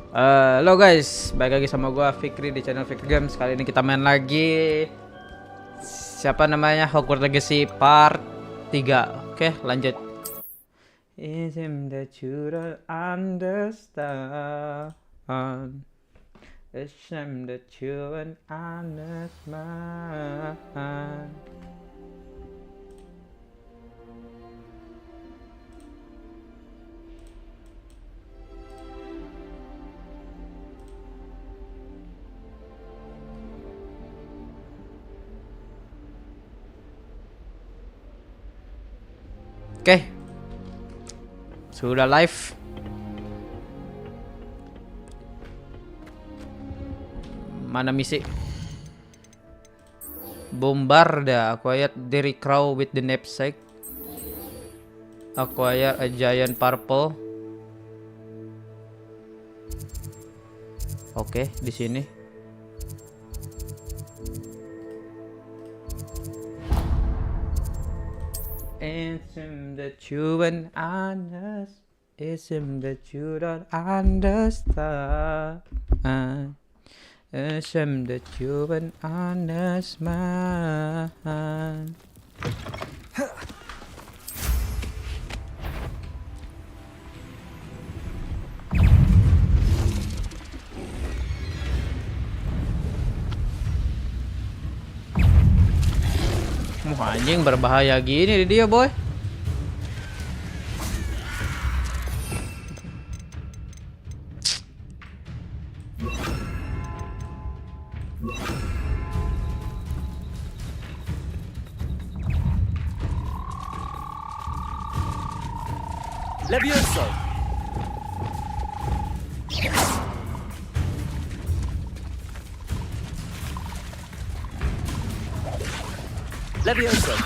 Halo guys, balik lagi sama gua Fikri di channel Fikri Games. Kali ini kita main lagi siapa namanya Hogwarts Legacy Part 3. Oke, lanjut. Is him that you don't understand? A shame that you don't understand. Oke, sudah live. Mana misi? Bombarda, acquired Derry Crow with the knapsack. Acquire a giant purple. Oke, di sini. Ism that you and honest. Ism that you don't understand. Ism that you and honest man. Anjing berbahaya gini dia boy. Levioso. Levioso.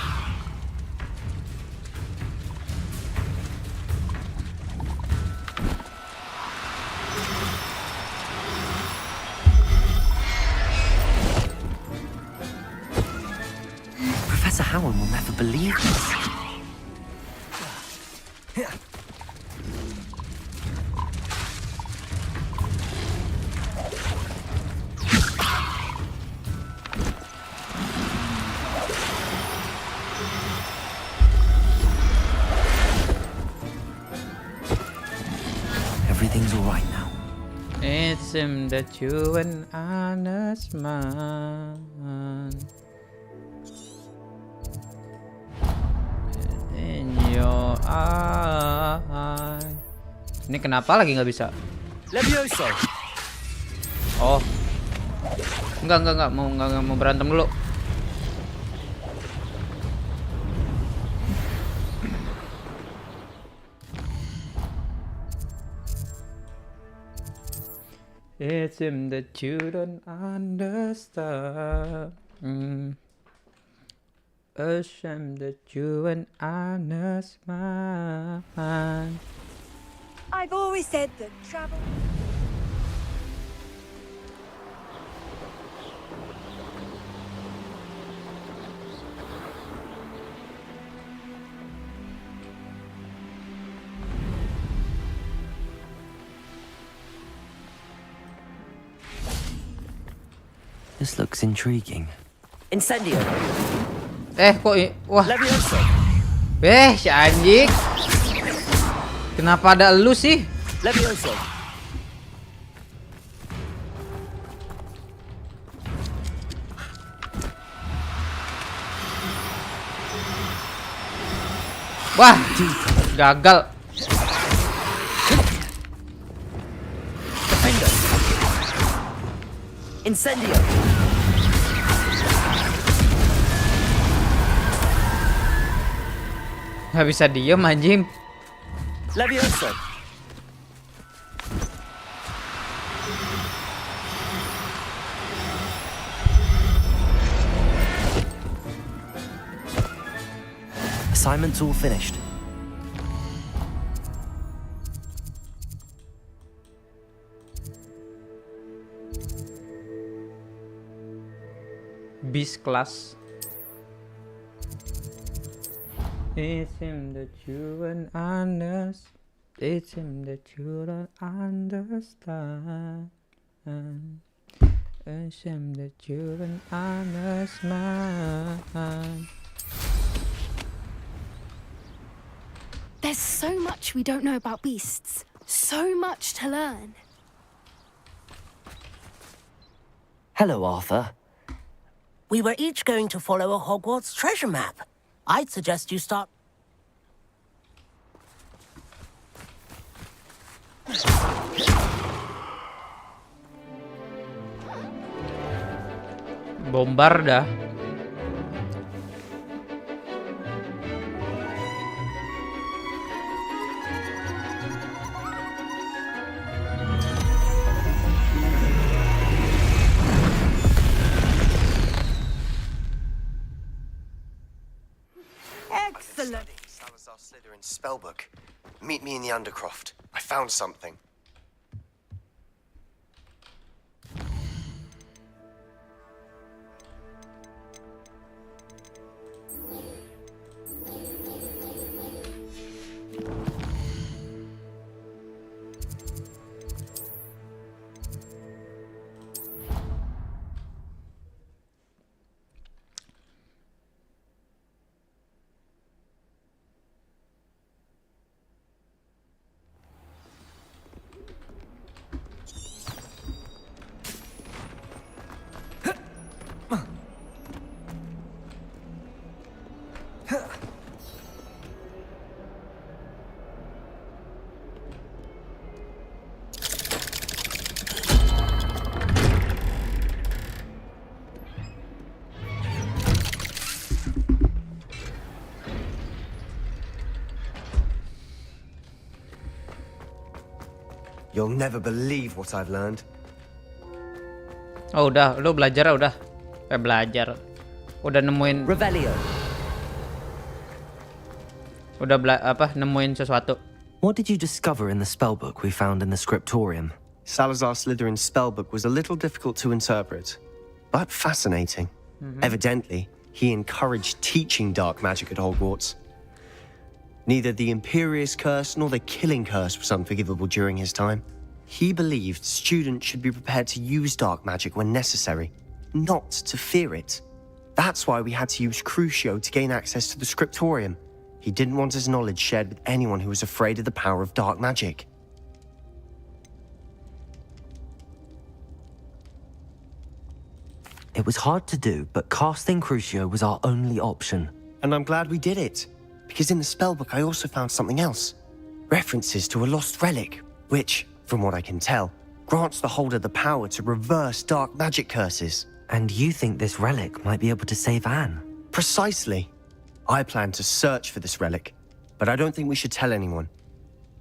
Professor Howard will never believe this. Everything's all right now. It seems that you an honest man. In your eye. Ini kenapa lagi nggak bisa? Levioso. Oh, nggak mau berantem dulu. It seems that you don't understand. A shame that you an honest man. I've always said that travel. This looks intriguing. Incendio. Wah. Levioso. Si anjing. Kenapa ada elu sih? Levioso. Wah, gagal. Incendio. Gak bisa diem anjing. Levioso. Assignment's all finished. Bis kelas. It seems that you and honest. It seems that you don't understand. It seems that you don't understand. There's so much we don't know about beasts. So much to learn. Hello, Arthur. We were each going to follow a Hogwarts treasure map. I'd suggest you start... Bombarda. Excellent. Salazar Slytherin's spellbook. Meet me in the Undercroft. I found something. You'll never believe what I've learned. Oh udah, lu belajar udah. Belajar. Udah nemuin. Revelio. Udah nemuin sesuatu. What did you discover in the spellbook we found in the scriptorium? Salazar Slytherin's spellbook was a little difficult to interpret, but fascinating. Evidently, he encouraged teaching dark magic at Hogwarts. Neither the Imperious Curse nor the Killing Curse was unforgivable during his time. He believed students should be prepared to use dark magic when necessary, not to fear it. That's why we had to use Crucio to gain access to the scriptorium. He didn't want his knowledge shared with anyone who was afraid of the power of dark magic. It was hard to do, but casting Crucio was our only option. And I'm glad we did it, because in the spellbook I also found something else. References to a lost relic, which, from what I can tell, grants the holder the power to reverse dark magic curses. And you think this relic might be able to save Anne? Precisely. I plan to search for this relic, but I don't think we should tell anyone.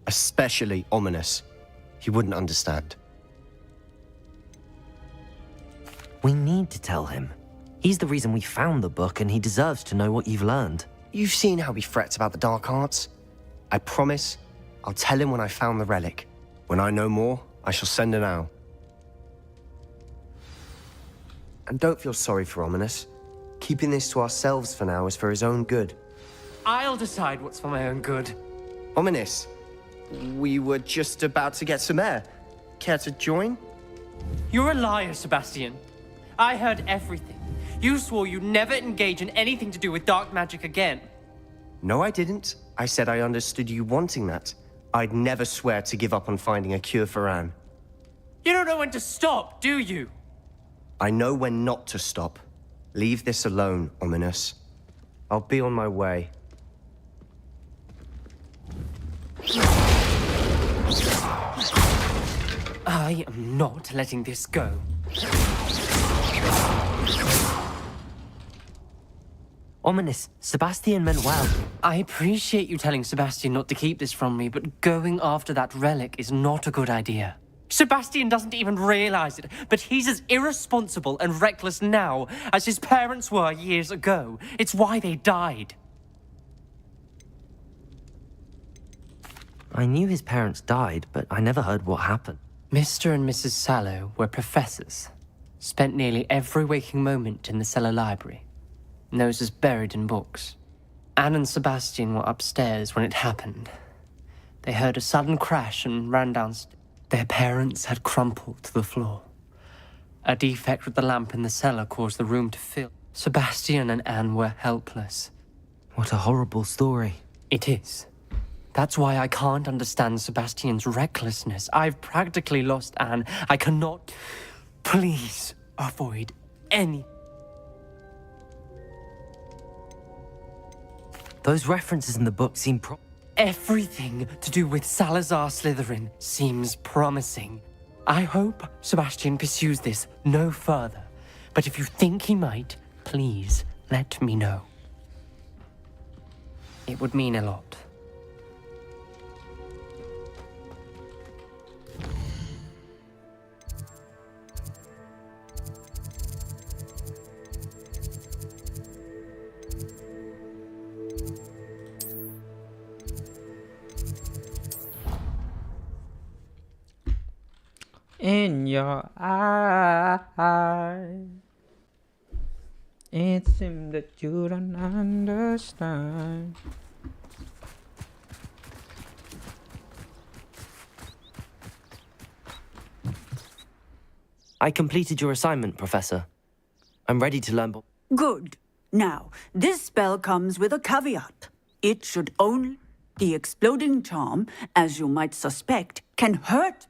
Especially Ominous. He wouldn't understand. We need to tell him. He's the reason we found the book, and he deserves to know what you've learned. You've seen how he frets about the dark arts. I promise I'll tell him when I found the relic. When I know more, I shall send an owl. And don't feel sorry for Ominous. Keeping this to ourselves for now is for his own good. I'll decide what's for my own good. Ominous, we were just about to get some air. Care to join? You're a liar, Sebastian. I heard everything. You swore you'd never engage in anything to do with dark magic again. No, I didn't. I said I understood you wanting that. I'd never swear to give up on finding a cure for Anne. You don't know when to stop, do you? I know when not to stop. Leave this alone, Ominous. I'll be on my way. I am not letting this go. Ominous, Sebastian meant well. I appreciate you telling Sebastian not to keep this from me, but going after that relic is not a good idea. Sebastian doesn't even realize it, but he's as irresponsible and reckless now as his parents were years ago. It's why they died. I knew his parents died, but I never heard what happened. Mr. and Mrs. Sallow were professors. Spent nearly every waking moment in the cellar library. Noses buried in books. Anne and Sebastian were upstairs when it happened. They heard a sudden crash and ran downstairs. Their parents had crumpled to the floor. A defect with the lamp in the cellar caused the room to fill. Sebastian and Anne were helpless. What a horrible story. It is. That's why I can't understand Sebastian's recklessness. I've practically lost Anne. I cannot... Please avoid any... Those references in the book seem Everything to do with Salazar Slytherin seems promising. I hope Sebastian pursues this no further. But if you think he might, please let me know. It would mean a lot. In your eye, it seems that you don't understand. I completed your assignment, Professor. I'm ready to learn. Good. Now, this spell comes with a caveat. It should only... The exploding charm, as you might suspect, can hurt.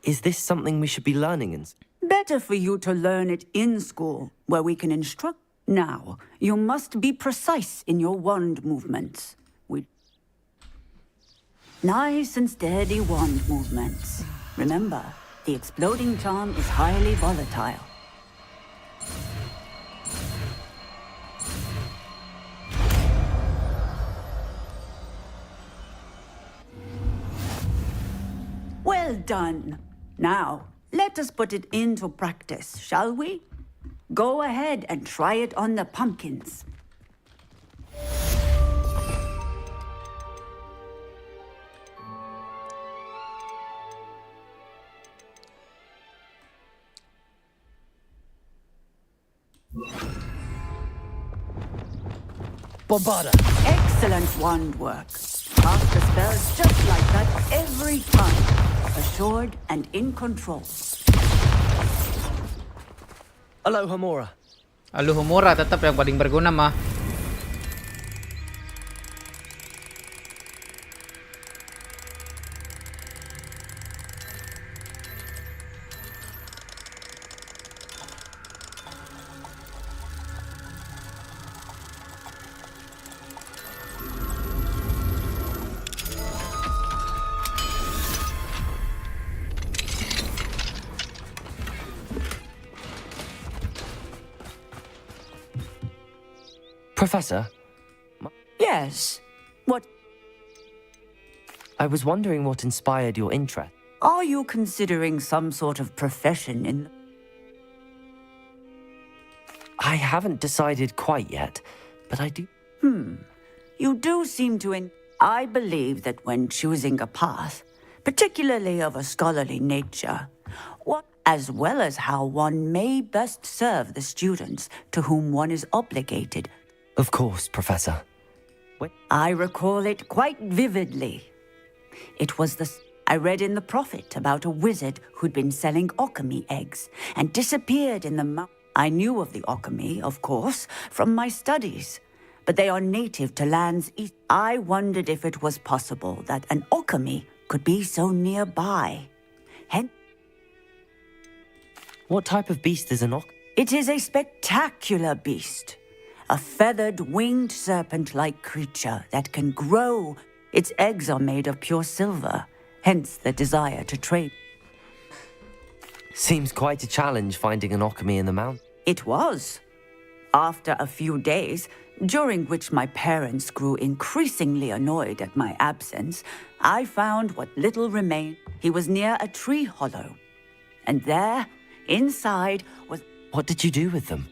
Is this something we should be learning in? Better for you to learn it in school, where we can instruct. Now, you must be precise in your wand movements. Nice and steady wand movements. Remember, the exploding charm is highly volatile. Well done. Now, let us put it into practice, shall we? Go ahead and try it on the pumpkins. Bombarda! Excellent wand work. Cast the spells just like that every time. Assured and in control. Alohomora. Alohomora tetap yang paling berguna mah. Professor, Yes. What? I was wondering what inspired your interest. Are you considering some sort of profession in... I haven't decided quite yet, but I do. You do seem to... I believe that when choosing a path, particularly of a scholarly nature, as well as how one may best serve the students to whom one is obligated. Of course, Professor. I recall it quite vividly. It was I read in the Prophet about a wizard who'd been selling alchemy eggs and disappeared in the mountain. I knew of the alchemy, of course, from my studies, but they are native to lands east. I wondered if it was possible that an alchemy could be so nearby. Hence, What type of beast is an ox? it is a spectacular beast. A feathered, winged serpent-like creature that can grow. Its eggs are made of pure silver, hence the desire to trade. Seems quite a challenge finding an alchemy in the mountain. It was. After a few days, during which my parents grew increasingly annoyed at my absence, I found what little remained. He was near a tree hollow. And there, inside, was... What did you do with them?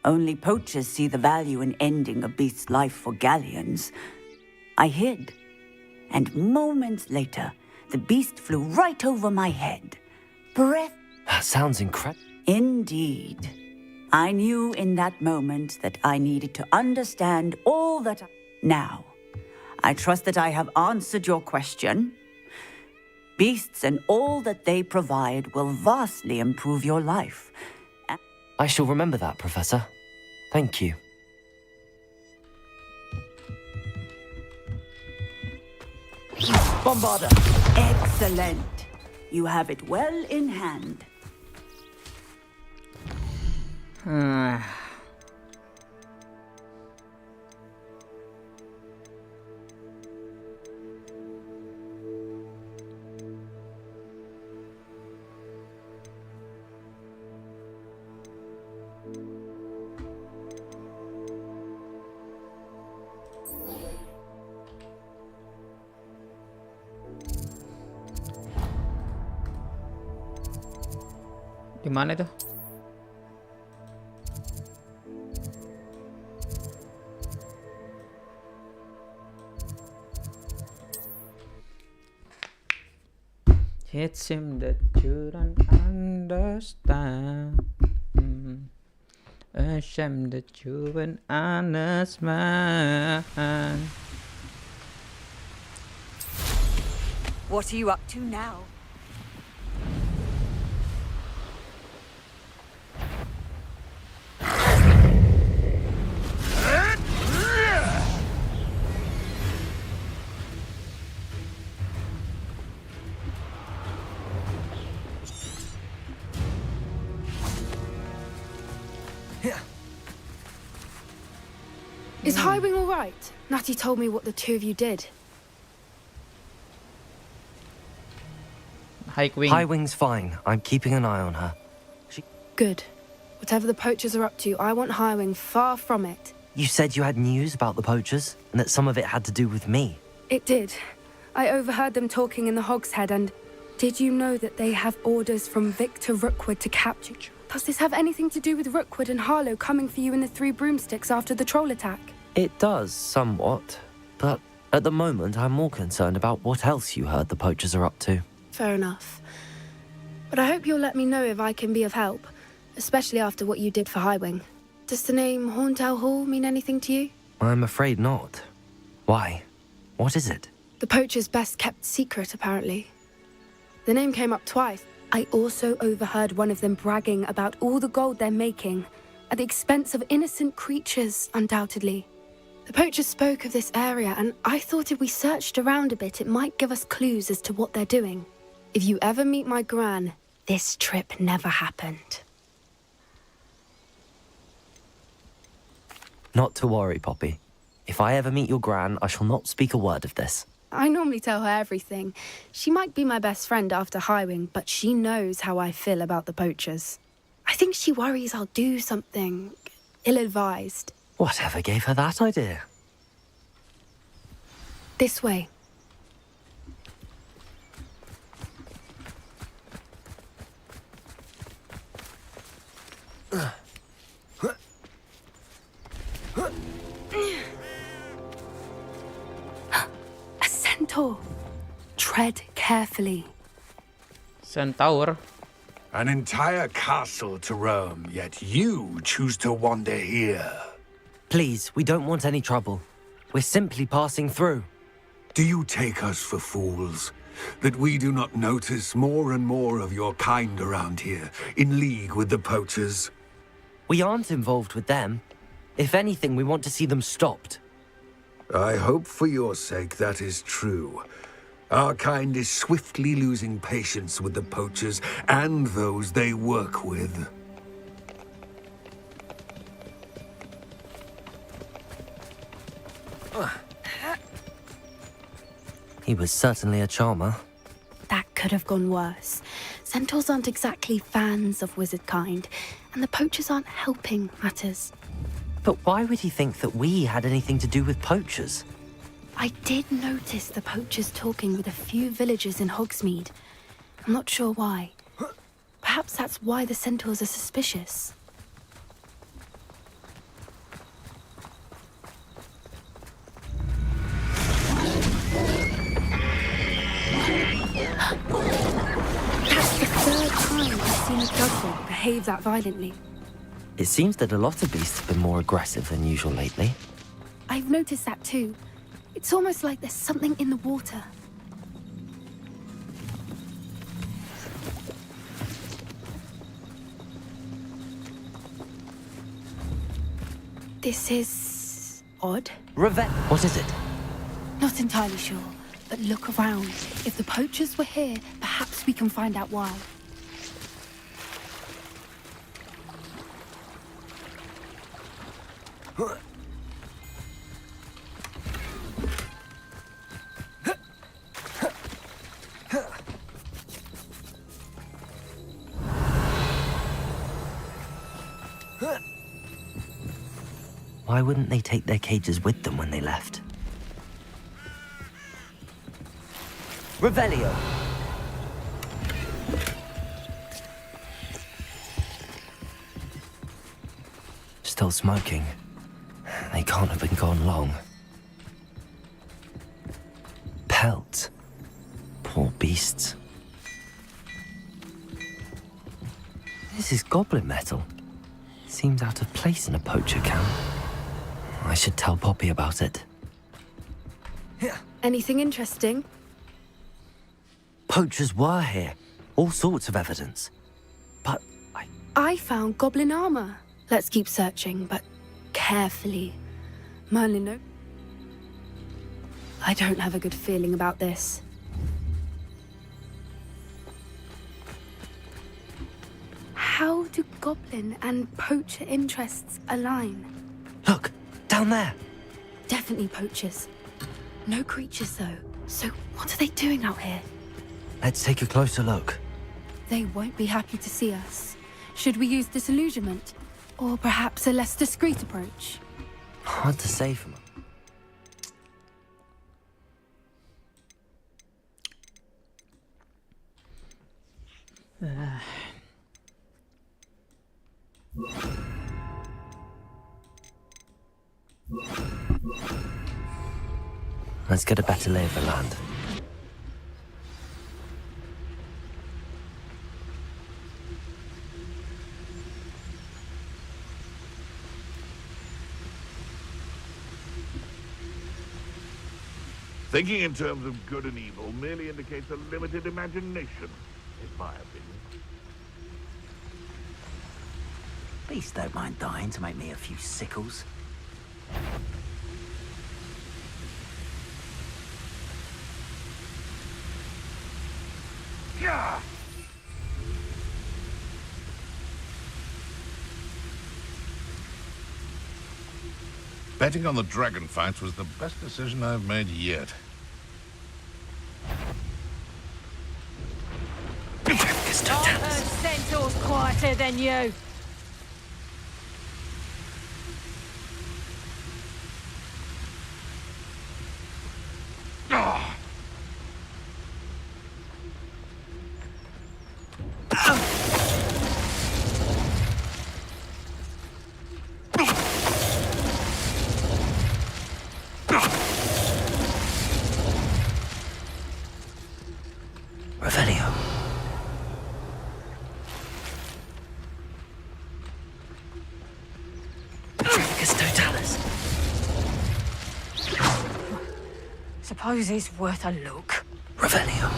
Only poachers see the value in ending a beast's life for galleons. I hid. And moments later, the beast flew right over my head. That sounds incredible. Indeed. I knew in that moment that I needed to understand all that Now, I trust that I have answered your question. Beasts and all that they provide will vastly improve your life. I shall remember that, Professor. Thank you. Bombarda! Excellent. You have it well in hand. Di mana itu? It seems that you don't understand. Ashamed that you an honest man. What are you up to now? Is Highwing all right? Natty told me what the two of you did. Highwing. Highwing's fine. I'm keeping an eye on her. Good. Whatever the poachers are up to, I want Highwing far from it. You said you had news about the poachers, and that some of it had to do with me. It did. I overheard them talking in the Hogshead, and did you know that they have orders from Victor Rookwood to capture you? Does this have anything to do with Rookwood and Harlow coming for you in the Three Broomsticks after the troll attack? It does, somewhat. But at the moment, I'm more concerned about what else you heard the poachers are up to. Fair enough. But I hope you'll let me know if I can be of help, especially after what you did for Highwing. Does the name Horntail Hall mean anything to you? I'm afraid not. Why? What is it? The poacher's best kept secret, apparently. The name came up twice. I also overheard one of them bragging about all the gold they're making, at the expense of innocent creatures, undoubtedly. The poachers spoke of this area, and I thought if we searched around a bit, it might give us clues as to what they're doing. If you ever meet my gran, this trip never happened. Not to worry, Poppy. If I ever meet your gran, I shall not speak a word of this. I normally tell her everything. She might be my best friend after Highwing, but she knows how I feel about the poachers. I think she worries I'll do something ill-advised. Whatever gave her that idea? This way. A centaur. Tread carefully. Centaur. An entire castle to roam, yet you choose to wander here. Please, we don't want any trouble. We're simply passing through. Do you take us for fools? That we do not notice more and more of your kind around here, in league with the poachers? We aren't involved with them. If anything, we want to see them stopped. I hope for your sake that is true. Our kind is swiftly losing patience with the poachers and those they work with. He was certainly a charmer. That could have gone worse. Centaurs aren't exactly fans of wizard kind, and the poachers aren't helping matters. But why would he think that we had anything to do with poachers? I did notice the poachers talking with a few villagers in Hogsmeade. I'm not sure why. Perhaps that's why the centaurs are suspicious. That's the third time I've seen a Dugwing behave that violently. It seems that a lot of beasts have been more aggressive than usual lately. I've noticed that too. It's almost like there's something in the water. This is odd. What is it? Not entirely sure, but look around. If the poachers were here, perhaps we can find out why. Why wouldn't they take their cages with them when they left? Revelio! Still smoking. They can't have been gone long. Pelts. Poor beasts. This is goblin metal. Seems out of place in a poacher camp. I should tell Poppy about it. Anything interesting? Poachers were here. All sorts of evidence. But I found goblin armor. Let's keep searching, but carefully. Merlin, no? I don't have a good feeling about this. How do goblin and poacher interests align? look, down there. Definitely poachers. No creatures, though. So what are they doing out here? Let's take a closer look. They won't be happy to see us. Should we use disillusionment? Or perhaps a less discreet approach? Hard to say from Let's get a better lay of the land. Thinking in terms of good and evil merely indicates a limited imagination, in my opinion. Beasts don't mind dying to make me a few sickles. Yeah! Betting on the dragon fights was the best decision I've made yet. Centaur's quieter than you. Revelio. Totalis. Suppose it's worth a look. Revelio.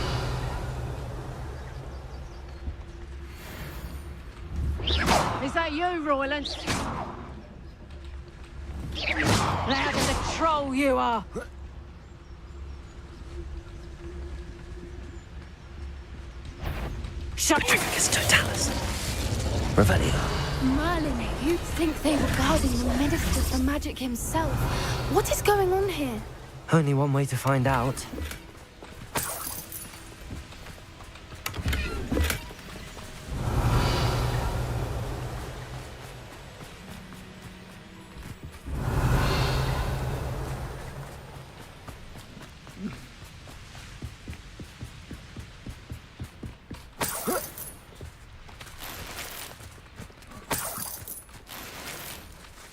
Is that you, Royland? Loud as a troll you are. Shut up. Totalis. Revelio. Merlin, you'd think they were guarding the Minister for Magic himself. What is going on here? Only one way to find out.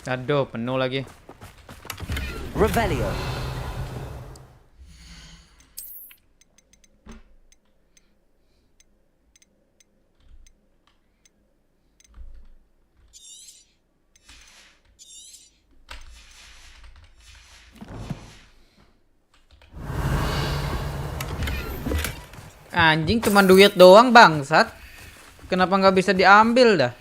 Aduh, penuh lagi. Revelio. Anjing cuma duit doang bangsat. Kenapa nggak bisa diambil dah?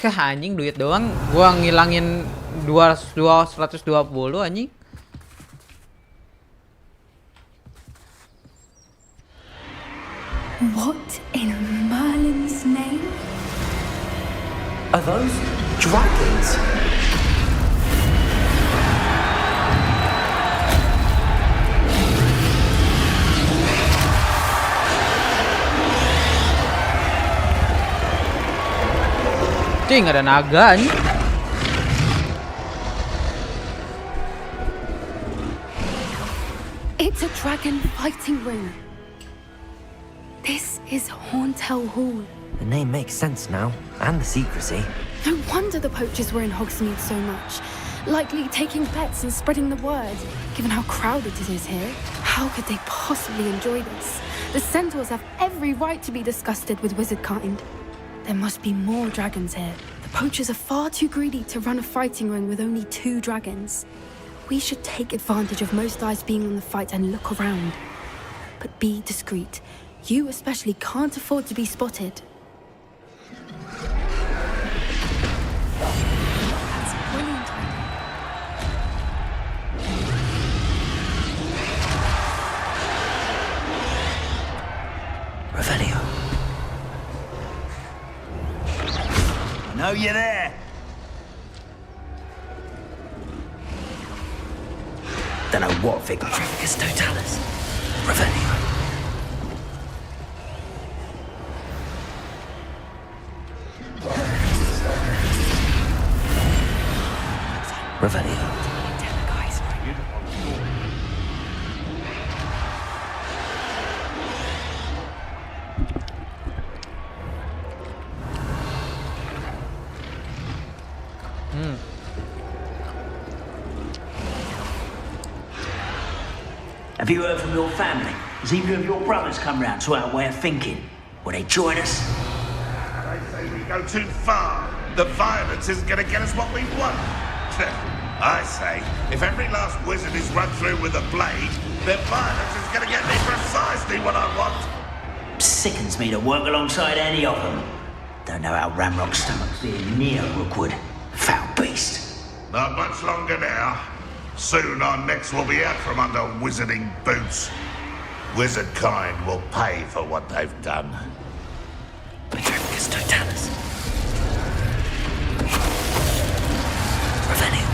Anjing duit doang. Gua ngilangin 120 anjing. What in Merlin's name? Are those dragons? Cing, ada naga nih. It's a dragon fighting ring. This is Horntail Hall. The name makes sense now, and the secrecy. No wonder the poachers were in Hogsmeade so much. Likely taking bets and spreading the word, given how crowded it is here. How could they possibly enjoy this? The centaurs have every right to be disgusted with wizard kind. There must be more dragons here. The poachers are far too greedy to run a fighting ring with only 2 dragons. We should take advantage of most eyes being on the fight and look around. But be discreet. You especially can't afford to be spotted. That's brilliant. Revelio. I know you're there. Don't know what figure. Trafficus Totalis. Revelio. Revelio. Have you heard from your family? Has either of your brothers come round to our way of thinking? Will they join us? They say we go too far. The violence isn't going to get us what we want. I say, if every last wizard is run through with a blade, then violence is going to get me precisely what I want. Sickens me to work alongside any of them. Don't know how Ramrock's stomach's being near Rookwood. Foul beast. Not much longer now. Soon our necks will be out from under wizarding boots. Wizard kind will pay for what they've done. Trafficus Totalis. Revelio.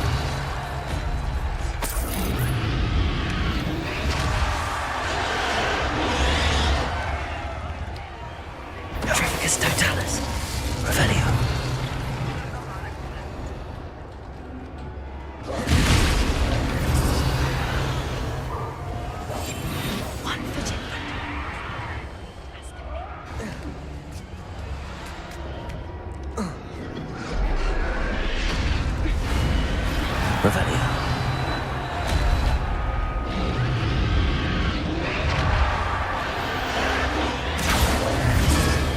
Trafficus Totalis. Revelio. One for Jim. Revelio.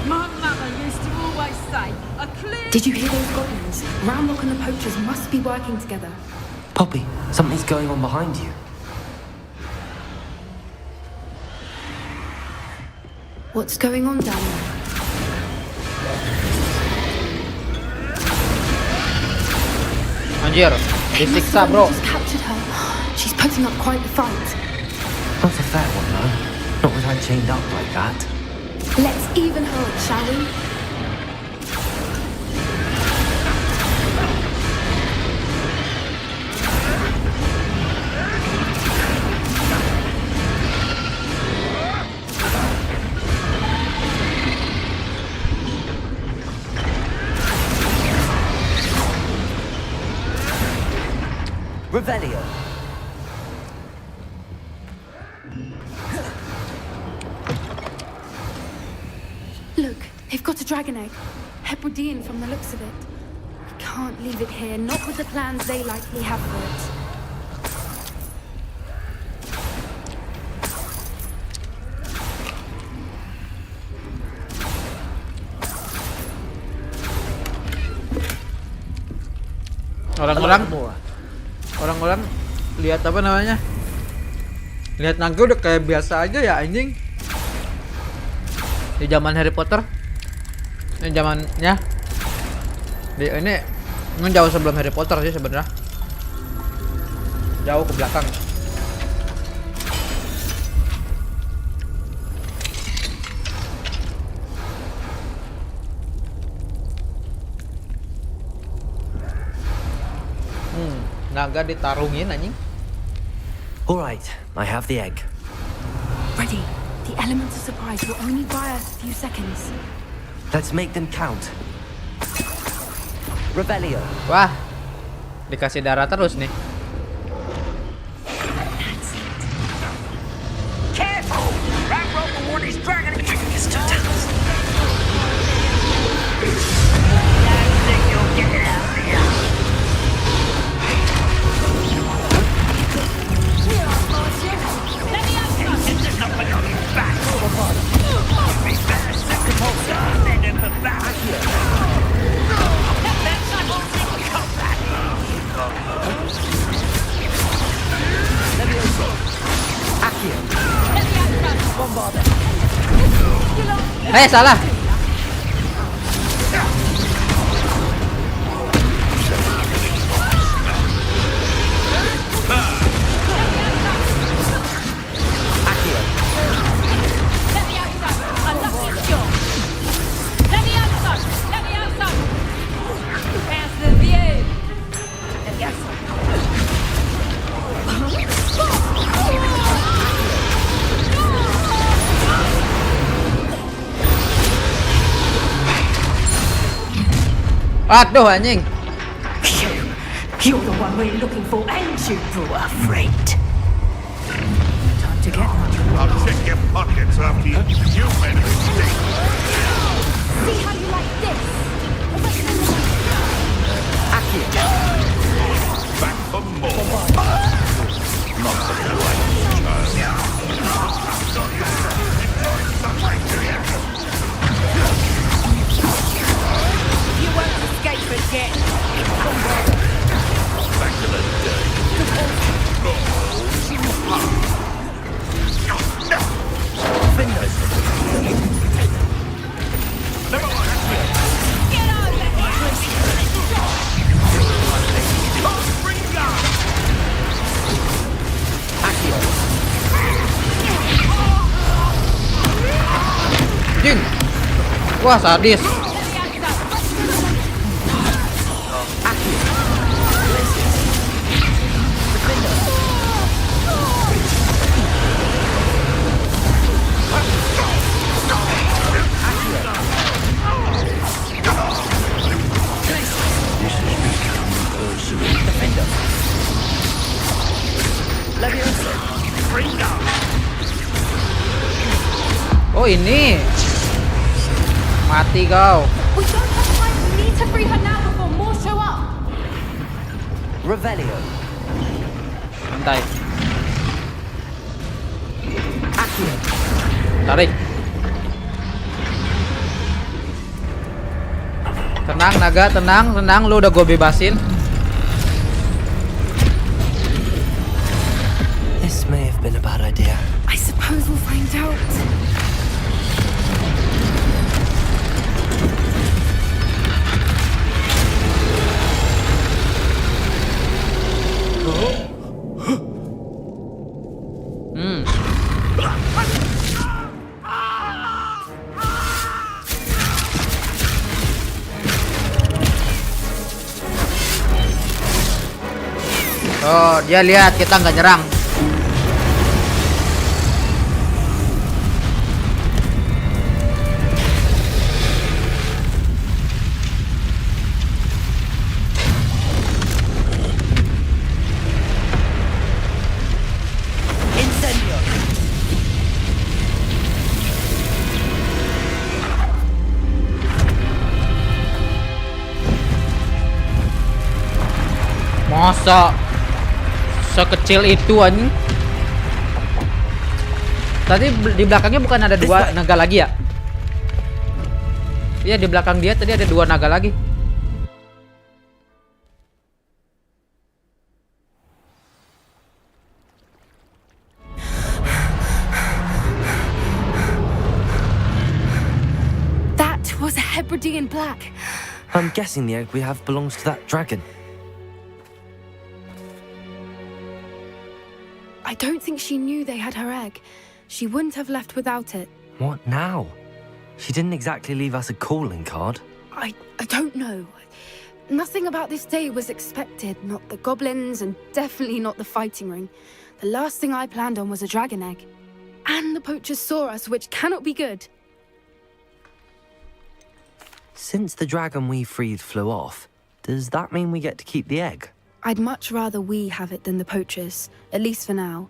My mother used to always say, a clear... Did you hear those goblins? Ramrock and the poachers must be working together. Poppy, something's going on behind you. What's going on down there? Anjir, They must disiksa have bro. just captured her. She's putting up quite the fight. Not a fair one, though. Not with her chained up like that. Let's even her up, shall we? Revelio. Look, they've got a dragon egg. Hebridean from the looks of it. We can't leave it here, not with the plans they likely have for it. Orang-orang lihat apa namanya? Lihat naga udah kayak biasa aja ya anjing. Di zaman Harry Potter. Ini zamannya. Ini jauh sebelum Harry Potter sih sebenarnya. Jauh ke belakang. Naga ditarungin anjing. All right, I have the egg. Ready. The elements of surprise will only buy us a few seconds. Let's make them count. Revelio. Wah, dikasih darah terus nih. Careful! Ramrock will want his dragon to Don't think you'll get it out of here. It's not my only back. Be better sacrifice than in the back. Salah. Aduh anjing. You're the one we're looking for, and you brought a friend. Time to get one. I'll check your pockets after you made a mistake. See how you like this? Back for more. Not for the right You won't escape again. Back to the day. Jing. Wah, sadis. Oh, ini. Mati kau. We don't have time. We need to free her now before more show up. Revelio. Santai. Tarik. Tenang naga, tenang, lu udah gue bebasin. This may have been a bad idea. I suppose we'll find out. Oh, dia lihat kita nggak nyerang. Masa sekecil itu anjing. Tadi di belakangnya bukan ada dua naga lagi ya? Iya, di belakang dia tadi ada dua naga lagi. Hebridean black. I'm guessing the egg we have belongs to that dragon. I don't think she knew they had her egg. She wouldn't have left without it. What now? She didn't exactly leave us a calling card. I don't know. Nothing about this day was expected. Not the goblins, and definitely not the fighting ring. The last thing I planned on was a dragon egg. And the poachers saw us, which cannot be good. Since the dragon we freed flew off, does that mean we get to keep the egg? I'd much rather we have it than the poachers, at least for now.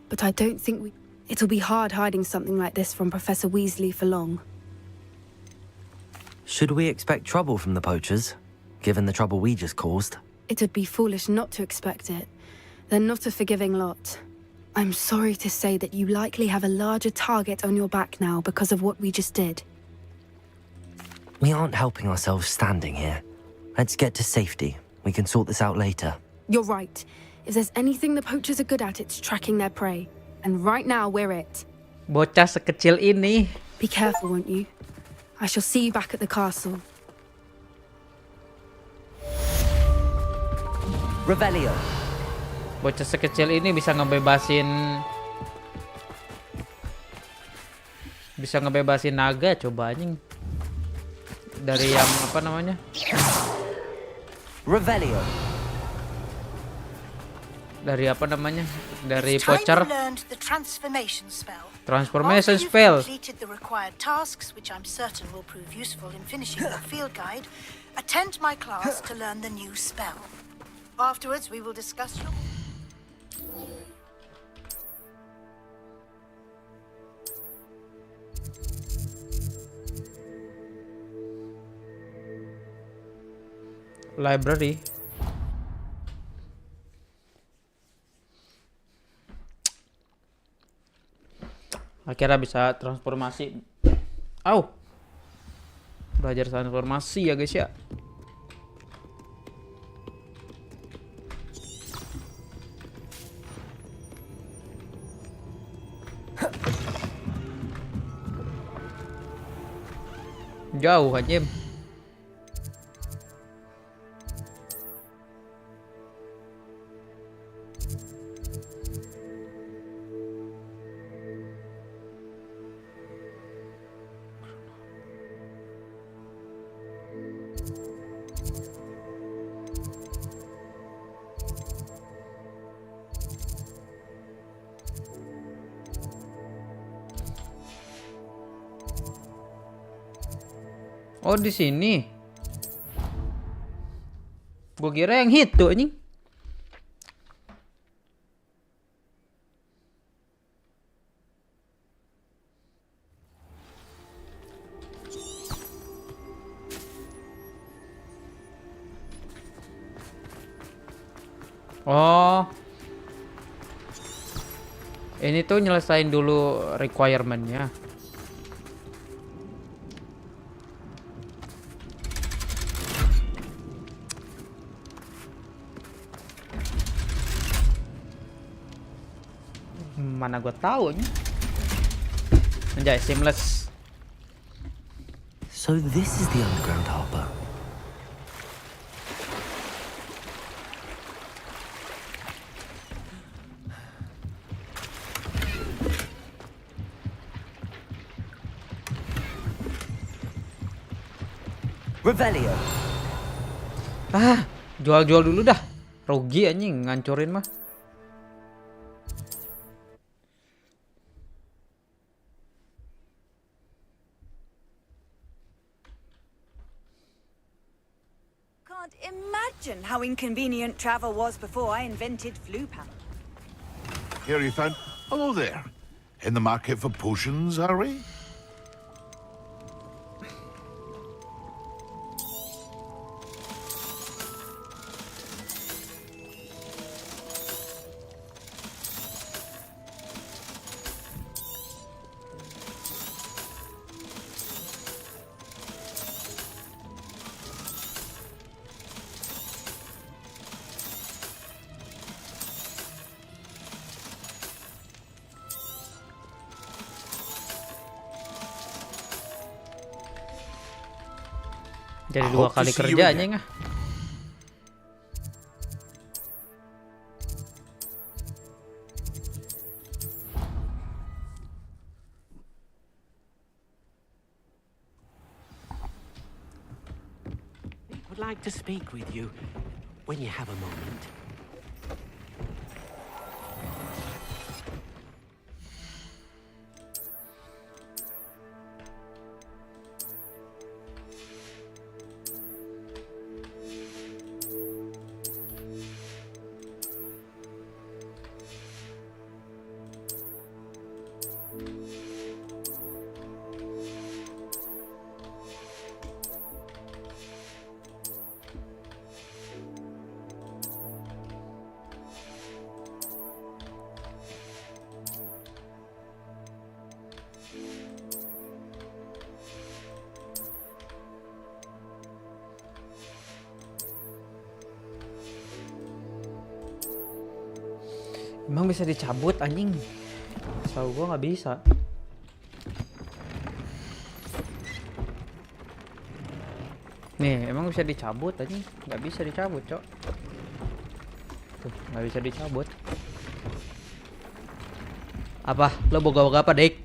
But I don't think it'll be hard hiding something like this from Professor Weasley for long. Should we expect trouble from the poachers, given the trouble we just caused? It'd be foolish not to expect it. They're not a forgiving lot. I'm sorry to say that you likely have a larger target on your back now because of what we just did. We aren't helping ourselves standing here. Let's get to safety. We can sort this out later. You're right. If there's anything the poachers are good at, it's tracking their prey. And right now, we're it. Bocah sekecil ini. Be careful, won't you? I shall see you back at the castle. Revelio. Bocah sekecil ini bisa ngebebasin naga, coba anjing. Dari yang apa namanya? Revelio. Dari apa namanya? Dari pocher. Transformation spell. Transformation spell. Completed the required tasks, which I'm certain will prove useful in finishing your field guide. Attend my class to learn the new spell. Afterwards, we will discuss your... Library. Akhirnya bisa transformasi. Belajar transformasi ya guys ya. Jauh aja. Oh, di sini. Gua kira yang itu anjing. Oh. Ini tuh nyelesain dulu requirement-nya. Mana gue tahu nih. Anjay, seamless. So this is the underground harbor. Revelio. Jual-jual dulu dah. Rugi anjing ngancurin mah. Imagine how inconvenient travel was before I invented flu pal. Here, Ethan. Hello there. In the market for potions, are we? Jadi I 2 hope to kali see you kerja again. anjing ah. Would like to speak with you when you have a moment. Emang bisa dicabut anjing? Tahu gua nggak bisa. Nih, emang bisa dicabut anjing? Nggak bisa dicabut, Cok. Tuh, nggak bisa dicabut. Apa? Lo boga-boga apa, Dik?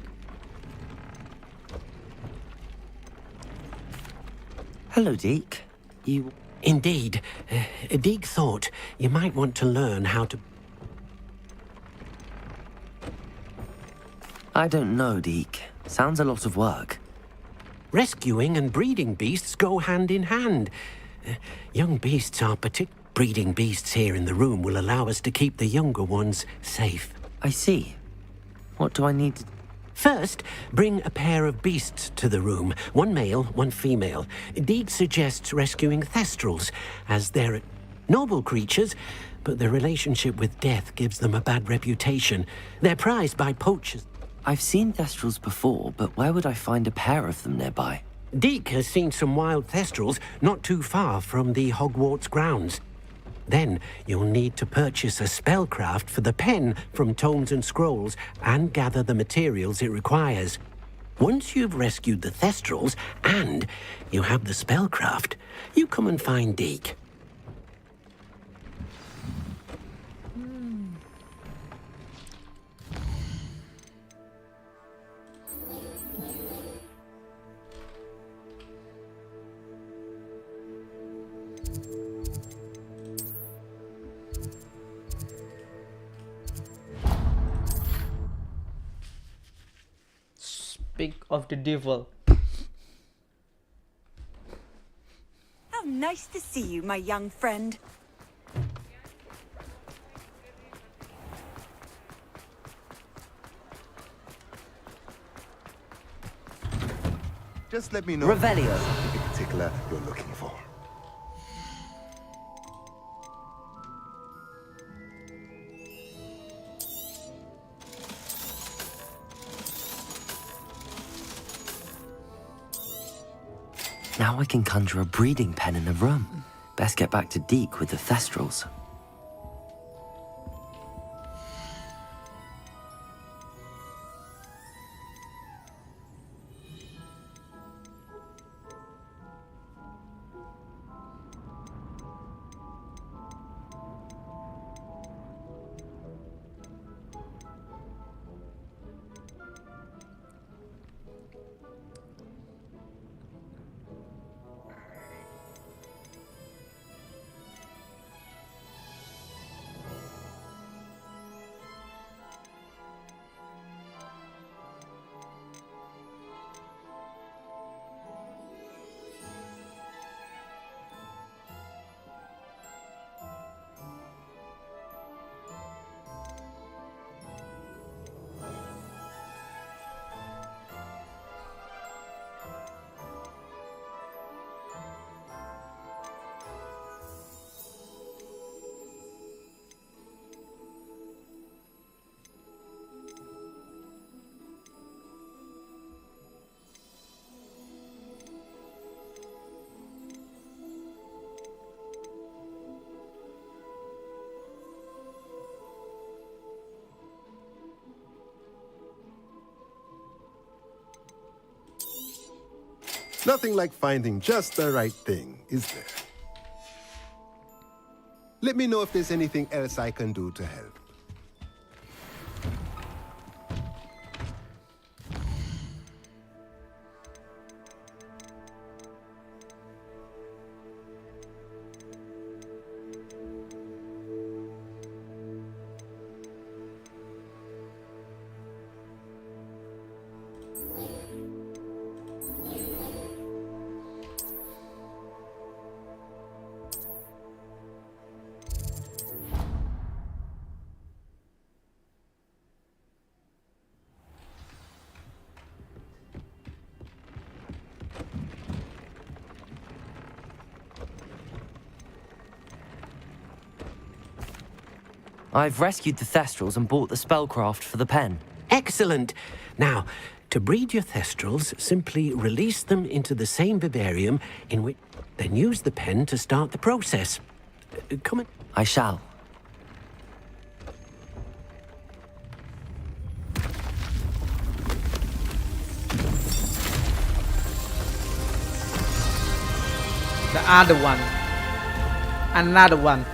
Hello, Deke. You... Indeed. Deek thought you might want to learn how to... I don't know, Deke. Sounds a lot of work. Rescuing and breeding beasts go hand in hand. Young beasts are breeding beasts here in the room will allow us to keep the younger ones safe. I see. What do I need to... First, bring a pair of beasts to the room. One male, one female. Deek suggests rescuing thestrals, as they're noble creatures, but their relationship with death gives them a bad reputation. They're prized by poachers. I've seen thestrals before, but where would I find a pair of them nearby? Deek has seen some wild thestrals not too far from the Hogwarts grounds. Then you'll need to purchase a spellcraft for the pen from Tomes and Scrolls and gather the materials it requires. Once you've rescued the thestrals and you have the spellcraft, you come and find Deek. Speak of the devil. How nice to see you, my young friend. Just let me know Revelio. something in particular you're looking for. Now I can conjure a breeding pen in the room. Best get back to Deke with the thestrals. Nothing like finding just the right thing, is there? Let me know if there's anything else I can do to help. I've rescued the Thestrals and bought the spellcraft for the pen. Excellent. Now, to breed your Thestrals, simply release them into the same vivarium in which... Then use the pen to start the process. Come on. I shall. The other one. Another one.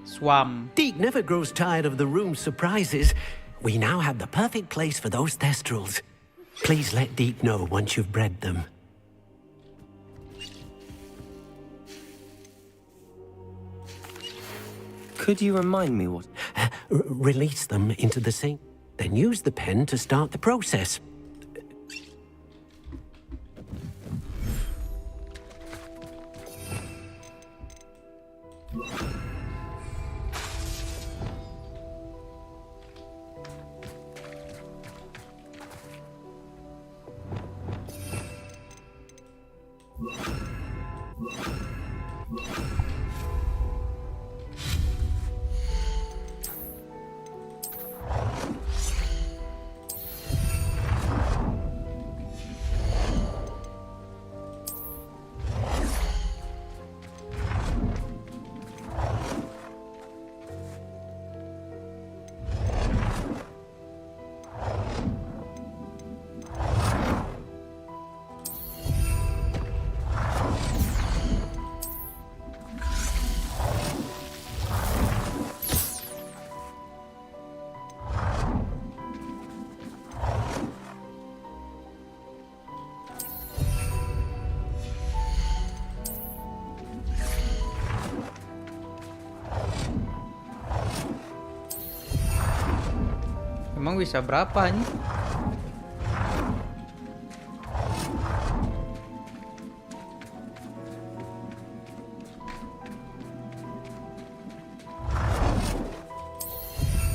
Swam. Deke never grows tired of the room's surprises. We now have the perfect place for those Thestrals. Please let Deke know once you've bred them. Could you remind me what... Release them into the same... Then use the pen to start the process. Emang bisa berapa nih?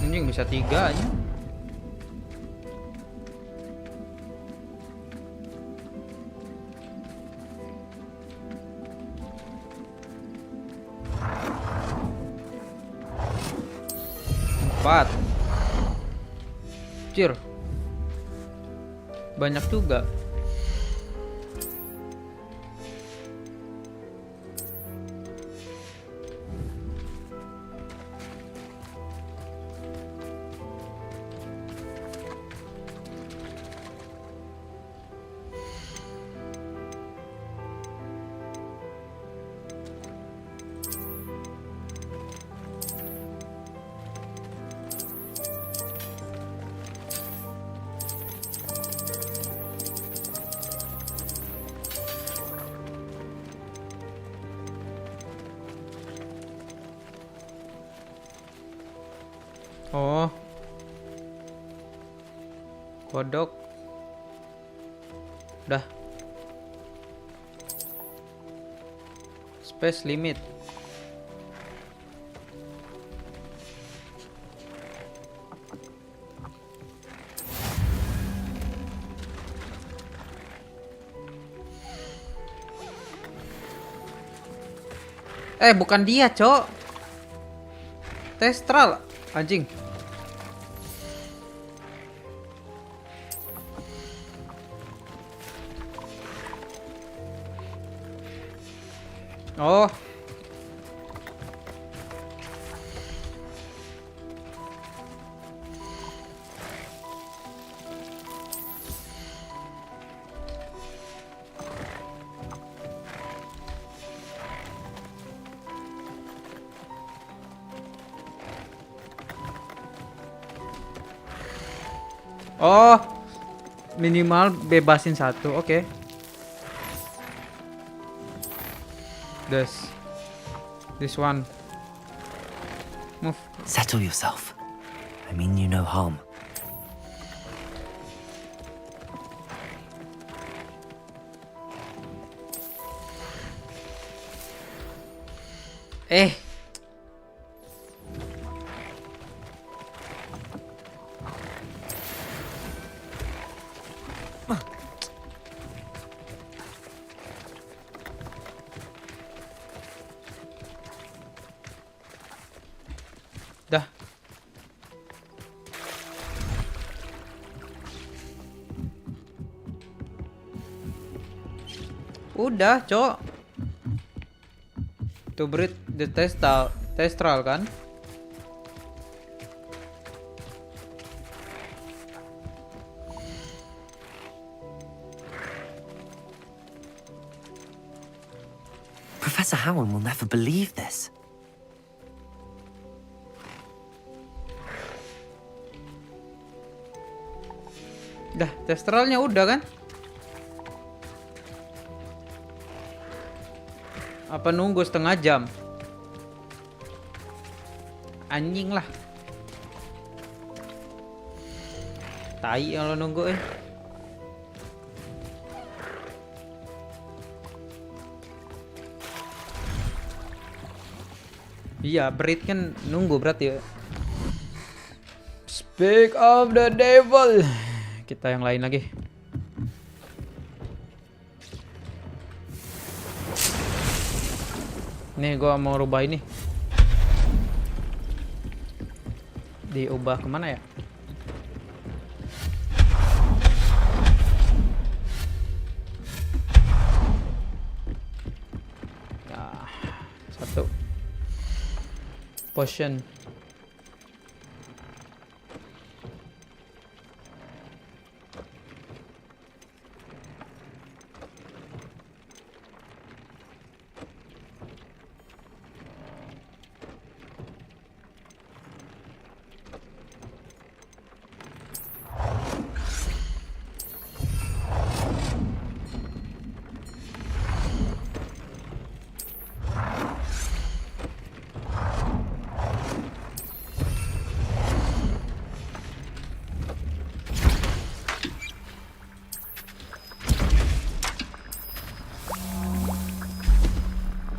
Ini bisa 3 aja. Empat. Anjir. Banyak juga. Oh, kodok udah space limit. Bukan dia, Cok. Testral anjing. Oh. Oh, minimal bebasin satu, oke. This one. Move. Settle yourself. I mean you no harm. Eh. Dah. Udah, Cok. To breed the testral kan? Professor Howard will never believe this. Dah, testralnya udah kan? Apa nunggu setengah jam? Anjing lah. Tai kalau nunggu Iya, breed kan nunggu berarti ya. Speak of the devil. Kita yang lain lagi. Nih gua mau rubah ini. Diubah kemana ya? Nah, satu potion.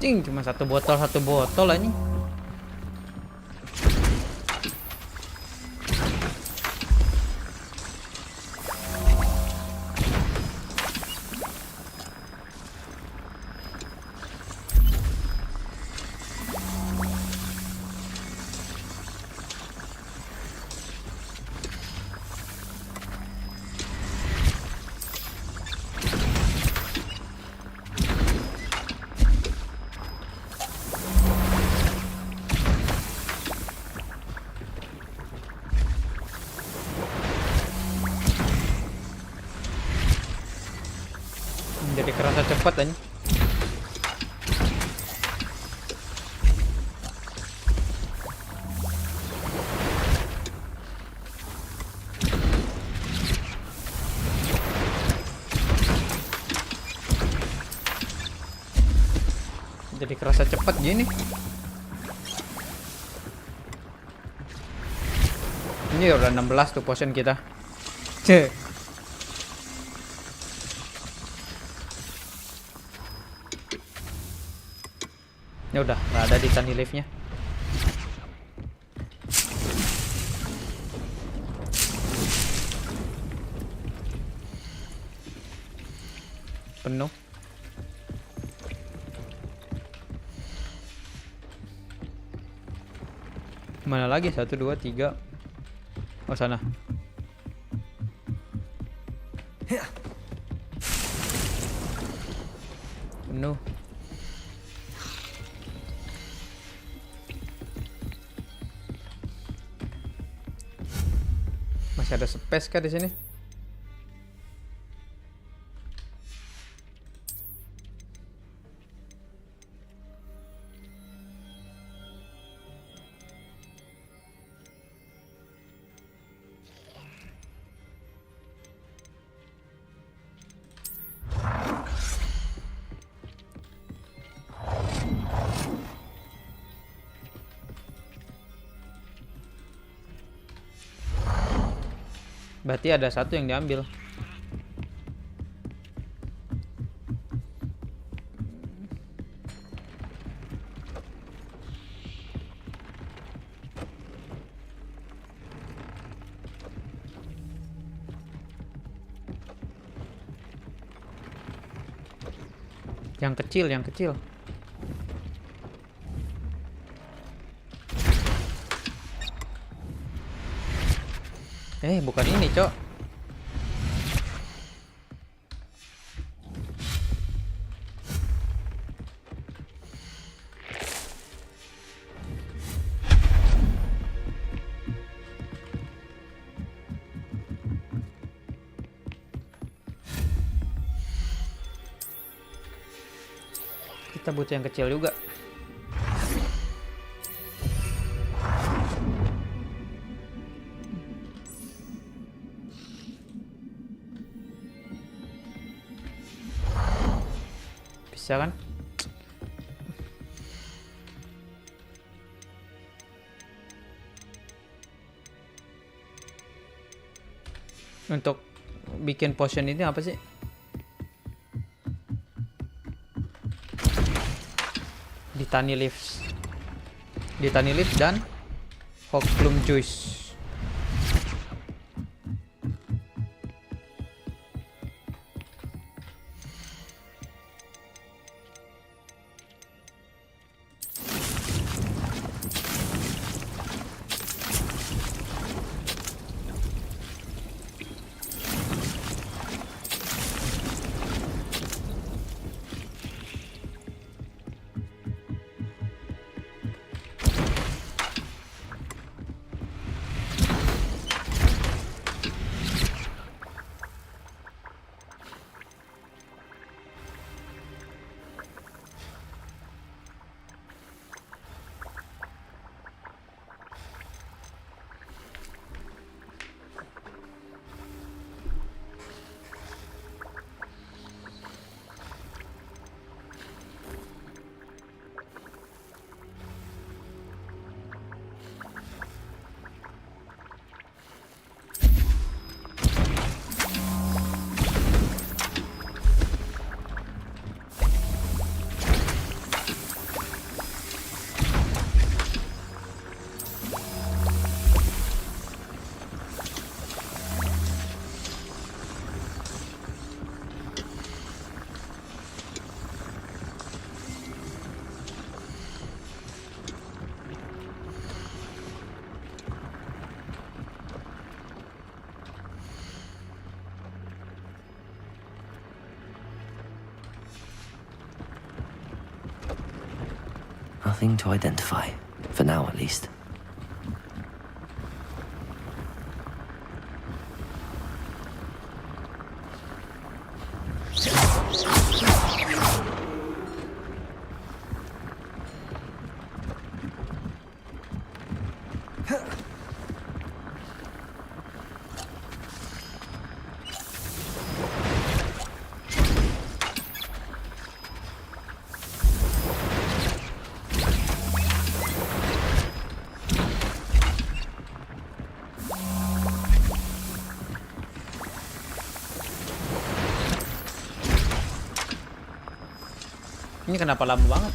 Cing, cuma satu botol aja. Jadi kerasa cepat aja. Jadi kerasa cepat gini. Ini udah 16 tuh potion kita. Cek. Ya udah, nggak ada di tani liftnya. Penuh. Mana lagi? 1, 2, 3. Oh, sana. Penuh. Masih ada space kah di sini? Berarti ada satu yang diambil. Yang kecil, yang kecil. Bukan ini, Cok. Kita butuh yang kecil juga. Bisa kan? Untuk bikin potion ini apa sih? Di tiny leaves. Di tiny leaves dan hog plum juice. Nothing to identify, for now at least. Ini kenapa lama banget?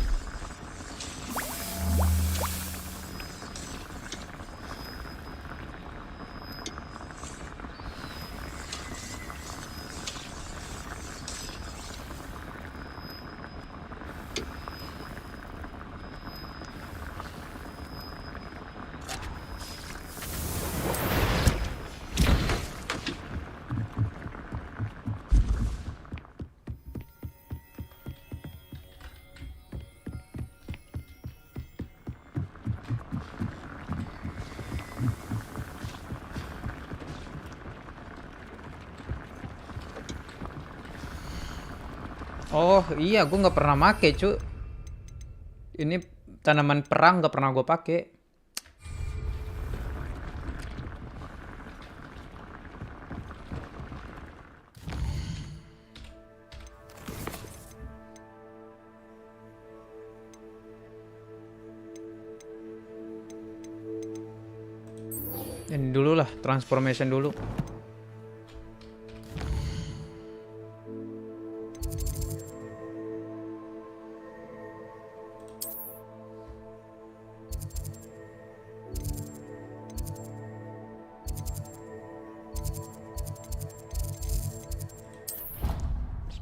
Oh iya, gue nggak pernah make cu. Ini tanaman perang nggak pernah gue pakai. Ini dulu lah, transformation dulu.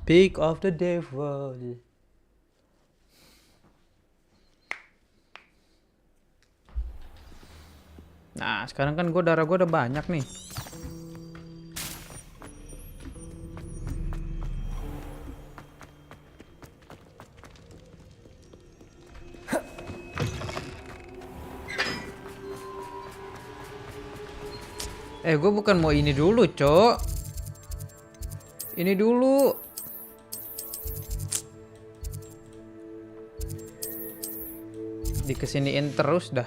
Speak of the devil. Nah, sekarang kan darah gue udah banyak nih. Gue bukan mau ini dulu, Cok. Ini dulu. Dikesiniin terus dah.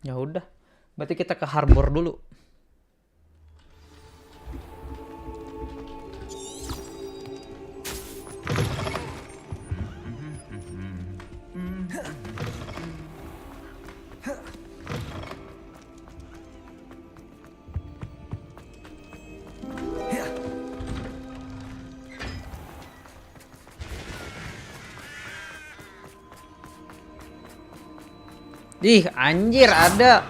Ya udah, berarti kita ke harbor dulu. Ih, anjir ada.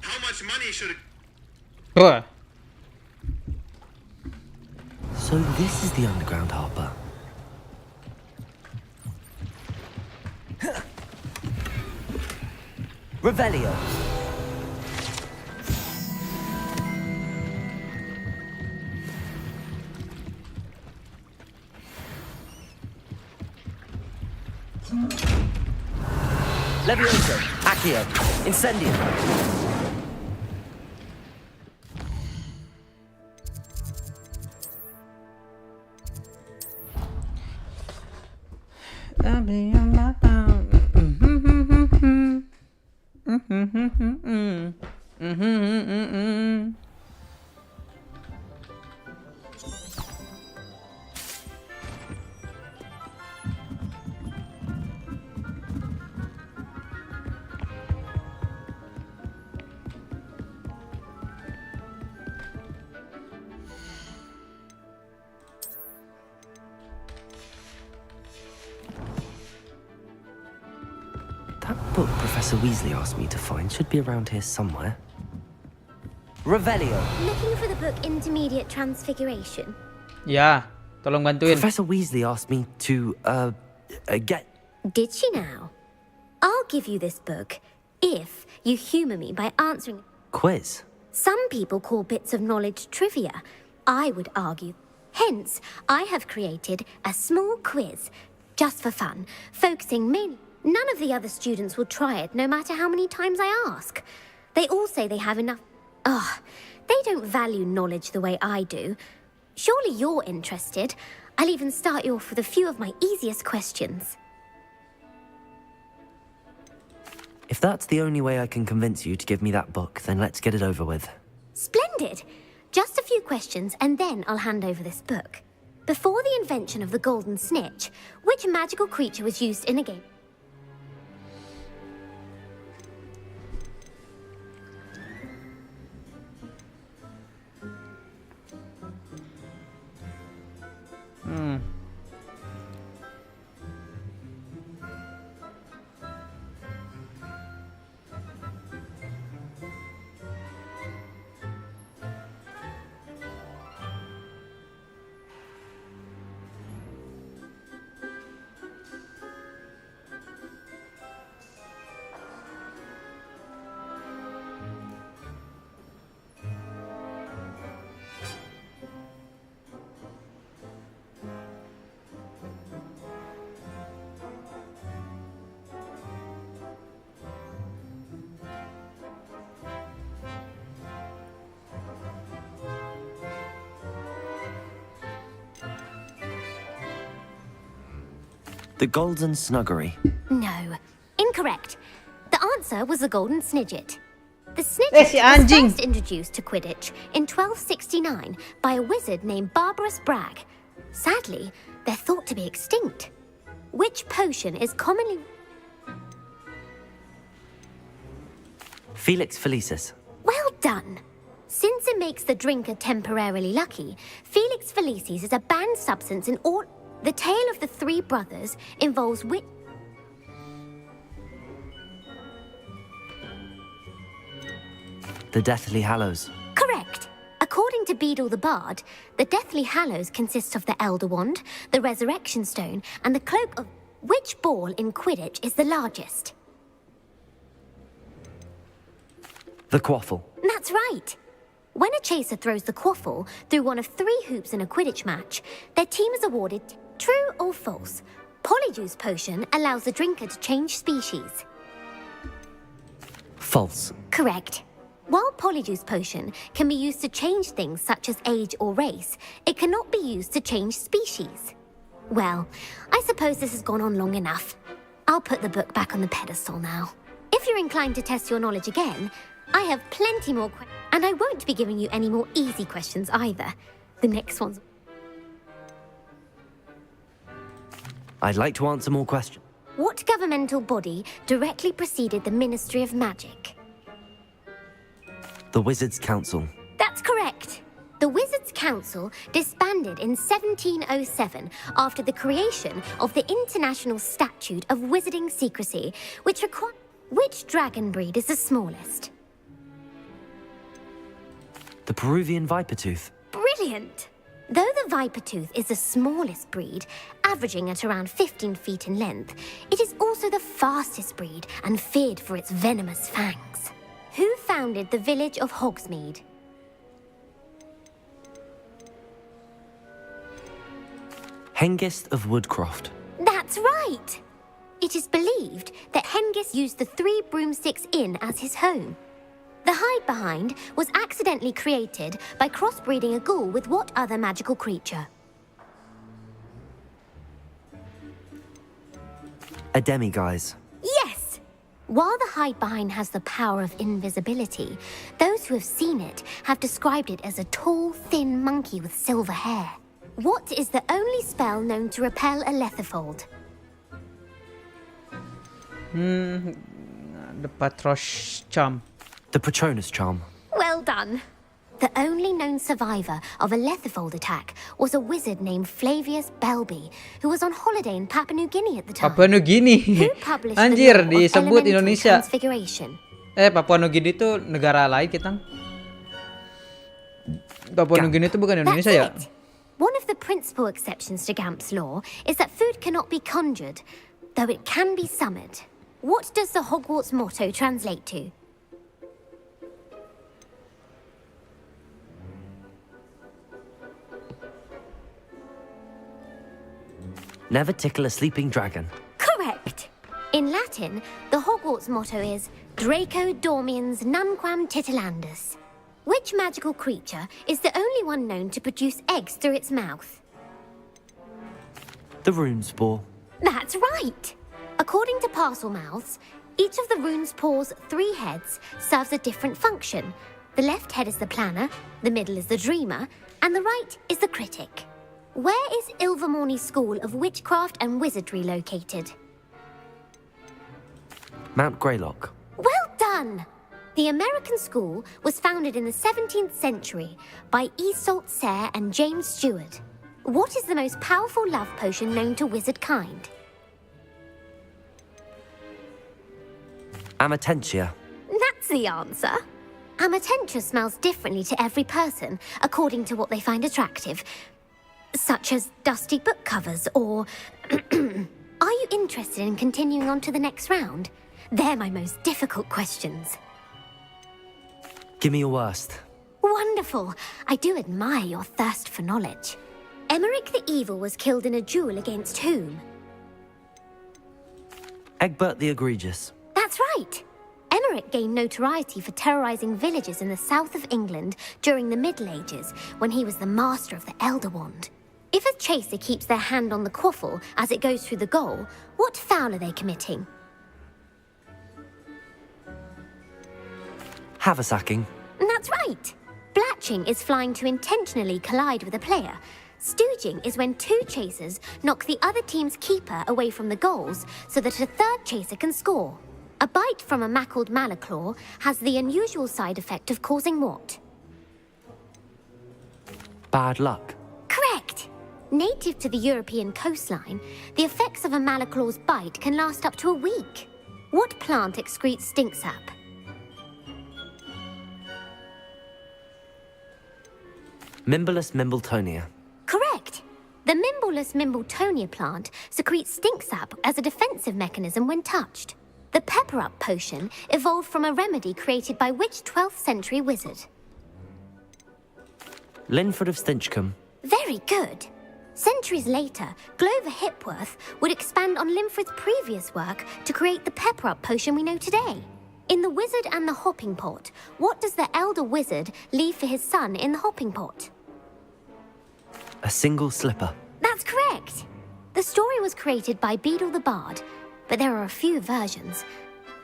How much money should Wah. So this is the underground harbor. Revelio. Levioso. Accio. Incendio. That book Professor Weasley asked me to find should be around here somewhere. Revelio. Looking for the book Intermediate Transfiguration? Ya, tolong bantuin. Professor Weasley asked me to, get... Did she now? I'll give you this book if you humor me by answering. Quiz? Some people call bits of knowledge trivia. I would argue. Hence, I have created a small quiz, just for fun, focusing mainly. None of the other students will try it, no matter how many times I ask. They all say they have enough. They don't value knowledge the way I do. Surely you're interested. I'll even start you off with a few of my easiest questions. If that's the only way I can convince you to give me that book, then let's get it over with. Splendid! Just a few questions, and then I'll hand over this book. Before the invention of the golden snitch, which magical creature was used in a game? The Golden Snuggery. No, incorrect. The answer was the Golden Snidget. The Snidget si was anjing. first introduced to Quidditch in 1269 by a wizard named Barbarous Bragg. Sadly, they're thought to be extinct. Which potion is commonly... Felix Felicis. Well done. Since it makes the drinker temporarily lucky, Felix Felicis is a banned substance in all... The tale of the three brothers involves The Deathly Hallows. Correct. According to Beadle the Bard, the Deathly Hallows consists of the Elder Wand, the Resurrection Stone, and the Cloak of... Which ball in Quidditch is the largest? The Quaffle. That's right. When a chaser throws the quaffle through one of 3 hoops in a Quidditch match, their team is awarded true or false. Polyjuice Potion allows the drinker to change species. False. Correct. While Polyjuice Potion can be used to change things such as age or race, it cannot be used to change species. Well, I suppose this has gone on long enough. I'll put the book back on the pedestal now. If you're inclined to test your knowledge again, I have plenty more questions, and I won't be giving you any more easy questions either. The next one's... I'd like to answer more questions. What governmental body directly preceded the Ministry of Magic? The Wizards' Council. That's correct. The Wizards' Council disbanded in 1707 after the creation of the International Statute of Wizarding Secrecy, which required... Which dragon breed is the smallest? The Peruvian Vipertooth. Brilliant! Though the Vipertooth is the smallest breed, averaging at around 15 feet in length, it is also the fastest breed and feared for its venomous fangs. Who founded the village of Hogsmeade? Hengist of Woodcroft. That's right! It is believed that Hengist used the 3 Broomsticks Inn as his home. The hide-behind was accidentally created by crossbreeding a ghoul with what other magical creature? A demiguise. Yes! While the hide-behind has the power of invisibility, those who have seen it have described it as a tall, thin monkey with silver hair. What is the only spell known to repel a lethifold? The Patronus Charm. The Patronus Charm. Well done. The only known survivor of a lethifold attack was a wizard named Flavius Belby, who was on holiday in Papua New Guinea at the time. Papua New Guinea. Who published Anjir, the law of disebut elemental Indonesia. transfiguration? Papua New Guinea itu negara lain, kita. Papua New Guinea itu bukan Indonesia ya? That's it. One of the principal exceptions to Gamp's law is that food cannot be conjured, though it can be summoned. What does the Hogwarts motto translate to? Never tickle a sleeping dragon. Correct. In Latin, the Hogwarts motto is Draco Dormiens Nunquam Titilandus. Which magical creature is the only one known to produce eggs through its mouth? The Runespore. That's right. According to Parselmouths, each of the Runespore's 3 heads serves a different function. The left head is the planner, the middle is the dreamer, and the right is the critic. Where is Ilvermorny School of Witchcraft and Wizardry located? Mount Greylock. Well done! The American school was founded in the 17th century by Iseult Sayre and James Stewart. What is the most powerful love potion known to wizard kind? Amatentia. That's the answer. Amatentia smells differently to every person, according to what they find attractive, such as dusty book covers or... Are you interested in continuing on to the next round? They're my most difficult questions. Give me your worst. Wonderful. I do admire your thirst for knowledge. Emeric the Evil was killed in a duel against whom? Egbert the Egregious. That's right. Emeric gained notoriety for terrorizing villages in the south of England during the Middle Ages, when he was the master of the Elder Wand. If a chaser keeps their hand on the quaffle as it goes through the goal, what foul are they committing? Haversacking. That's right. Blatching is flying to intentionally collide with a player. Stooging is when two chasers knock the other team's keeper away from the goals so that a third chaser can score. A bite from a mackled malaclaw has the unusual side effect of causing what? Bad luck. Correct. Native to the European coastline, the effects of a malaclaw's bite can last up to a week. What plant excretes stink sap? Mimblus mimbletonia. Correct. The Mimblus mimbletonia plant secretes stink sap as a defensive mechanism when touched. The pepper-up potion evolved from a remedy created by which 12th century wizard? Linford of Stinchcombe. Very good. Centuries later, Glover Hipworth would expand on Linford's previous work to create the pepper-up potion we know today. In The Wizard and the Hopping Pot, what does the elder wizard leave for his son in the hopping pot? A single slipper. That's correct. The story was created by Beadle the Bard, but there are a few versions.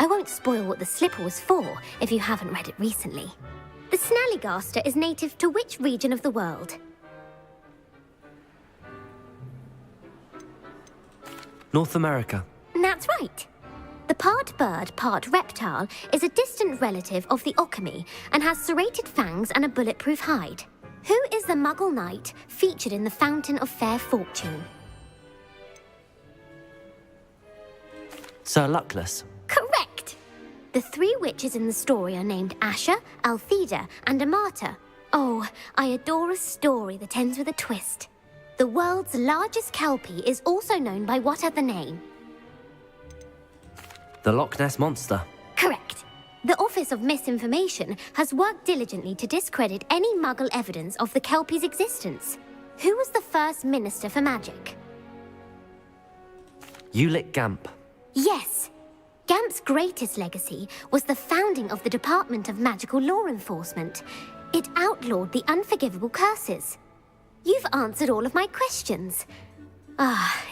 I won't spoil what the slipper was for if you haven't read it recently. The Snallygaster is native to which region of the world? North America. That's right. The part bird, part reptile is a distant relative of the Occamy and has serrated fangs and a bulletproof hide. Who is the Muggle knight featured in the Fountain of Fair Fortune? Sir Luckless. Correct! The three witches in the story are named Asher, Altheda, and Amata. Oh, I adore a story that ends with a twist. The world's largest kelpie is also known by what other name? The Loch Ness Monster. Correct. The Office of Misinformation has worked diligently to discredit any Muggle evidence of the kelpie's existence. Who was the first Minister for Magic? Ulick Gamp. Yes. Gamp's greatest legacy was the founding of the Department of Magical Law Enforcement. It outlawed the unforgivable curses. You've answered all of my questions.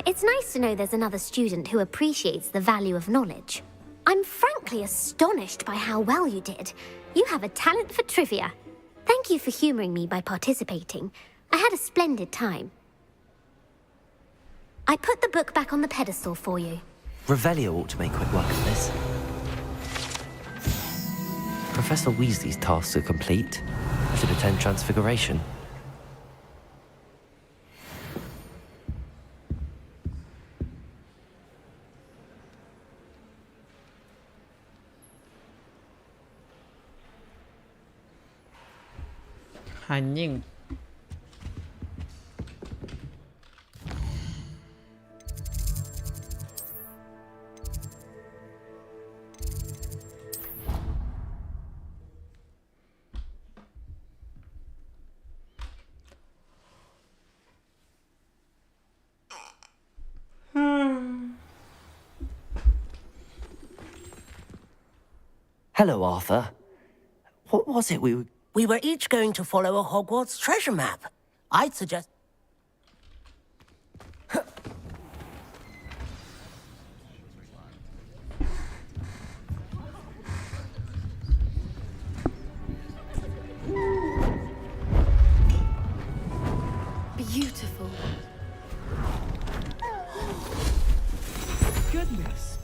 It's nice to know there's another student who appreciates the value of knowledge. I'm frankly astonished by how well you did. You have a talent for trivia. Thank you for humoring me by participating. I had a splendid time. I put the book back on the pedestal for you. Revelio ought to make quick work of this. Professor Weasley's tasks are complete. I should attend Transfiguration. Anjing. Hello, Arthur. What was it we were... We were each going to follow a Hogwarts treasure map. I'd suggest... Beautiful. Goodness.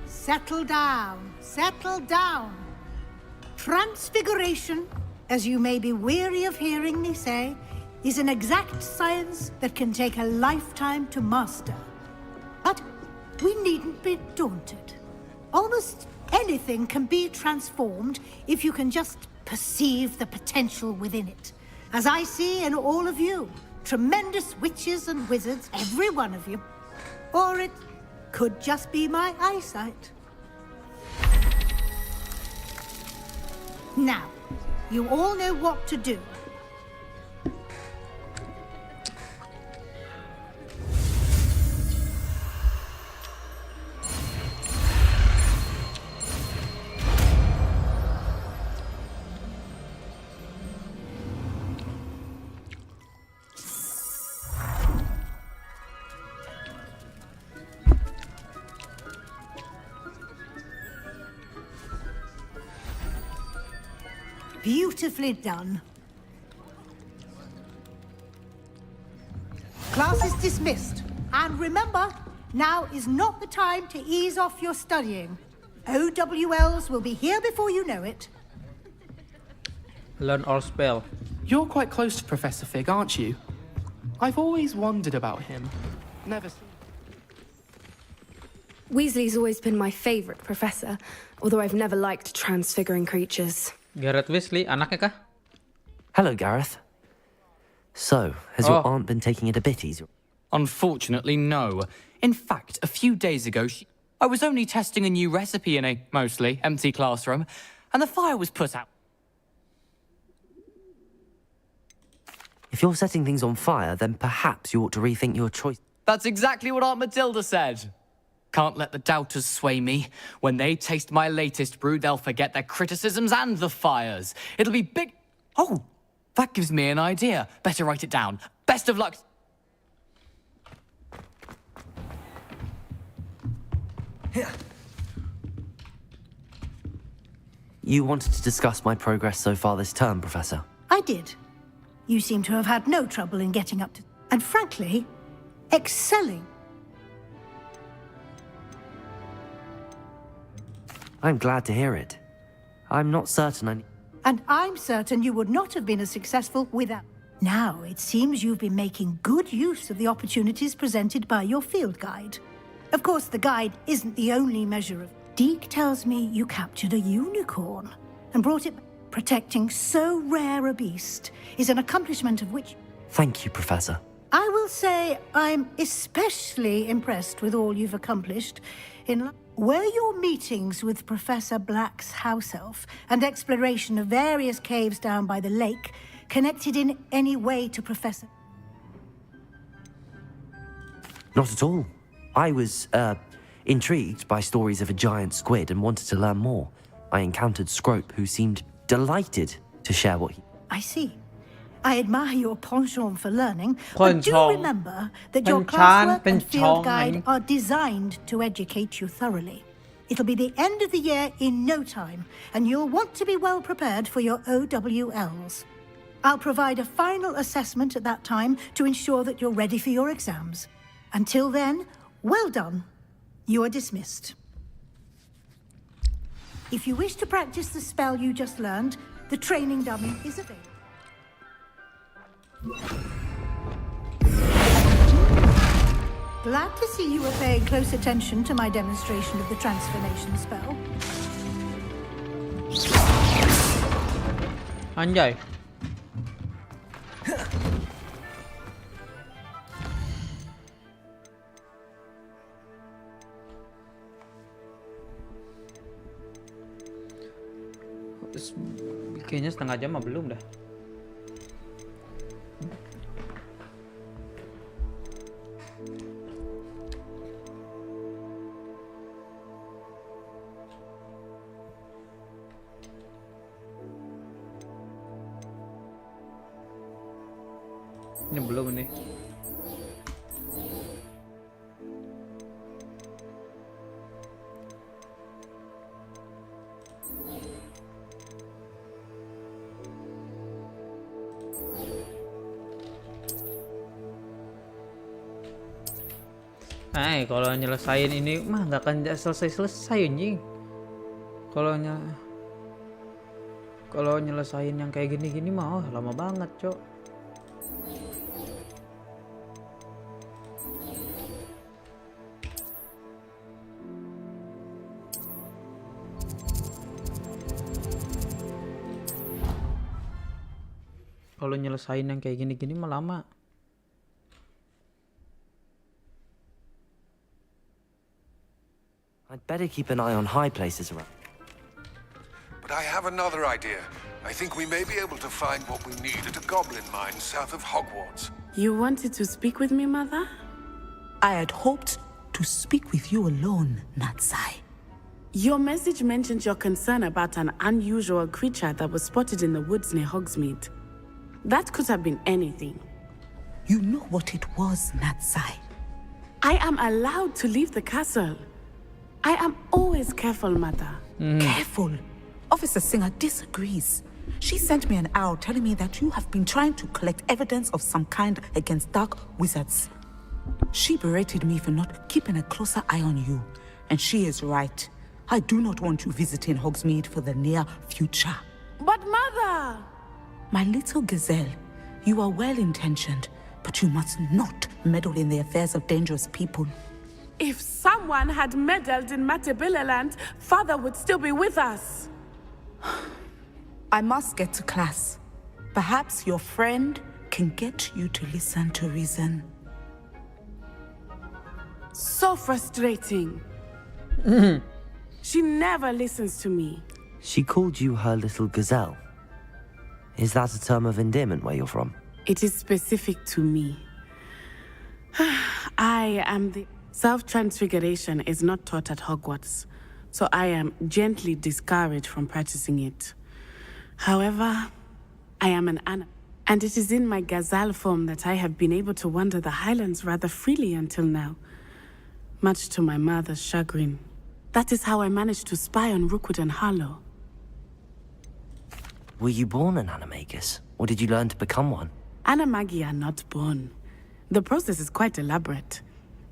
Settle down. Settle down. Transfiguration, as you may be weary of hearing me say, is an exact science that can take a lifetime to master. But we needn't be daunted. Almost anything can be transformed if you can just perceive the potential within it. As I see in all of you, tremendous witches and wizards, every one of you. Or it could just be my eyesight. Now, you all know what to do. Beautifully done. Class is dismissed. And remember, now is not the time to ease off your studying. OWLs will be here before you know it. Learn all spell. You're quite close to Professor Fig, aren't you? I've always wondered about him. Never seen... Weasley's always been my favourite professor, although I've never liked transfiguring creatures. Gareth Weasley, anaknya kah? Hello, Gareth. So, has your aunt been taking it a bit easier? Unfortunately, no. In fact, a few days ago, I was only testing a new recipe in a mostly empty classroom, and the fire was put out. If you're setting things on fire, then perhaps you ought to rethink your choice. That's exactly what Aunt Matilda said. Can't let the doubters sway me. When they taste my latest brew, they'll forget their criticisms and the fires. It'll be big... Oh, that gives me an idea. Better write it down. Best of luck... You wanted to discuss my progress so far this term, Professor. I did. You seem to have had no trouble in getting up to... And frankly, excelling. I'm glad to hear it. I'm not certain And I'm certain you would not have been as successful without... Now, it seems you've been making good use of the opportunities presented by your field guide. Of course, the guide isn't the only measure of... Deke tells me you captured a unicorn and brought it... Protecting so rare a beast is an accomplishment of which... Thank you, Professor. I will say I'm especially impressed with all you've accomplished in... Were your meetings with Professor Black's house elf and exploration of various caves down by the lake connected in any way to Professor... Not at all. I was, intrigued by stories of a giant squid and wanted to learn more. I encountered Scrope, who seemed delighted to share what he... I see. I admire your penchant for learning, but do remember that your classwork and field guide are designed to educate you thoroughly. It'll be the end of the year in no time, and you'll want to be well prepared for your OWLs. I'll provide a final assessment at that time to ensure that you're ready for your exams. Until then, well done. You are dismissed. If you wish to practice the spell you just learned, the training dummy is available. Glad to see you were paying close attention to my demonstration of the transformation spell. Anjay. Kayaknya setengah jam mah belum dah. Ini belum nih. Kalau nyelesain ini mah nggak akan selesai anjing. Kalau nyelesain yang kayak gini-gini mah lama banget, Cok. Kalau nyelesain yang kayak gini-gini mah lama. I'd better keep an eye on high places around. But I have another idea. I think we may be able to find what we need at a goblin mine south of Hogwarts. You wanted to speak with me, Mother? I had hoped to speak with you alone, Natsai. Your message mentioned your concern about an unusual creature that was spotted in the woods near Hogsmeade. That could have been anything. You know what it was, Natsai. I am allowed to leave the castle. I am always careful, Mother. Careful. Officer Singer disagrees. She sent me an owl telling me that you have been trying to collect evidence of some kind against dark wizards. She berated me for not keeping a closer eye on you, and she is right. I do not want you visiting Hogsmeade for the near future. But Mother! My little gazelle, you are well-intentioned, but you must not meddle in the affairs of dangerous people. If someone had meddled in Matabeleland, Father would still be with us. I must get to class. Perhaps your friend can get you to listen to reason. So frustrating. She never listens to me. She called you her little gazelle. Is that a term of endearment where you're from? It is specific to me. I am the... Self-transfiguration is not taught at Hogwarts, so I am gently discouraged from practicing it. However, I am an animal, and it is in my gazelle form that I have been able to wander the Highlands rather freely until now, much to my mother's chagrin. That is how I managed to spy on Rookwood and Harlow. Were you born an animagus, or did you learn to become one? Animagi are not born. The process is quite elaborate.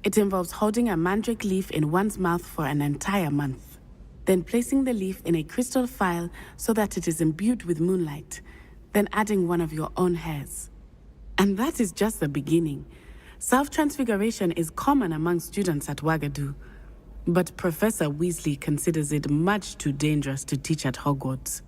It involves holding a mandrake leaf in one's mouth for an entire month, then placing the leaf in a crystal phial so that it is imbued with moonlight, then adding one of your own hairs. And that is just the beginning. Self-transfiguration is common among students at Wagadu, but Professor Weasley considers it much too dangerous to teach at Hogwarts.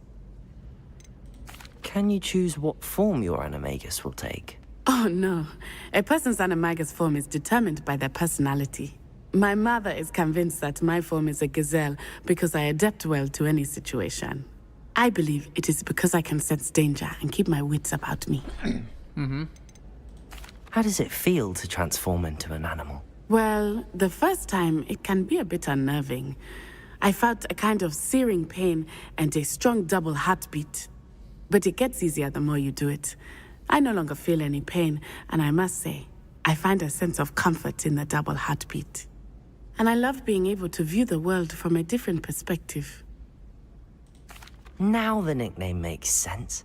Can you choose what form your animagus will take? Oh no, a person's animagus form is determined by their personality. My mother is convinced that my form is a gazelle because I adapt well to any situation. I believe it is because I can sense danger and keep my wits about me. How does it feel to transform into an animal? Well, the first time it can be a bit unnerving. I felt a kind of searing pain and a strong double heartbeat. But it gets easier the more you do it. I no longer feel any pain, and I must say, I find a sense of comfort in the double heartbeat. And I love being able to view the world from a different perspective. Now the nickname makes sense.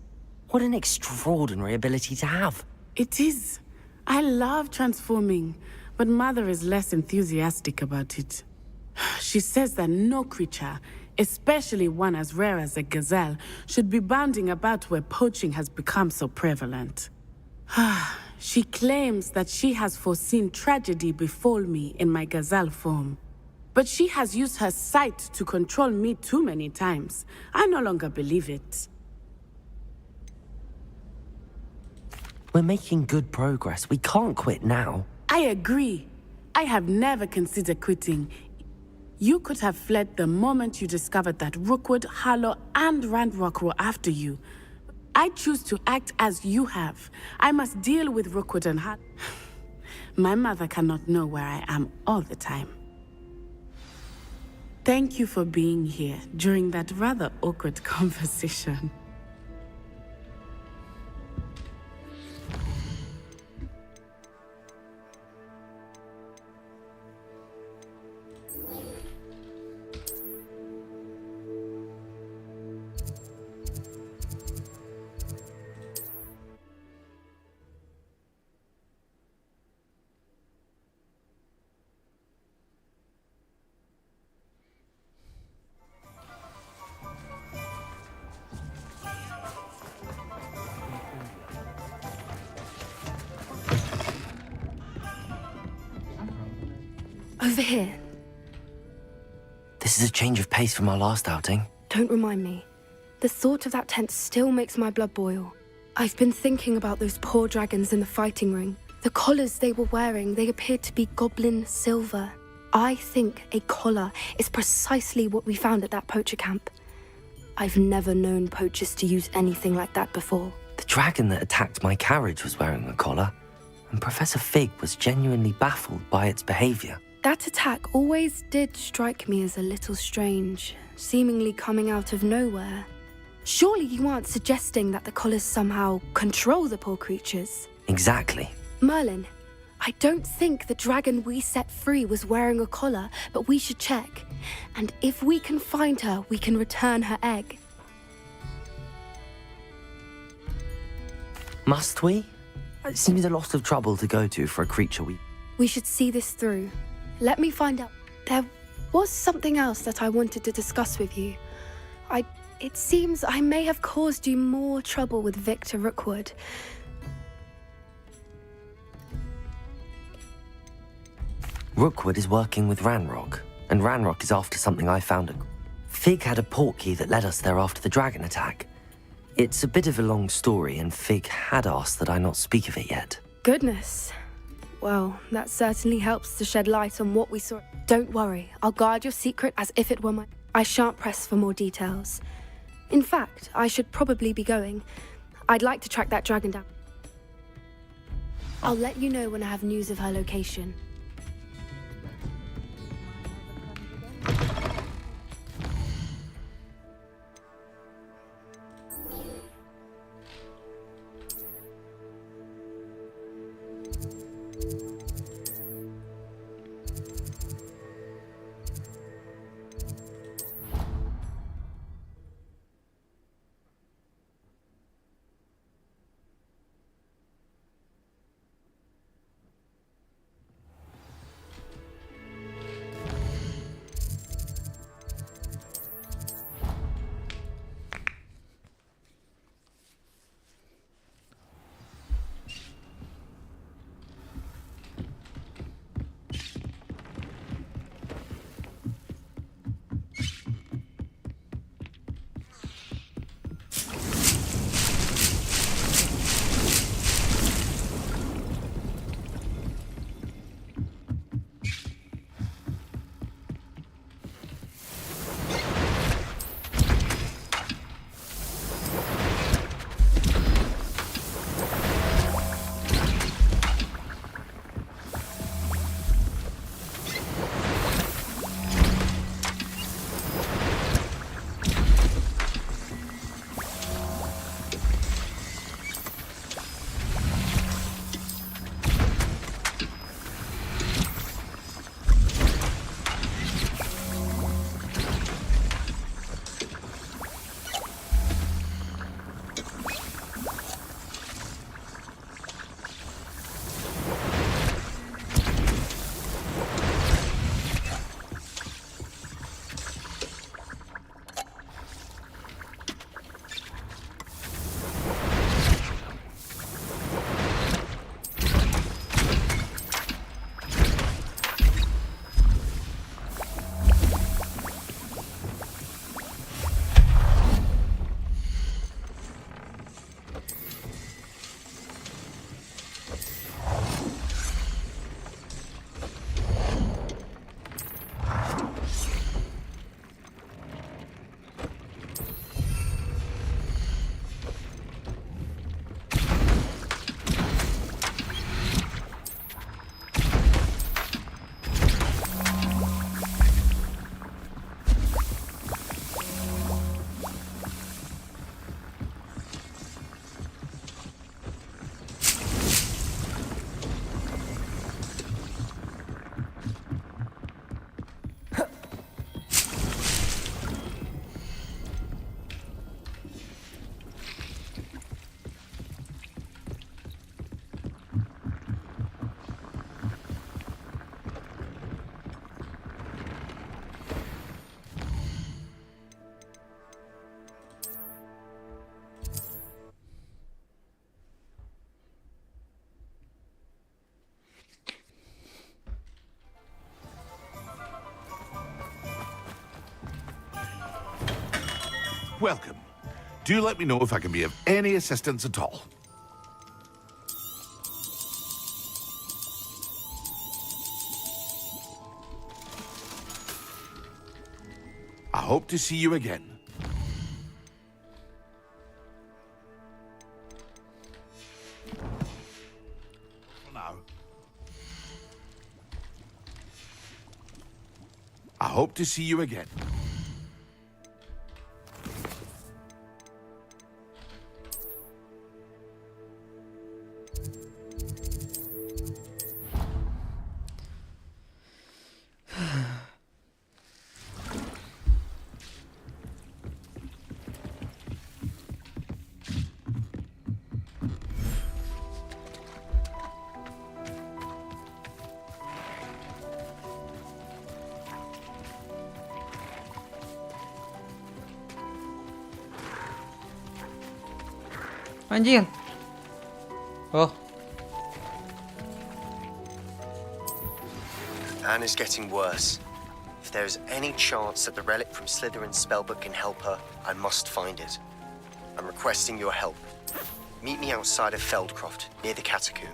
What an extraordinary ability to have. It is. I love transforming, but Mother is less enthusiastic about it. She says that no creature, especially one as rare as a gazelle, should be bounding about where poaching has become so prevalent. She claims that she has foreseen tragedy befall me in my gazelle form. But she has used her sight to control me too many times. I no longer believe it. We're making good progress. We can't quit now. I agree. I have never considered quitting. You could have fled the moment you discovered that Rookwood, Harlow, and Ranrock were after you. I choose to act as you have. I must deal with Rookwood and Harlow. My mother cannot know where I am all the time. Thank you for being here during that rather awkward conversation. Over here. This is a change of pace from our last outing. Don't remind me. The thought of that tent still makes my blood boil. I've been thinking about those poor dragons in the fighting ring. The collars they were wearing, they appeared to be goblin silver. I think a collar is precisely what we found at that poacher camp. I've never known poachers to use anything like that before. The dragon that attacked my carriage was wearing a collar, and Professor Fig was genuinely baffled by its behavior. That attack always did strike me as a little strange, seemingly coming out of nowhere. Surely you aren't suggesting that the collars somehow control the poor creatures? Exactly. Merlin, I don't think the dragon we set free was wearing a collar, but we should check. And if we can find her, we can return her egg. Must we? It seems a lot of trouble to go to for a creature we... We should see this through. Let me find out. There was something else that I wanted to discuss with you. It seems I may have caused you more trouble with Victor Rookwood. Rookwood is working with Ranrock, and Ranrock is after something I found. Fig had a portkey that led us there after the dragon attack. It's a bit of a long story, and Fig had asked that I not speak of it yet. Goodness. Well, that certainly helps to shed light on what we saw. Don't worry, I'll guard your secret as if it were mine. I shan't press for more details. In fact, I should probably be going. I'd like to track that dragon down. I'll let you know when I have news of her location. Welcome. Do let me know if I can be of any assistance at all. I hope to see you again. For now. I hope to see you again. Anjir. Oh, Anne is getting worse. If there is any chance that the relic from Slytherin's spellbook can help her, I must find it. I'm requesting your help. Meet me outside of Feldcroft, near the catacomb.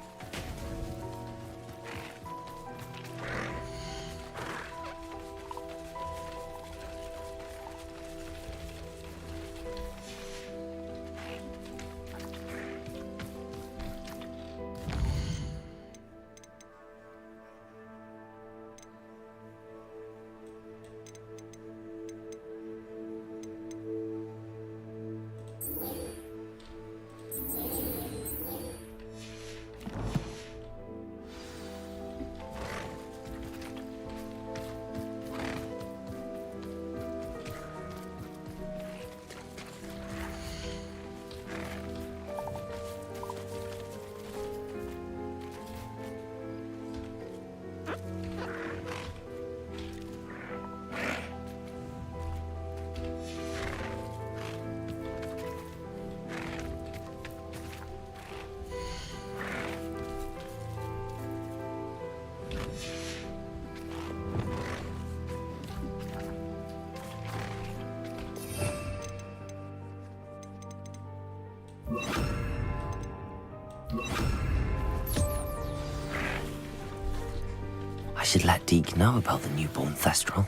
I should let Deke know about the newborn Thestral.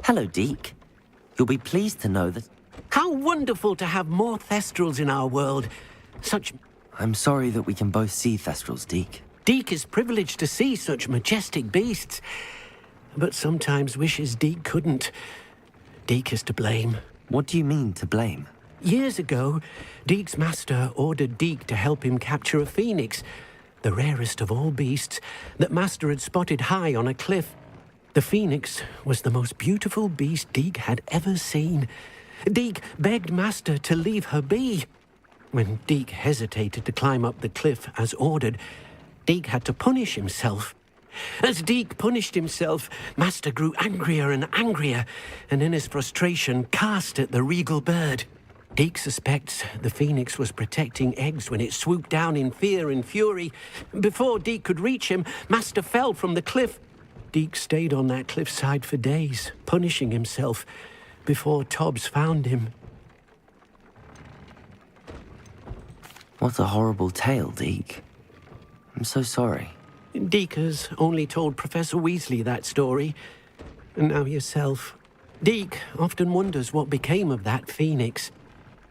Hello, Deke. You'll be pleased to know that... How wonderful to have more Thestrals in our world. Such... I'm sorry that we can both see Thestrals, Deke. Deke is privileged to see such majestic beasts, but sometimes wishes Deke couldn't. Deke is to blame. What do you mean, to blame? Years ago, Deke's master ordered Deke to help him capture a phoenix, the rarest of all beasts, that master had spotted high on a cliff. The phoenix was the most beautiful beast Deke had ever seen. Deke begged master to leave her be. When Deke hesitated to climb up the cliff as ordered, Deke had to punish himself. As Deke punished himself, master grew angrier and angrier, and in his frustration cast at the regal bird. Deke suspects the phoenix was protecting eggs when it swooped down in fear and fury. Before Deke could reach him, master fell from the cliff. Deke stayed on that cliffside for days, punishing himself, before Tobbs found him. What a horrible tale, Deke. I'm so sorry. Deke has only told Professor Weasley that story, and now yourself. Deke often wonders what became of that phoenix.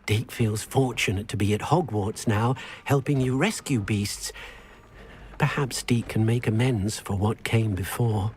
Deke feels fortunate to be at Hogwarts now, helping you rescue beasts. Perhaps Deke can make amends for what came before.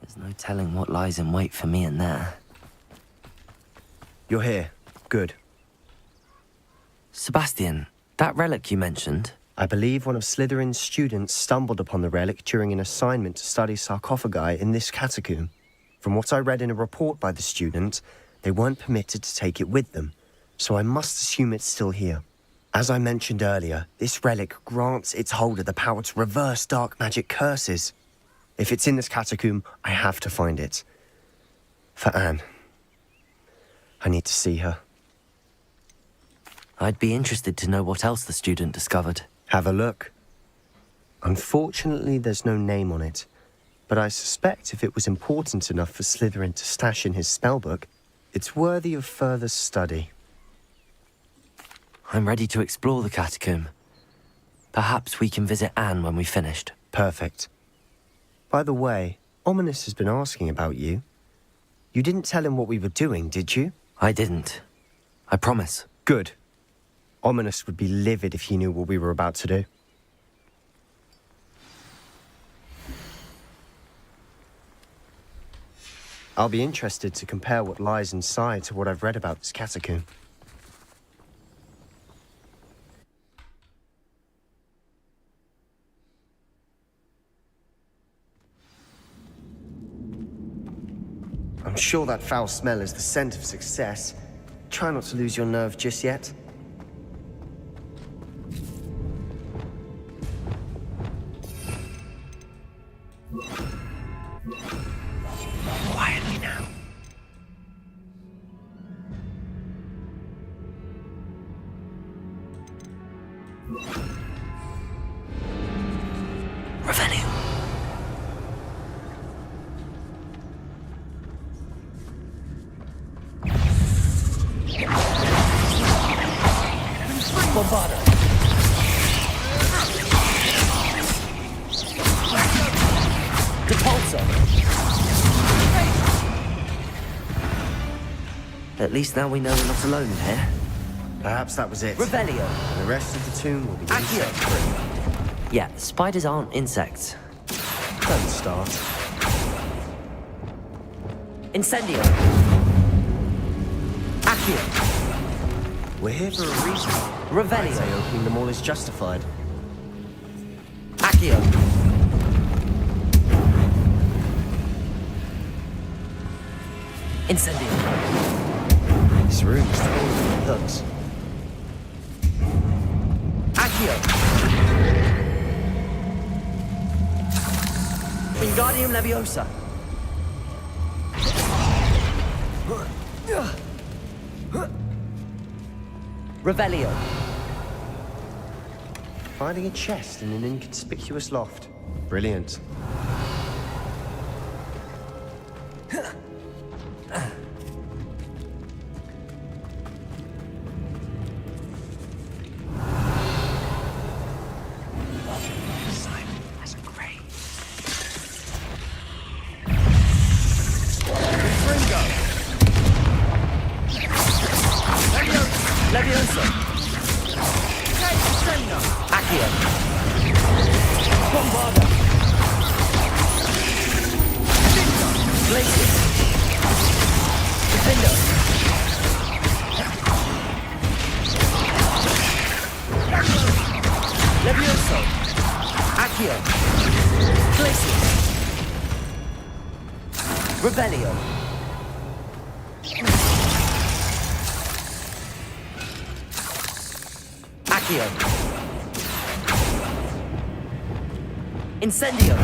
There's no telling what lies in wait for me in there. You're here. Good. Sebastian, that relic you mentioned... I believe one of Slytherin's students stumbled upon the relic during an assignment to study sarcophagi in this catacomb. From what I read in a report by the student, they weren't permitted to take it with them, so I must assume it's still here. As I mentioned earlier, this relic grants its holder the power to reverse dark magic curses. If it's in this catacomb, I have to find it. For Anne. I need to see her. I'd be interested to know what else the student discovered. Have a look. Unfortunately, there's no name on it, but I suspect if it was important enough for Slytherin to stash in his spellbook, it's worthy of further study. I'm ready to explore the catacomb. Perhaps we can visit Anne when we've finished. Perfect. By the way, Ominous has been asking about you. You didn't tell him what we were doing, did you? I didn't. I promise. Good. Ominous would be livid if he knew what we were about to do. I'll be interested to compare what lies inside to what I've read about this catacomb. I'm sure that foul smell is the scent of success. Try not to lose your nerve just yet. Quietly now. Revelio. Bombarda. Depulso. At least now we know we're not alone in here. Perhaps that was it. Revelio. And the rest of the tomb will be insect-free. Yeah, spiders aren't insects. Don't start. Incendio. Accio. We're here for a reason. Revelio. I'd say opening them all is justified. Accio. Incendio. This room is full of thugs. Accio. Wingardium Leviosa. Revelio. Finding a chest in an inconspicuous loft. Brilliant. Leviosa. Accio. Bombarda. Glacier. Defender. Leviosa. Accio. Glacier. Revelio. Accio. Incendio.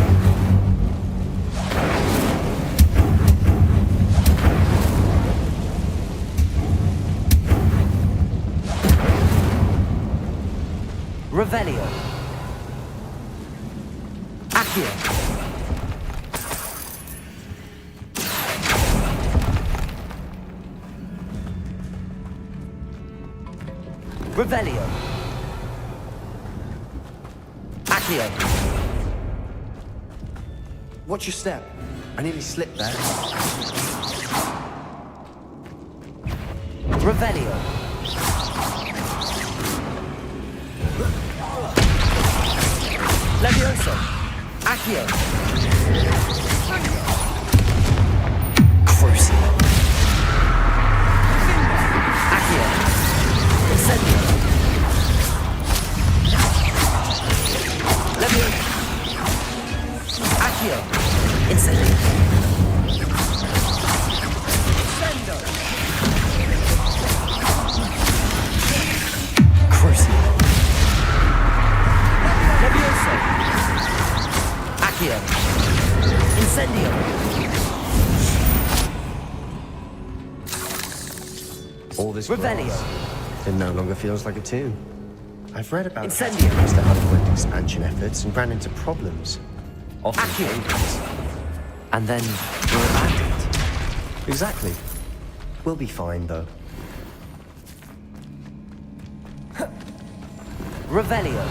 Revelio. Accio. Revelio. Accio. Watch your step. I nearly slipped there. Revelio. Levioso. Accio. Crucial. Accio. Incendio. Levioso. Accio. Incendio. Crucial. Levioso. Accio. Incendio. All this Revelio. glass, it no longer feels like a tomb. I've read about Incendio. catacombs that underwent expansion efforts and ran into problems. Often Accio. dangerous. And then we're abandoned. Exactly. We'll be fine, though. Revelio.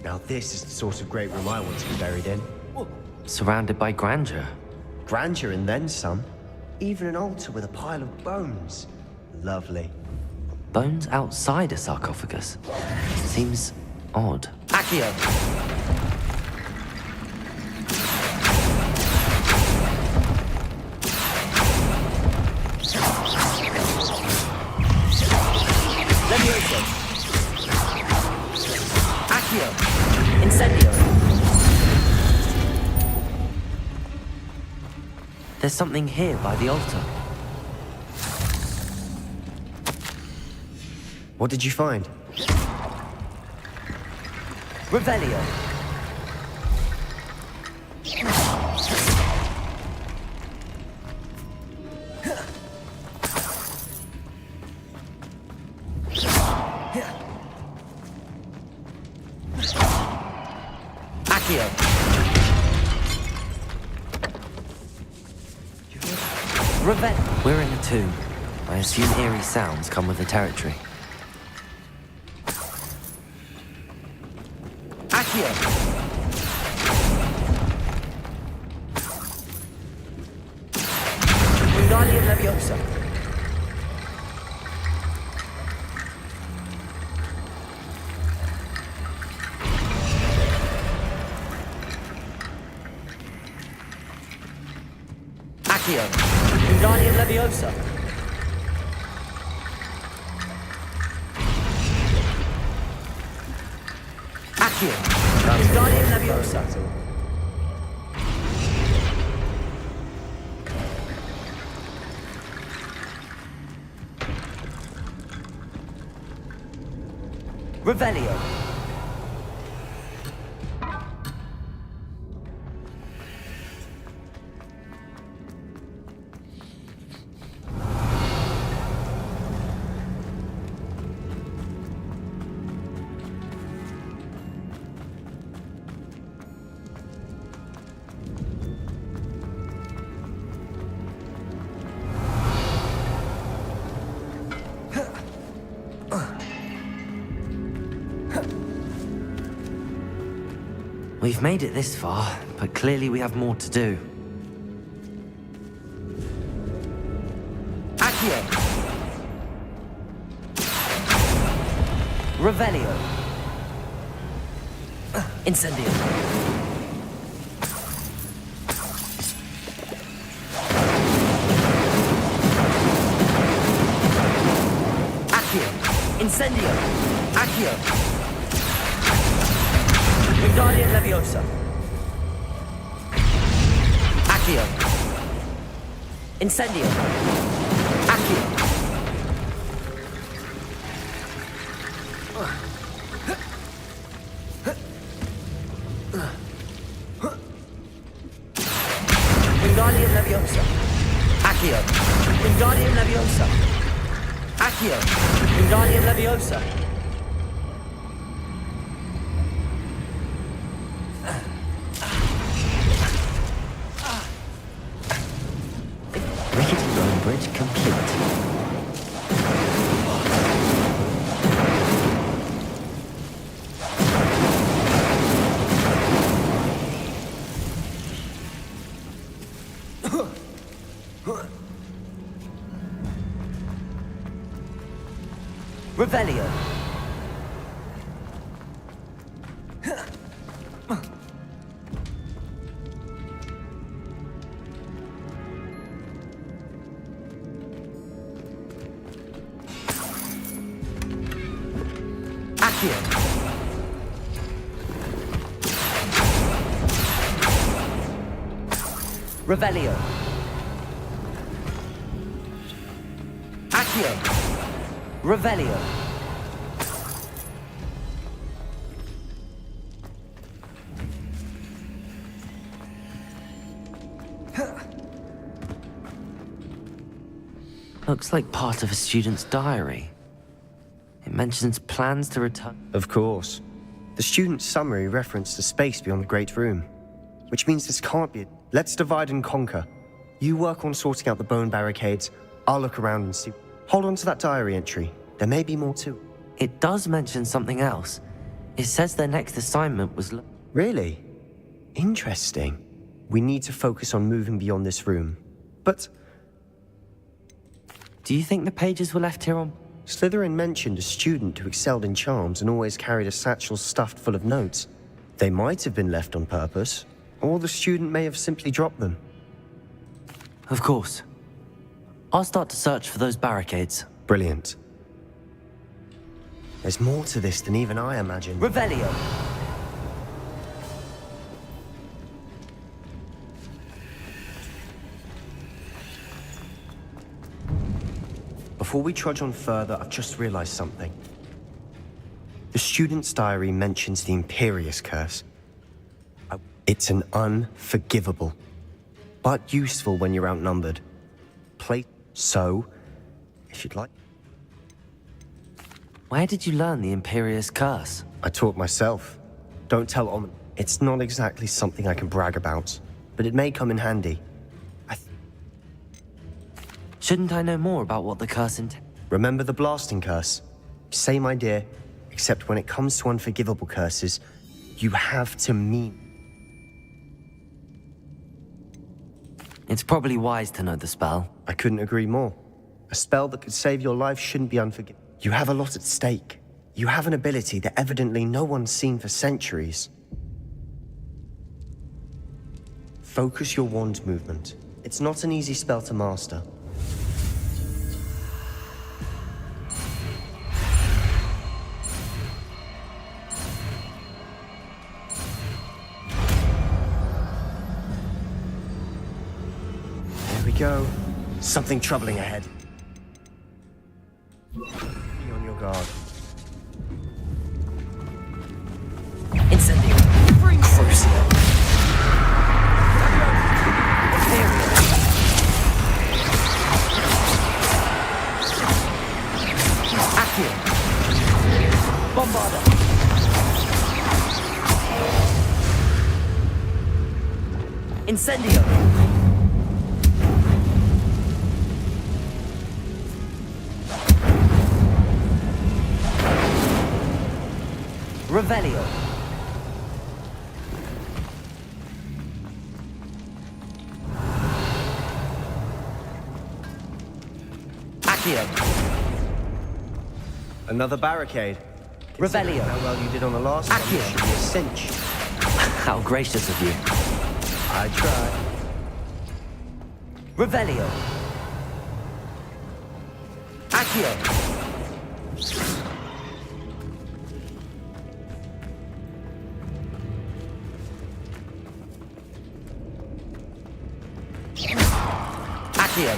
Now this is the sort of great room I want to be buried in. Surrounded by grandeur. Grandeur and then some. Even an altar with a pile of bones. Lovely. Bones outside a sarcophagus. Seems odd. Accio. Levioso. Accio. Incendio. There's something here by the altar. What did you find? Revelio. Accio. We're in a tomb. I assume eerie sounds come with the territory. Accio. Wingardium Leviosa. Accio. Wingardium Leviosa. Accio. Wingardium Leviosa. Revelio. We've made it this far, but clearly we have more to do. Accio. Revelio. Incendio. Accio. Incendio. Accio. Wingardium Leviosa. Accio. Incendio. Accio. Wingardium Leviosa. Accio. Wingardium Leviosa. Accio. Wingardium Leviosa. Rickety bone bridge complete. Revelio. Accio. Revelio. Accio. Revelio. Looks like part of a student's diary. It mentions plans to return. Of course. The student's summary referenced a space beyond the Great Room, which means this can't be. Let's divide and conquer. You work on sorting out the bone barricades. I'll look around and see. Hold on to that diary entry. There may be more too. It does mention something else. It says their next assignment was... Really? Interesting. We need to focus on moving beyond this room. But... Do you think the pages were left here on... Slytherin mentioned a student who excelled in charms and always carried a satchel stuffed full of notes. They might have been left on purpose, or the student may have simply dropped them. Of course. I'll start to search for those barricades. Brilliant. There's more to this than even I imagined. Revelio! Before we trudge on further, I've just realized something. The student's diary mentions the Imperious Curse. It's an unforgivable, but useful when you're outnumbered. So, if you'd like. Where did you learn the Imperious Curse? I taught myself. Don't tell Omen. It's not exactly something I can brag about, but it may come in handy. Shouldn't I know more about what the curse entails? Remember the blasting curse? Same idea, except when it comes to unforgivable curses, you have to mean. It's probably wise to know the spell. I couldn't agree more. A spell that could save your life shouldn't be unforgivable. You have a lot at stake. You have an ability that evidently no one's seen for centuries. Focus your wand movement. It's not an easy spell to master. There we go. Something troubling ahead. Be on your guard. Incendio. Bring Crucio. Accio. Bombarda. Incendio. Revelio. Accio. Another barricade. Revelio. How well you did on the last one. Accio. Should be a cinch. How gracious of you. I tried. Revelio. Accio. Accio.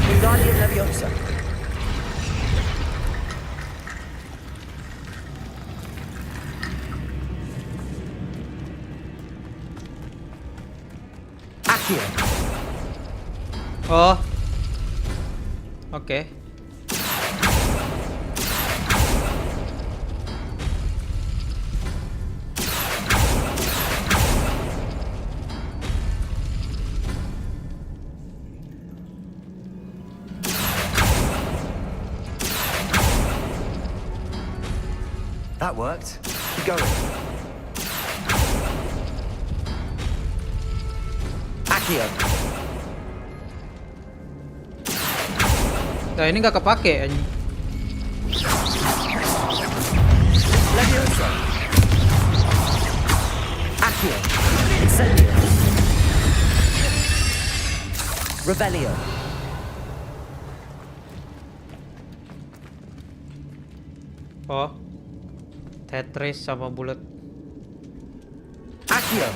Wingardium Leviosa. Accio. Oh. Oke. That worked. Keep going. Accio. Nah, ini nggak kepake anjing. Leviosa. Accio. Incendio. Revelio. Oh. Tetris sama bulat. Accio.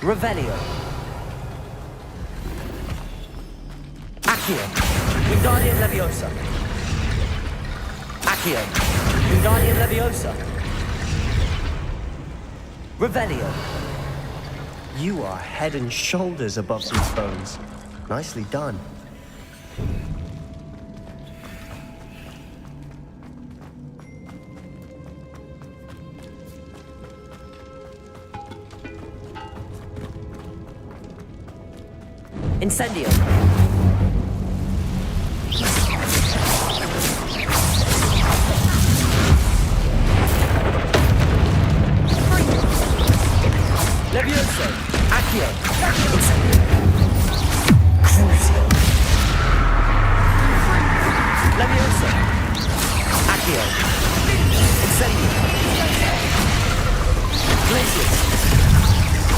Revelio. Accio. Wingardium Leviosa. Accio. Wingardium Leviosa. Revelio. You are head and shoulders above these bones. Nicely done. Incendio. Levioso. Accio. Incendio. Crucio. Levioso. Accio. Incendio. Glacius.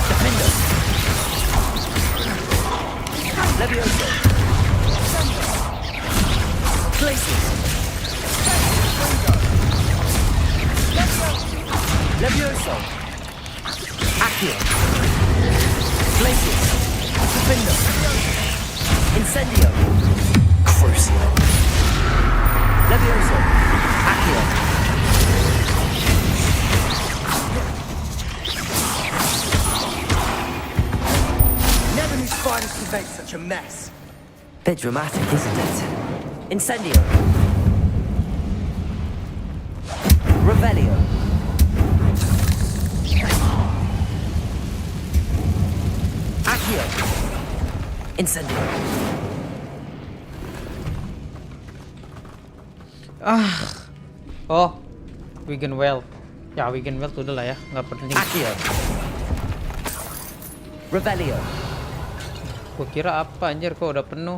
Defendo. Levioso. Glacius. Levioso. Accio. Glacius. Defendo. Incendio. Crucio. Levioso. Accio. Never knew spiders could make such a mess. Bit dramatic, isn't it? Incendio. Revelio. Accio. Incendio. Oh, Wigan Well. Ya, Wigan Well tuh udah lah ya, nggak penting. Accio. Revelio. Gua kira apa anjir, kok udah penuh.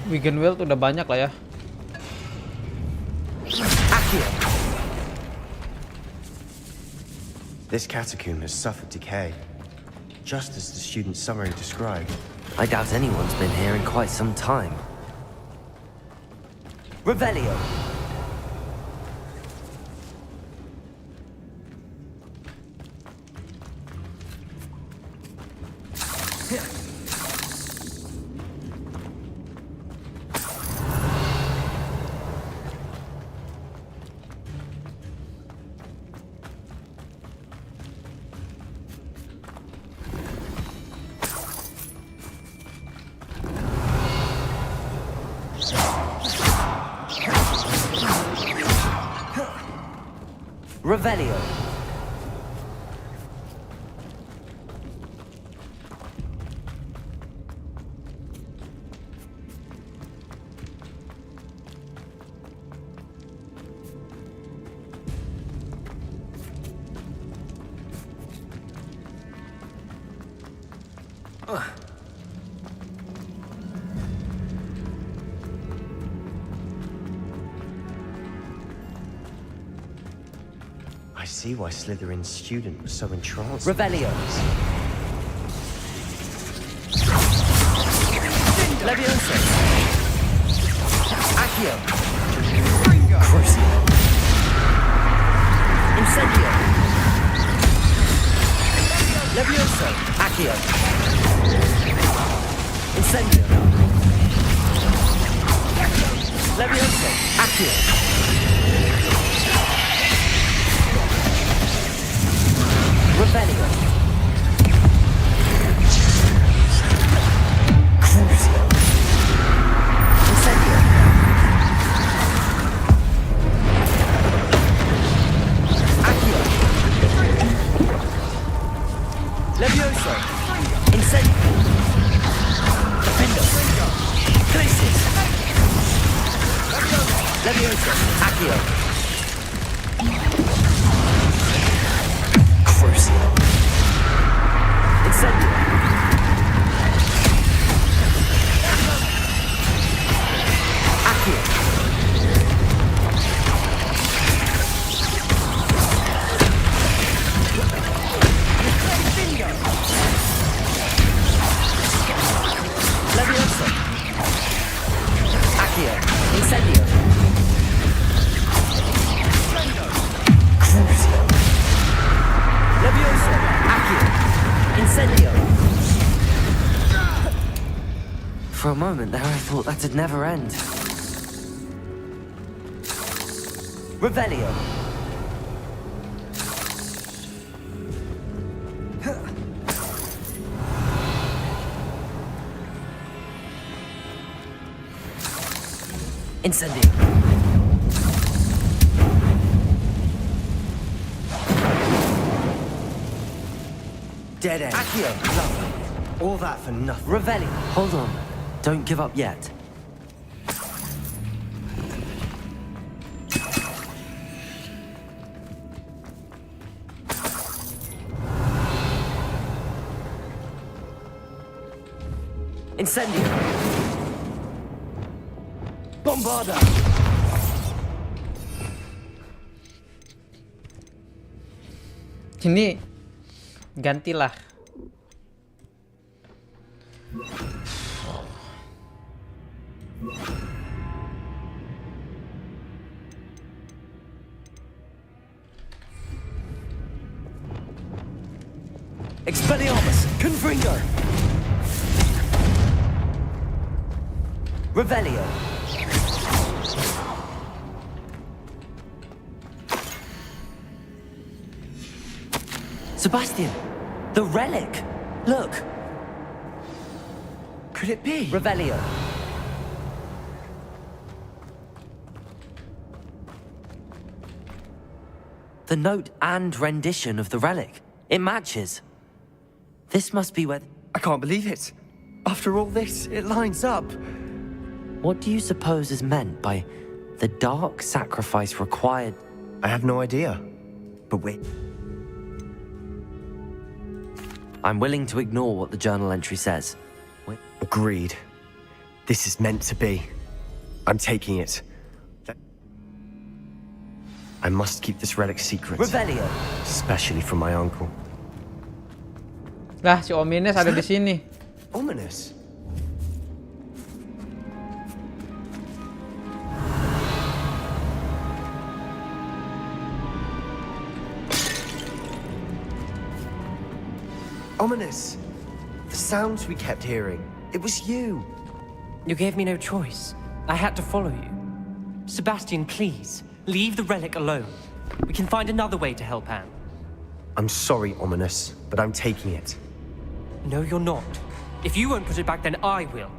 Wigan Well tuh udah banyak lah ya. Accio. This catacomb has suffered decay, just as the student's summary described. I doubt anyone's been here in quite some time. Revelio. Revelio. I see why Slytherin's student was so entranced. Revelio. Levioso. Accio. Crucio. Incendio. Levioso. Accio. Incendio. Levioso. Accio. Revelio. Crucio. Incendio. Accio. Levioso. Incendio. Defendo. Glacius. Levioso. Accio. Crucio. Incendio. Accio. Levioso. Accio. Incendio. Crucio. Levioso. Accio. Incendio. For a moment there, I thought that'd never end. Revelio. Incendio. Dead end. Accio. Lovely. All that for nothing. Revelli. Hold on. Don't give up yet. Incendio. Bombarda. Ini gantilah. Expelliarmus. Confringo. Revelio. Sebastian, the relic. Look. Could it be? Revelio. The note and rendition of the relic. It matches. This must be where... I can't believe it. After all this, it lines up. What do you suppose is meant by the dark sacrifice required? I have no idea. But wait. I'm willing to ignore what the journal entry says. Agreed. This is meant to be. I'm taking it. I must keep this relic secret. Revelio. Especially from my uncle. Lah, si Om Ines ada di sini. Ominous. Ominous. The sounds we kept hearing. It was you. You gave me no choice. I had to follow you. Sebastian, please, leave the relic alone. We can find another way to help Anne. I'm sorry, Ominous, but I'm taking it. No, you're not. If you won't put it back, then I will.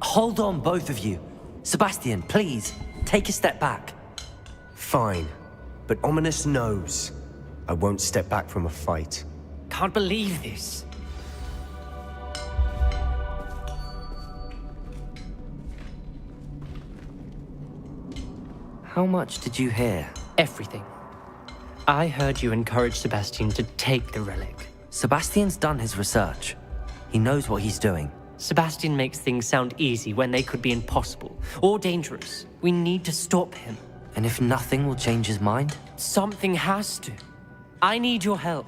Hold on, both of you. Sebastian, please, take a step back. Fine, but Ominous knows I won't step back from a fight. Can't believe this. How much did you hear? Everything. I heard you encourage Sebastian to take the relic. Sebastian's done his research. He knows what he's doing. Sebastian makes things sound easy when they could be impossible or dangerous. We need to stop him. And if nothing will change his mind? Something has to. I need your help.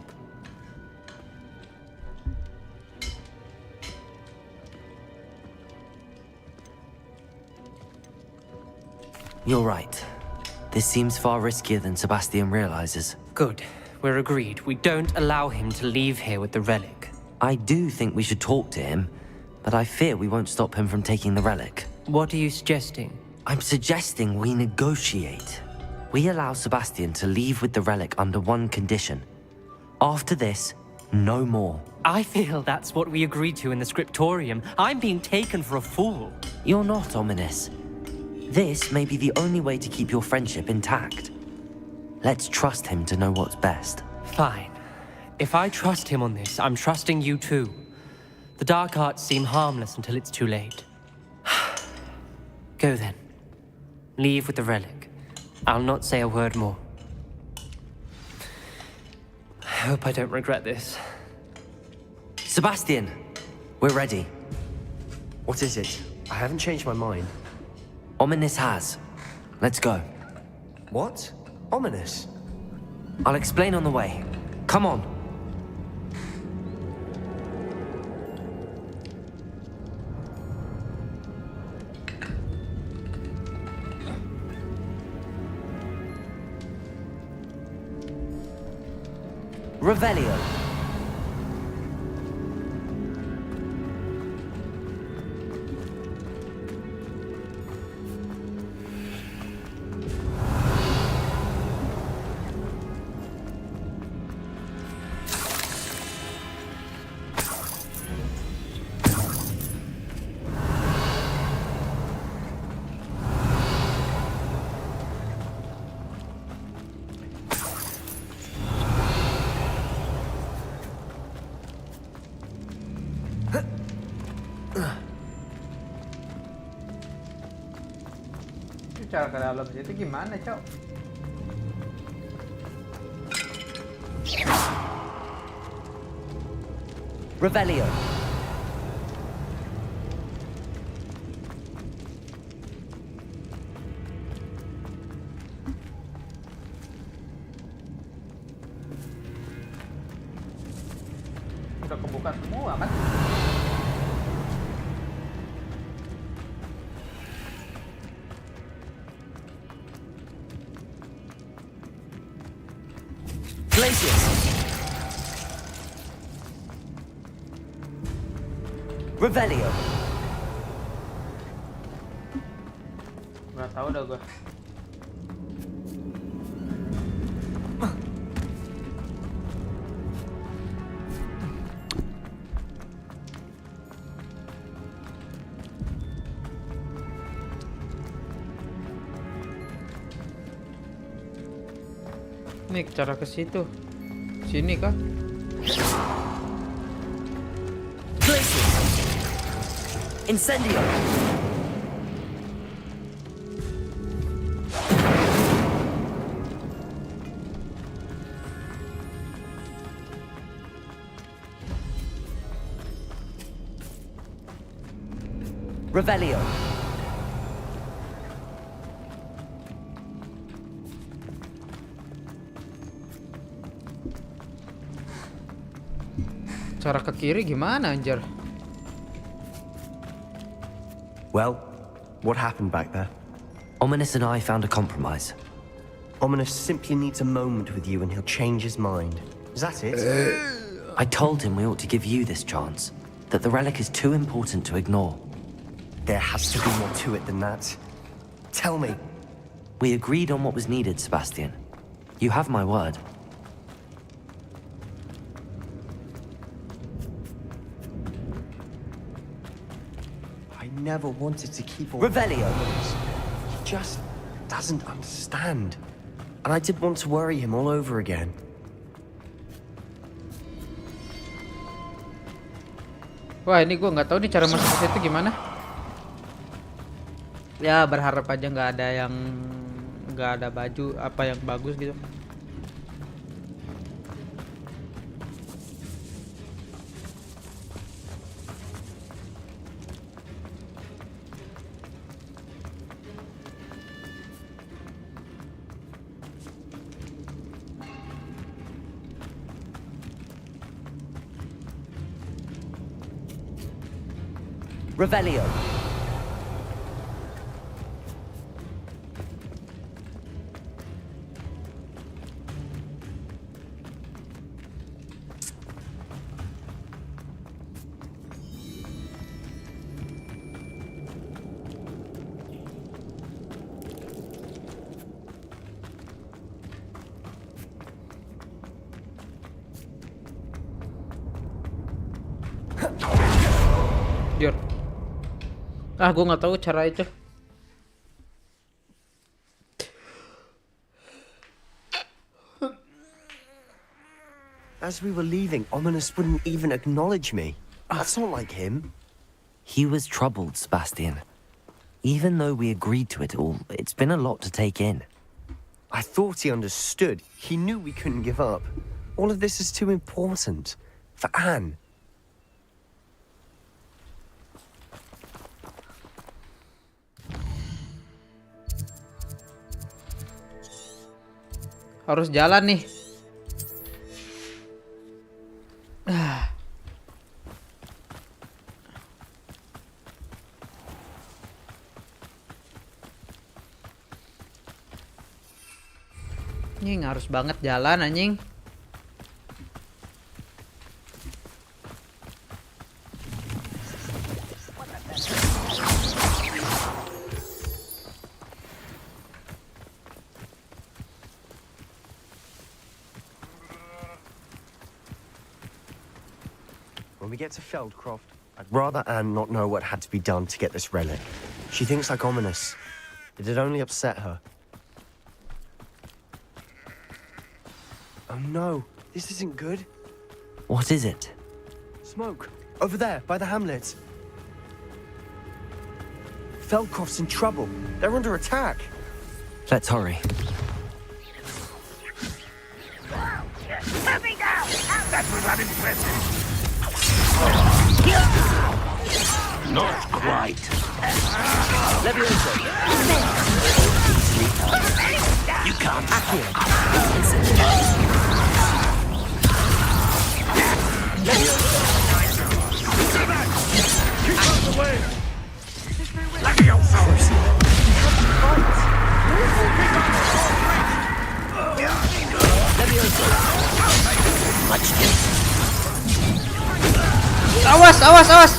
You're right. This seems far riskier than Sebastian realizes. Good. We're agreed. We don't allow him to leave here with the relic. I do think we should talk to him, but I fear we won't stop him from taking the relic. What are you suggesting? I'm suggesting we negotiate. We allow Sebastian to leave with the relic under one condition. After this, no more. I feel that's what we agreed to in the scriptorium. I'm being taken for a fool. You're not, Ominous. This may be the only way to keep your friendship intact. Let's trust him to know what's best. Fine. If I trust him on this, I'm trusting you too. The dark arts seem harmless until it's too late. Go then. Leave with the relic. I'll not say a word more. I hope I don't regret this. Sebastian, we're ready. What is it? I haven't changed my mind. Ominous has. Let's go. What? Ominous? I'll explain on the way. Come on. Revelio. cara ke dalam situ gimana, Cok? Revelio. Udah kebuka semua kan? Glacius. Revelio. Nggak tahu dah gua. Nih cara ke situ. Sini kah? Glacius. Incendio. Revelio. Cara ke kiri gimana anjir? Well, what happened back there? Ominous and I found a compromise. Ominous simply needs a moment with you and he'll change his mind. Is that it? I told him we ought to give you this chance, that the relic is too important to ignore. There has to be more to it than that. Tell me. We agreed on what was needed, Sebastian. You have my word. I never wanted to keep all Revelio. He just doesn't understand. And I didn't want to worry him all over again. Wah, ini gua nggak tahu nih cara masuk ke situ gimana. Ya berharap aja nggak ada baju apa yang bagus gitu. Revelio. Jor. Ah, gue nggak tahu cara itu. As we were leaving, Ominous wouldn't even acknowledge me. That's not like him. He was troubled, Sebastian. Even though we agreed to it all, it's been a lot to take in. I thought he understood. He knew we couldn't give up. All of this is too important. For Anne. Harus jalan nih. Anjing, harus banget jalan anjing. When we get to Feldcroft, I'd rather Anne not know what had to be done to get this relic. She thinks like Ominous. It'd only upset her. Oh no, this isn't good. What is it? Smoke, over there, by the hamlet. Feldcroft's in trouble. They're under attack. Let's hurry. Let me go! That was unimpressive. Not quite. You can't. Keep out of the way. Let me Awas, awas, awas.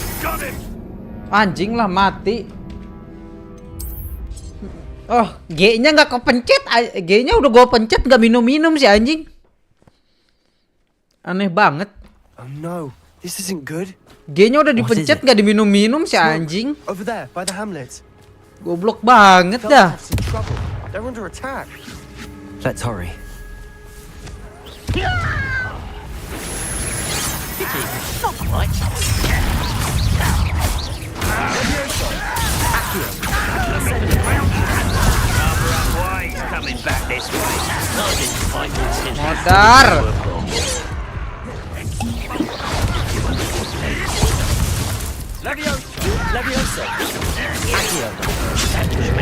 Anjing lah, mati. Oh, G-nya nggak kepencet. G-nya udah gua pencet nggak minum-minum sih anjing. Aneh banget. Oh no, this isn't good. G-nya udah dipencet nggak diminum-minum sih anjing. Over there, by the hamlet. Goblok banget dah. They're under attack. Let's hurry. Not quite. He's coming back this way. I didn't find it since Modar. Leviosa. Accio.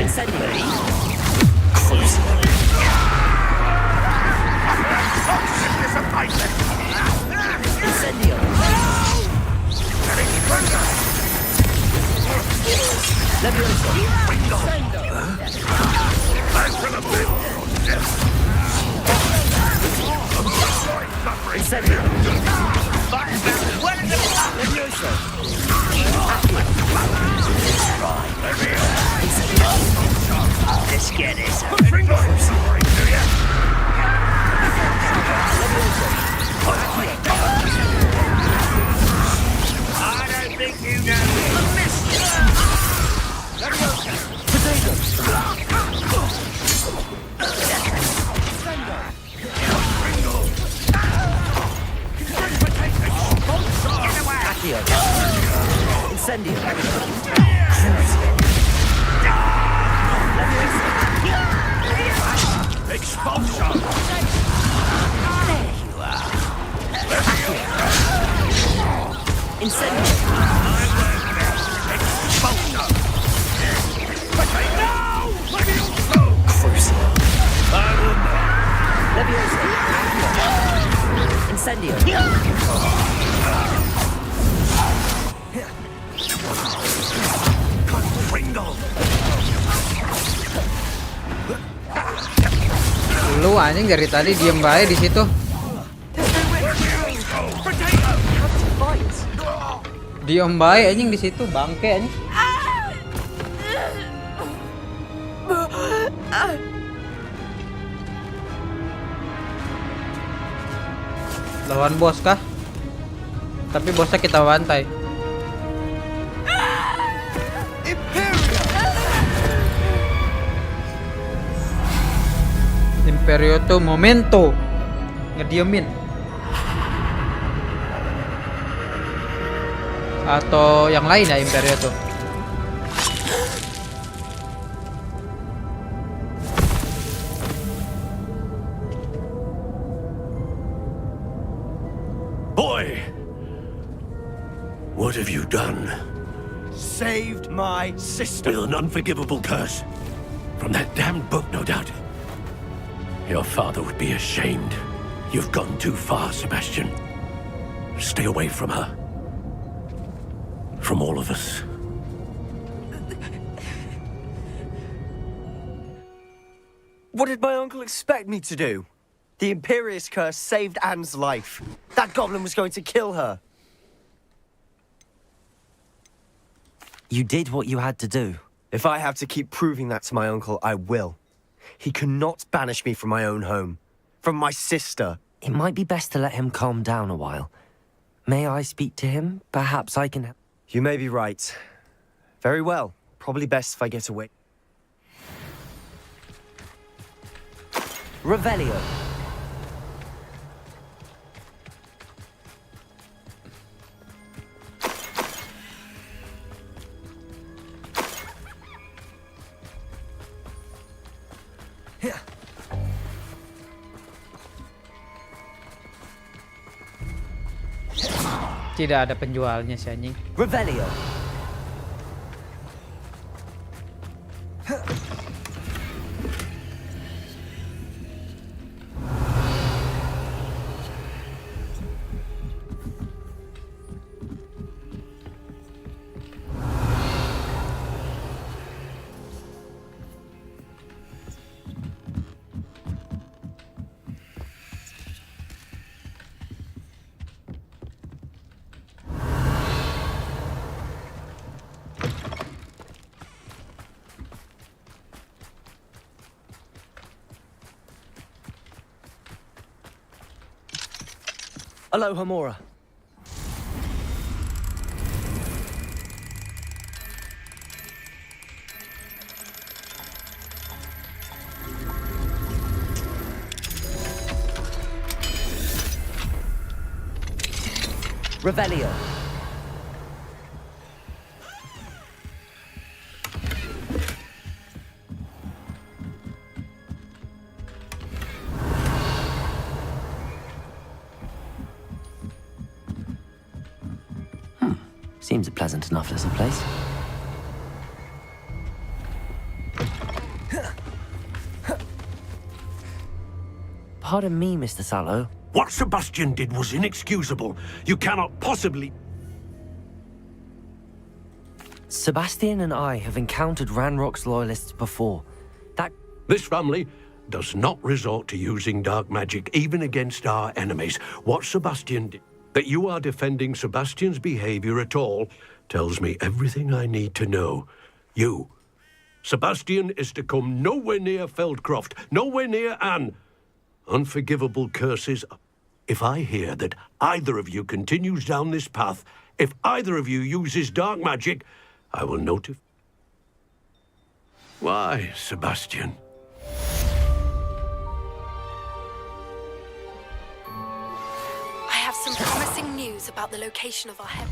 Incendiary. Incendio. Leviosa. Incendio. Leviosa. Let's get this. I don't think you know Incendio. Expulsion. There you are. Incendio. Expulsion. No! Crucial. I will not. Leviosa. Incendio. Lu anjing dari tadi diem bae di situ. Diem bae anjing di situ, bangke anjing. Lawan bos kah? Tapi bosnya kita bantai. Imperio tuh momento ngediemin atau yang lain ya Imperio tuh. Boy, what have you done? Saved my sister. With an unforgivable curse. From that damned book, no doubt. Your father would be ashamed. You've gone too far, Sebastian. Stay away from her. From all of us. What did my uncle expect me to do? The Imperious curse saved Anne's life. That goblin was going to kill her. You did what you had to do. If I have to keep proving that to my uncle, I will. He cannot banish me from my own home. From my sister. It might be best to let him calm down a while. May I speak to him? Perhaps I can help. You may be right. Very well. Probably best if I get away. Revelio. Tidak ada penjualnya si anjing. Revelio. Aloha Mora. Revelio. Seems a pleasant enough little place. Pardon me, Mr. Sallow. What Sebastian did was inexcusable. You cannot possibly... Sebastian and I have encountered Ranrock's loyalists before. This family does not resort to using dark magic even against our enemies. What Sebastian did... That you are defending Sebastian's behavior at all tells me everything I need to know. You. Sebastian is to come nowhere near Feldcroft, nowhere near Anne. Unforgivable curses. If I hear that either of you continues down this path, if either of you uses dark magic, I will notify. Why, Sebastian? I have some promising news about the location of our head.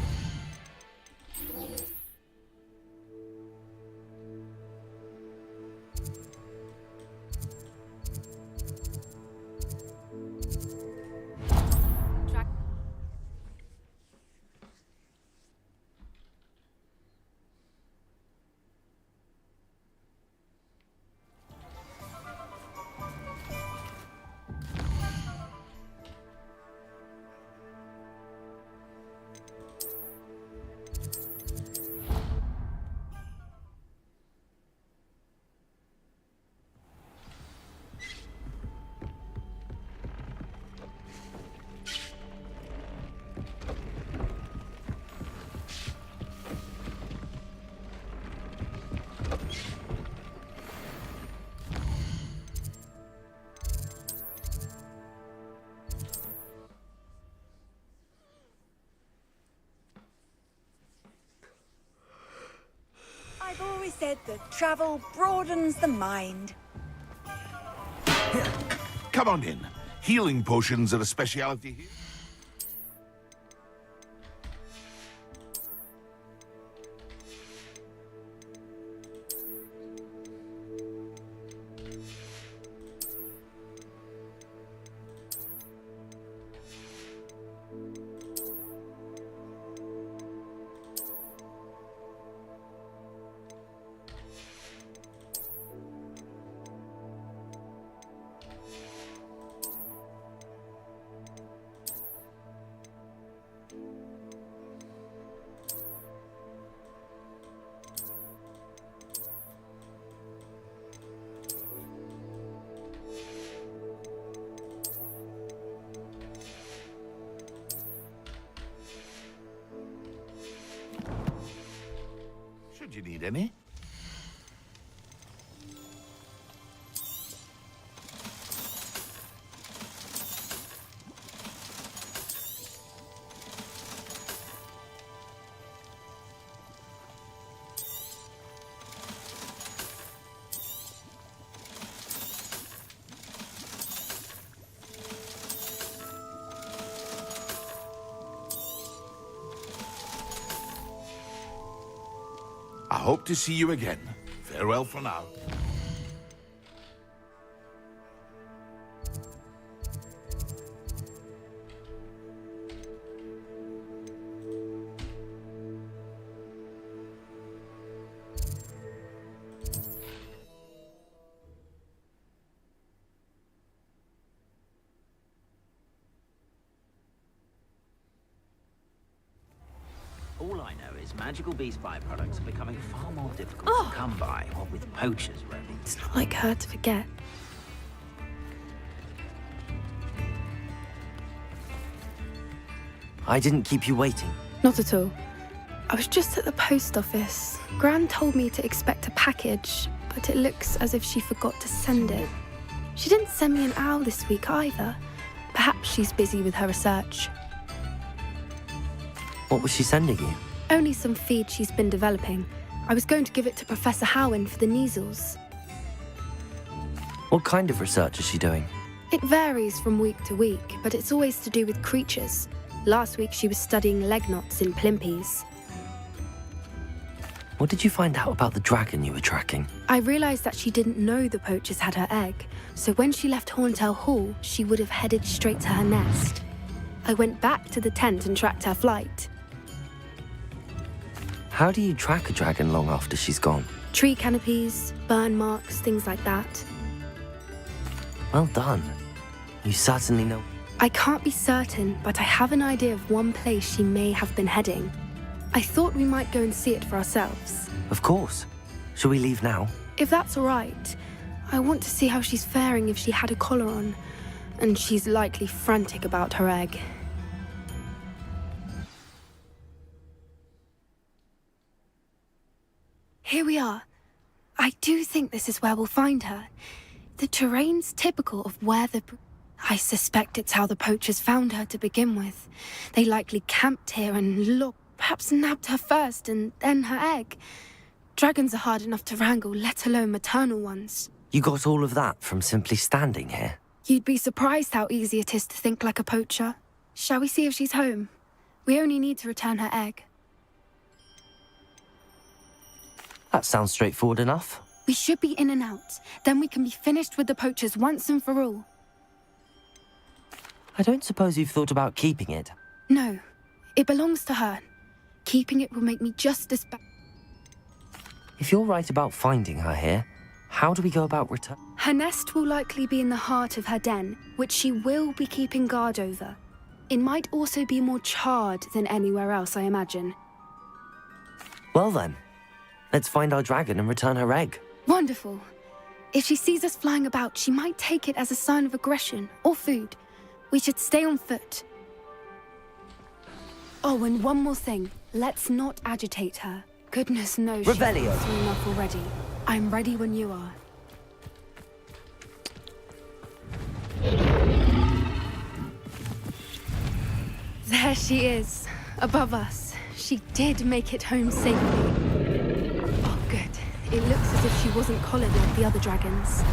I've always said that travel broadens the mind. Come on in. Healing potions are a speciality here. Should you need any? I hope to see you again. Farewell for now. know is magical beast byproducts are becoming far more difficult to come by, what with poachers roaming. It's not like her to forget. I didn't keep you waiting. Not at all. I was just at the post office. Gran told me to expect a package, but it looks as if she forgot to send it. She didn't send me an owl this week either. Perhaps she's busy with her research. What was she sending you? Only some feed she's been developing. I was going to give it to Professor Howen for the measles. What kind of research is she doing? It varies from week to week, but it's always to do with creatures. Last week she was studying leg knots in plimpies. What did you find out about the dragon you were tracking? I realized that she didn't know the poachers had her egg, so when she left Horntail Hall, she would have headed straight to her nest. I went back to the tent and tracked her flight. How do you track a dragon long after she's gone? Tree canopies, burn marks, things like that. Well done. You certainly know. I can't be certain, but I have an idea of one place she may have been heading. I thought we might go and see it for ourselves. Of course. Shall we leave now? If that's all right. I want to see how she's faring if she had a collar on. And she's likely frantic about her egg. Here we are. I do think this is where we'll find her. The terrain's typical of where the... I suspect it's how the poachers found her to begin with. They likely camped here and looked, perhaps nabbed her first and then her egg. Dragons are hard enough to wrangle, let alone maternal ones. You got all of that from simply standing here? You'd be surprised how easy it is to think like a poacher. Shall we see if she's home? We only need to return her egg. That sounds straightforward enough. We should be in and out. Then we can be finished with the poachers once and for all. I don't suppose you've thought about keeping it. No, it belongs to her. Keeping it will make me just as bad. If you're right about finding her here, how do we go about return? Her nest will likely be in the heart of her den, which she will be keeping guard over. It might also be more charred than anywhere else, I imagine. Well then, let's find our dragon and return her egg. Wonderful. If she sees us flying about, she might take it as a sign of aggression or food. We should stay on foot. Oh, and one more thing. Let's not agitate her. Goodness knows she's Revelio. through enough already. I'm ready when you are. There she is, above us. She did make it home safely. Oh, good. It looks as if she wasn't collared like the other dragons.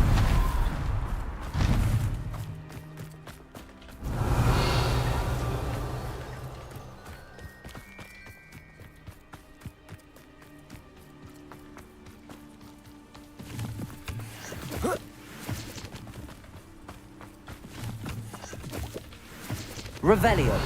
Revelio.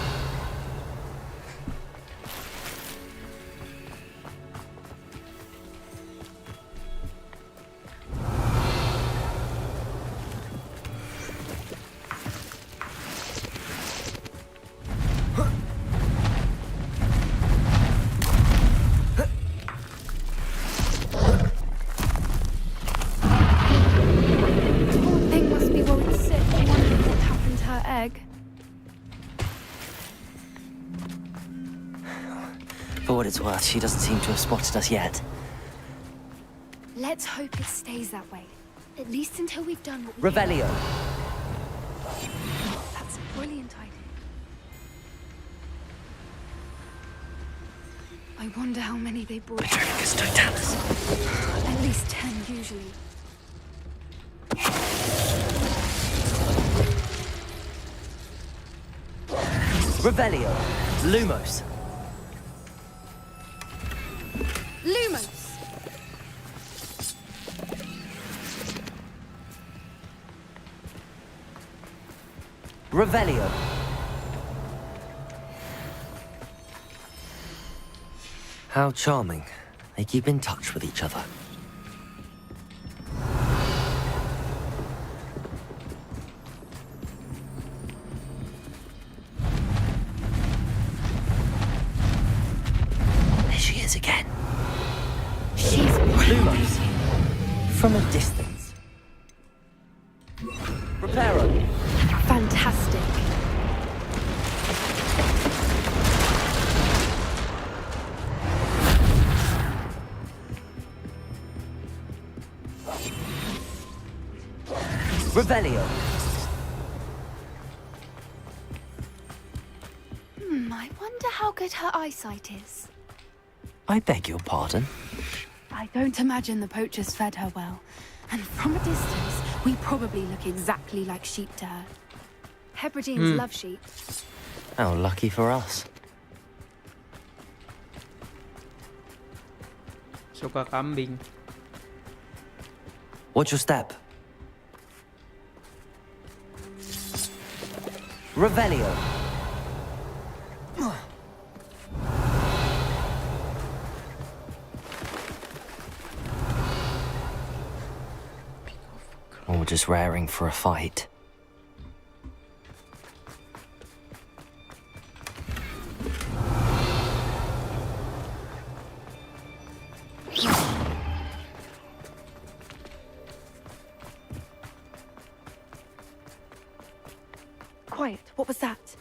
Poor thing must be worried sick, wondering what happened to her egg. For what it's worth, she doesn't seem to have spotted us yet. Let's hope it stays that way. At least until we've done what we Revelio. That's a brilliant idea. I wonder how many they brought. At least 10 usually. Revelio. Lumos. Lumos! Revelio. How charming. They keep in touch with each other. There from a distance. Reparo. Fantastic. Revelio. I wonder how good her eyesight is. I beg your pardon? I don't imagine the poachers fed her well. And from a distance, we probably look exactly like sheep to her. Hebrideans love sheep. How lucky for us. Suka kambing. Watch your step. Revelio. Or just raring for a fight. Quiet. What was that?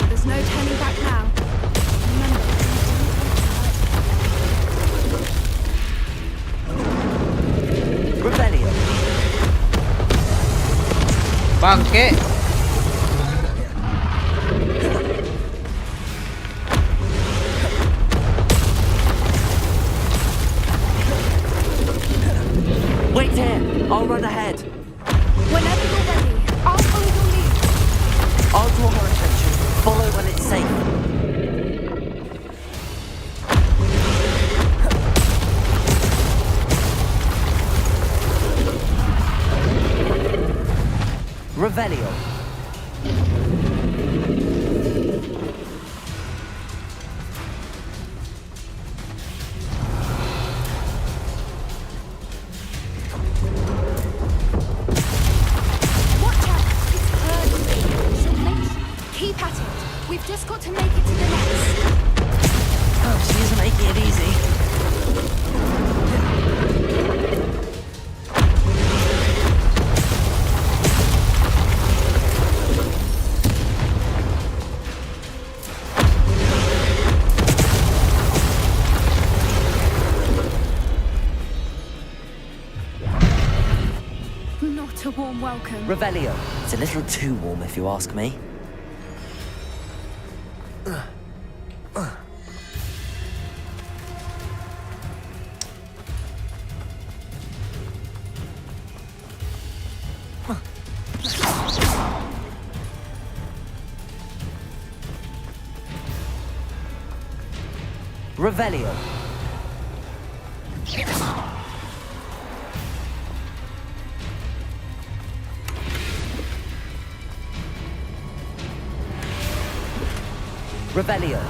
There's no turning back now. Remember, Revelio. Bangke. Wait here. I'll run ahead. whenever you're ready, I'll follow your lead. I'll draw her attention. Follow when it's safe. Revelio. Watch out! It's hurt. She'll make. Keep at it. We've just got to make it to the nest. Oh, she isn't making it easy. Not a warm welcome. Revelio. It's a little too warm if you ask me. Revelio. Revelio.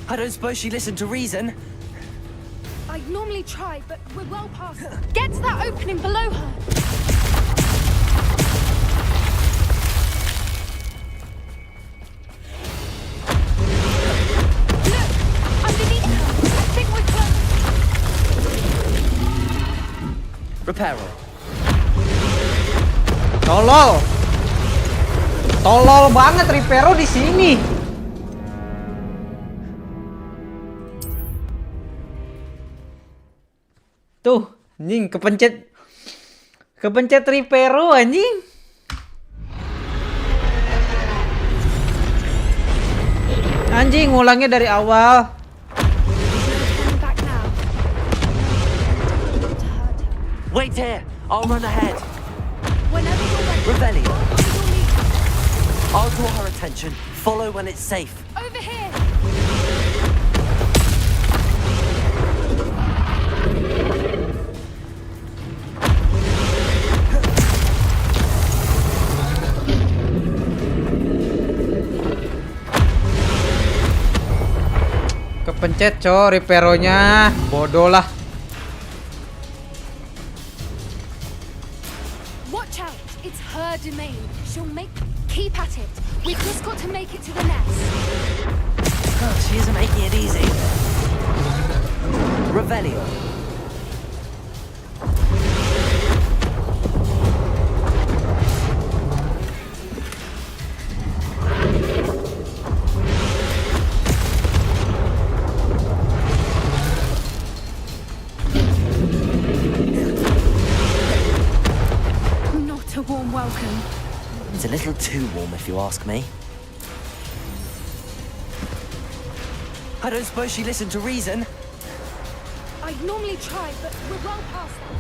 I don't suppose she listened to reason. I'd normally try, but we're well past. Get to that opening below her. Look! Underneath her! I think we're close. Reparo. Tolol banget Reparo di sini. Tuh, anjing kepencet Reparo anjing. Anjing ngulangnya dari awal. Wait here. I'll run ahead. Whenever you're ready. Revelio. I'll I'll follow your lead. draw her attention. Follow when it's safe. Over here. Macet, Riperonya. Bodoh lah. Watch out! It's her domain. She'll keep at it. We've just got to make it to the nest. Oh, she isn't making it easy. Revelio. Not a warm welcome. It's a little too warm, if you ask me. I don't suppose she listened to reason. I'd normally try, but we're well past that.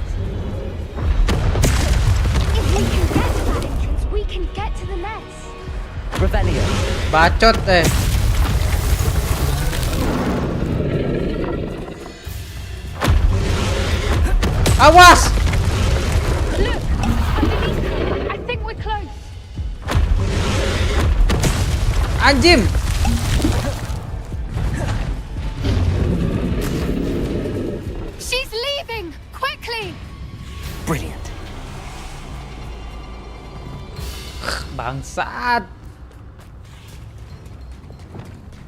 If we can get to that entrance, we can get to the nest. Revelio. Bacot eh. Awas! Look! Underneath her. I think we're close. Anjim! She's leaving! Quickly! Brilliant. Bangsat.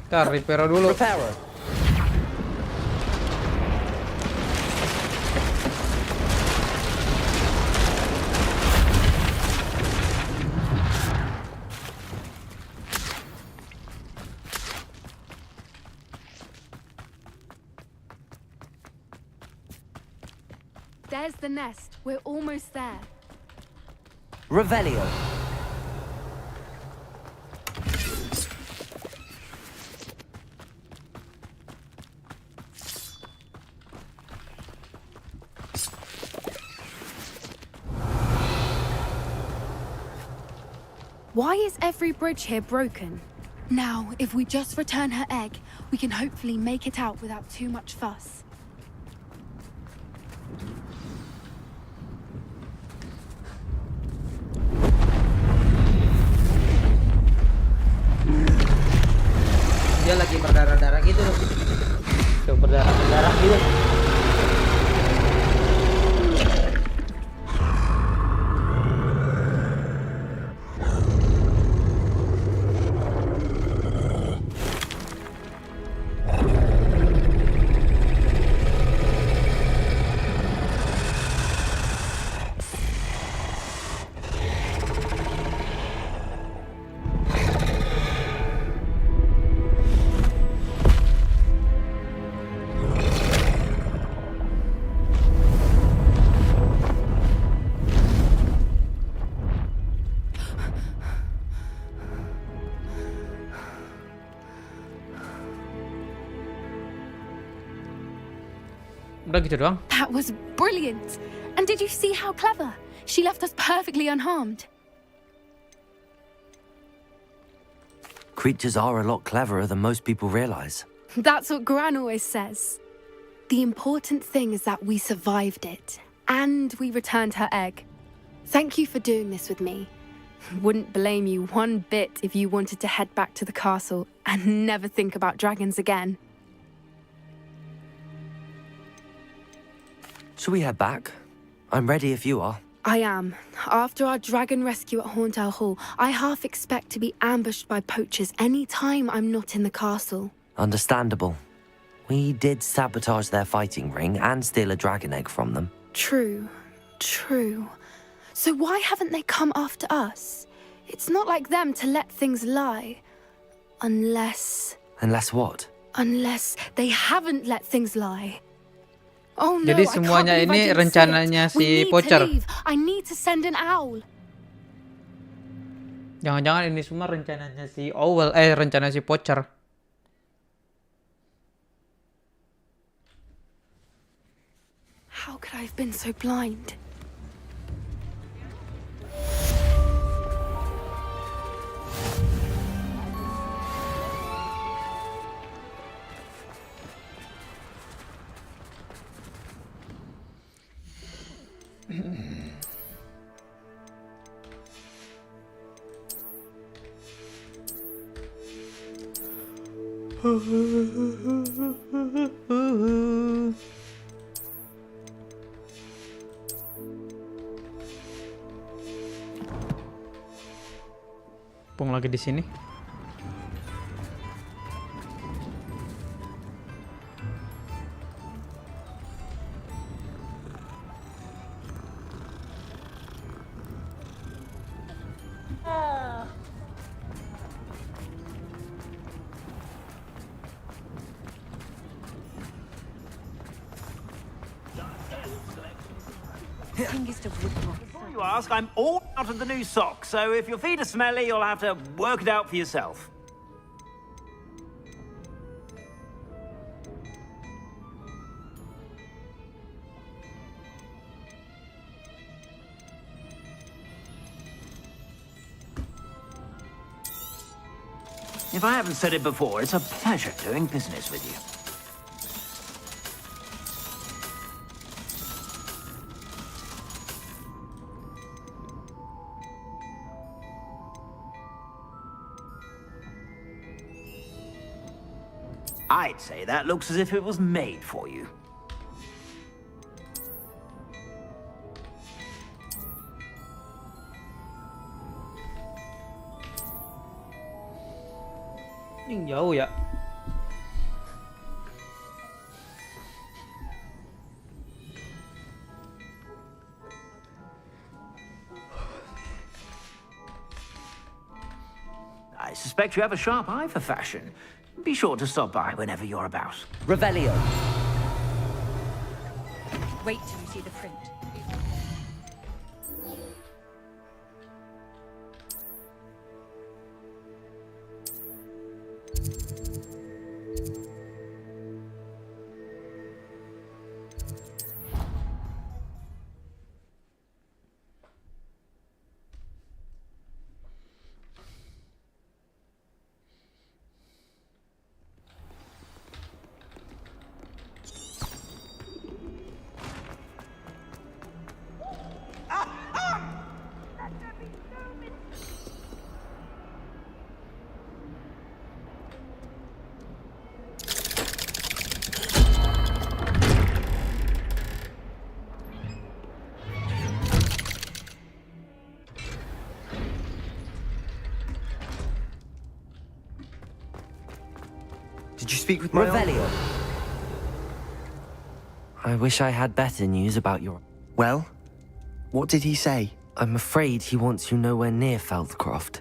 Ntar Ripero dulu. Reparo. There's the nest. We're almost there. Revelio. Why is every bridge here broken? Now, if we just return her egg, we can hopefully make it out without too much fuss. Dia lagi berdarah-darah gitu. Tuh berdarah-darah gitu. Udah gitu doang. That was brilliant! And did you see how clever? She left us perfectly unharmed. Creatures are a lot cleverer than most people realize. That's what Gran always says. The important thing is that we survived it. And we returned her egg. Thank you for doing this with me. Wouldn't blame you one bit if you wanted to head back to the castle and never think about dragons again. Shall we head back? I'm ready if you are. I am. After our dragon rescue at Hauntow Hall, I half expect to be ambushed by poachers any time I'm not in the castle. Understandable. We did sabotage their fighting ring and steal a dragon egg from them. True. True. So why haven't they come after us? It's not like them to let things lie. Unless... Unless what? Unless they haven't let things lie. Oh no, Jadi semuanya ini rencananya si Poacher. I need to send an owl. Jangan-jangan ini semua rencananya si Owl, rencana si Poacher. How could I have been so blind? Pung lagi di sini. Before you ask, I'm all out of the new socks, so if your feet are smelly, you'll have to work it out for yourself. If I haven't said it before, it's a pleasure doing business with you. I'd say that looks as if it was made for you. Ini jauh ya. I suspect you have a sharp eye for fashion. Be sure to stop by whenever you're about. Revelio. Wait till you see the print. Did you speak with my Revelio. I wish I had better news about your... Well, what did he say? I'm afraid he wants you nowhere near Feldcroft.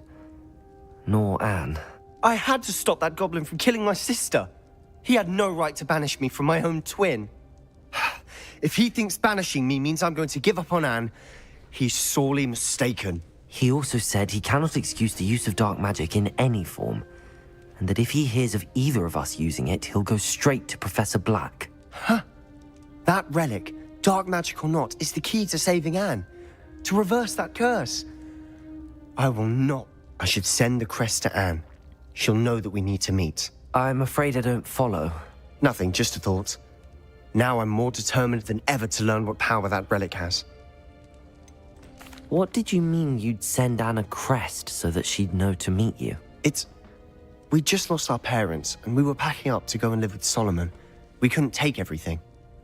Nor Anne. I had to stop that goblin from killing my sister. He had no right to banish me from my own twin. If he thinks banishing me means I'm going to give up on Anne, he's sorely mistaken. He also said he cannot excuse the use of dark magic in any form, and that if he hears of either of us using it, he'll go straight to Professor Black. Huh? That relic, dark magic or not, is the key to saving Anne. To reverse that curse. I will not. I should send the crest to Anne. She'll know that we need to meet. I'm afraid I don't follow. Nothing, just a thought. Now I'm more determined than ever to learn what power that relic has. What did you mean you'd send Anne a crest so that she'd know to meet you? We just lost our parents, and we were packing up to go and live with Solomon. We couldn't take everything.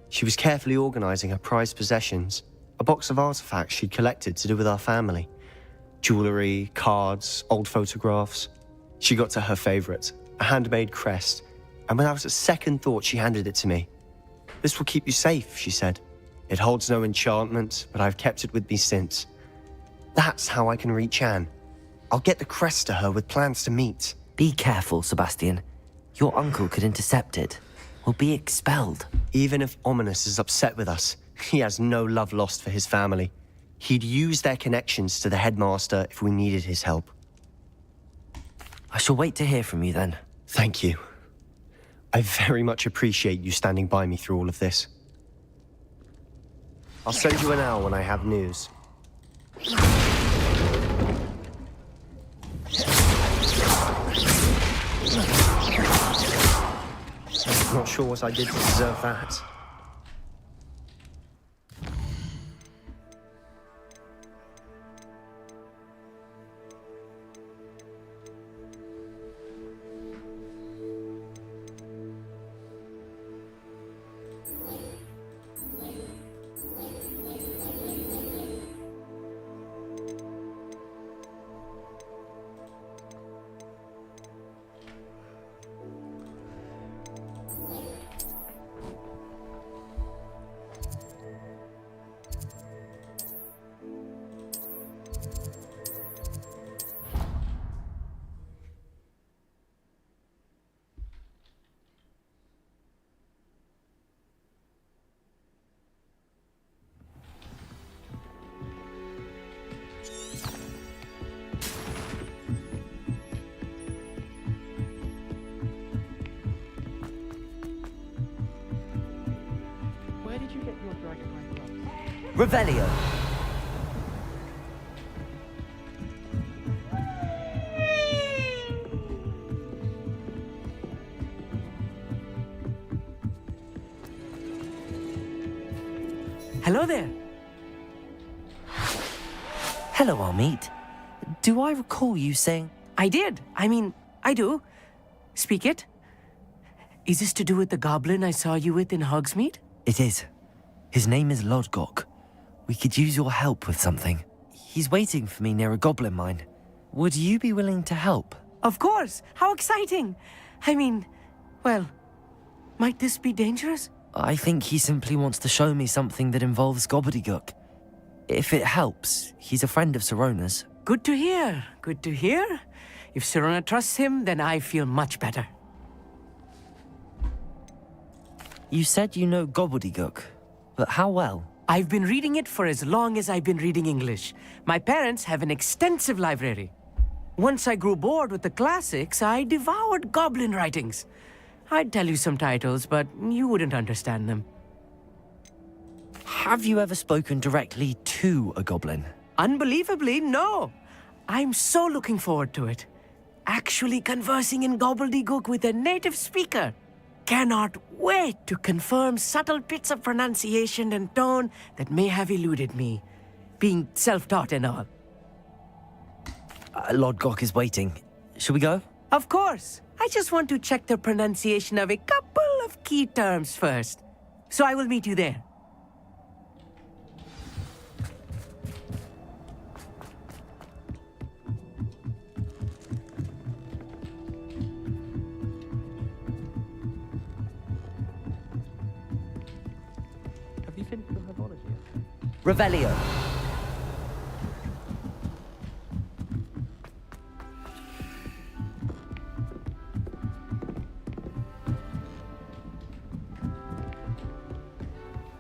She was carefully organizing her prized possessions, a box of artifacts she'd collected to do with our family. Jewelry, cards, old photographs. She got to her favorite, a handmade crest, and when I was at second thought, she handed it to me. This will keep you safe, she said. It holds no enchantment, but I've kept it with me since. That's how I can reach Anne. I'll get the crest to her with plans to meet. Be careful, Sebastian. Your uncle could intercept it. We'll be expelled. Even if Ominous is upset with us, he has no love lost for his family. He'd use their connections to the headmaster if we needed his help. I shall wait to hear from you then. Thank you. I very much appreciate you standing by me through all of this. I'll send you an hour when I have news. Not sure what I did to deserve that. Revelio. Hello there. Hello, Amit. Do I recall you saying... I did. I do. Speak it. Is this to do with the goblin I saw you with in Hogsmeade? It is. His name is Lodgok. We could use your help with something. He's waiting for me near a goblin mine. Would you be willing to help? Of course. How exciting. Well, might this be dangerous? I think he simply wants to show me something that involves gobbledygook. If it helps, he's a friend of Sirona's. Good to hear. Good to hear. If Sirona trusts him, then I feel much better. You said you know gobbledygook, but how well? I've been reading it for as long as I've been reading English. My parents have an extensive library. Once I grew bored with the classics, I devoured goblin writings. I'd tell you some titles, but you wouldn't understand them. Have you ever spoken directly to a goblin? Unbelievably, no. I'm so looking forward to it. Actually conversing in gobbledygook with a native speaker. Cannot wait to confirm subtle bits of pronunciation and tone that may have eluded me, being self-taught and all. Lodgok is waiting. Shall we go? Of course. I just want to check the pronunciation of a couple of key terms first. So I will meet you there. Have you finished your herbology? Revelio.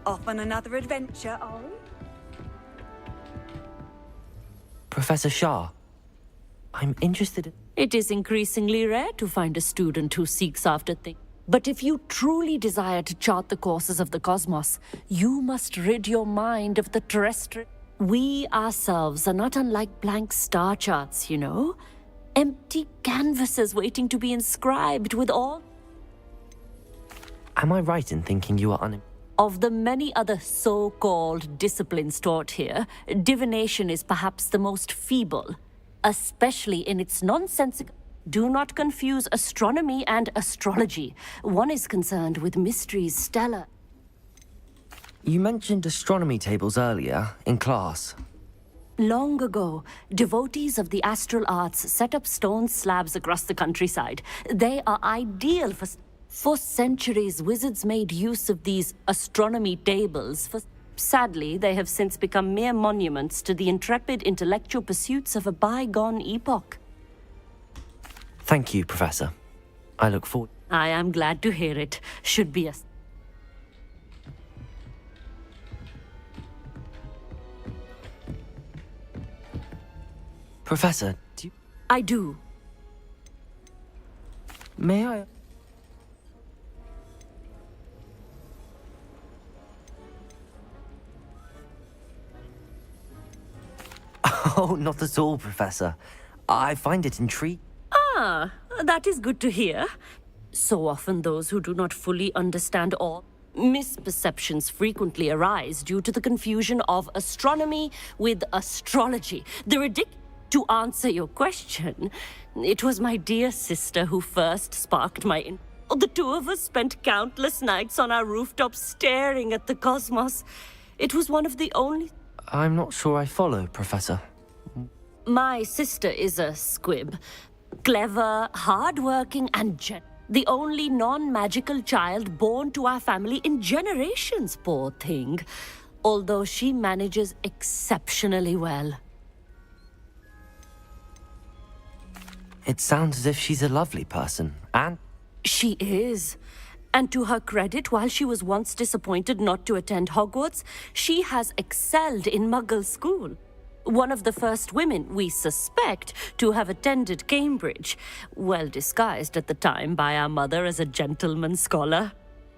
Off on another adventure, are we? Professor Shah, I'm interested in... It is increasingly rare to find a student who seeks after things. But if you truly desire to chart the courses of the cosmos, you must rid your mind of the terrestrial. We ourselves are not unlike blank star charts, you know? Empty canvases waiting to be inscribed with all... Am I right in thinking you are Of the many other so-called disciplines taught here, divination is perhaps the most feeble, especially in its nonsensical... Do not confuse astronomy and astrology. One is concerned with mysteries stellar. You mentioned astronomy tables earlier, in class. Long ago, devotees of the astral arts set up stone slabs across the countryside. They are ideal for... For centuries, wizards made use of these astronomy tables. Sadly, they have since become mere monuments to the intrepid intellectual pursuits of a bygone epoch. Thank you, Professor. I look forward... I am glad to hear it. Should be a... Professor, do you... I do. May I... Oh, not at all, Professor. I find it intriguing. Ah, that is good to hear. So often those who do not fully understand all misperceptions frequently arise due to the confusion of astronomy with astrology. To answer your question, it was my dear sister who first sparked my The two of us spent countless nights on our rooftop staring at the cosmos. It was one of the only... I'm not sure I follow, Professor. My sister is a squib. Clever, hardworking, and the only non-magical child born to our family in generations, poor thing. Although she manages exceptionally well. It sounds as if she's a lovely person, and... She is. And to her credit, while she was once disappointed not to attend Hogwarts, she has excelled in Muggle school. One of the first women, we suspect, to have attended Cambridge, well disguised at the time by our mother as a gentleman scholar.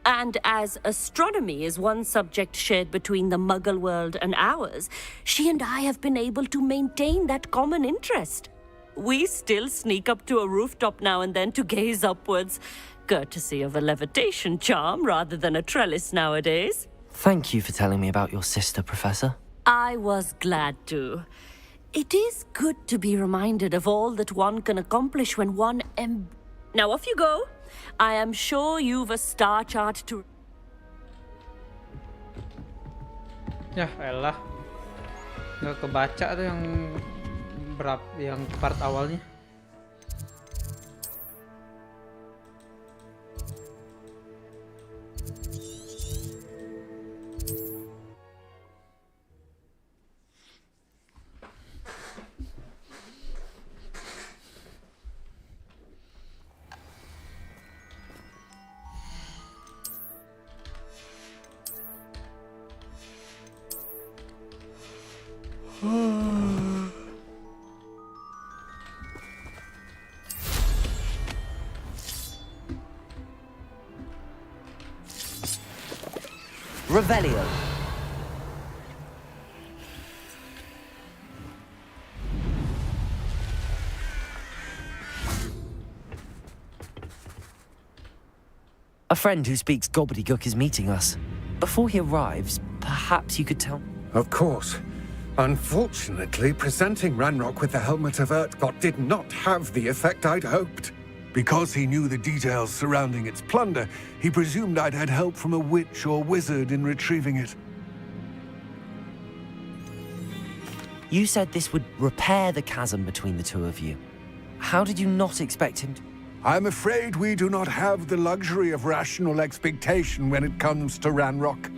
And as astronomy is one subject shared between the Muggle world and ours, she and I have been able to maintain that common interest. We still sneak up to a rooftop now and then to gaze upwards, courtesy of a levitation charm rather than a trellis nowadays. Thank you for telling me about your sister, Professor. I was glad to. It is good to be reminded of all that one can accomplish when one Now off you go. I am sure you've a star chart to... Ya elah, nggak kebaca tuh yang part awalnya. Revelio. A friend who speaks gobbledygook is meeting us. Before he arrives, perhaps you could tell... Of course. Unfortunately, presenting Ranrock with the Helmet of Urtkot did not have the effect I'd hoped. Because he knew the details surrounding its plunder, he presumed I'd had help from a witch or wizard in retrieving it. You said this would repair the chasm between the two of you. How did you not expect him to... I'm afraid we do not have the luxury of rational expectation when it comes to Ranrock.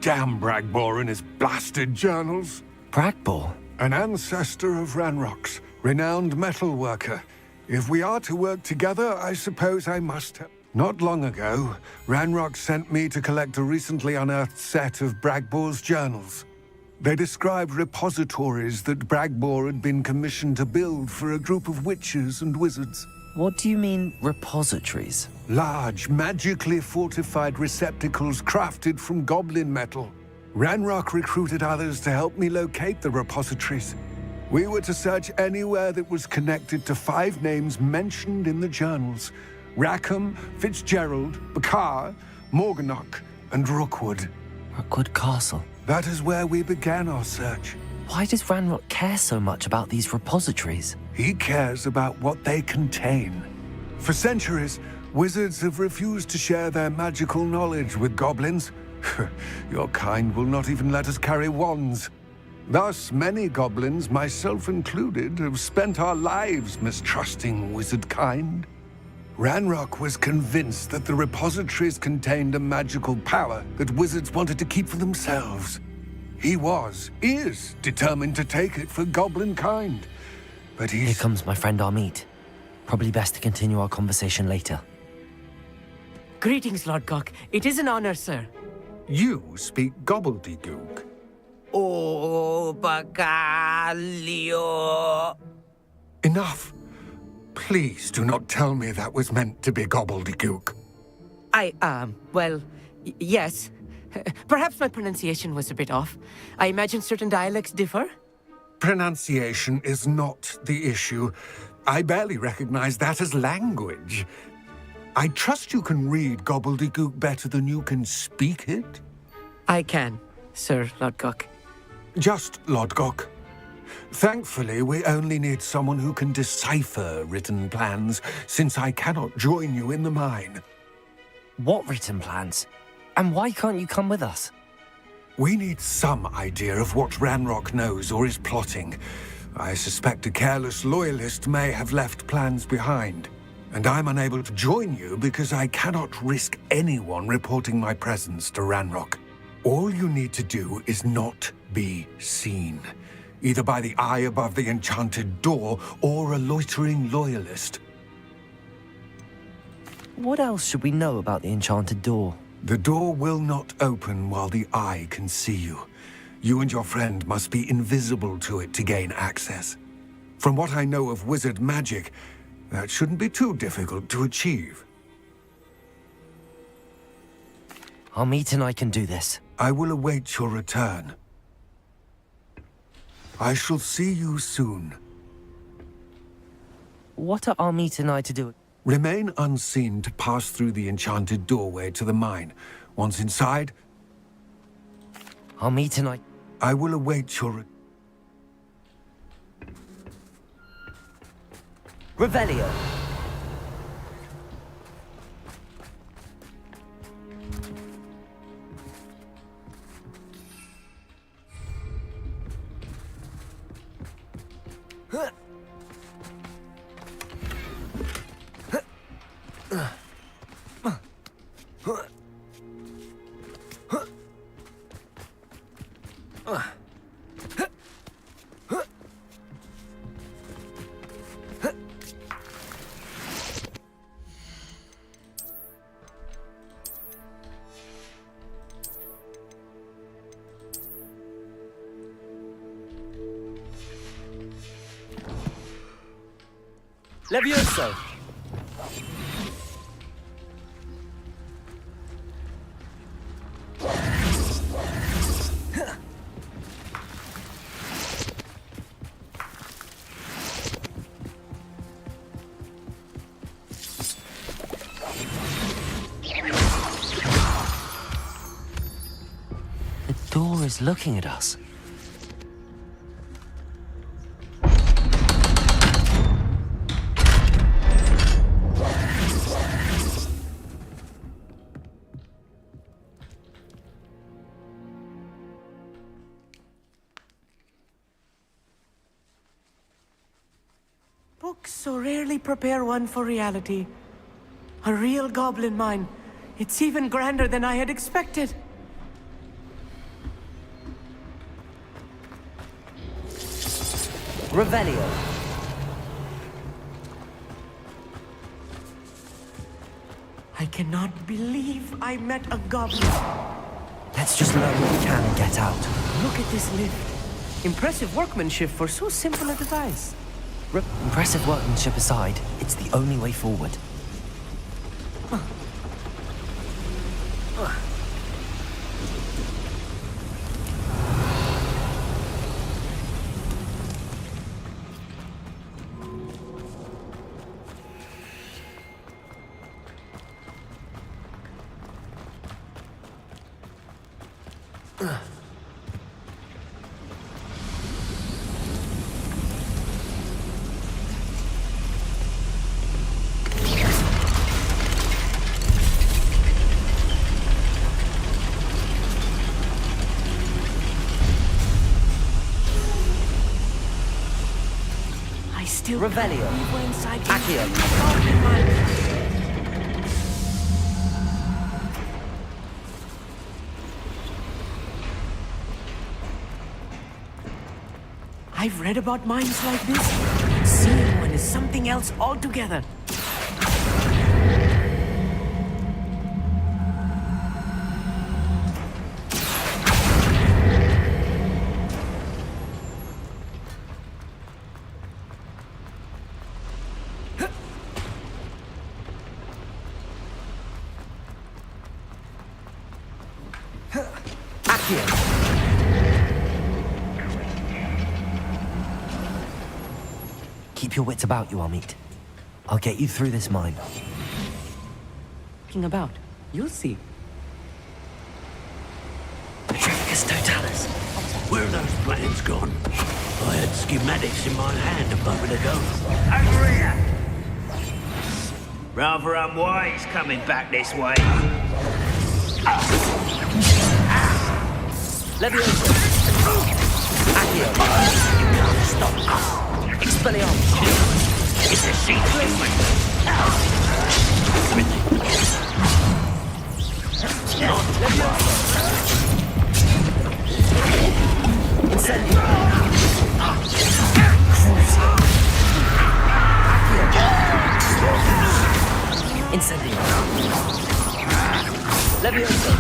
Damn Bragbor and his blasted journals. Bragbor? An ancestor of Ranrock's, renowned metal worker. If we are to work together, I suppose I must have. Not long ago, Ranrock sent me to collect a recently unearthed set of Bragbor's journals. They described repositories that Bragbor had been commissioned to build for a group of witches and wizards. What do you mean, repositories? Large, magically fortified receptacles crafted from goblin metal. Ranrock recruited others to help me locate the repositories. We were to search anywhere that was connected to 5 names mentioned in the journals. Rackham, Fitzgerald, Bakar, Morganach, and Rookwood. Rookwood Castle? That is where we began our search. Why does Ranrock care so much about these repositories? He cares about what they contain. For centuries, wizards have refused to share their magical knowledge with goblins. Your kind will not even let us carry wands. Thus, many goblins, myself included, have spent our lives mistrusting wizard kind. Ranrock was convinced that the repositories contained a magical power that wizards wanted to keep for themselves. He is determined to take it for goblin kind. But Here comes my friend Amit. Probably best to continue our conversation later. Greetings, Lord Gok. It is an honor, sir. You speak gobbledygook. Oh, Bagalio. Enough. Please do not tell me that was meant to be gobbledygook. Yes. Perhaps my pronunciation was a bit off. I imagine certain dialects differ. Pronunciation is not the issue. I barely recognize that as language. I trust you can read gobbledygook better than you can speak it? I can, Sir Lodgok. Just Lodgok. Thankfully, we only need someone who can decipher written plans, since I cannot join you in the mine. What written plans? And why can't you come with us? We need some idea of what Ranrock knows or is plotting. I suspect a careless loyalist may have left plans behind. And I'm unable to join you because I cannot risk anyone reporting my presence to Ranrock. All you need to do is not be seen, either by the eye above the enchanted door or a loitering loyalist. What else should we know about the enchanted door? The door will not open while the eye can see you. You and your friend must be invisible to it to gain access. From what I know of wizard magic, that shouldn't be too difficult to achieve. Armit and I can do this. I will await your return. I shall see you soon. What are Armit and I to do? Remain unseen to pass through the enchanted doorway to the mine. Once inside, Armit and I will await your Revelio. Levioso! The door is looking at us. Books so rarely prepare one for reality. A real goblin mine. It's even grander than I had expected. Revelio. I cannot believe I met a goblin. Let's just learn what we can and get out. Look at this lift. Impressive workmanship for so simple a device. Impressive workmanship aside, it's the only way forward. Revelio. Accio. I've read about mines like this. Seeing one is something else altogether. Keep your wits about you, Armit. I'll get you through this mine. Thinking about. You'll see. Petrificus Totalis. Where are those plans gone? I had schematics in my hand a moment ago. Over here! Rather unwise coming back this way. Levioso. Accio. You can't stop us. Expelliarmus. It's a secret human. Incendio. Incendio. Levioso.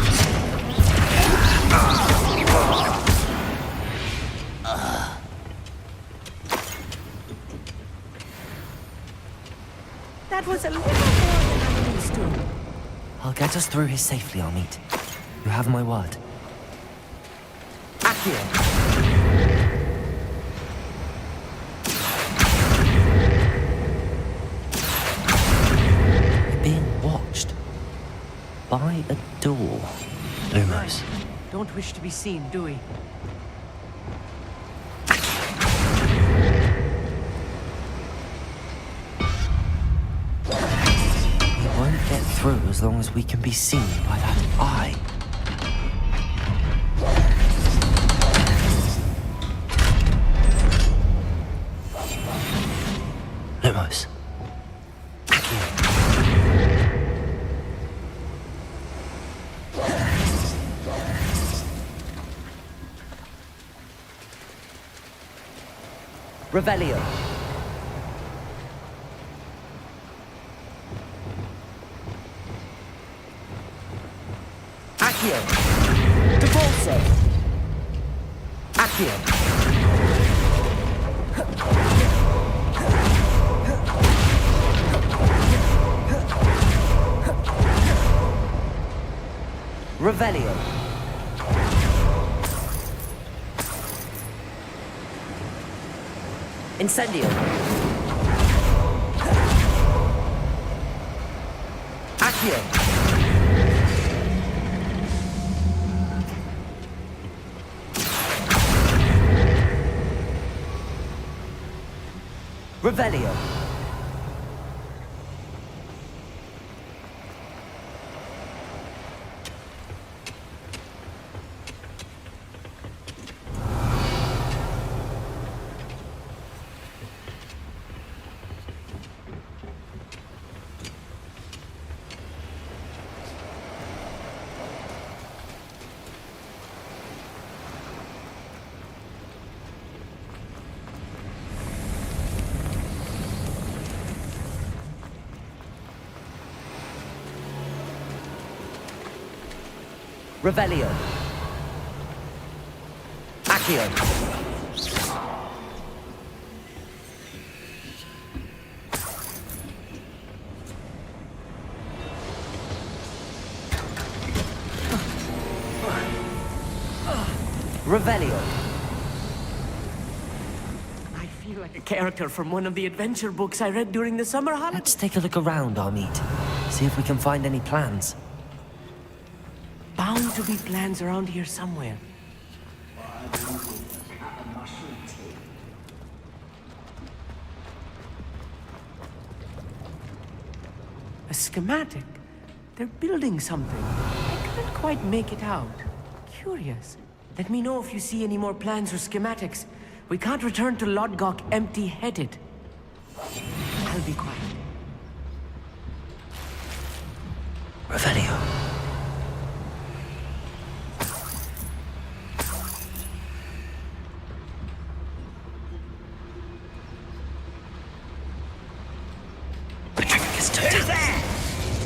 That was a little more than I'm used to. I'll get us through here safely, Armit. You have my word. Accio. You're being watched. By a door. Lumos. Don't wish to be seen, do we? We won't get through as long as we can be seen by that eye. Lumos. Revelio. Accio. Devolso. Accio. Revelio. Incendio. Accio. Revelio. Revelio. Accio. Revelio. I feel like a character from one of the adventure books I read during the summer holidays. Let's take a look around, Amit. See if we can find any plans. Bound to be plans around here somewhere. A schematic? They're building something. I can't quite make it out. Curious. Let me know if you see any more plans or schematics. We can't return to Lodgok empty-headed. I'll be quiet. Revelio. Who's there?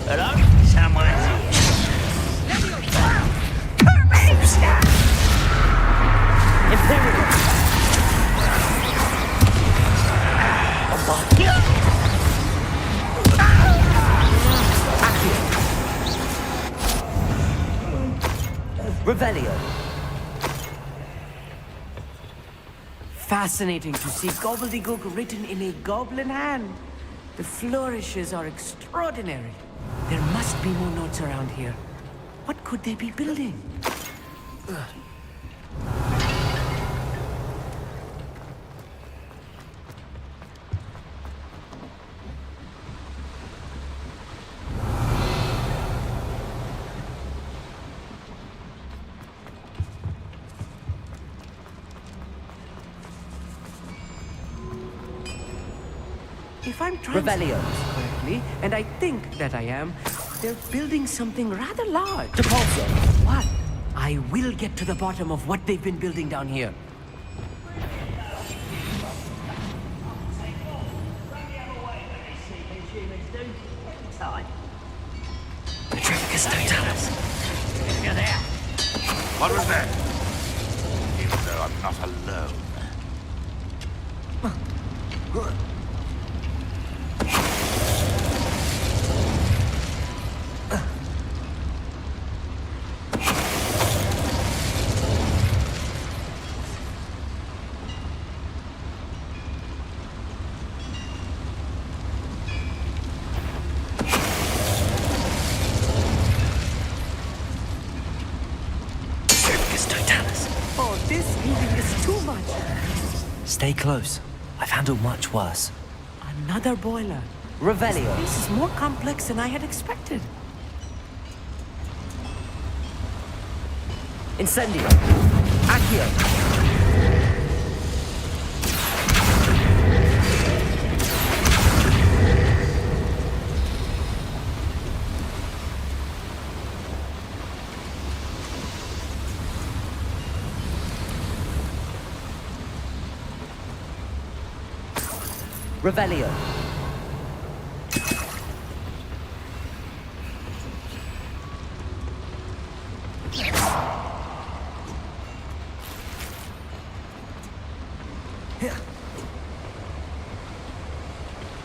Hello? Someone's Imperial! Revelio. Fascinating to see gobbledygook written in a goblin hand. The flourishes are extraordinary. There must be more notes around here. What could they be building? If I'm translating this correctly, and I think that I am, they're building something rather large. Depulso. What? I will get to the bottom of what they've been building down here. Petrificus totalis. You're there. What was that? Even though I'm not alone. Stay close. I've handled much worse. Another boiler. Revelio. This is more complex than I had expected. Incendio. Accio. Revelio.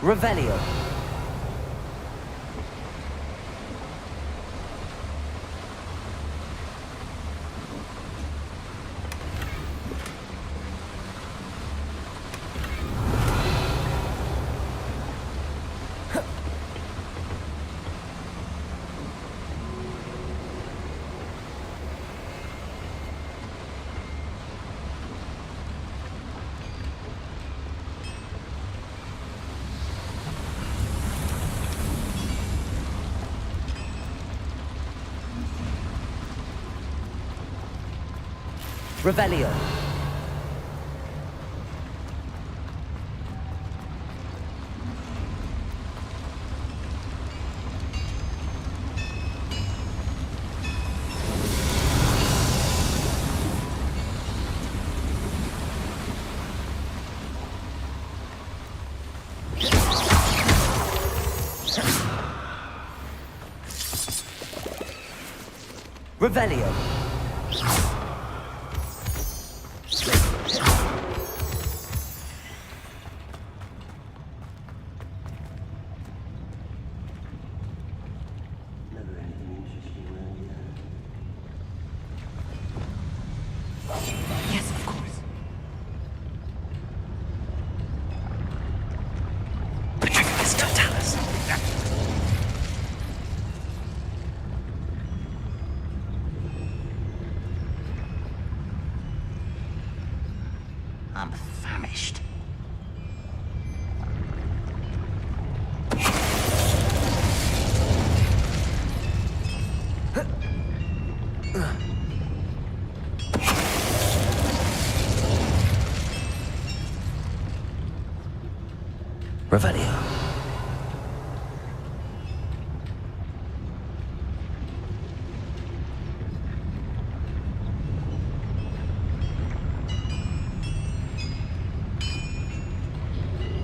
Revelio. Revelio. Revelio. Yes, of course. Patricus Totalis. I'm famished. Revelio.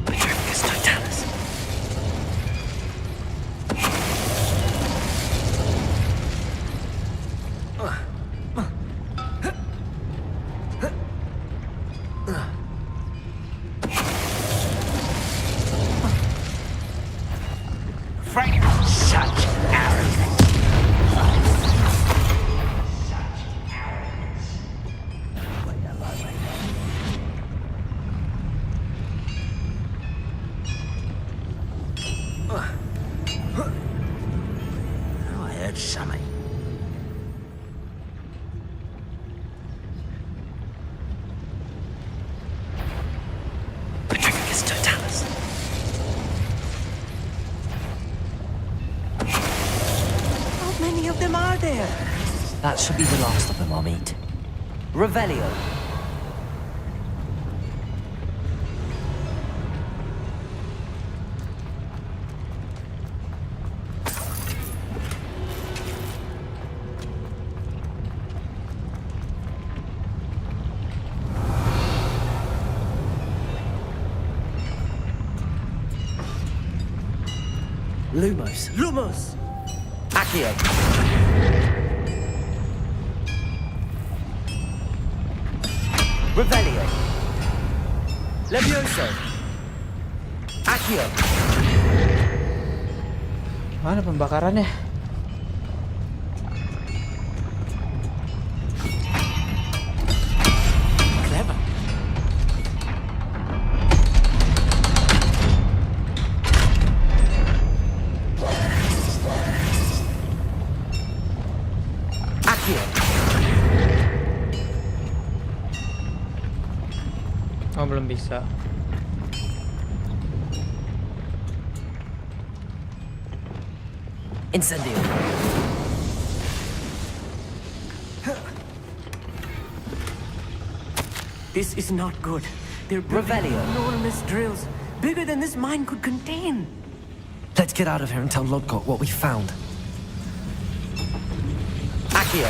Patricus Totalis. Frank, such arrogance. Such arrogance. Oh, I heard something. Patricus Totalis. How many of them are there? That should be the last of them I'll meet. Revelio. Lumos. Lumos! Accio. Revelio. Levioso. Accio. Mana pembakarannya? Clever. Oh, belum bisa. Incendio. This is not good. They're building enormous drills, bigger than this mine could contain. Let's get out of here and tell Lodgok what we found. Accio.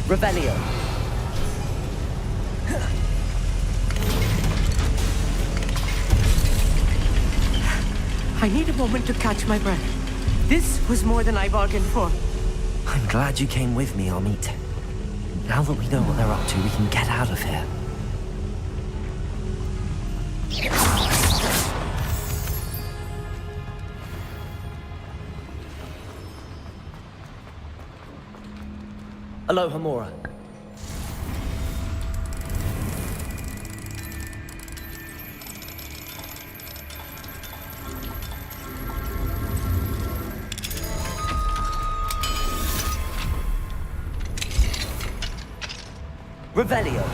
Revelio. I need a moment to catch my breath. This was more than I bargained for. I'm glad you came with me, Amit. Now that we know what they're up to, we can get out of here. Aloha Mora. Revelio.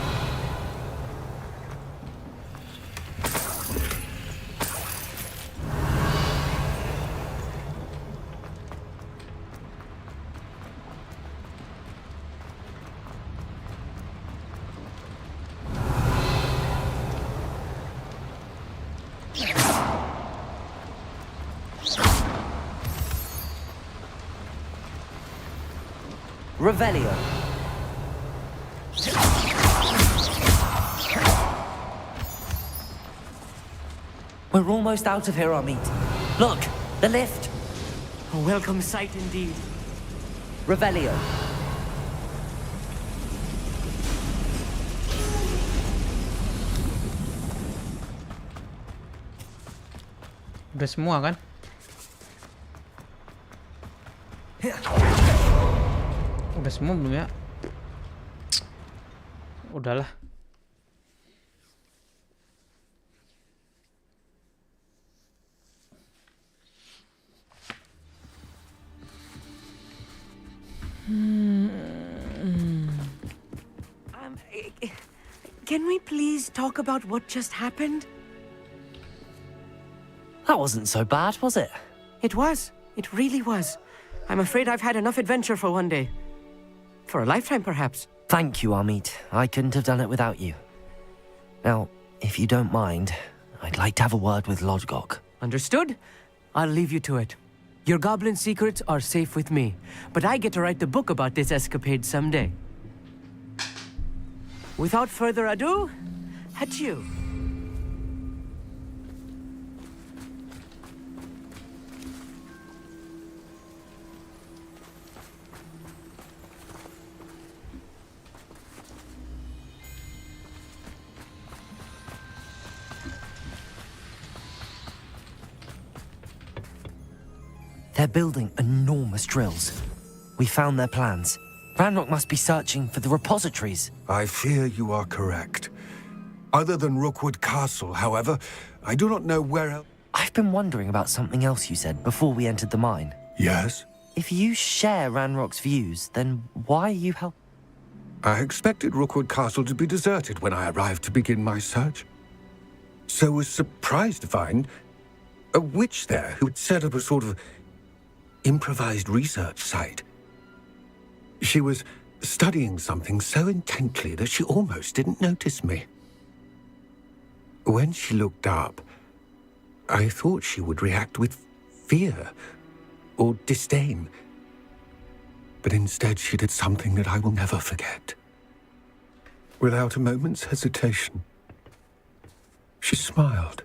Revelio. We're almost out of here, Amit. Look, the lift. A welcome sight indeed. Revelio. Udah semua kan? Udah semua belum ya? Udahlah. Can we please talk about what just happened? That wasn't so bad, was it? It was. It really was. I'm afraid I've had enough adventure for one day. For a lifetime, perhaps. Thank you, Amit. I couldn't have done it without you. Now, if you don't mind, I'd like to have a word with Lodgok. Understood? I'll leave you to it. Your goblin secrets are safe with me, but I get to write the book about this escapade someday. Without further ado, adieu. They're building enormous drills. We found their plans. Ranrock must be searching for the repositories. I fear you are correct. Other than Rookwood Castle, however, I do not know where else. I've been wondering about something else you said before we entered the mine. Yes? If you share Ranrock's views, then why are you helping? I expected Rookwood Castle to be deserted when I arrived to begin my search. So was surprised to find a witch there who had set up a sort of improvised research site. She was studying something so intently that she almost didn't notice me. When she looked up, I thought she would react with fear or disdain. But instead she did something that I will never forget. Without a moment's hesitation, she smiled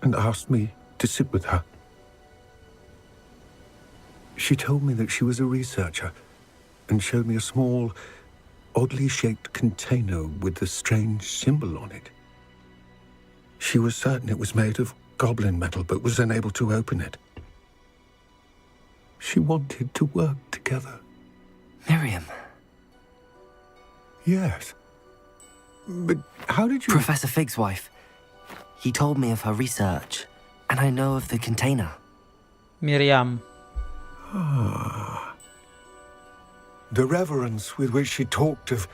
and asked me to sit with her. She told me that she was a researcher and showed me a small, oddly shaped container with a strange symbol on it. She was certain it was made of goblin metal, but was unable to open it. She wanted to work together. Miriam. Yes. But how did you... Professor Fig's wife. He told me of her research, and I know of the container. Miriam. The reverence with which she talked of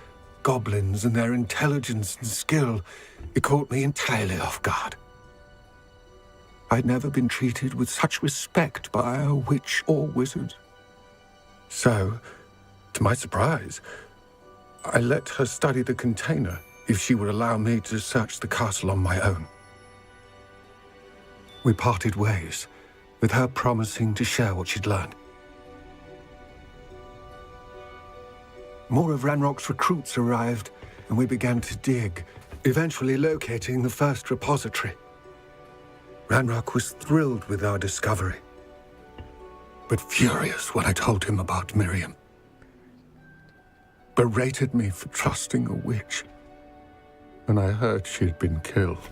goblins and their intelligence and skill, it caught me entirely off guard. I'd never been treated with such respect by a witch or wizard. So, to my surprise, I let her study the container if she would allow me to search the castle on my own. We parted ways, with her promising to share what she'd learned. More of Ranrock's recruits arrived, and we began to dig, eventually locating the first repository. Ranrock was thrilled with our discovery, but furious when I told him about Miriam. Berated me for trusting a witch, and I heard she'd been killed.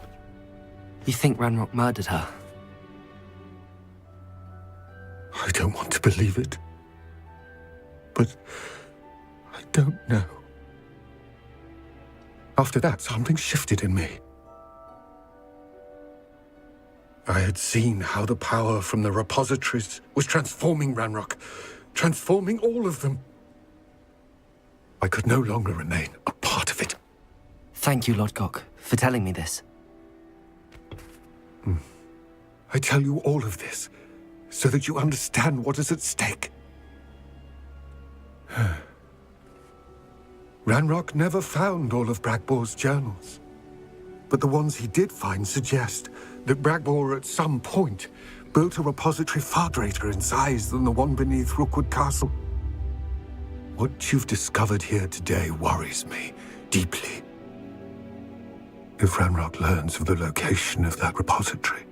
You think Ranrock murdered her? I don't want to believe it, but I don't know. After that, something shifted in me. I had seen how the power from the repositories was transforming Ranrock, transforming all of them. I could no longer remain a part of it. Thank you, Lodgok, for telling me this. I tell you all of this so that you understand what is at stake. Ranrock never found all of Bragbor's journals, but the ones he did find suggest that Bragbor at some point built a repository far greater in size than the one beneath Rookwood Castle. What you've discovered here today worries me deeply. If Ranrock learns of the location of that repository,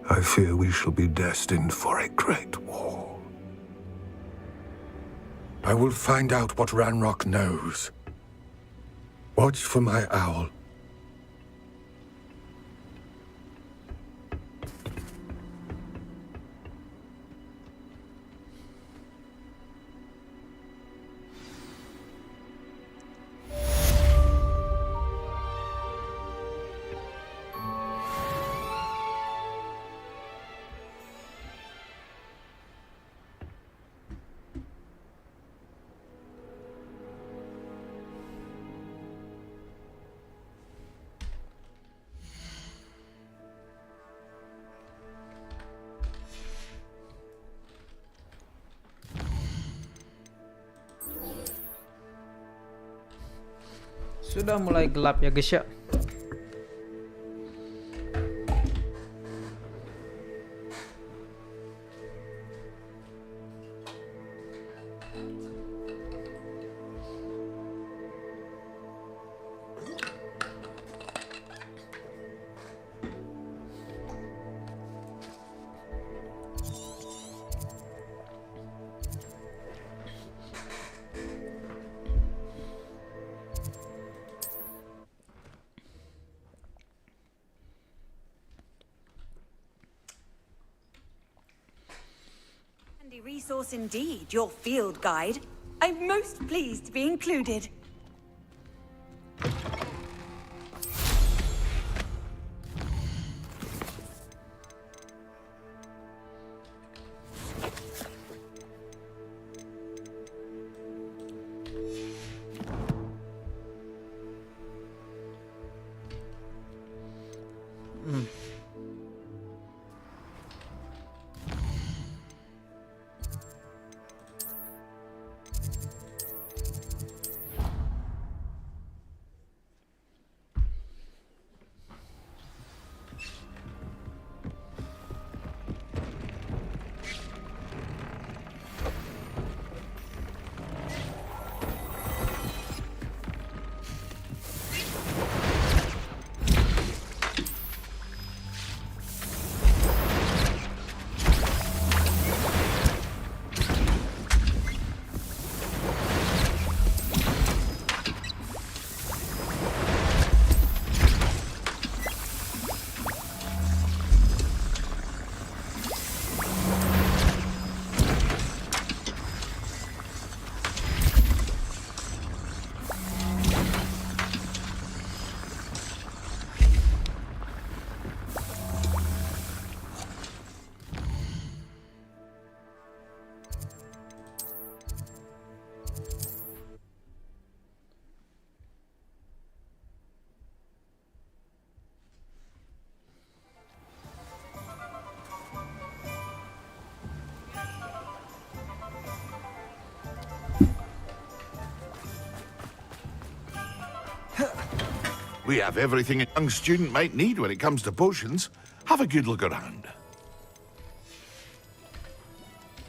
I fear we shall be destined for a great war. I will find out what Ranrock knows. Watch for my owl. Sudah mulai gelap ya guys ya. Handy resource indeed, your field guide. I'm most pleased to be included. We have everything a young student might need when it comes to potions. Have a good look around.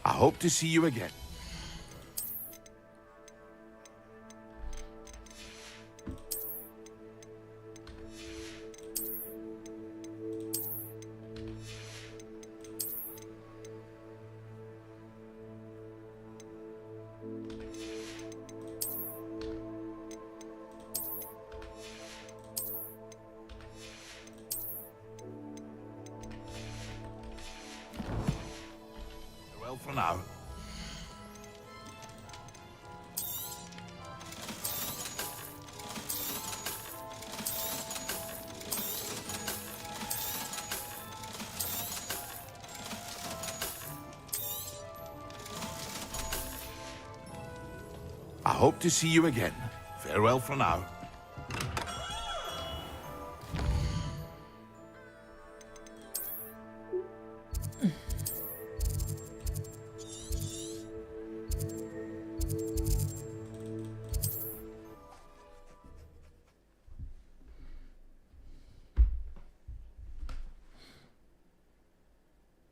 I hope to see you again. Well, for now. I hope to see you again. Farewell for now.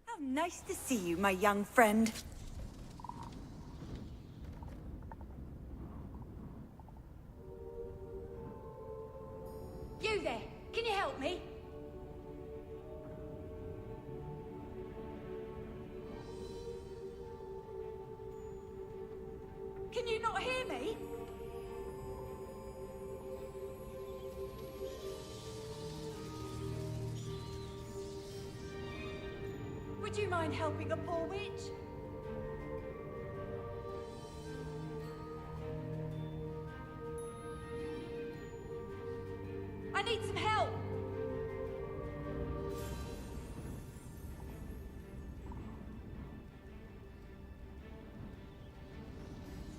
How nice to see you, my young friend. You there, can you help me? Can you not hear me? Would you mind helping a poor witch? I need some help.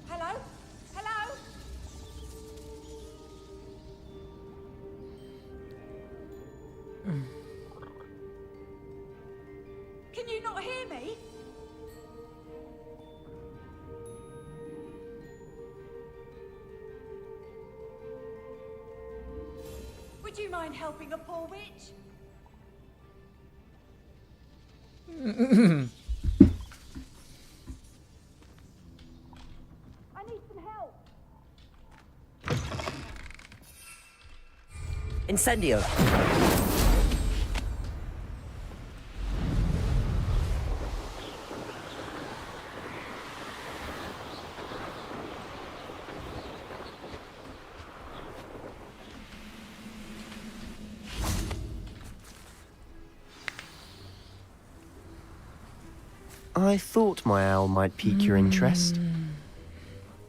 Hello? Hello? Can you not hear me? Would you mind helping a poor witch? I need some help. Incendio. I thought my owl might pique your interest.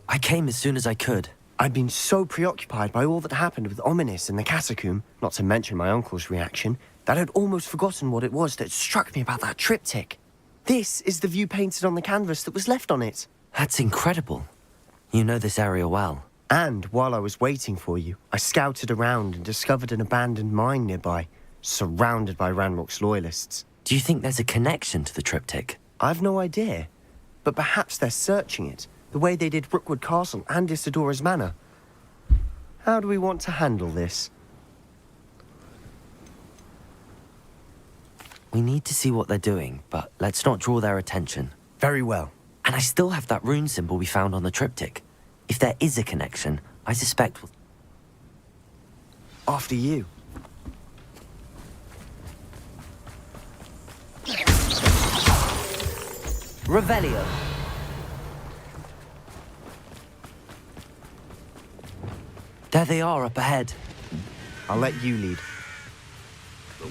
I came as soon as I could. I'd been so preoccupied by all that happened with Ominis in the catacomb, not to mention my uncle's reaction, that I'd almost forgotten what it was that struck me about that triptych. This is the view painted on the canvas that was left on it. That's incredible. You know this area well. And while I was waiting for you, I scouted around and discovered an abandoned mine nearby, surrounded by Ranrock's loyalists. Do you think there's a connection to the triptych? I've no idea, but perhaps they're searching it, the way they did Rookwood Castle and Isidora's Manor. How do we want to handle this? We need to see what they're doing, but let's not draw their attention. Very well. And I still have that rune symbol we found on the triptych. If there is a connection, I suspect we'll... After you. Revelio. There they are up ahead. I'll let you lead.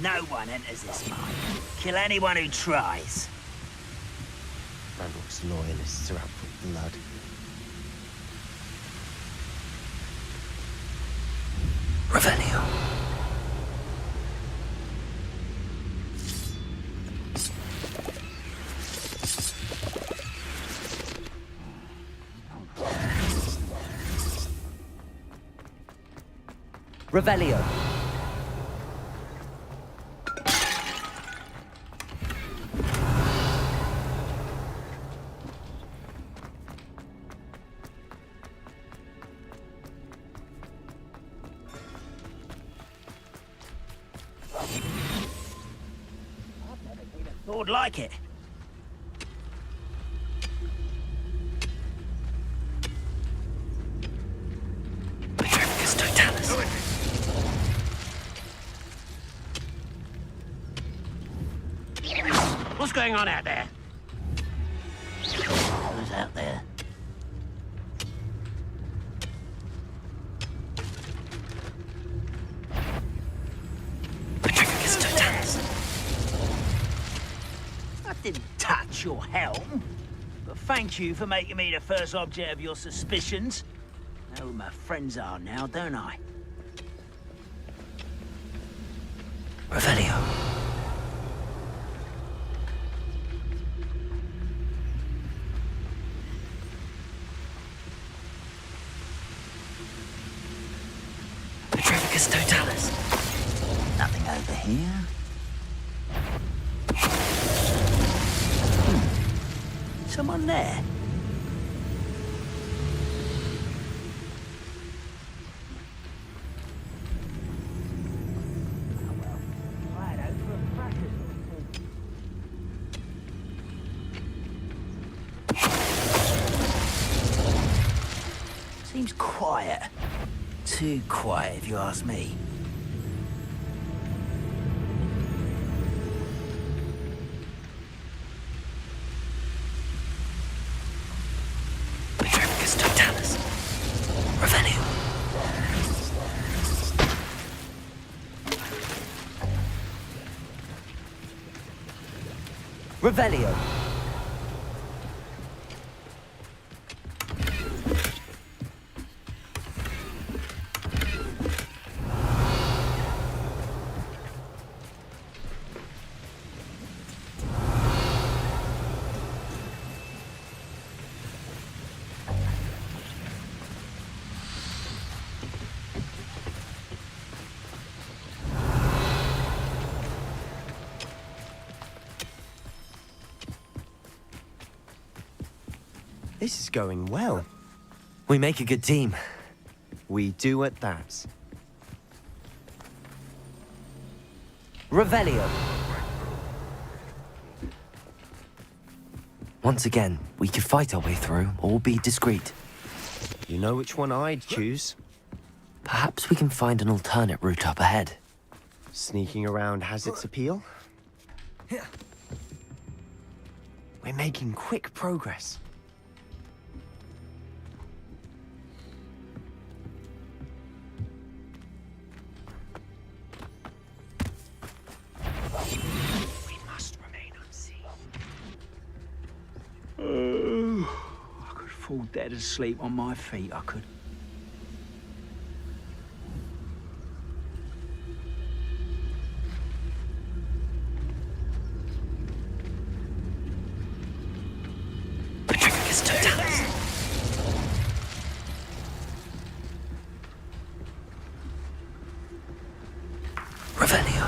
No one enters this mine. Kill anyone who tries. Ranrock's loyalists are out for blood. Revelio. Revelio. would like it. What's going on out there? Who's out there? I didn't touch your helm, but thank you for making me the first object of your suspicions. I know who my friends are now, don't I? Revelio. Petrificus totalis. Nothing over here. Someone there. Seems quiet. Too quiet, if you ask me. Petrificus totalis. Revelio. Revelio. This is going well. We make a good team. We do at that. Revelio. Once again, we could fight our way through or be discreet. You know which one I'd choose? Perhaps we can find an alternate route up ahead. Sneaking around has its appeal. We're making quick progress. We must remain unseen. I could fall dead asleep on my feet, I could. Petrificus totalis. Revelio.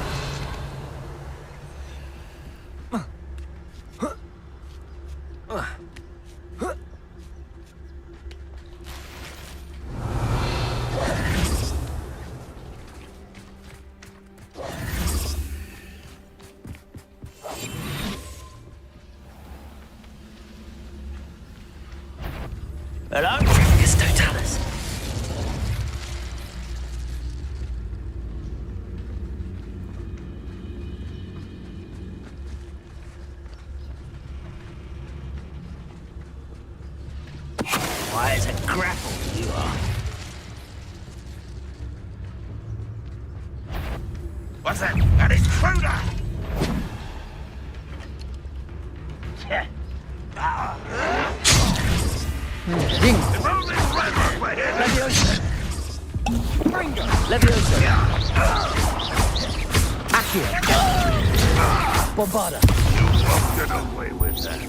Hello? Petrificus totalis. Why, it's a grapple, you are. What's that? That is Kruder! Yeah. If only Ranrock were here! Leviosa. Leviosa. Accio. Bombarda. You won't get away with that.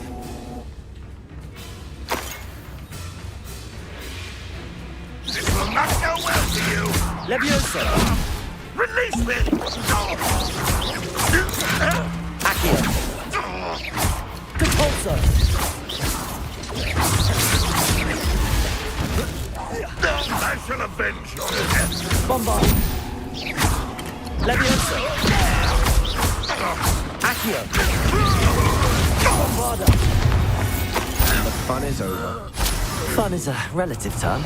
This will not go well for you! Leviosa. Release me! Accio. Compulso. I shall avenge your death! Bombard. Leviosa. Accio! Bombarda! The fun is over. Fun is a relative term.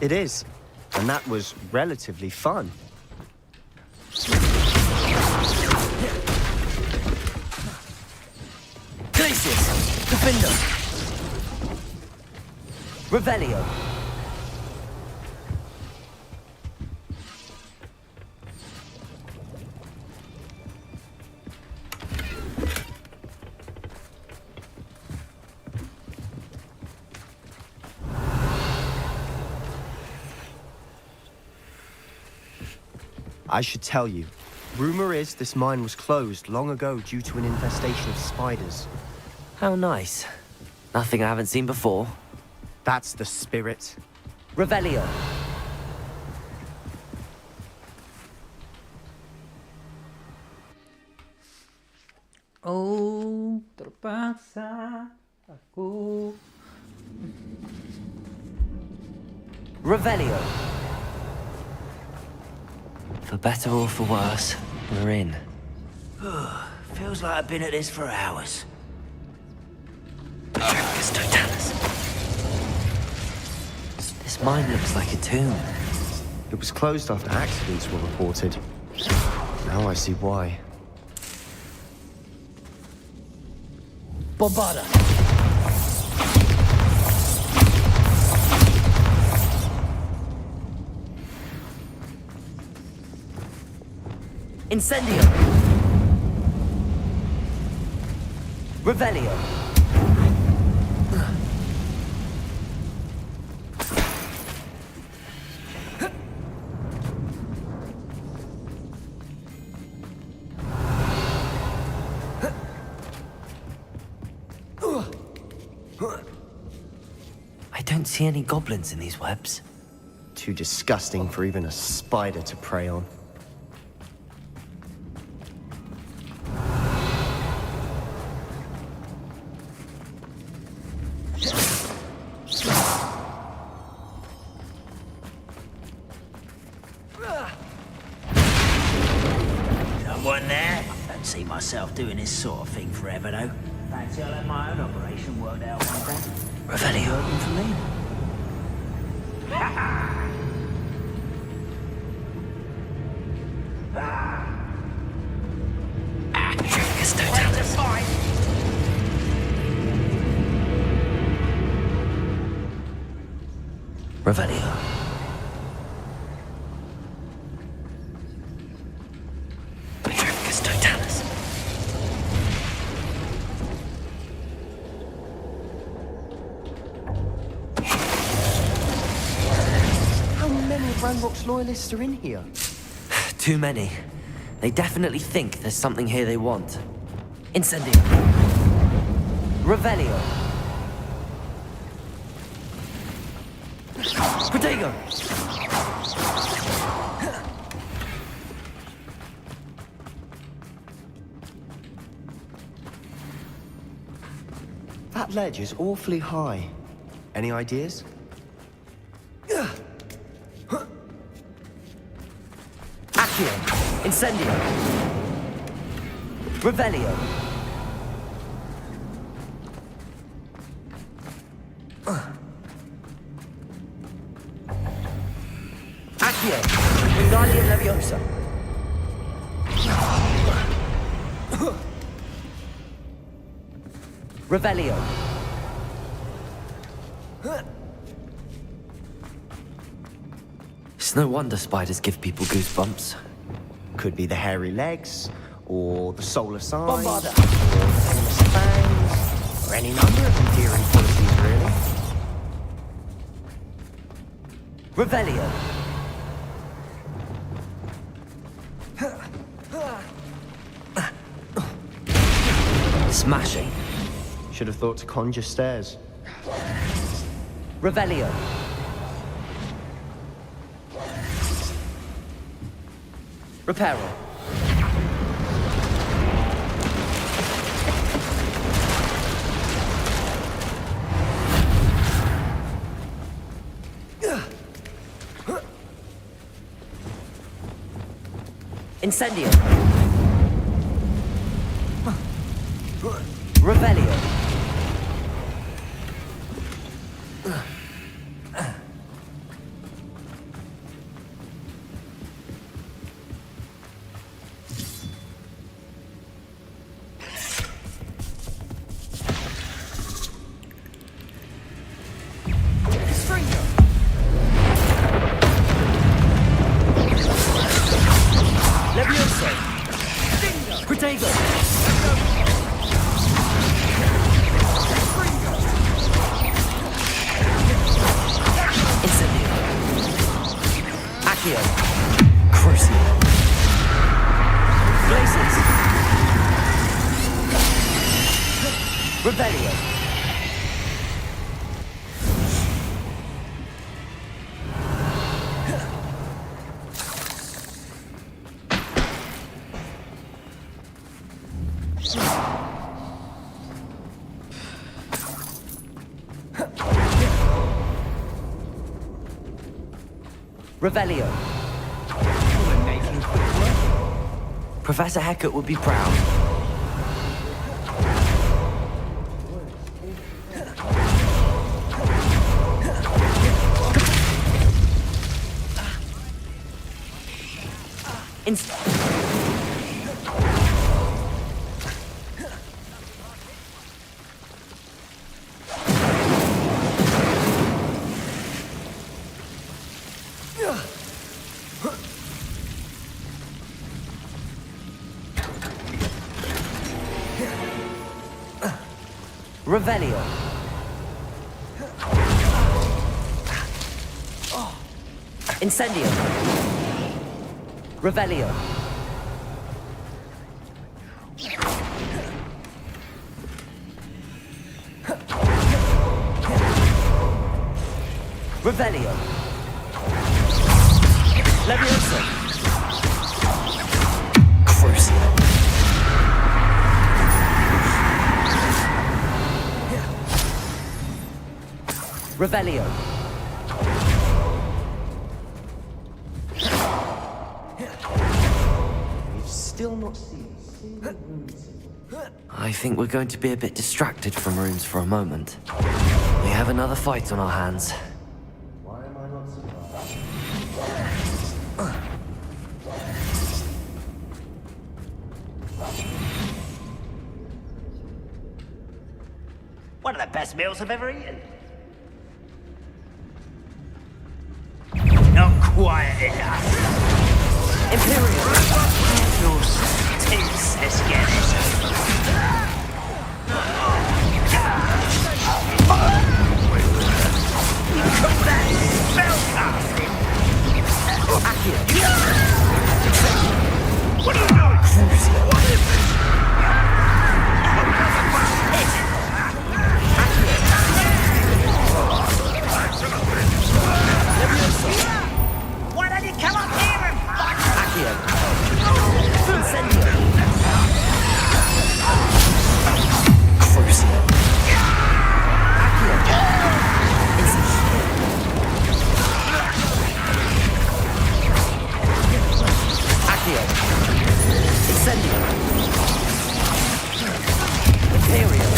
It is. And that was relatively fun. Glacius! Defender! Revelio! I should tell you, rumor is this mine was closed long ago due to an infestation of spiders. How nice. Nothing I haven't seen before. That's the spirit. Revelio. Oh, terpaksa aku. Revelio. For better or for worse, we're in. Feels like I've been at this for hours. This mine looks like a tomb. It was closed after accidents were reported. Now I see why. Bombarda! Incendio! Revelio! I don't see any goblins in these webs. Too disgusting for even a spider to prey on. Someone there? Don't see myself doing this sort of thing forever, though. Fancy I'll have my own operation worked out one day. Revelio. Working for me? Revelio. Petrificus totalis. How many of Ranrock's loyalists are in here? Too many. They definitely think there's something here they want. Incendio. Revelio. Protego. That ledge is awfully high. Any ideas? Accio. Incendio. Revelio. Accio. Wingardium Leviosa. Revelio. It's no wonder spiders give people goosebumps. Could be the hairy legs, or the solar sign, Bombarda. or the venomous fangs, or any number of endearing qualities, really. Revelio. Smashing. Should have thought to conjure stairs. Revelio. Reparo. Incendio. Levioso! Protego! Incendio! Accio! Crucio! Glacius! Rebellion! Revelio. We're making quick work. Professor Hecat would be proud. Revelio. Incendio. Revelio. Revelio. Levioso. Crucio. Revelio. We've still not seen a single rune. I think we're going to be a bit distracted from runes for a moment. We have another fight on our hands. Why am I not surprised? One of the best meals I've ever eaten. Not quiet enough. Imperial. Los teams esqueles. You call that spellcasting? Accio. What are you doing? What is this? Why don't you come up here and fight? Accio. Incendio. Crucio. Accio. Accio. Incendio. Imperial.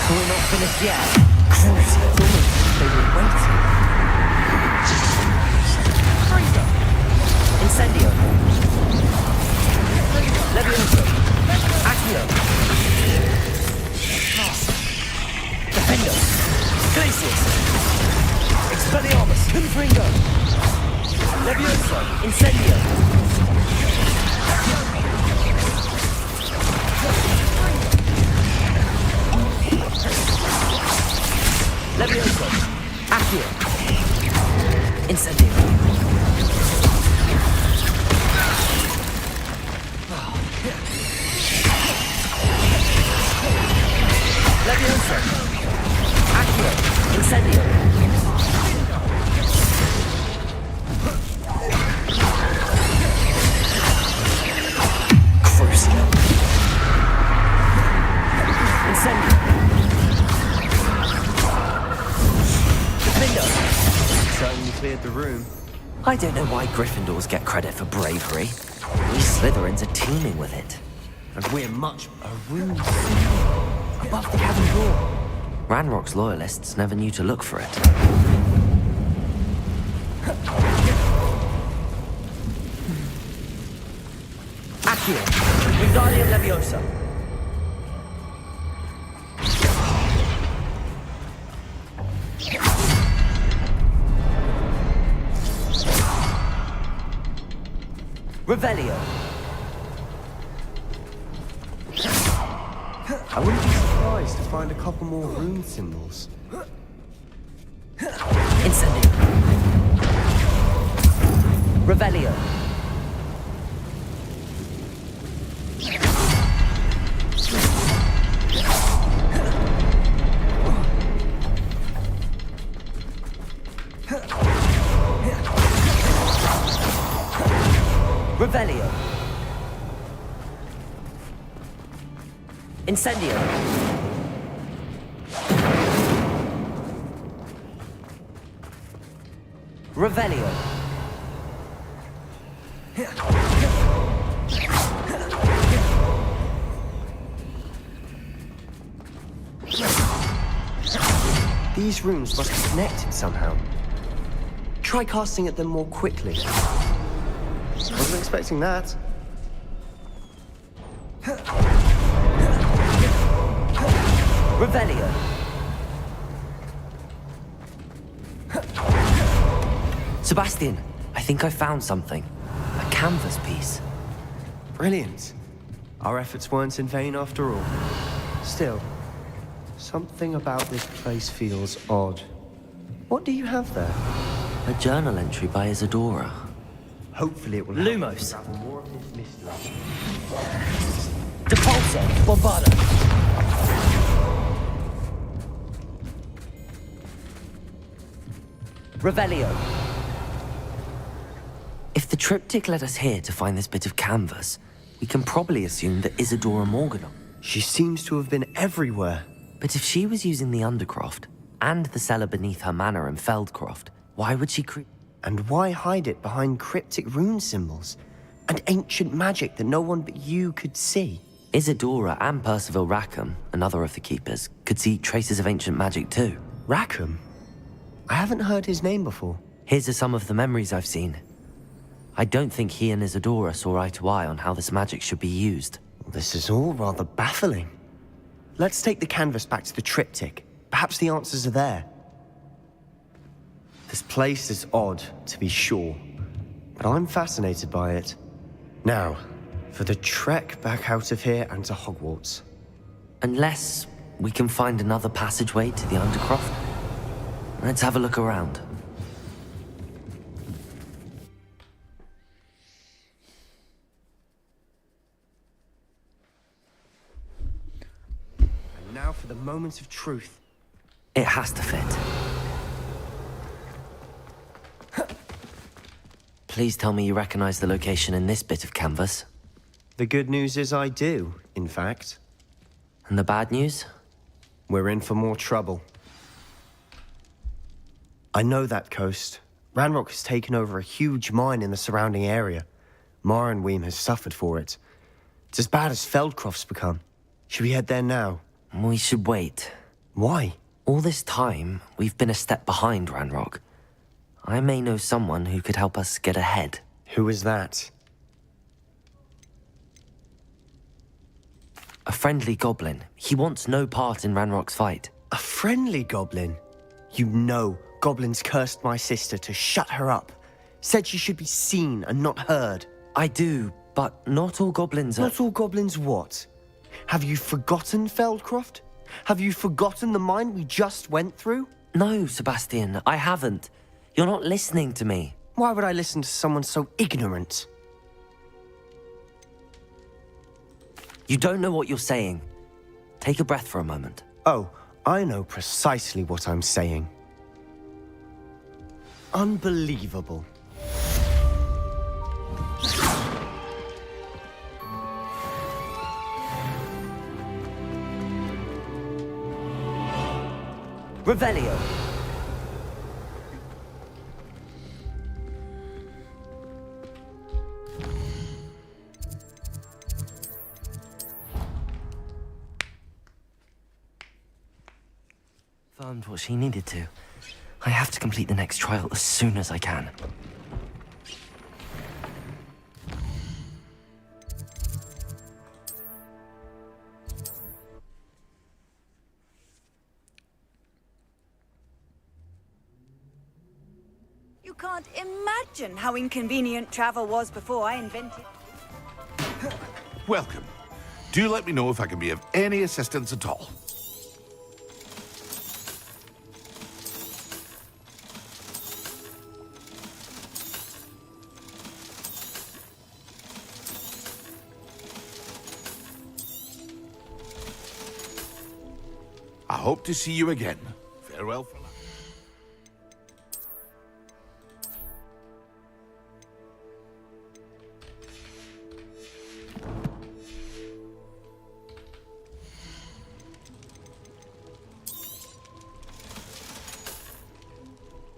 We're not finished yet. Crucio. They were waiting. Incendio. Levioso. Accio. Defendo. Glacius. Expelliarmus. Confringo. Levioso. Incendio. Levioso. Accio. Incendio. Levioso. Accio. Incendio. Crucio. Incendio. Defendo. Certainly cleared the room. I don't know why Gryffindors get credit for bravery. We Slytherins are teeming with it. And we're much a rune above the cabin door. Ranrock's loyalists never knew to look for it. Accio, Wingardium Leviosa. Revelio. I wouldn't be surprised to find a couple more rune symbols. Incendio. Revelio. Revelio. Incendio. Revelio. These runes must be connected somehow. Try casting at them more quickly. Wasn't expecting that. Revelio. Sebastian, I think I found something. A canvas piece. Brilliant. Our efforts weren't in vain after all. Still, something about this place feels odd. What do you have there? A journal entry by Isadora. Hopefully it will Lumos. unravel more of this mystery. Depulso. Bombarda. Revelio. If the triptych led us here to find this bit of canvas, we can probably assume that Isadora Morganum. She seems to have been everywhere. But if she was using the Undercroft, and the cellar beneath her manor in Feldcroft, why would she And why hide it behind cryptic rune symbols? And ancient magic that no one but you could see? Isadora and Percival Rackham, another of the keepers, could see traces of ancient magic too. Rackham? I haven't heard his name before. Here's some of the memories I've seen. I don't think he and Isadora saw eye to eye on how this magic should be used. This is all rather baffling. Let's take the canvas back to the triptych. Perhaps the answers are there. This place is odd, to be sure, but I'm fascinated by it. Now, for the trek back out of here and to Hogwarts. Unless we can find another passageway to the Undercroft. Let's have a look around. And now for the moment of truth. It has to fit. Please tell me you recognize the location in this bit of canvas. The good news is I do, in fact. And the bad news? We're in for more trouble. I know that coast. Ranrock has taken over a huge mine in the surrounding area. Marrenweem has suffered for it. It's as bad as Feldcroft's become. Should we head there now? We should wait. Why? All this time, we've been a step behind Ranrock. I may know someone who could help us get ahead. Who is that? A friendly goblin. He wants no part in Ranrock's fight. A friendly goblin? You know goblins cursed my sister to shut her up. Said she should be seen and not heard. I do, but not all goblins are... Not all goblins what? Have you forgotten Feldcroft? Have you forgotten the mine we just went through? No, Sebastian, I haven't. You're not listening to me. Why would I listen to someone so ignorant? You don't know what you're saying. Take a breath for a moment. Oh, I know precisely what I'm saying. Unbelievable. Revelio. Found what she needed to. I have to complete the next trial as soon as I can. You can't imagine how inconvenient travel was before I invented. Welcome. Do let me know if I can be of any assistance at all. I hope to see you again. Farewell for now.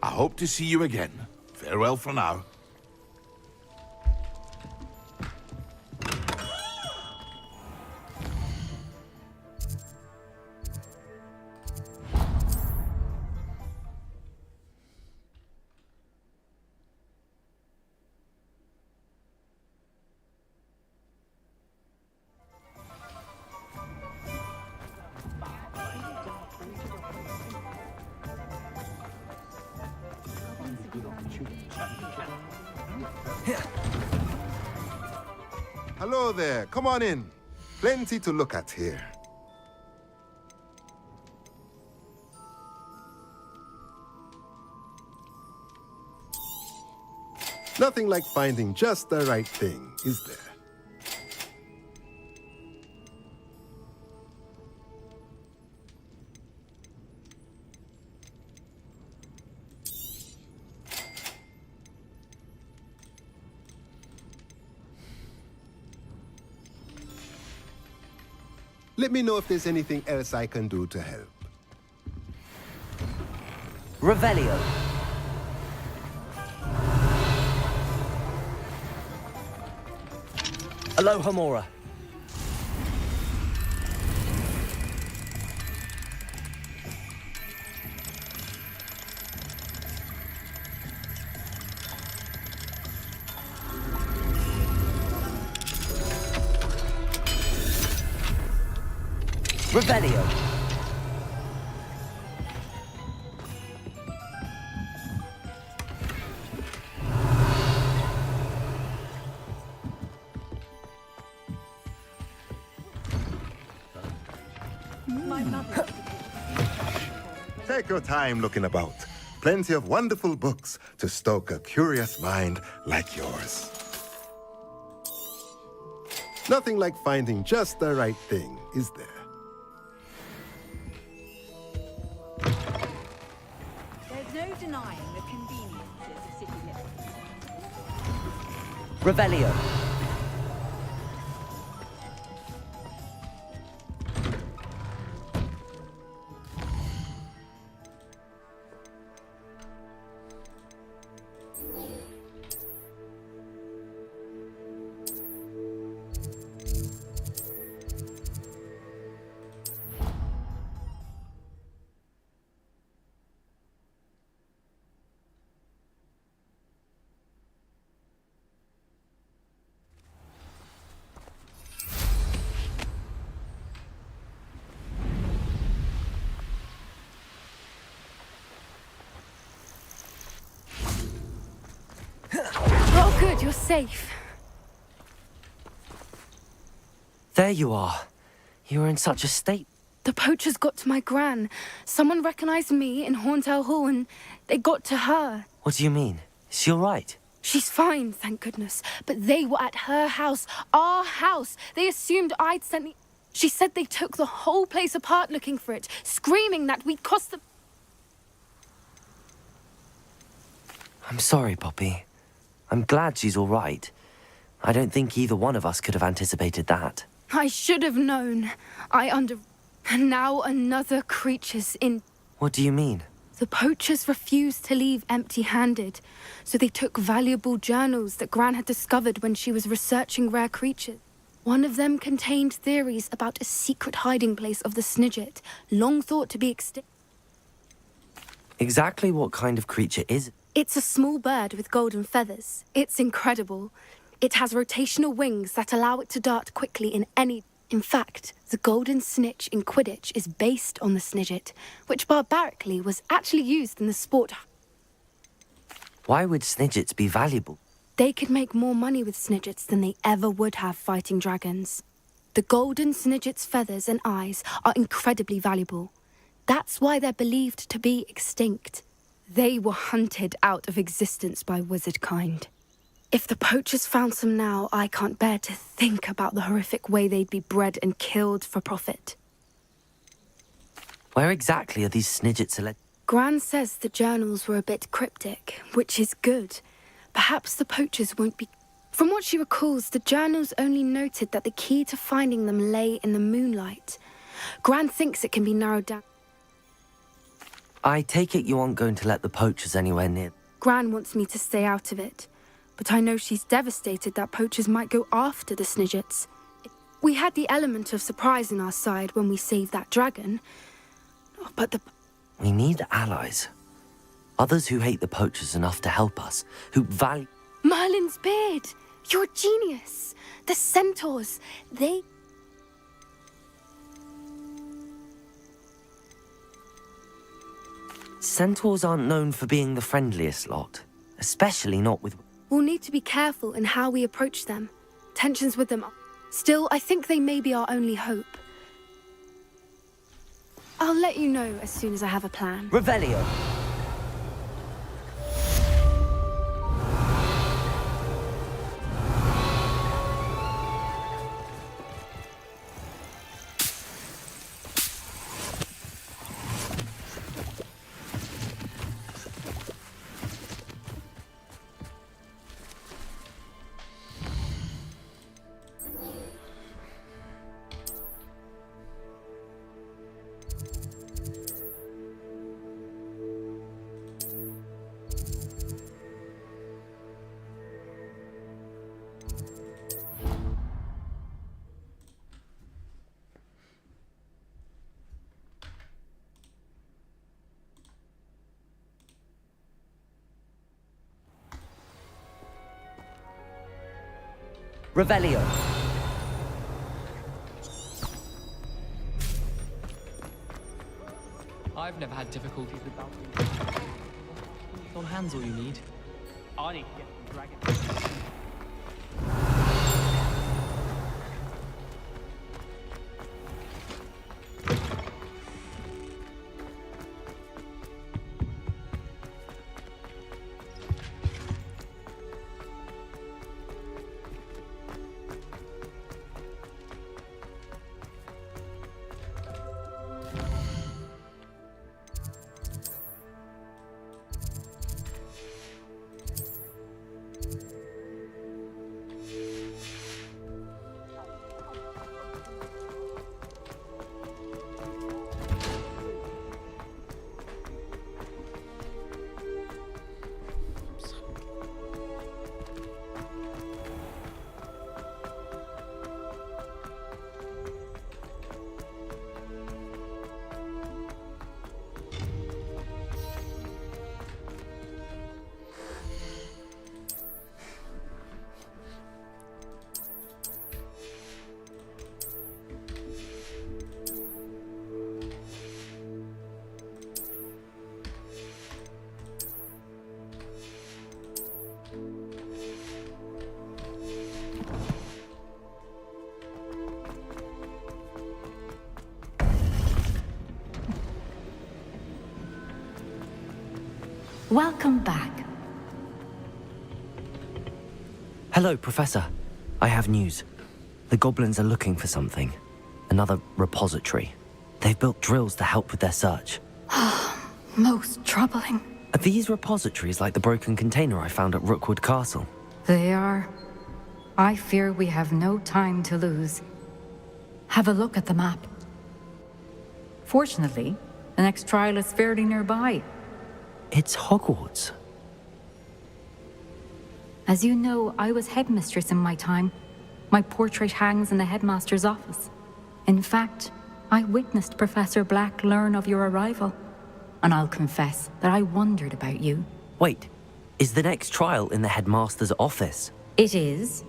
I hope to see you again. Farewell for now. Hello there. Come on in. Plenty to look at here. Nothing like finding just the right thing, is there? Let me know if there's anything else I can do to help. Revelio. Aloha Mora. Revelio. Take your time looking about. Plenty of wonderful books to stoke a curious mind like yours. Nothing like finding just the right thing, is there? There's no denying the conveniences of city living. Revelio. Oh, good, you're safe. There you are. You were in such a state. The poachers got to my gran. Someone recognized me in Horntail Hall and they got to her. What do you mean? Is she all right? She's fine, thank goodness. But they were at her house, our house. They assumed I'd sent the... She said they took the whole place apart looking for it, screaming that we'd cost them... I'm sorry, Poppy. I'm glad she's all right. I don't think either one of us could have anticipated that. I should have known. And now another creature's in... What do you mean? The poachers refused to leave empty-handed, so they took valuable journals that Gran had discovered when she was researching rare creatures. One of them contained theories about a secret hiding place of the Snidget, long thought to be extinct. Exactly what kind of creature is it? It's a small bird with golden feathers. It's incredible. It has rotational wings that allow it to dart quickly in any... In fact, the golden snitch in Quidditch is based on the snidget, which barbarically was actually used in the sport. Why would snidgets be valuable? They could make more money with snidgets than they ever would have fighting dragons. The golden snidget's feathers and eyes are incredibly valuable. That's why they're believed to be extinct. They were hunted out of existence by wizard kind. If the poachers found some now, I can't bear to think about the horrific way they'd be bred and killed for profit. Where exactly are these snidgets Gran says the journals were a bit cryptic, which is good. Perhaps the poachers won't be... From what she recalls, the journals only noted that the key to finding them lay in the moonlight. Gran thinks it can be narrowed down. I take it you aren't going to let the poachers anywhere near. Gran wants me to stay out of it, but I know she's devastated that poachers might go after the snidgets. We had the element of surprise on our side when we saved that dragon, but the... We need allies. Others who hate the poachers enough to help us, who value... Merlin's beard! You're a genius! The centaurs, they... Centaurs aren't known for being the friendliest lot, especially not with... We'll need to be careful in how we approach them. Tensions with them... Still, I think they may be our only hope. I'll let you know as soon as I have a plan. Revelio. Revelio. I've never had difficulties with that. On hands all you need. I need to get the dragon. Welcome back. Hello, Professor. I have news. The goblins are looking for something. Another repository. They've built drills to help with their search. Most troubling. Are these repositories like the broken container I found at Rookwood Castle? They are. I fear we have no time to lose. Have a look at the map. Fortunately, the next trial is fairly nearby. It's Hogwarts. As you know, I was headmistress in my time. My portrait hangs in the headmaster's office. In fact, I witnessed Professor Black learn of your arrival. and I'll confess that I wondered about you. Wait, is the next trial in the headmaster's office? It is.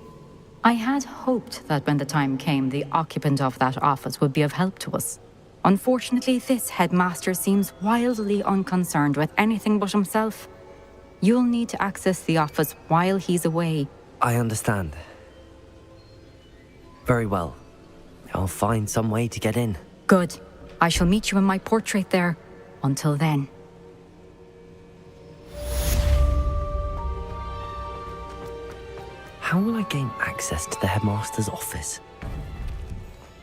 I had hoped that when the time came, the occupant of that office would be of help to us. Unfortunately, this headmaster seems wildly unconcerned with anything but himself. You'll need to access the office while he's away. I understand. Very well. I'll find some way to get in. Good. I shall meet you in my portrait there. Until then. How will I gain access to the headmaster's office?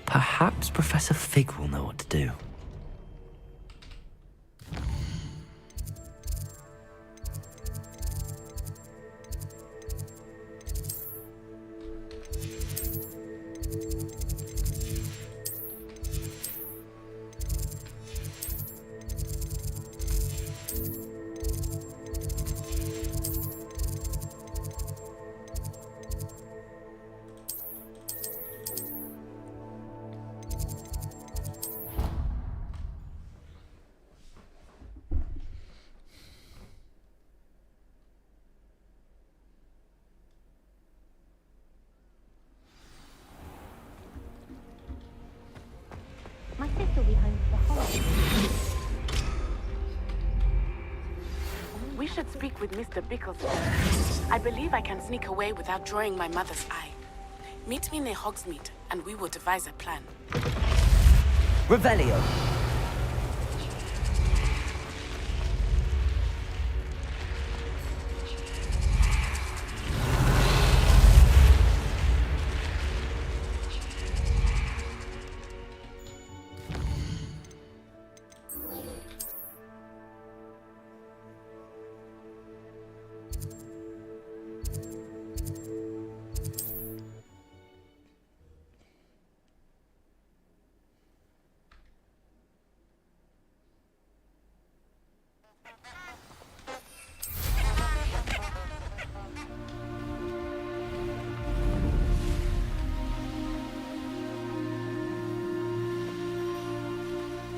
Perhaps Professor Fig will know what to do. My sister will be home for the holidays. We should speak with Mr. Bickles. I believe I can sneak away without drawing my mother's eye. Meet me near Hogsmeade, and we will devise a plan. Revelio.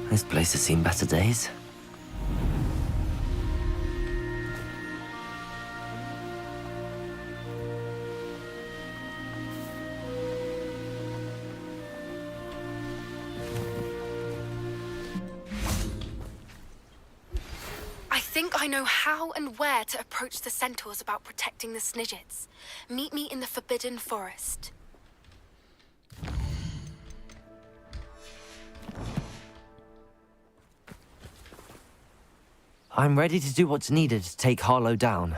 This place has seen better days. I think I know how and where to approach the centaurs about protecting the Snidgets. Meet me in the Forbidden Forest. I'm ready to do what's needed to take Harlow down.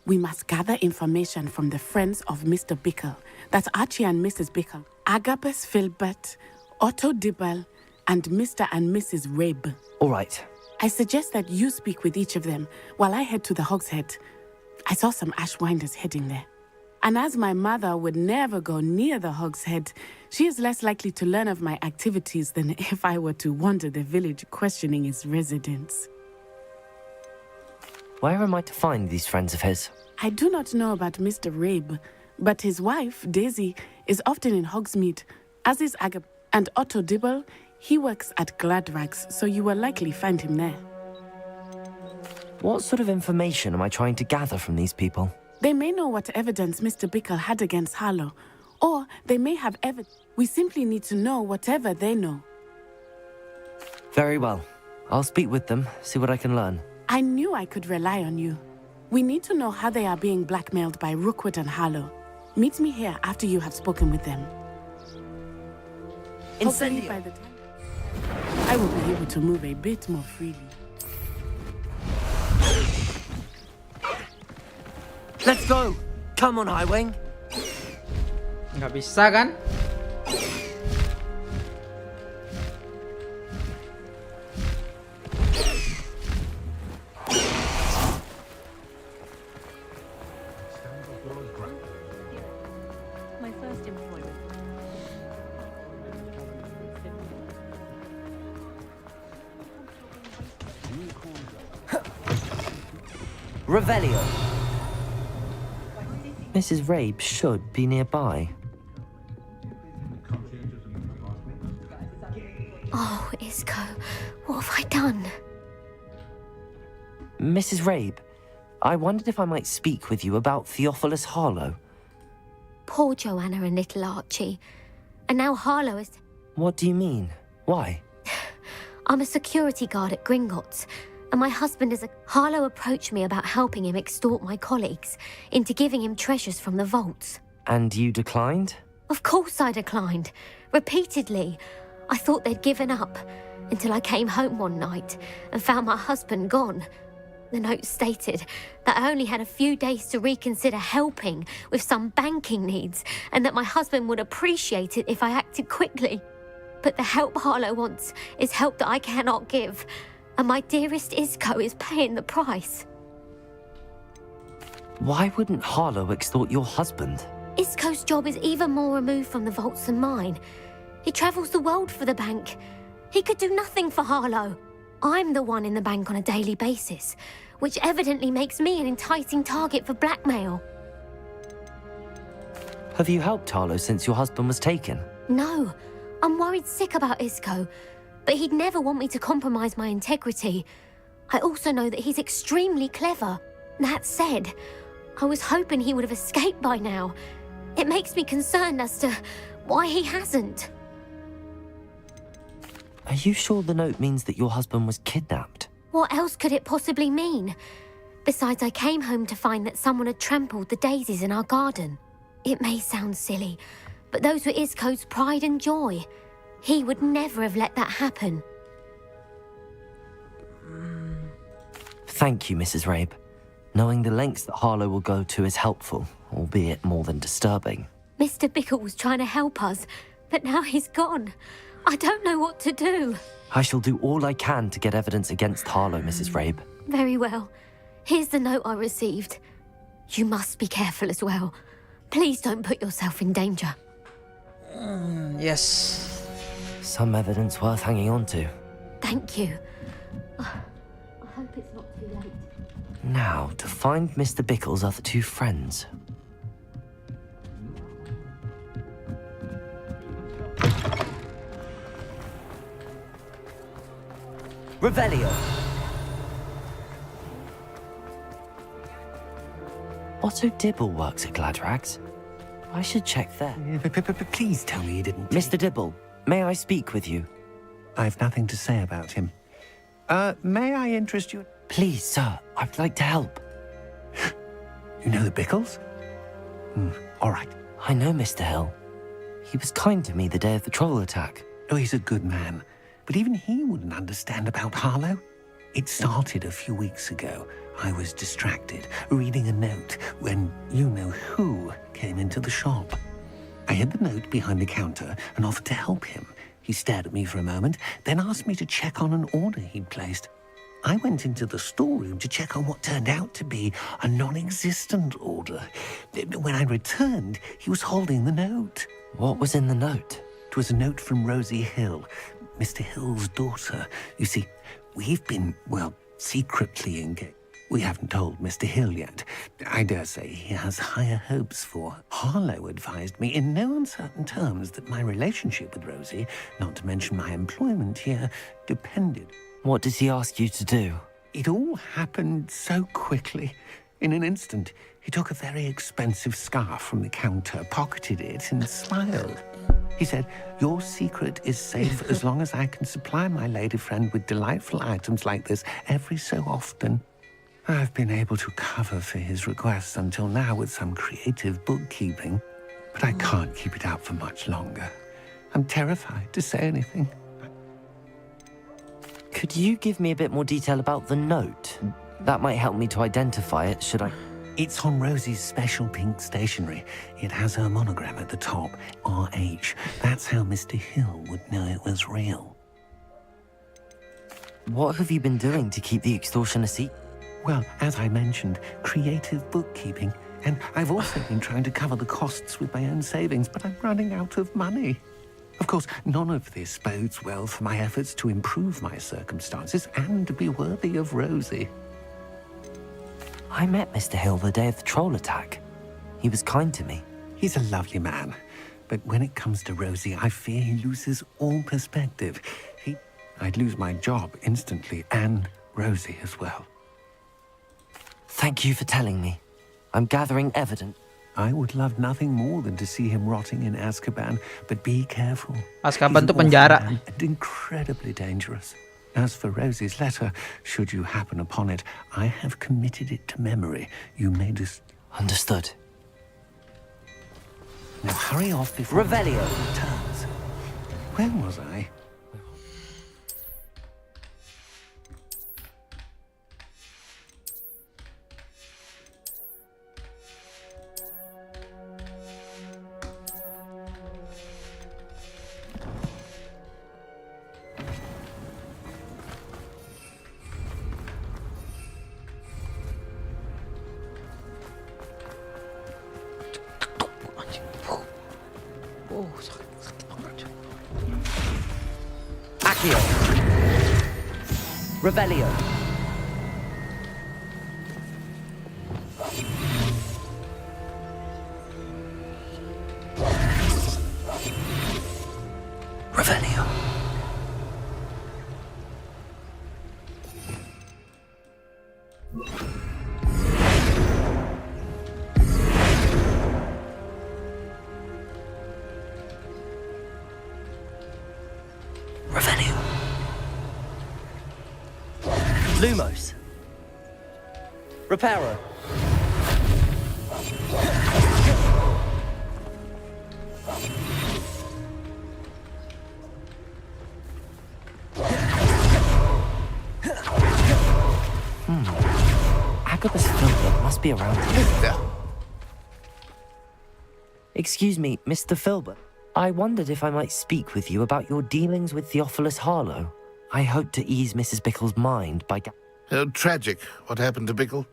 We must gather information from the friends of Mr. Bickle. That's Archie and Mrs. Bickle, Agabus Filbert, Otto Dibble, and Mr. and Mrs. Rabe. All right. I suggest that you speak with each of them while I head to the Hogshead. I saw some Ashwinders heading there. And as my mother would never go near the Hogshead, she is less likely to learn of my activities than if I were to wander the village questioning its residents. Where am I to find these friends of his? I do not know about Mr. Rabe, but his wife, Daisy, is often in Hogsmeade, as is Agab. And Otto Dibble, he works at Gladrags, so you will likely find him there. What sort of information am I trying to gather from these people? They may know what evidence Mr. Bickle had against Harlow, or they may have evidence. We simply need to know whatever they know. Very well. I'll speak with them, see what I can learn. I knew I could rely on you. We need to know how they are being blackmailed by Rookwood and Harlow. Meet me here after you have spoken with them. Hopefully by the time I will be able to move a bit more freely. Let's go! Come on, Highwing! Nggak bisa kan? My first employment. Revelio. Mrs. Rabe should be nearby. Oh, Isco, what have I done? Mrs. Rabe, I wondered if I might speak with you about Theophilus Harlow. Poor Joanna and little Archie. And now Harlow is... What do you mean? Why? I'm a security guard at Gringotts, and my husband is a... Harlow approached me about helping him extort my colleagues into giving him treasures from the vaults. And you declined? Of course I declined. Repeatedly. I thought they'd given up, until I came home one night and found my husband gone. The note stated that I only had a few days to reconsider helping with some banking needs, and that my husband would appreciate it if I acted quickly. But the help Harlow wants is help that I cannot give, and my dearest Isco is paying the price. Why wouldn't Harlow extort your husband? Isco's job is even more removed from the vaults than mine. He travels the world for the bank. He could do nothing for Harlow. I'm the one in the bank on a daily basis, which evidently makes me an enticing target for blackmail. Have you helped Harlow since your husband was taken? No, I'm worried sick about Isco, but he'd never want me to compromise my integrity. I also know that he's extremely clever. That said, I was hoping he would have escaped by now. It makes me concerned as to why he hasn't. Are you sure the note means that your husband was kidnapped? What else could it possibly mean? Besides, I came home to find that someone had trampled the daisies in our garden. It may sound silly, but those were Isco's pride and joy. He would never have let that happen. Thank you, Mrs. Rabe. Knowing the lengths that Harlow will go to is helpful, albeit more than disturbing. Mr. Bickle was trying to help us, but now he's gone. I don't know what to do. I shall do all I can to get evidence against Harlow, Mrs. Rabe. Very well. Here's the note I received. You must be careful as well. Please don't put yourself in danger. Yes. Some evidence worth hanging on to. Thank you. I hope it's not too late. Now, to find Mr. Bickle's other two friends. Revelio. Otto Dibble works at Gladrags. I should check there. Please tell me you didn't... Mr. Dibble, may I speak with you? I've nothing to say about him. May I interest you... Please, sir, I'd like to help. You know the Bickles? All right. I know Mr. Hill. He was kind to me the day of the troll attack. Oh, he's a good man. But even he wouldn't understand about Harlow. It started a few weeks ago. I was distracted, reading a note, when you-know-who came into the shop. I hid the note behind the counter and offered to help him. He stared at me for a moment, then asked me to check on an order he'd placed. I went into the storeroom to check on what turned out to be a non-existent order. When I returned, he was holding the note. What was in the note? It was a note from Rosie Hill, Mr. Hill's daughter. You see, we've been, well, secretly engaged. We haven't told Mr. Hill yet. I dare say he has higher hopes for. Harlow advised me in no uncertain terms that my relationship with Rosie, not to mention my employment here, depended. What does he ask you to do? It all happened so quickly. In an instant, he took a very expensive scarf from the counter, pocketed it, and smiled. He said, "Your secret is safe as long as I can supply my lady friend with delightful items like this every so often." I've been able to cover for his requests until now with some creative bookkeeping, but I can't keep it up for much longer. I'm terrified to say anything. Could you give me a bit more detail about the note? That might help me to identify it, should I? It's on Rosie's special pink stationery. It has her monogram at the top, RH. That's how Mr. Hill would know it was real. What have you been doing to keep the extortion a secret? Well, as I mentioned, creative bookkeeping. And I've also been trying to cover the costs with my own savings, but I'm running out of money. Of course, none of this bodes well for my efforts to improve my circumstances and to be worthy of Rosie. I met Mr. Hill the day of the troll attack. He was kind to me. He's a lovely man. But when it comes to Rosie, I fear he loses all perspective. I'd lose my job instantly, and Rosie as well. Thank you for telling me. I'm gathering evidence. I would love nothing more than to see him rotting in Azkaban, but be careful. Azkaban He's tuh an penjara. awful man and incredibly dangerous. As for Rosie's letter, should you happen upon it, I have committed it to memory. You may just... Understood. Now hurry off before... Revelio. ...returns. Where was I? Oh, sakit banget. Accio. Revelio. Revelio. Revelio. Lumos. Reparo. Agabus Filbert must be around here. Excuse me, Mr. Filbert. I wondered if I might speak with you about your dealings with Theophilus Harlow. I hope to ease Mrs. Bickle's mind by... Tragic, what happened to Bickle.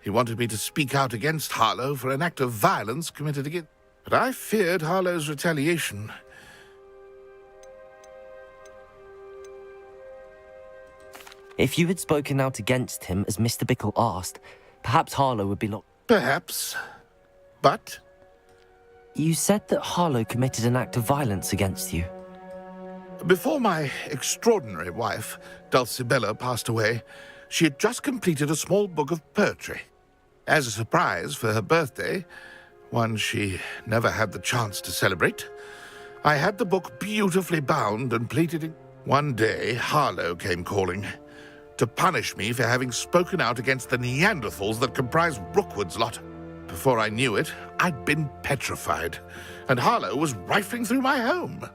He wanted me to speak out against Harlow for an act of violence committed against... But I feared Harlow's retaliation. If you had spoken out against him, as Mr. Bickle asked, perhaps Harlow would be locked... Perhaps. But... You said that Harlow committed an act of violence against you. Before my extraordinary wife, Dulcibella, passed away, she had just completed a small book of poetry. As a surprise for her birthday, one she never had the chance to celebrate, I had the book beautifully bound and plated in... One day, Harlow came calling to punish me for having spoken out against the Neanderthals that comprise Rookwood's lot. Before I knew it, I'd been petrified, and Harlow was rifling through my home.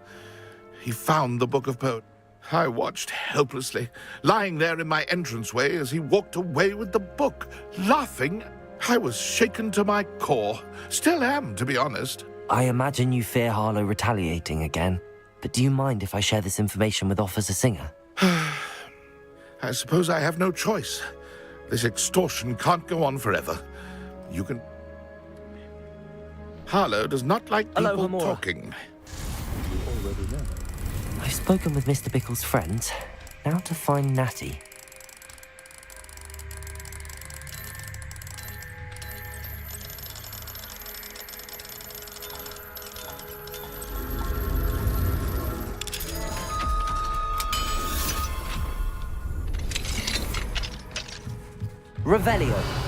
He found the book of poetry. I watched helplessly, lying there in my entranceway as he walked away with the book, laughing. I was shaken to my core. Still am, to be honest. I imagine you fear Harlow retaliating again, but do you mind if I share this information with Officer Singer? I suppose I have no choice. This extortion can't go on forever. You can... Harlow does not like people talking. I've spoken with Mr. Bickle's friends. Now to find Natty. Revelio.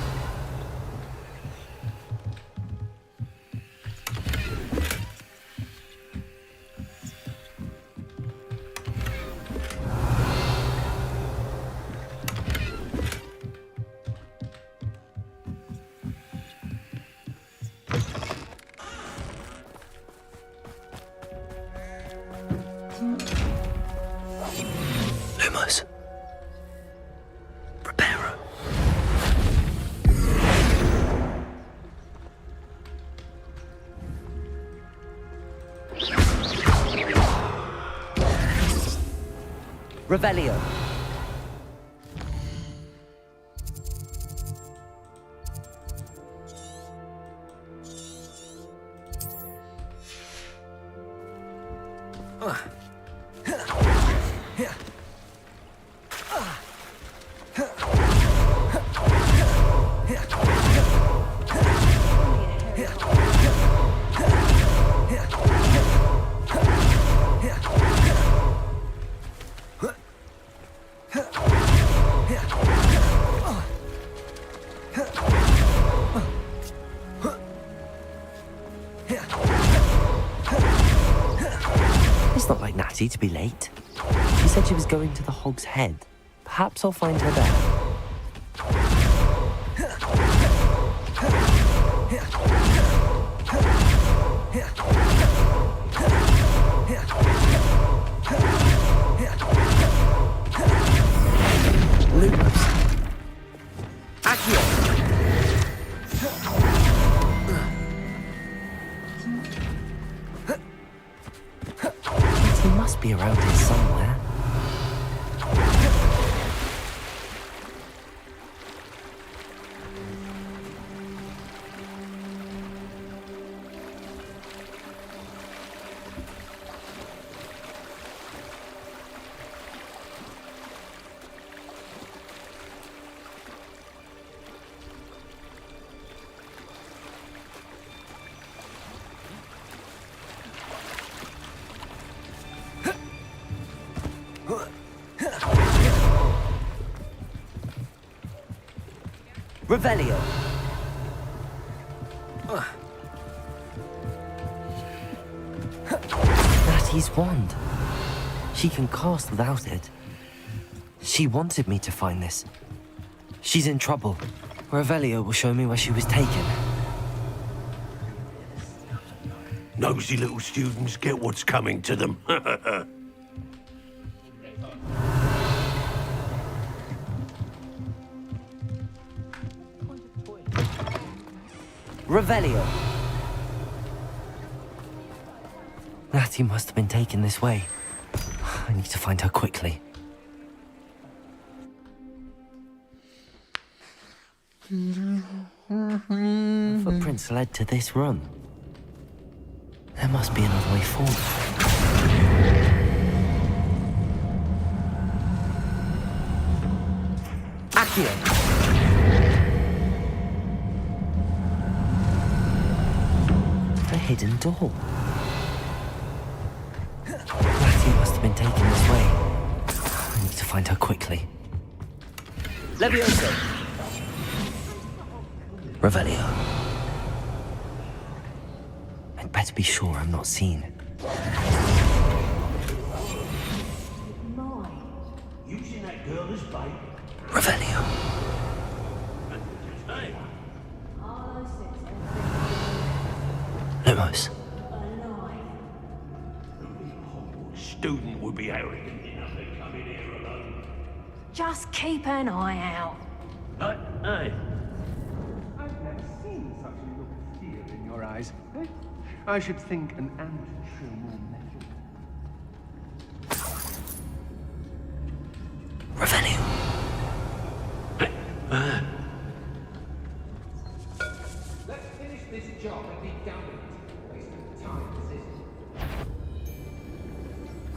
Lumos. Reparo. Revelio. Almighty to be late. She said she was going to the Hog's Head. Perhaps I'll find her there. Lupus. Accio. He must be around here somewhere. Revelio. Natty's wand. She can cast without it. She wanted me to find this. She's in trouble. Revelio will show me where she was taken. Nosy little students get what's coming to them. Revelio. Natty must have been taken this way. I need to find her quickly. The footprints led to this room. There must be another way forward. Accio. A hidden door. Natty must have been taken this way. I need to find her quickly. Levioso. Revelio. I'd better be sure I'm not seen. Using that girl as bait. Revelio. Lumos. Student would be arrogant enough to come in here alone. Just keep an eye out. Hey. I've never seen such a look of fear in your eyes. I should think an ant would show more measure. Revelio. Let's finish this job and be done with it. Waste of time, this is.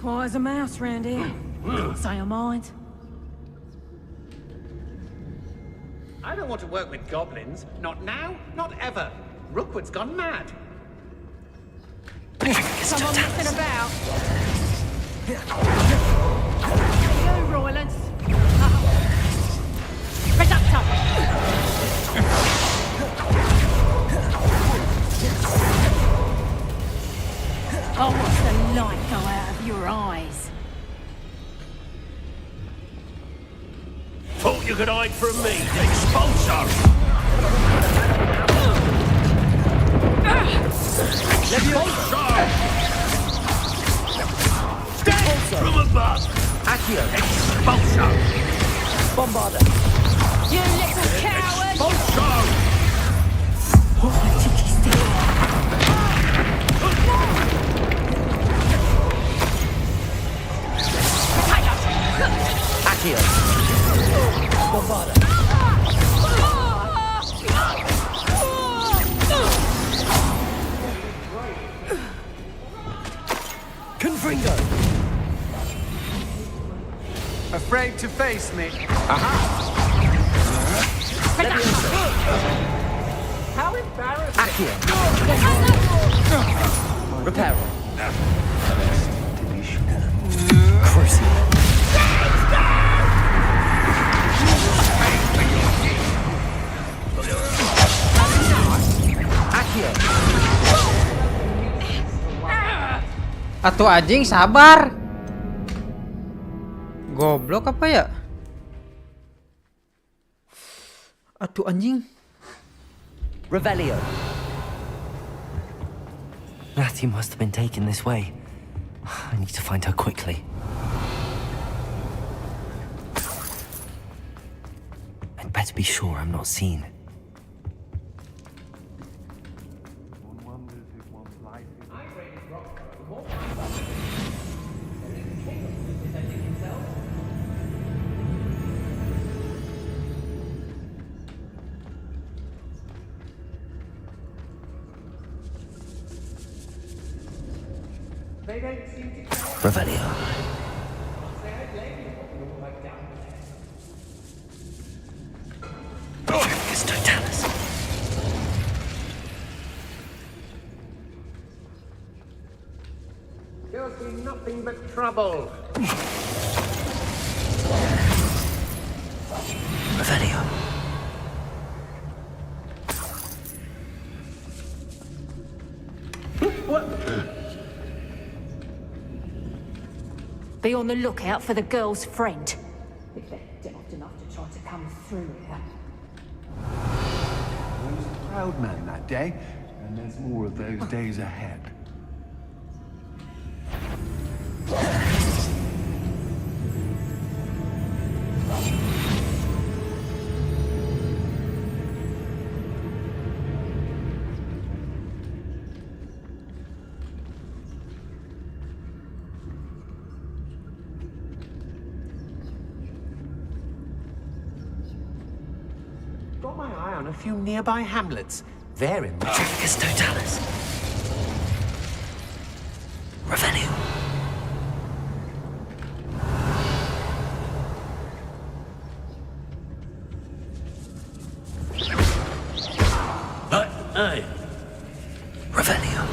Quiet as a mouse round here. Can't say I mind. I don't want to work with goblins. Not now, not ever. Rookwood's gone mad. Someone messing about. You, Roylance. Reductor. I'll watch the light go out of your eyes. Thought you could hide from me, expulsor! Expulsor! From above! Accio. Expulsor! Bombarda. You little coward! Expulsor! Oh, I took his stick. Accio. Bombarda. Confringo. Afraid to face me. How embarrassing. Accio. Reparo. Crucible. Accio. Atuh anjing sabar. Goblok apa ya? Aduh anjing. Revelio. Matthew must have been taken this way. I need to find her quickly. I'd better be sure I'm not seen. They don't seem to care. Revelio. It's Totalis. There'll be nothing but trouble. Revelio. Be on the lookout for the girl's friend. If they're daft enough to try to come through here. I was a proud man that day, and there's more of those days ahead. Got my eye on a few nearby hamlets. They're in the Trafficus Totalis. Revelio. Hey. Revelio.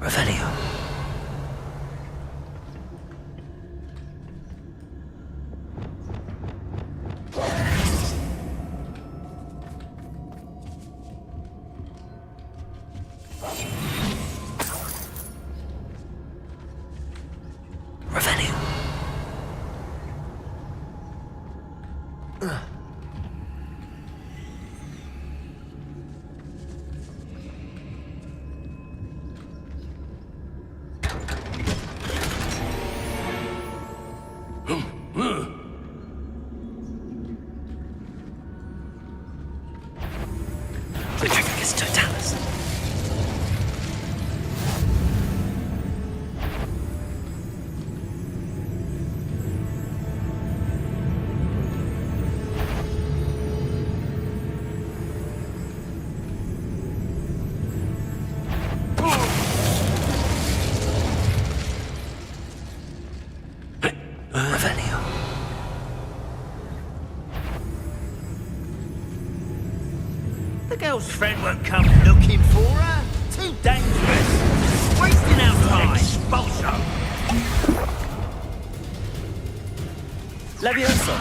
Revelio. Revelio. Trafficus Totalis. Revelio. The girl's friend won't come looking for her. Too dangerous. Wasting our time. Expulso. Levioso.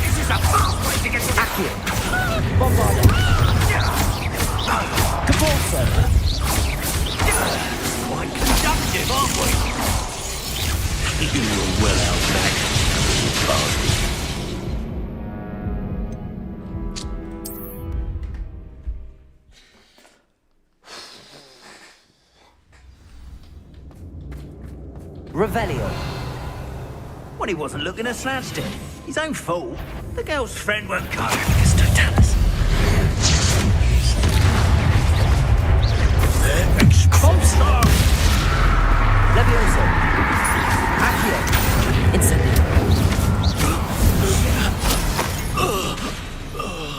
This is a fast way to get to Accio. Bombardo. Caporso. quite conductive, aren't we? You were well outmatched. Revelio. Well, he wasn't looking at Slashdon. His own fault. The girl's friend won't come. Trafficus Totalis. Expulso! Levioso. Accio. Incendio.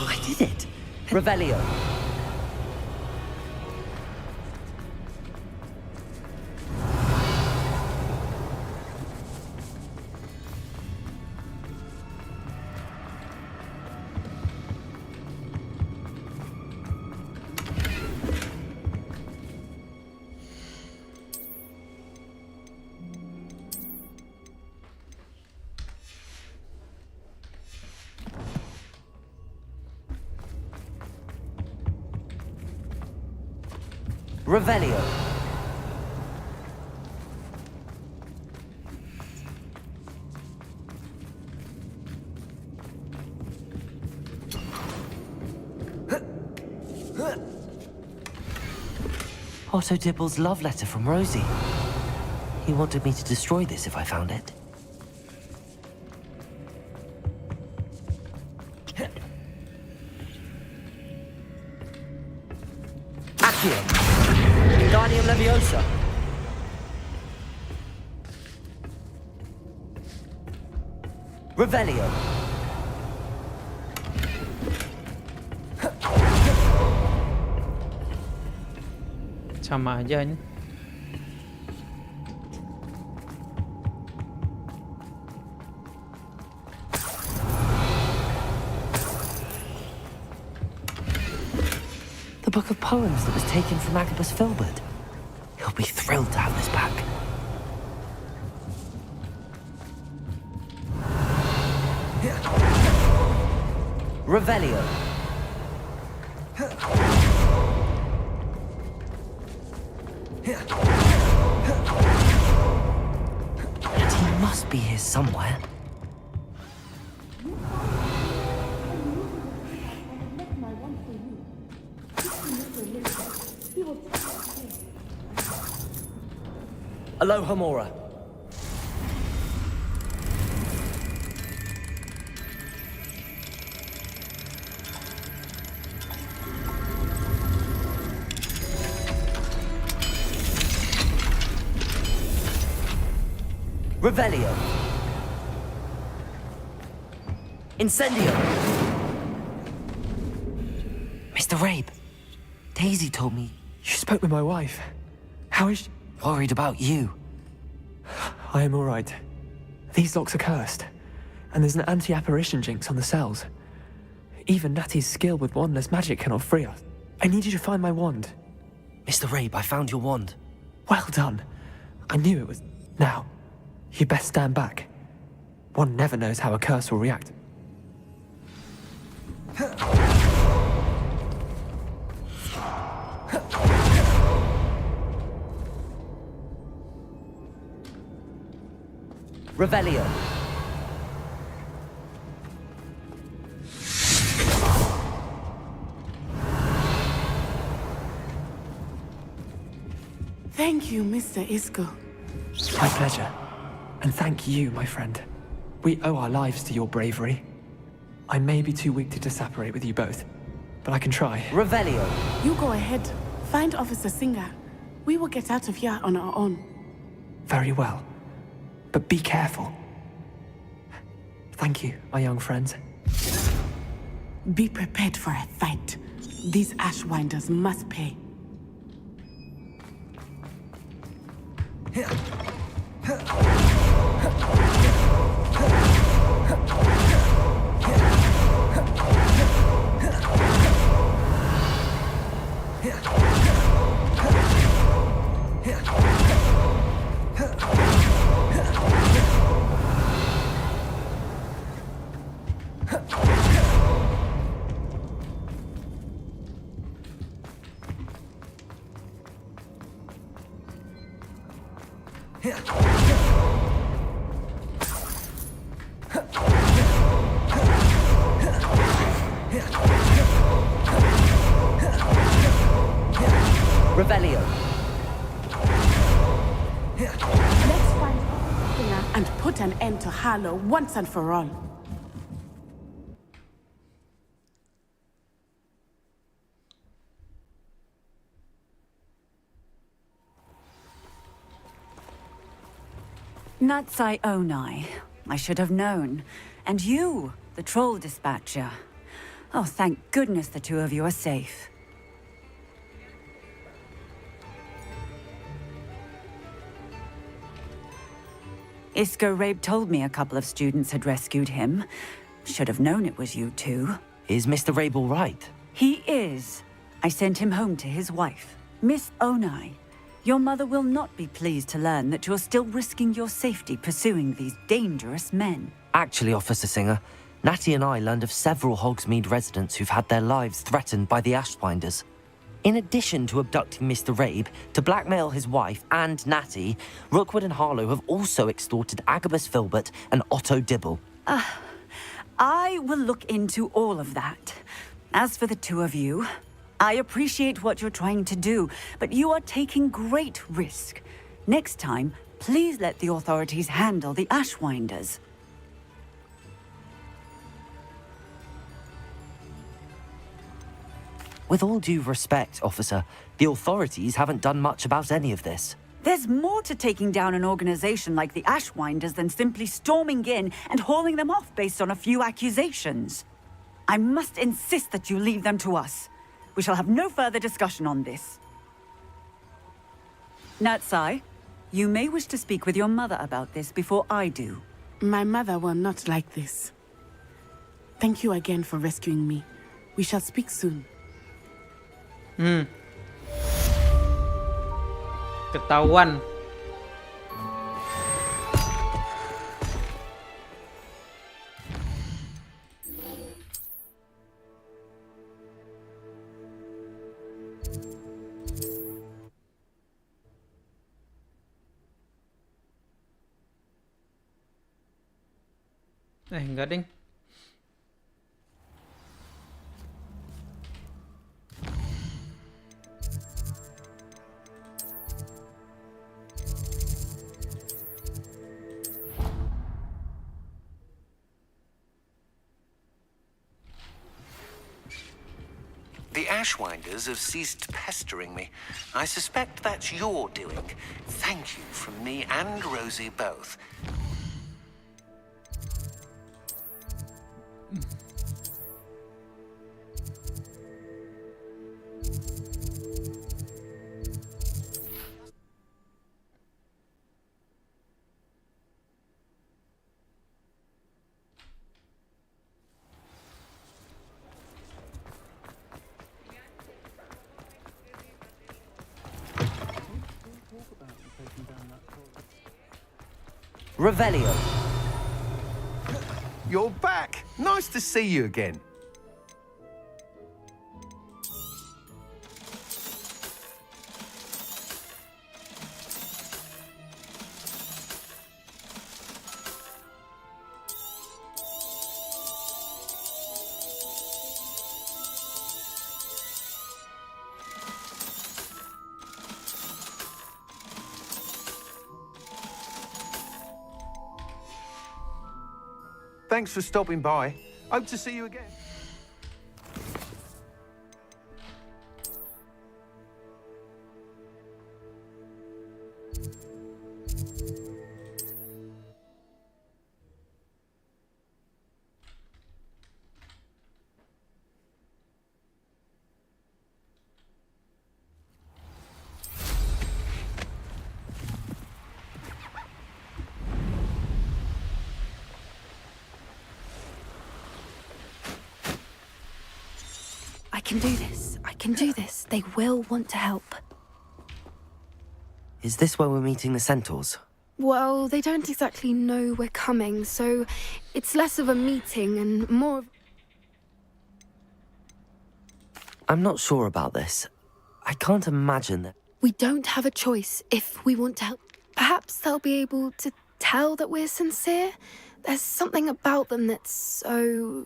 I did it. Revelio. Revelio. Otto Dibble's love letter from Rosie. He wanted me to destroy this if I found it. Accio. Wingardium Leviosa. Revelio. Sama aja ini. The book of poems that was taken from Agabus Filbert. He'll be thrilled to have this back. Revelio. And he must be here somewhere. Aloha Mora. Revelio. Incendio. Mr. Rabe, Daisy told me... You spoke with my wife. How is she? Worried about you. I am all right. These locks are cursed, and there's an anti-apparition jinx on the cells. Even Natty's skill with wandless magic cannot free us. I need you to find my wand. Mr. Rabe, I found your wand. Well done. I knew it was... Now, you best stand back. One never knows how a curse will react. Revelio. Thank you, Mr. Isco. My pleasure. And thank you, my friend. We owe our lives to your bravery. I may be too weak to disapparate with you both, but I can try. Revelio. You go ahead. Find Officer Singer. We will get out of here on our own. Very well. But be careful. Thank you, my young friends. Be prepared for a fight. These Ashwinders must pay. Revelio. Let's find Singer and put an end to Harlow once and for all. Natsai Onai. I should have known. And you, the troll dispatcher. Oh, thank goodness the two of you are safe. Isco Rabe told me a couple of students had rescued him. Should have known it was you two. Is Mr. Rabe all right? He is. I sent him home to his wife, Miss Onai. Your mother will not be pleased to learn that you're still risking your safety pursuing these dangerous men. Actually, Officer Singer, Natty and I learned of several Hogsmeade residents who've had their lives threatened by the Ashwinders. In addition to abducting Mr. Rabe to blackmail his wife and Natty, Rookwood and Harlow have also extorted Agabus Filbert and Otto Dibble. I will look into all of that. As for the two of you, I appreciate what you're trying to do, but you are taking great risk. Next time, please let the authorities handle the Ashwinders. With all due respect, officer, the authorities haven't done much about any of this. There's more to taking down an organization like the Ashwinders than simply storming in and hauling them off based on a few accusations. I must insist that you leave them to us. We shall have no further discussion on this. Natsai, you may wish to speak with your mother about this before I do. My mother will not like this. Thank you again for rescuing me. We shall speak soon. Ketahuan. Enggak, ding. The Ashwinders have ceased pestering me. I suspect that's your doing. Thank you from me and Rosie both. Revelio. You're back. Nice to see you again. Thanks for stopping by. Hope to see you again. I can do this. I can do this. They will want to help. Is this where we're meeting the centaurs? Well, they don't exactly know we're coming, so it's less of a meeting and more of... I'm not sure about this. I can't imagine that... We don't have a choice if we want to help. Perhaps they'll be able to tell that we're sincere. There's something about them that's so...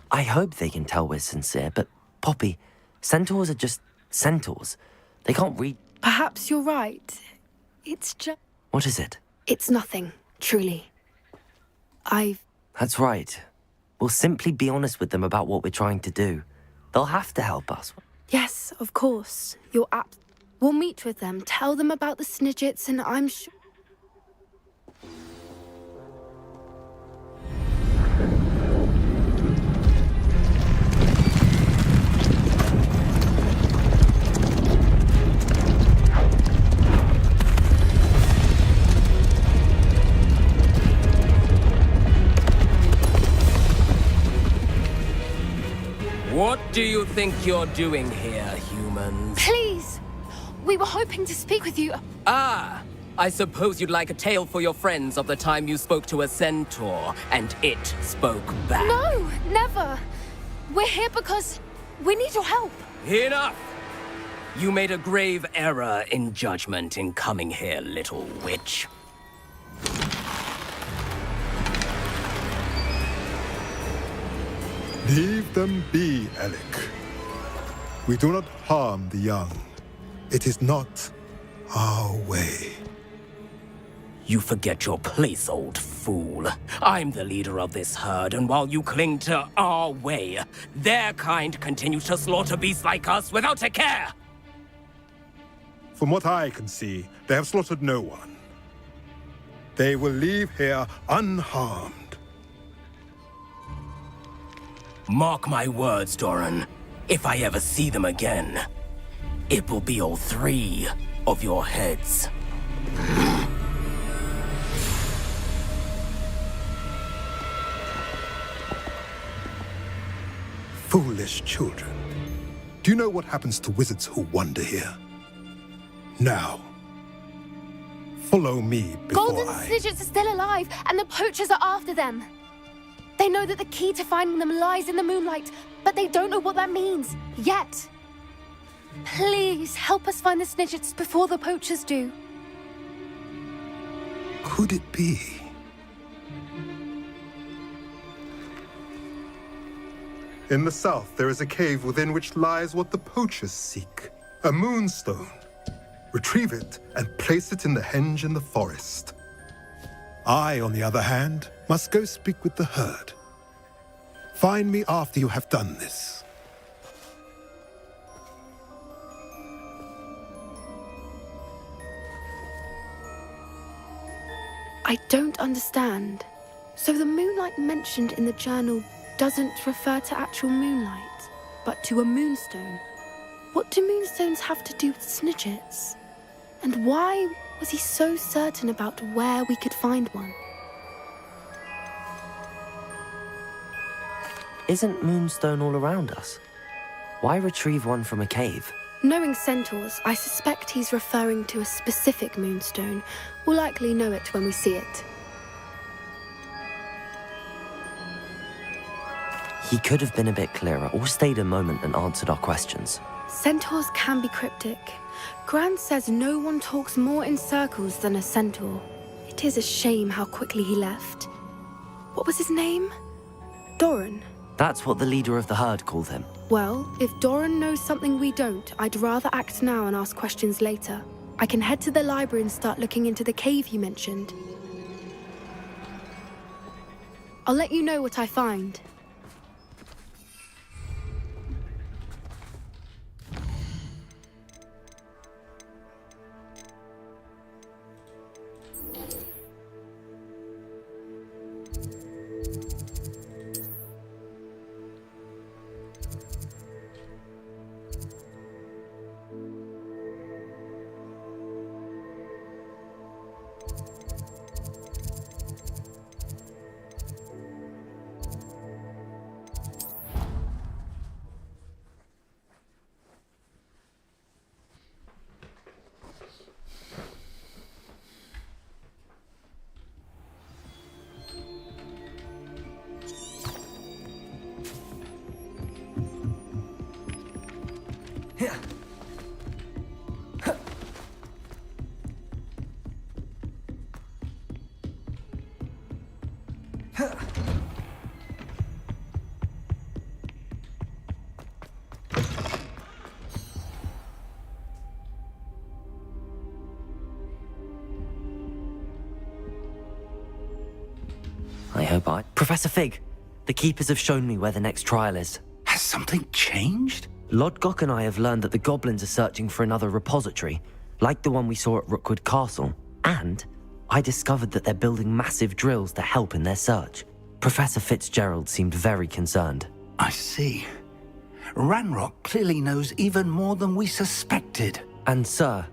I hope they can tell we're sincere, but Poppy, centaurs are just centaurs. They can't read... Perhaps you're right. It's just... What is it? It's nothing, truly. That's right. We'll simply be honest with them about what we're trying to do. They'll have to help us. Yes, of course. You're apt. We'll meet with them, tell them about the Snidgets, and I'm sure... What do you think you're doing here, humans? Please! We were hoping to speak with you. Ah! I suppose you'd like a tale for your friends of the time you spoke to a centaur, and it spoke back. No, never. We're here because we need your help. Enough! You made a grave error in judgment in coming here, little witch. Leave them be, Alec. We do not harm the young. It is not our way. You forget your place, old fool. I'm the leader of this herd, and while you cling to our way, their kind continues to slaughter beasts like us without a care! From what I can see, they have slaughtered no one. They will leave here unharmed. Mark my words, Doran. If I ever see them again, it will be all 3 of your heads. Foolish children. Do you know what happens to wizards who wander here? Now, follow me before Golden Snidgets are still alive, and the poachers are after them. They know that the key to finding them lies in the moonlight, but they don't know what that means, yet. Please, help us find the Snidgets before the poachers do. Could it be? In the south, there is a cave within which lies what the poachers seek. A moonstone. Retrieve it and place it in the henge in the forest. I, on the other hand, must go speak with the herd. Find me after you have done this. I don't understand. So the moonlight mentioned in the journal doesn't refer to actual moonlight, but to a moonstone. What do moonstones have to do with Snidgets? And why was he so certain about where we could find one? Isn't moonstone all around us? Why retrieve one from a cave? Knowing centaurs, I suspect he's referring to a specific moonstone. We'll likely know it when we see it. He could have been a bit clearer, or stayed a moment and answered our questions. Centaurs can be cryptic. Gran says no one talks more in circles than a centaur. It is a shame how quickly he left. What was his name? Doran. That's what the leader of the herd called him. Well, if Doran knows something we don't, I'd rather act now and ask questions later. I can head to the library and start looking into the cave you mentioned. I'll let you know what I find. I hope I... Professor Fig, the Keepers have shown me where the next trial is. Has something changed? Lodgok and I have learned that the goblins are searching for another repository, like the one we saw at Rookwood Castle. And I discovered that they're building massive drills to help in their search. Professor Fitzgerald seemed very concerned. I see. Ranrock clearly knows even more than we suspected. And sir,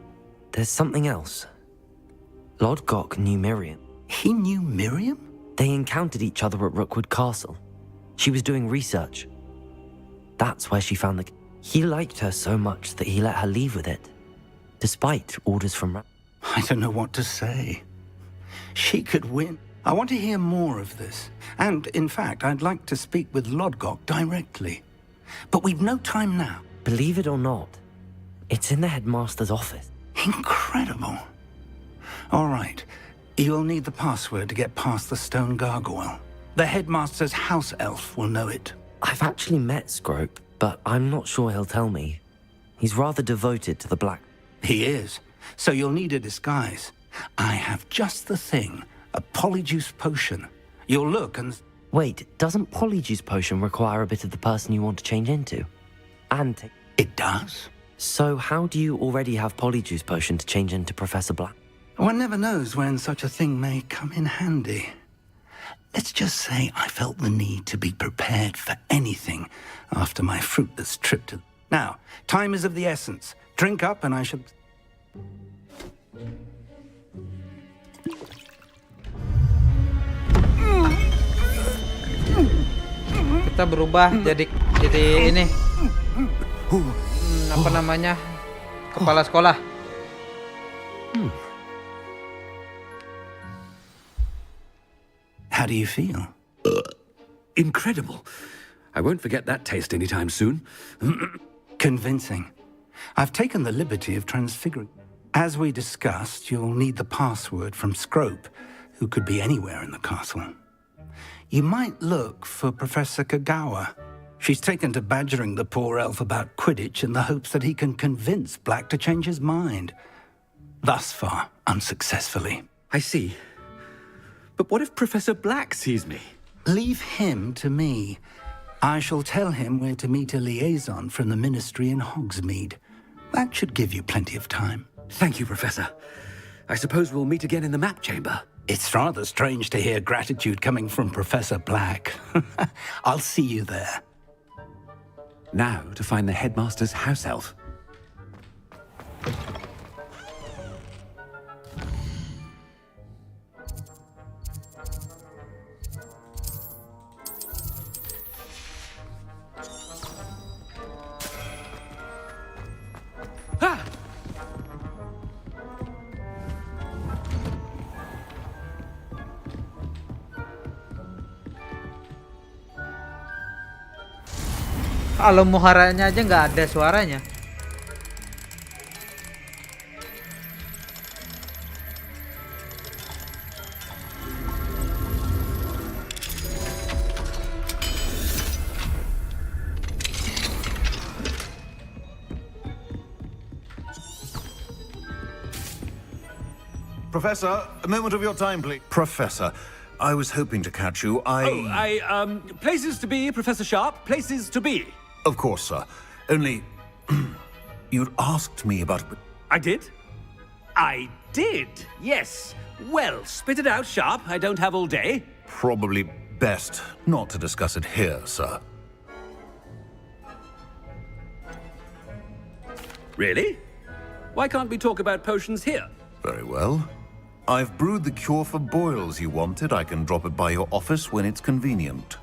there's something else. Lodgok knew Miriam. He knew Miriam? They encountered each other at Rookwood Castle. She was doing research. That's where she found the... He liked her so much that he let her leave with it, despite orders from... I don't know what to say. She could win. I want to hear more of this. And, in fact, I'd like to speak with Lodgok directly. But we've no time now. Believe it or not, it's in the headmaster's office. Incredible. All right. You'll need the password to get past the stone gargoyle. The headmaster's house elf will know it. I've actually met Scrope, but I'm not sure he'll tell me. He's rather devoted to the black... He is. So you'll need a disguise. I have just the thing. A polyjuice potion. You'll look and... Wait, doesn't polyjuice potion require a bit of the person you want to change into? And... It does. So how do you already have polyjuice potion to change into Professor Black? One never knows when such a thing may come in handy. Let's just say I felt the need to be prepared for anything after my fruitless trip to... Now, time is of the essence. Drink up and I should... Kita berubah jadi ini. Apa namanya? Kepala sekolah. How do you feel? Incredible. I won't forget that taste anytime soon. Convincing. I've taken the liberty of transfiguring. As we discussed, you'll need the password from Scrope, who could be anywhere in the castle. You might look for Professor Kagawa. She's taken to badgering the poor elf about Quidditch in the hopes that he can convince Black to change his mind. Thus far, unsuccessfully. I see. But what if Professor Black sees me? Leave him to me. I shall tell him where to meet a liaison from the Ministry in Hogsmeade. That should give you plenty of time. Thank you, Professor. I suppose we'll meet again in the map chamber. It's rather strange to hear gratitude coming from Professor Black. I'll see you there. Now to find the headmaster's house elf. Kalau muharanya aja nggak ada suaranya. Professor, a moment of your time, please. Professor, I was hoping to catch you. Places to be, Professor Sharp. Places to be. Of course, sir. Only... you'd asked me about... I did? I did, yes. Well, spit it out, Sharp. I don't have all day. Probably best not to discuss it here, sir. Really? Why can't we talk about potions here? Very well. I've brewed the cure for boils you wanted. I can drop it by your office when it's convenient.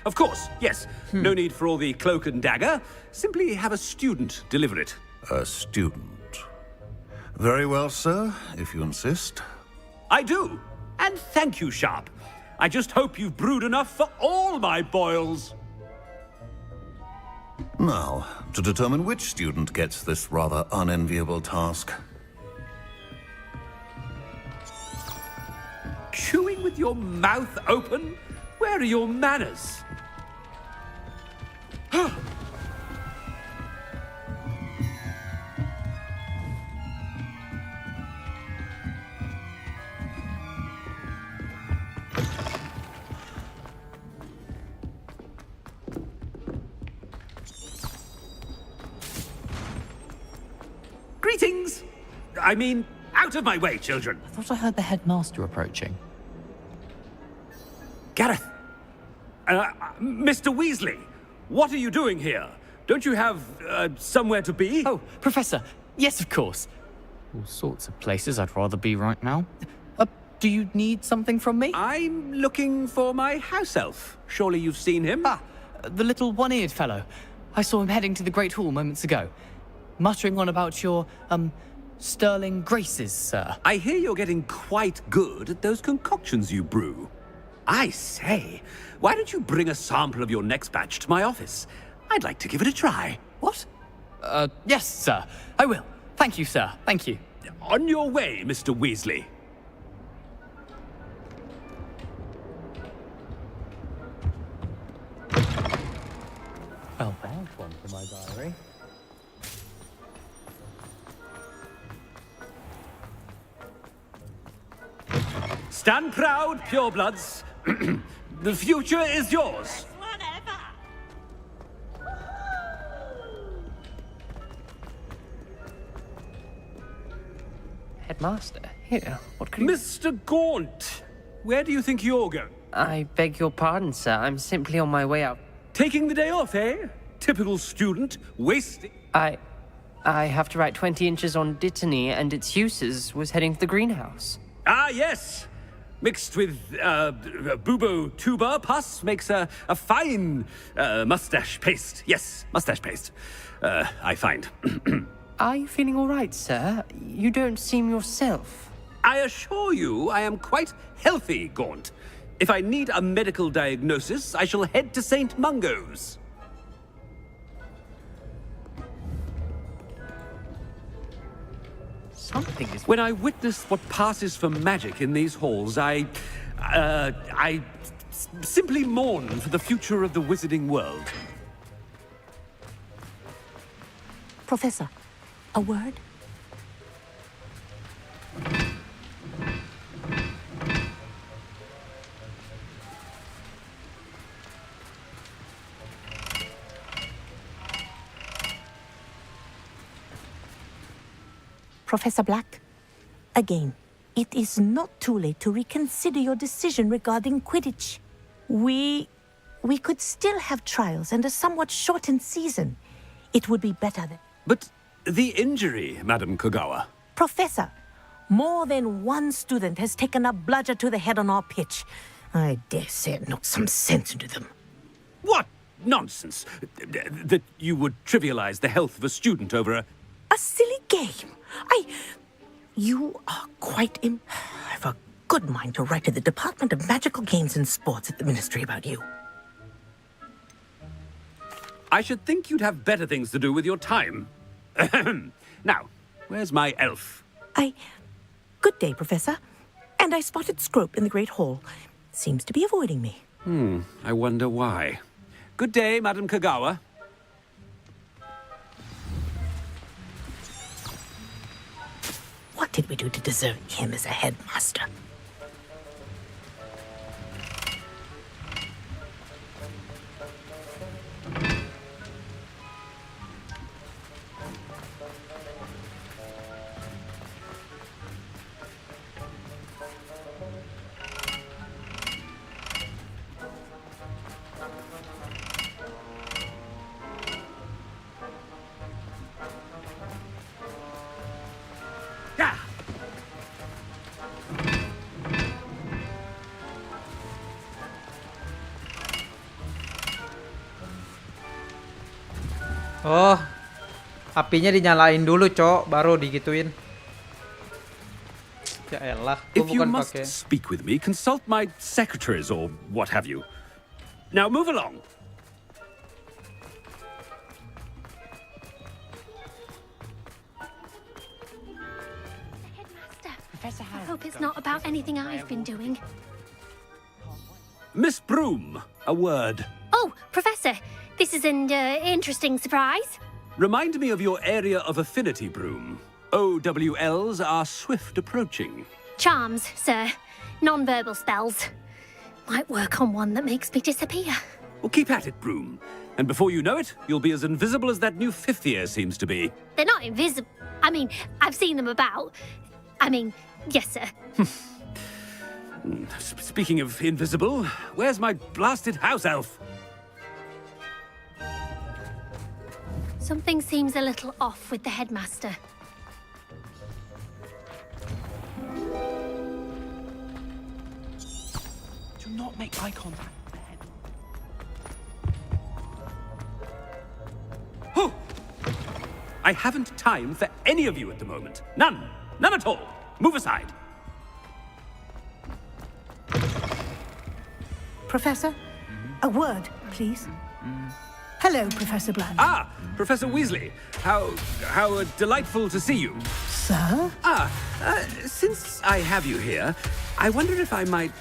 Of course, yes. No need for all the cloak and dagger. Simply have a student deliver it. A student. Very well, sir, if you insist. I do. And thank you, Sharp. I just hope you've brewed enough for all my boils. Now, to determine which student gets this rather unenviable task. Chewing with your mouth open? Where are your manners? Greetings! I mean, out of my way, children! I thought I heard the headmaster approaching. Gareth! Mr. Weasley, what are you doing here? Don't you have, somewhere to be? Oh, Professor, yes, of course. All sorts of places I'd rather be right now. Do you need something from me? I'm looking for my house elf. Surely you've seen him? Ah, the little one-eared fellow. I saw him heading to the Great Hall moments ago, muttering on about your, sterling graces, sir. I hear you're getting quite good at those concoctions you brew. I say, why don't you bring a sample of your next batch to my office? I'd like to give it a try. What? Yes, sir. I will. Thank you, sir. Thank you. On your way, Mr. Weasley. Well, there's one for my diary. Stand proud, purebloods. The future is yours. Headmaster, here, what could you... Mr. Gaunt, where do you think you're going? I beg your pardon, sir. I'm simply on my way out. Taking the day off, eh? Typical student, wasting... I have to write 20 inches on Dittany and its uses. Was heading to the greenhouse. Ah, yes! Mixed with, bubo tuber pus makes a fine, mustache paste. Yes, mustache paste. I find. Are you feeling all right, sir? You don't seem yourself. I assure you I am quite healthy, Gaunt. If I need a medical diagnosis, I shall head to St. Mungo's. Something is... When I witness what passes for magic in these halls, I simply mourn for the future of the wizarding world. Professor, a word? Professor Black, again, it is not too late to reconsider your decision regarding Quidditch. We could still have trials and a somewhat shortened season. It would be better than... But the injury, Madam Kogawa. Professor, more than one student has taken a bludger to the head on our pitch. I dare say it knocked some sense into them. What nonsense! That you would trivialize the health of a student over a... A silly game. You are quite I've a good mind to write to the Department of Magical Games and Sports at the Ministry about you. I should think you'd have better things to do with your time. Now, where's my elf? Good day, Professor. And I spotted Scrope in the Great Hall. Seems to be avoiding me. I wonder why. Good day, Madam Kogawa. What did we do to deserve him as a headmaster? Oh, apinya dinyalain dulu, Cok, baru digituin. Ya elah, gua If you bukan must pakai. speak with me, consult my secretaries or what have you. Now move along. I hope it's not about anything I've been doing. Miss Broom, a word. Oh, Professor, this is an interesting surprise. Remind me of your area of affinity, Broom. OWLs are swift approaching. Charms, sir. Non-verbal spells. Might work on one that makes me disappear. Well, keep at it, Broom. And before you know it, you'll be as invisible as that new fifth year seems to be. They're not invisible. I mean, I've seen them about. I mean, yes, sir. Speaking of invisible, where's my blasted house elf? Something seems a little off with the headmaster. Do not make eye contact with the head. Oh! I haven't time for any of you at the moment. None. None at all. Move aside. Professor, a word, please. Hello, Professor Black. Ah, Professor Weasley. How delightful to see you. Sir? Since I have you here, I wonder if I might,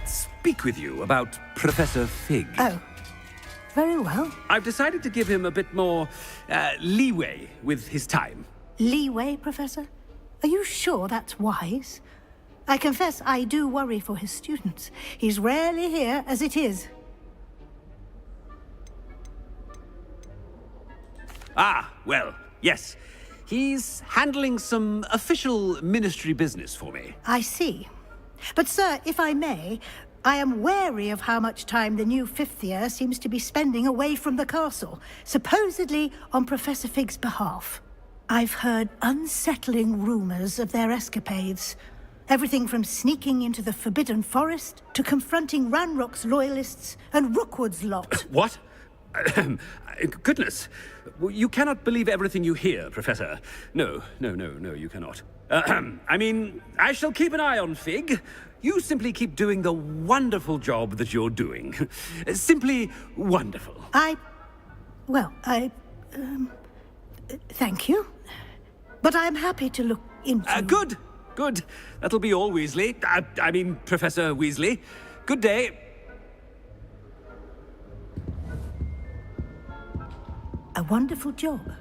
speak with you about Professor Fig. Oh, very well. I've decided to give him a bit more, leeway with his time. Leeway, Professor? Are you sure that's wise? I confess I do worry for his students. He's rarely here as it is. Ah, well, yes. He's handling some official ministry business for me. I see. But, sir, if I may, I am wary of how much time the new fifth year seems to be spending away from the castle, supposedly on Professor Fig's behalf. I've heard unsettling rumors of their escapades. Everything from sneaking into the Forbidden Forest to confronting Ranrock's loyalists and Rookwood's lot. What? Goodness. You cannot believe everything you hear, Professor. No, you cannot. I mean, I shall keep an eye on Fig. You simply keep doing the wonderful job that you're doing. Simply wonderful. Thank you. But I'm happy to look into... Good. That'll be all, Weasley. I mean, Professor Weasley. Good day. A wonderful job.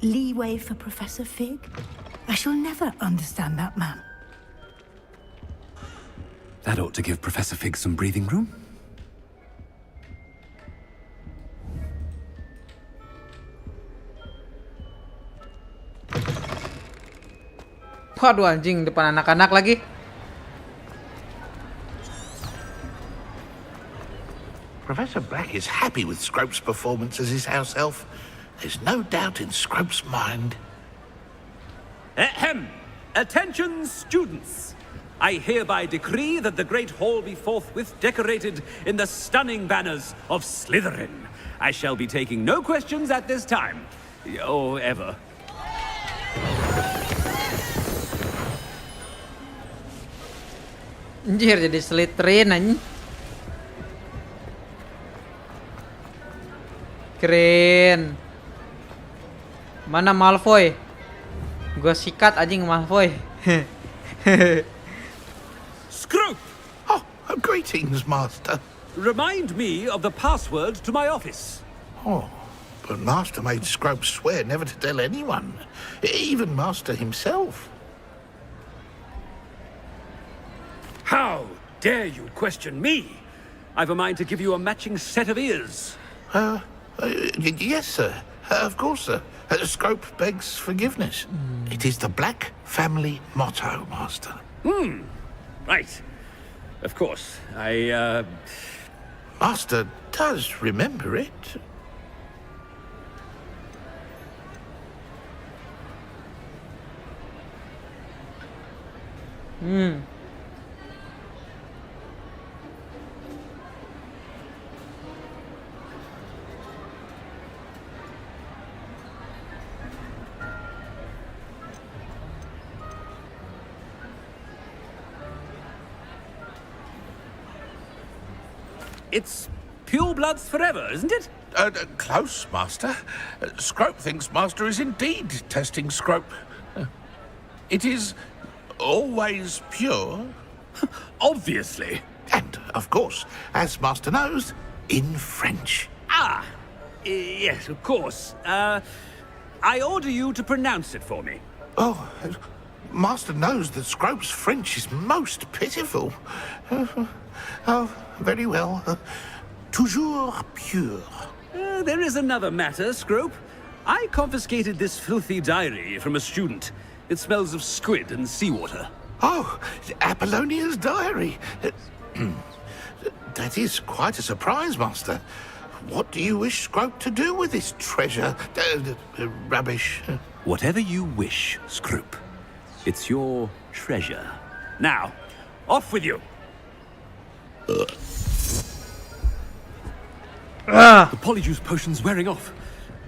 Leeway for Professor Fig. I shall never understand that man. That ought to give Professor Fig some breathing room. Waduh anjing, depan anak-anak lagi. Professor Black is happy with Scrope's performance as his house elf. There's no doubt in Scrope's mind. Ahem! Attention, students! I hereby decree that the Great Hall be forthwith decorated in the stunning banners of Slytherin. I shall be taking no questions at this time. Or ever. Anjir, jadi Slytherin anjing. Keren. Mana Malfoy? Gua sikat anjing Malfoy. Scrope! Oh, greetings, Master. Remind me of the password to my office. Oh, but Master made Scrope swear never to tell anyone, even Master himself. How dare you question me? I've a mind to give you a matching set of ears. Yes, sir. Of course, sir. Scrope begs forgiveness. It is the Black family motto, Master. Right. Of course. Master does remember it. It's pure bloods forever, isn't it? Close, Master. Scrope thinks Master is indeed testing Scrope. It is always pure. Obviously. And, of course, as Master knows, in French. Yes, of course. I order you to pronounce it for me. Oh, Master knows that Scrope's French is most pitiful. Oh, very well. Toujours pure. There is another matter, Scrope. I confiscated this filthy diary from a student. It smells of squid and seawater. Oh, Apollonia's diary. That is quite a surprise, Master. What do you wish Scrope to do with this treasure? Rubbish. Whatever you wish, Scrope. It's your treasure. Now, off with you. The polyjuice potion's wearing off.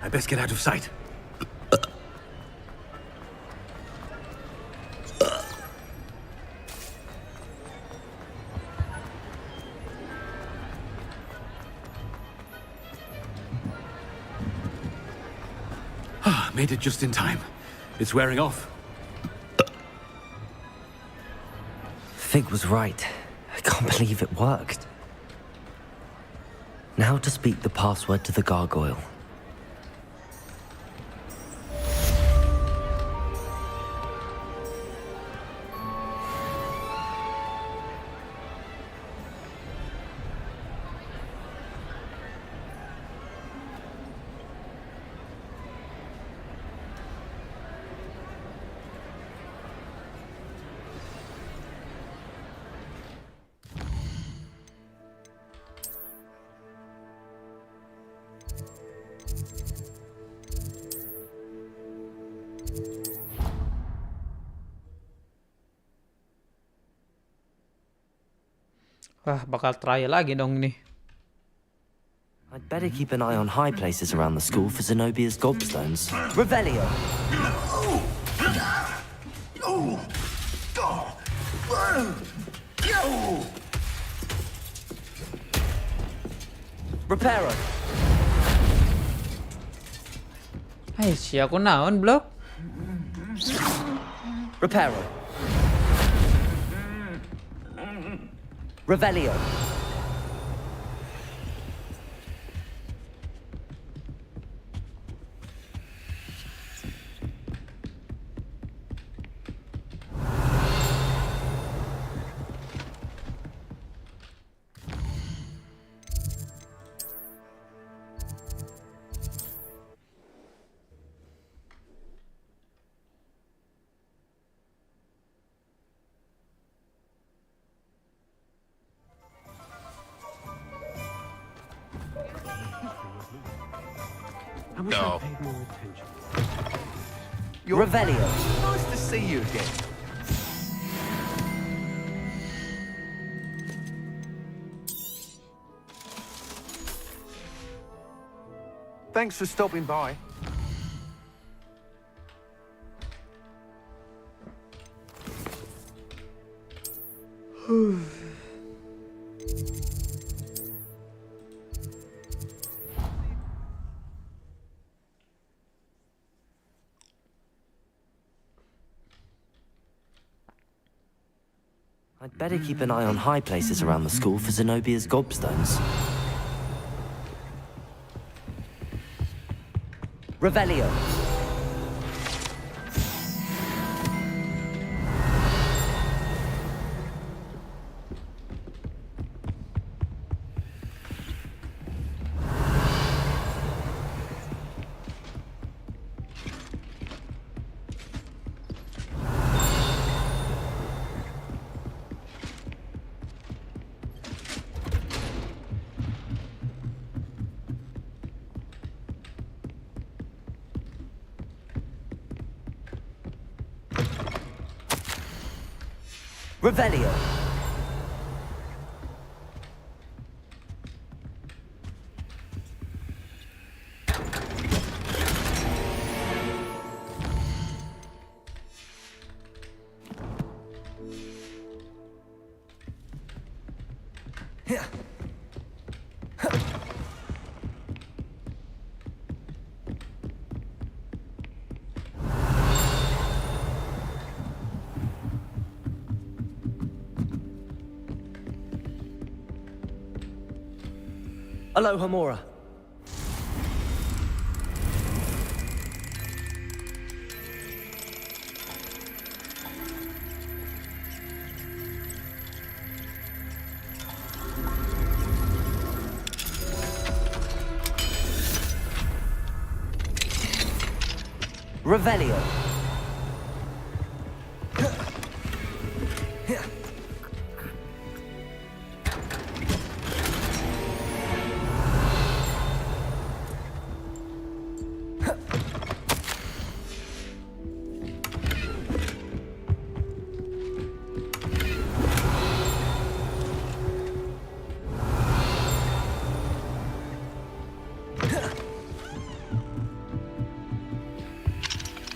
I best get out of sight. Made it just in time. It's wearing off. Fig was right. I can't believe it worked. Now to speak the password to the gargoyle. Wah, bakal try lagi dong nih. I'd better keep an eye on high places around the school for Zenobia's gobstones. Revelio! Reparo! Hai, si aku naon, Blok? Reparo! Revelio! No. Revelio! Nice to see you again. Thanks for stopping by. I'd better keep an eye on high places around the school for Zenobia's gobstones. Revelio! Revelio! Aloha Mora. Revelio.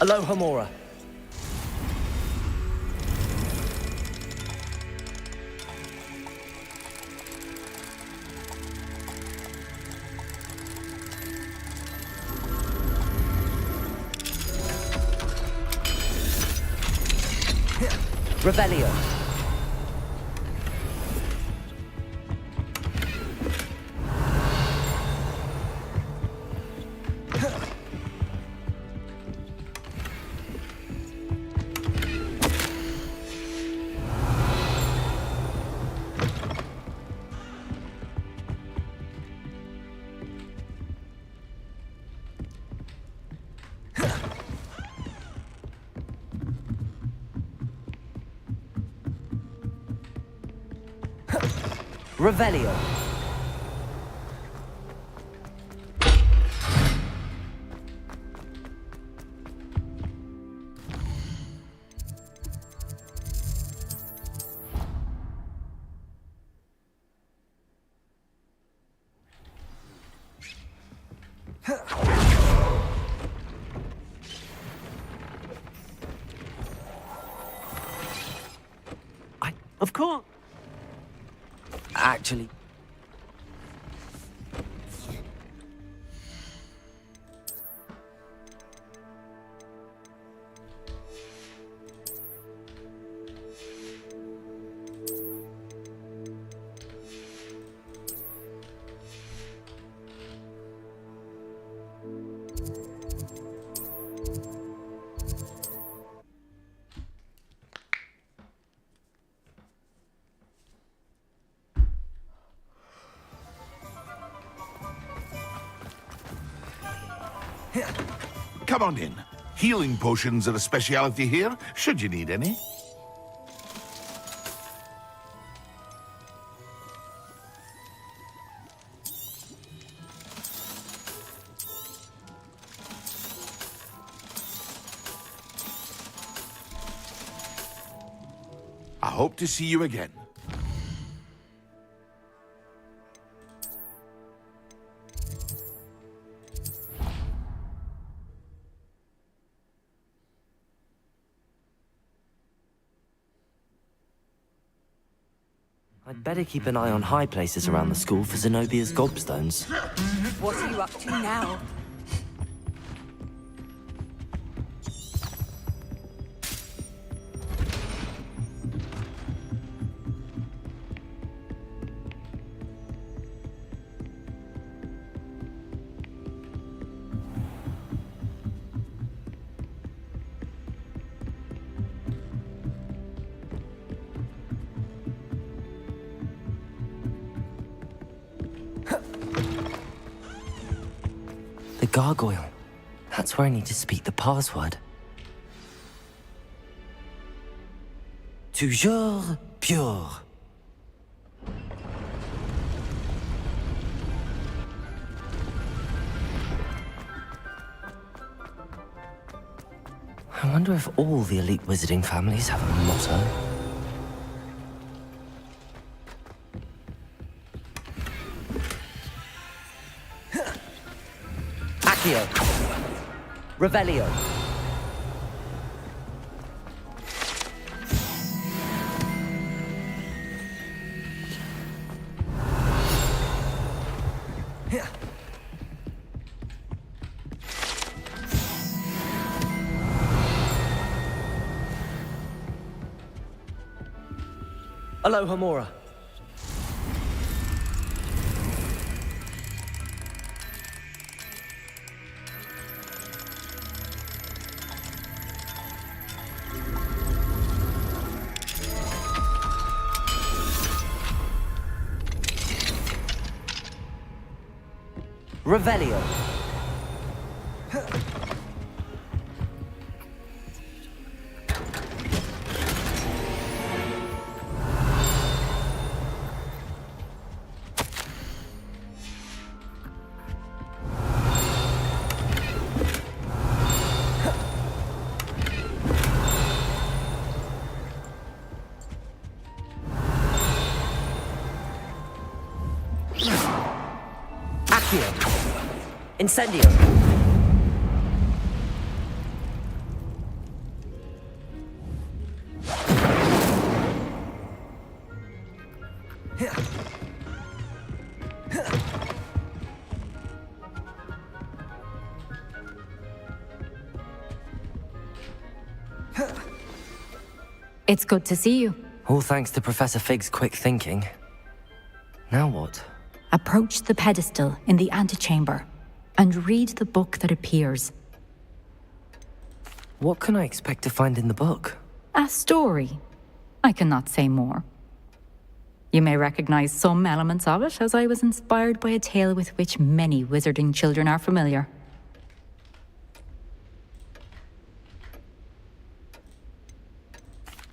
Aloha Mora. Revelio. Revelio. Of course. Actually... Come on in. Healing potions are a speciality here, should you need any. I hope to see you again. I'd better keep an eye on high places around the school for Zenobia's gobstones. What are you up to now? The gargoyle. That's where I need to speak the password. Toujours pure. I wonder if all the elite wizarding families have a motto. Accio. Revelio. Aloha Mora. Revelio. Incendio. It's good to see you. All thanks to Professor Fig's quick thinking. Now what? Approach the pedestal in the antechamber and read the book that appears. What can I expect to find in the book? A story. I cannot say more. You may recognize some elements of it, as I was inspired by a tale with which many wizarding children are familiar.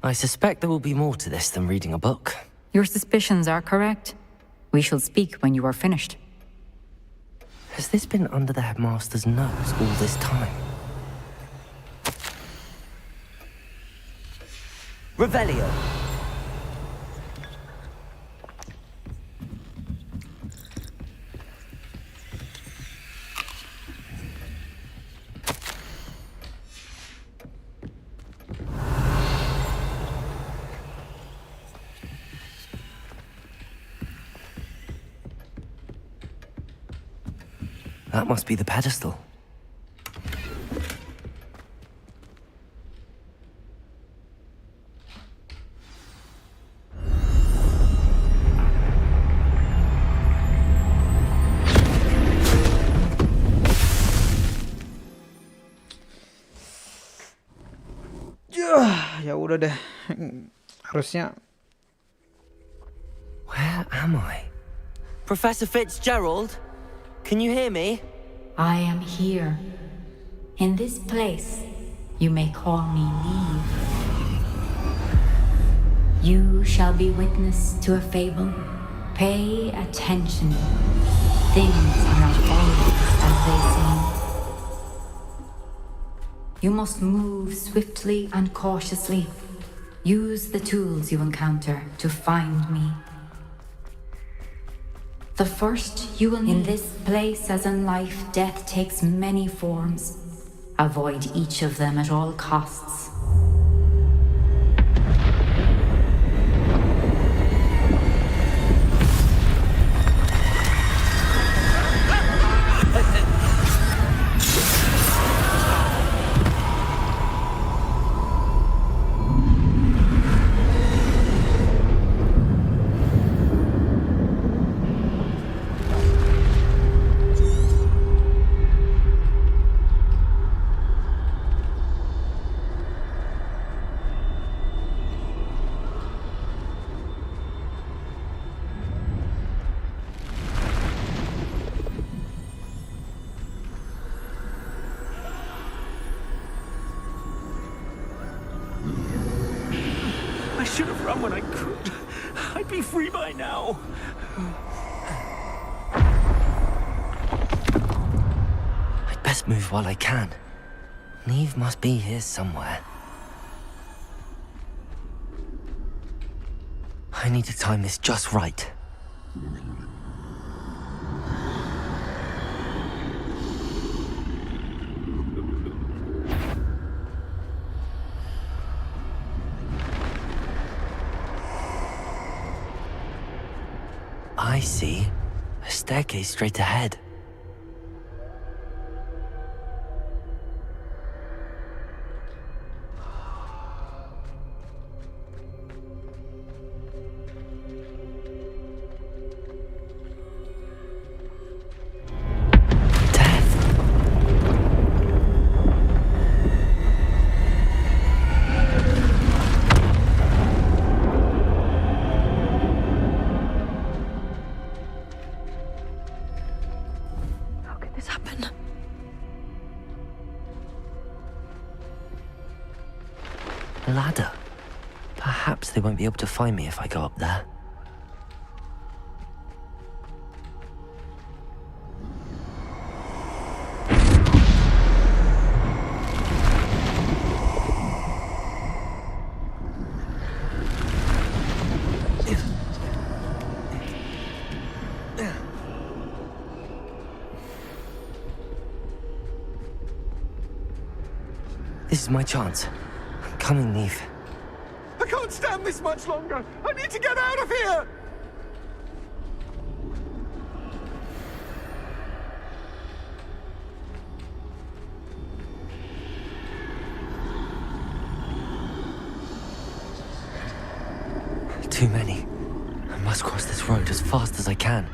I suspect there will be more to this than reading a book. Your suspicions are correct. We shall speak when you are finished. Has this been under the headmaster's nose all this time? Revelio. That must be the pedestal. Ya udah deh. Harusnya. Where am I? Professor Fitzgerald? Can you hear me? I am here. In this place, you may call me Neve. You shall be witness to a fable. Pay attention. Things are not always as they seem. You must move swiftly and cautiously. Use the tools you encounter to find me. The first you will need. In this place, as in life, death takes many forms. Avoid each of them at all costs. I should have run when I could. I'd be free by now. I'd best move while I can. Neve must be here somewhere. I need to time this just right. I see. A staircase straight ahead. Ladder. Perhaps they won't be able to find me if I go up there. This is my chance. Coming, Neve. I can't stand this much longer. I need to get out of here. Too many. I must cross this road as fast as I can.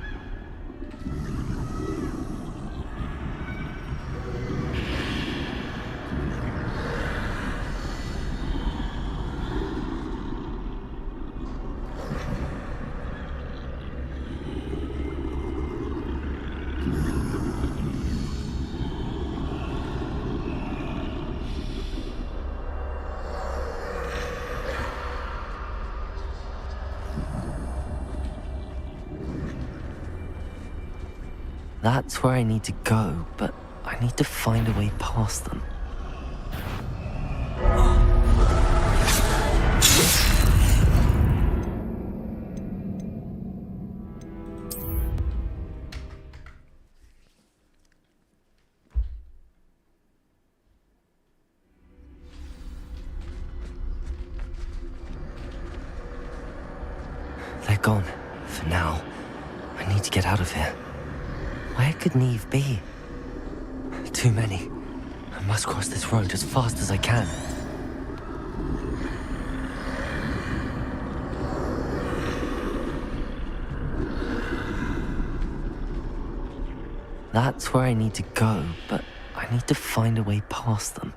That's where I need to go, but I need to find a way past them. They're gone, for now. I need to get out of here. Where could Neve be? Too many. I must cross this road as fast as I can. That's where I need to go, but I need to find a way past them.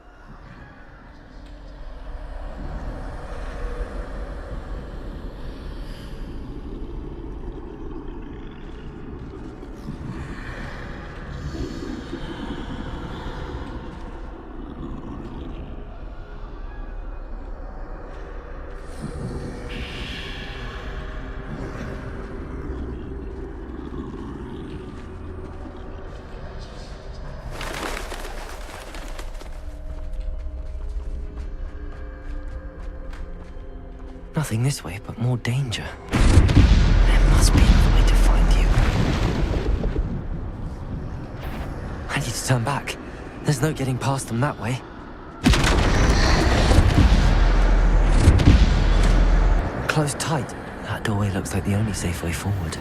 Nothing this way, but more danger. There must be another way to find you. I need to turn back. There's no getting past them that way. Closed tight. That doorway looks like the only safe way forward.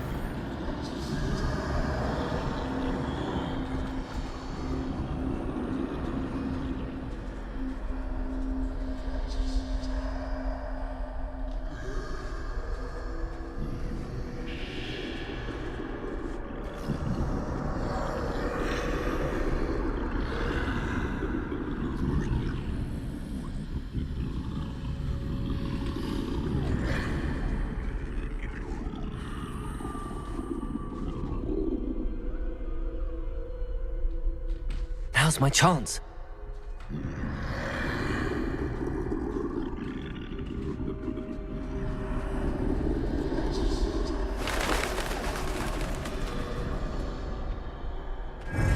Now's my chance.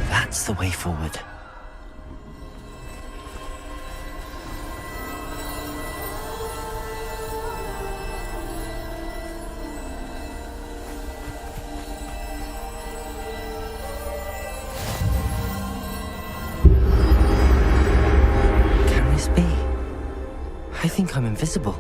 That's the way forward. I think I'm invisible.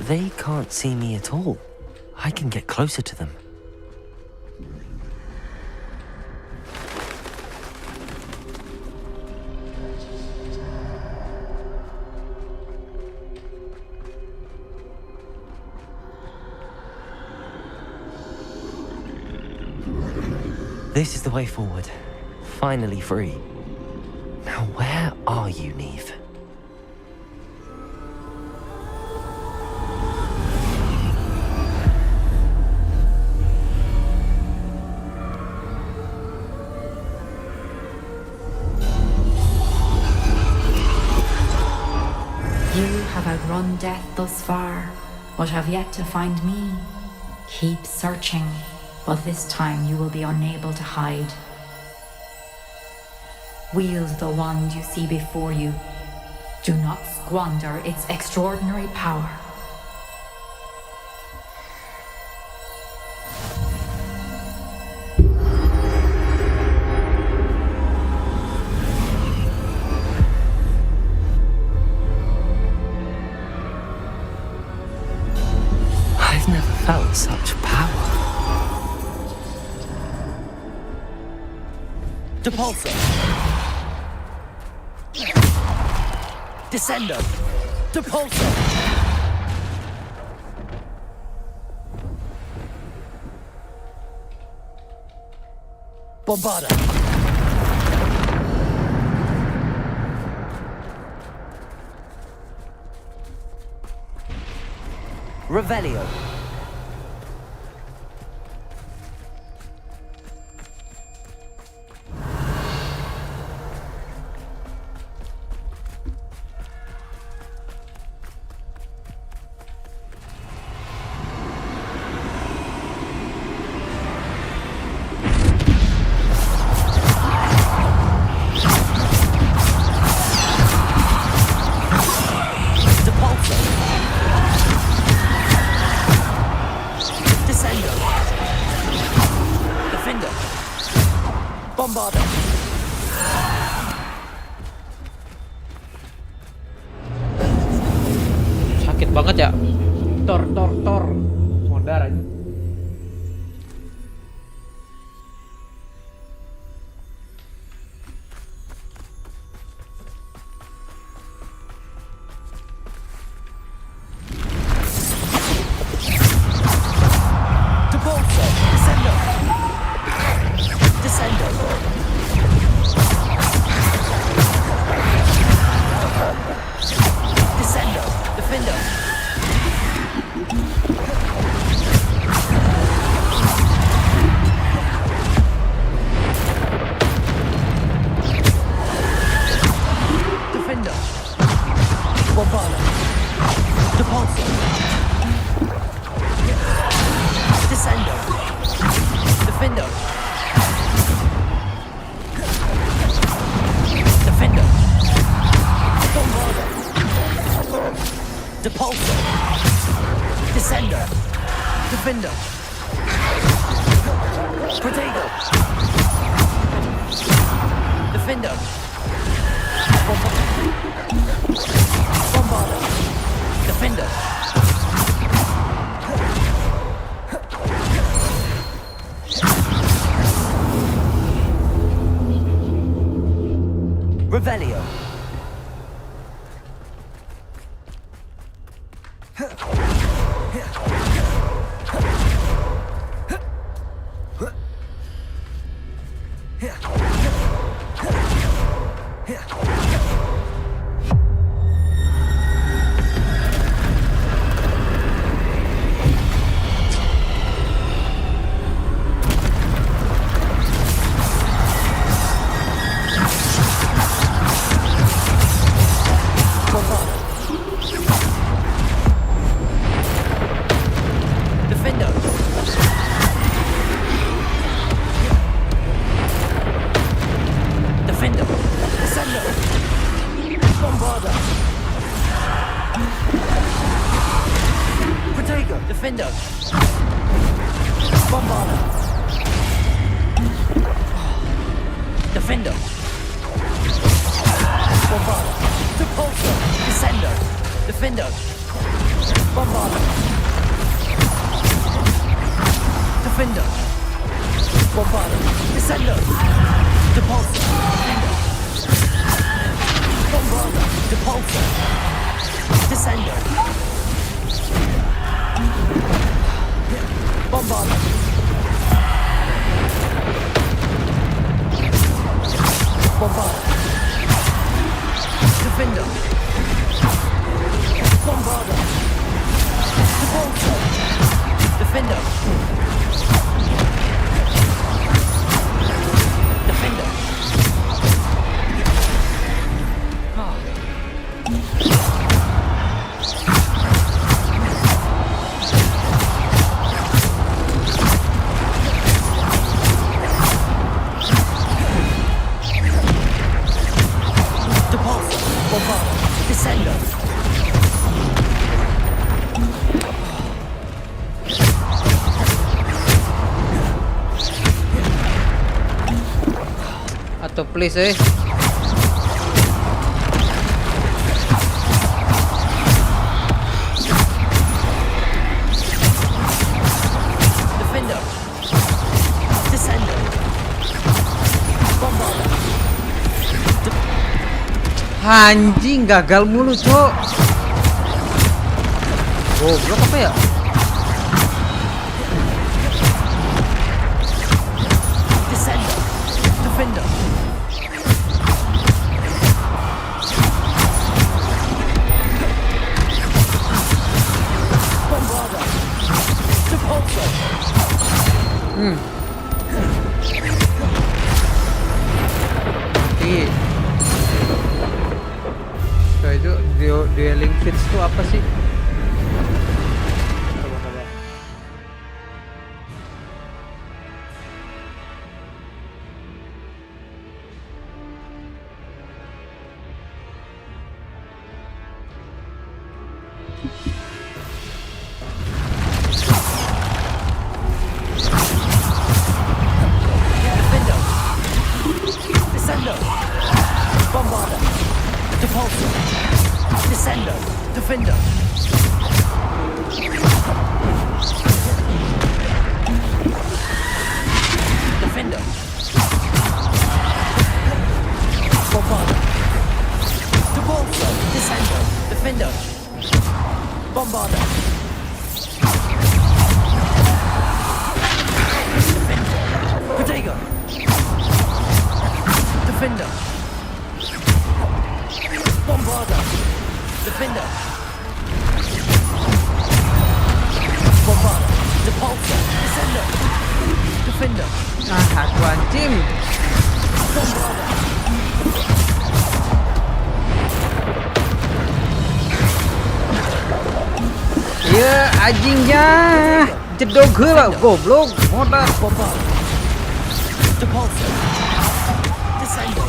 They can't see me at all. I can get closer to them. This is the way forward. Finally free. Now where are you, Neve? You have outrun death thus far, but have yet to find me. Keep searching. But this time you will be unable to hide. Wield the wand you see before you. Do not squander its extraordinary power. I've never felt such power. Depulsor. Descender. Depulsor. Bombarda. Revelio. Bombarda. Sakit banget ya. Tor. Modar aja. Revelio. Defender. Bombarda. Defender. Bombarda. Depulsor. Descender. Defender. Bombarda. Defender. Bombarda. Descender. Depulsor. Defender. Bombarda. Depulsor. Descender. Bombarda. Bombarda. Defender. Bombarda. Depulsor. Defender. Defender. Atau please Defender. Descender. Bombarda. Anjing, gagal mulu, Cok. Goblok apa ya? Descender. Defender. Bombarder. Depulsor. Mati. So, itu dueling fits itu apa sih? Coba. Defender. Descender. Bombarder. Depulsor. Descender. Defender. Defender. Bombarder. Depulsor. Descender. Defender. Bombarder. Defender. Protego. Defender. Bombarder. Defender. Bombarder. Depulsor. Descender. Defender. Aku anjing. Bombarder. Iya, anjingnya. Jedog heula, goblok, modal. Bombarder. Depulsor. Descender.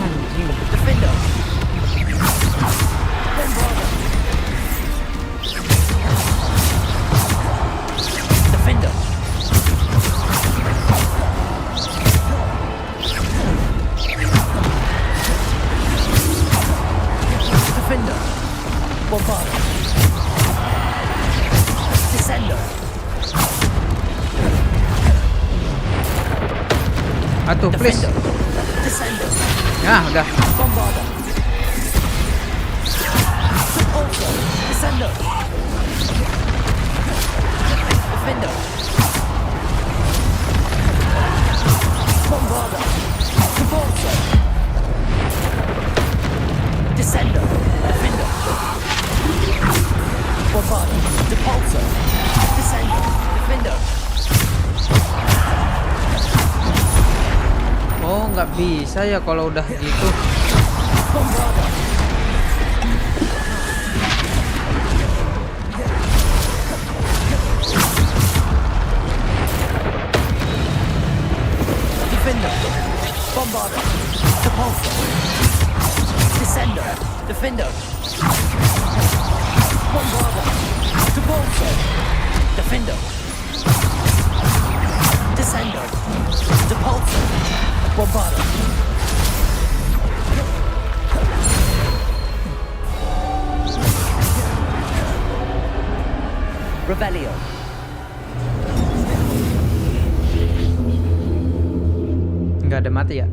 Anjing. Defender. Bombarder. Defender. Defender. Bombarder. Descender. Atuh, please. Descender. Nah, udah. Bombarder. Depulsor. Descender. Defender. Bombarder. Depulsor. Descender. Defender. Bombarder. Depulsor. Descender. Defender. Oh, nggak bisa ya kalau udah gitu. Bombarder. Defender. Bombarder. Depulsor. Descender. Defender. Bombarder. Depulsor. Defender. Descender. Depulsor. Bombarder. Rebellion. Nggak ada mati ya?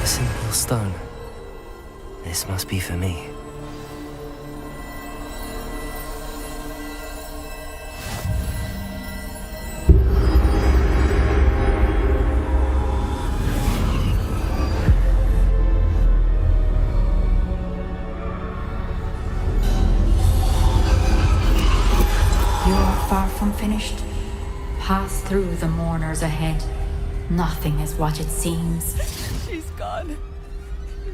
A simple stone. This must be for me. You are far from finished. Pass through the mourners ahead. Nothing is what it seems. She's gone.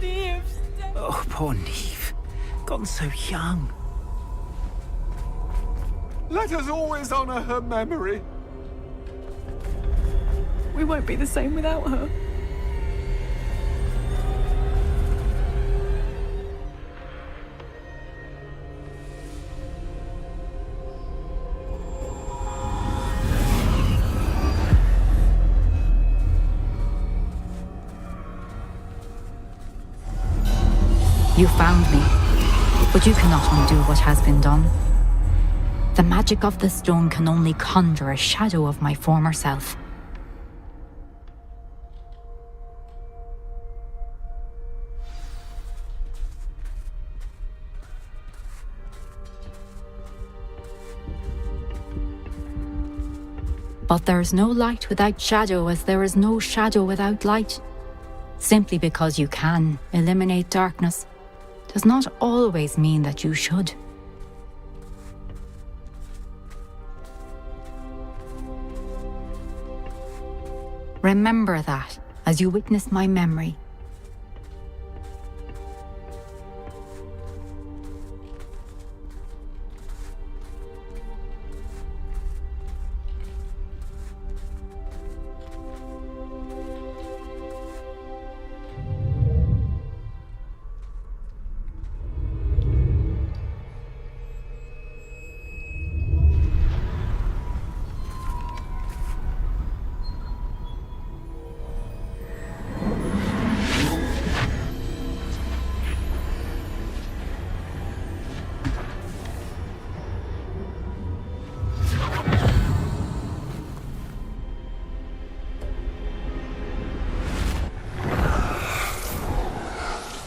Neve's dead. Oh, poor Neve. Gone so young. Let us always honor her memory. We won't be the same without her. You found me, but you cannot undo what has been done. The magic of the stone can only conjure a shadow of my former self. But there is no light without shadow, as there is no shadow without light. Simply because you can eliminate darkness does not always mean that you should. Remember that as you witness my memory.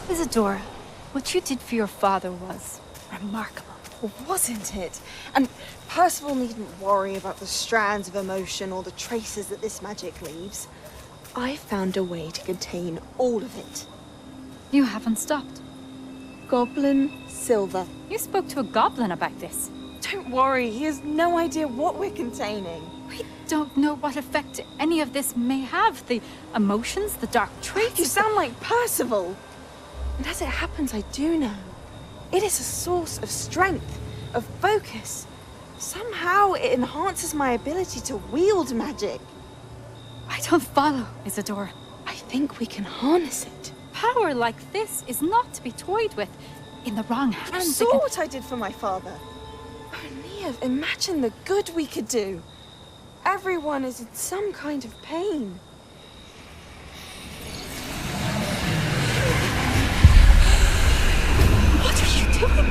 Isadora, what you did for your father was remarkable, wasn't it? And Percival needn't worry about the strands of emotion or the traces that this magic leaves. I found a way to contain all of it. You haven't stopped. Goblin Silver. You spoke to a goblin about this. Don't worry, he has no idea what we're containing. We don't know what effect any of this may have. The emotions, the dark traits. You sound like Percival. And as it happens, I do know. It is a source of strength, of focus. Somehow it enhances my ability to wield magic. I don't follow, Isadora. I think we can harness it. Power like this is not to be toyed with. In the wrong hands. You saw what I did for my father. Oh, Neve, imagine the good we could do. Everyone is in some kind of pain. What are you doing?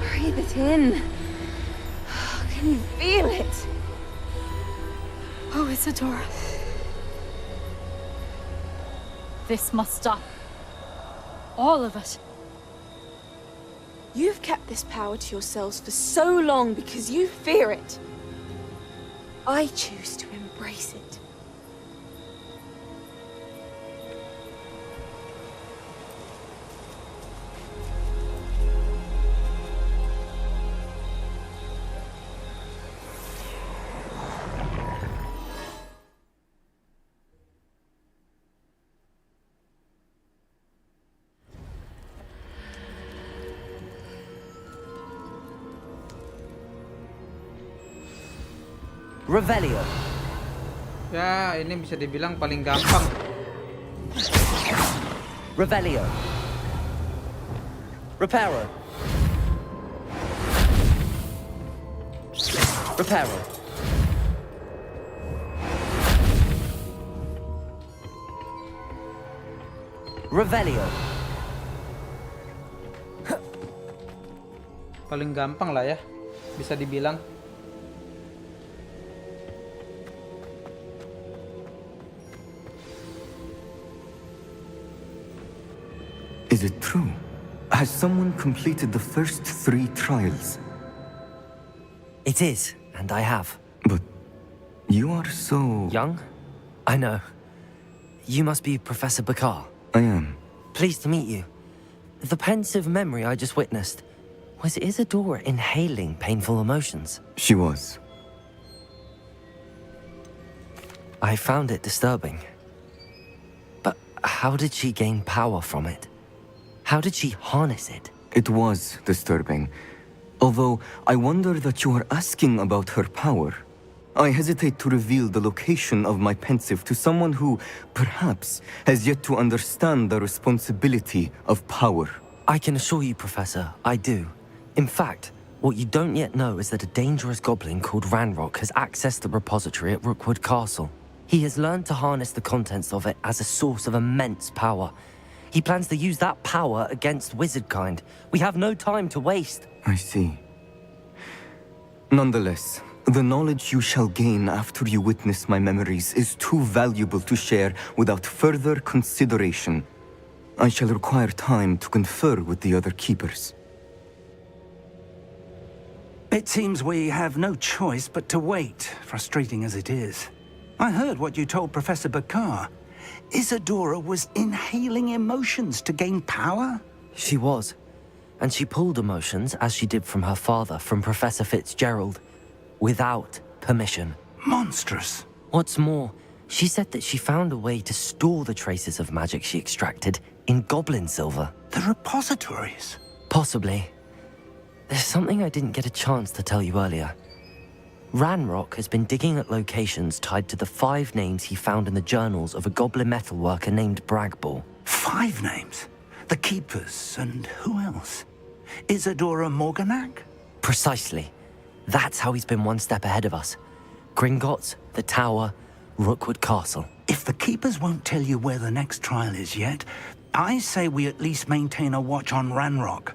Breathe it in. Can you feel it? Oh, Isadora. This must stop. All of it. You've kept this power to yourselves for so long because you fear it. I choose to embrace it. Revelio. Ya, ini bisa dibilang paling gampang. Revelio. Reparo. Reparo. Revelio. Paling gampang lah ya, bisa dibilang. Is it true? Has someone completed the first 3 trials? It is, and I have. But you are so... young? I know. You must be Professor Bakar. I am. Pleased to meet you. The pensive memory I just witnessed, was Isadora inhaling painful emotions? She was. I found it disturbing. But how did she gain power from it? How did she harness it? It was disturbing. Although, I wonder that you are asking about her power. I hesitate to reveal the location of my pensive to someone who, perhaps, has yet to understand the responsibility of power. I can assure you, Professor, I do. In fact, what you don't yet know is that a dangerous goblin called Ranrock has accessed the repository at Rookwood Castle. He has learned to harness the contents of it as a source of immense power. He plans to use that power against wizardkind. We have no time to waste. I see. Nonetheless, the knowledge you shall gain after you witness my memories is too valuable to share without further consideration. I shall require time to confer with the other keepers. It seems we have no choice but to wait, frustrating as it is. I heard what you told Professor Bakar. Isadora was inhaling emotions to gain power? She was. And she pulled emotions, as she did from her father, from Professor Fitzgerald, without permission. Monstrous. What's more, she said that she found a way to store the traces of magic she extracted in goblin silver. The repositories? Possibly. There's something I didn't get a chance to tell you earlier. Ranrock has been digging at locations tied to the 5 names he found in the journals of a goblin metalworker named Bragball. 5 names? The Keepers, and who else? Isadora Morganac? Precisely. That's how he's been one step ahead of us. Gringotts, the Tower, Rookwood Castle. If the Keepers won't tell you where the next trial is yet, I say we at least maintain a watch on Ranrock.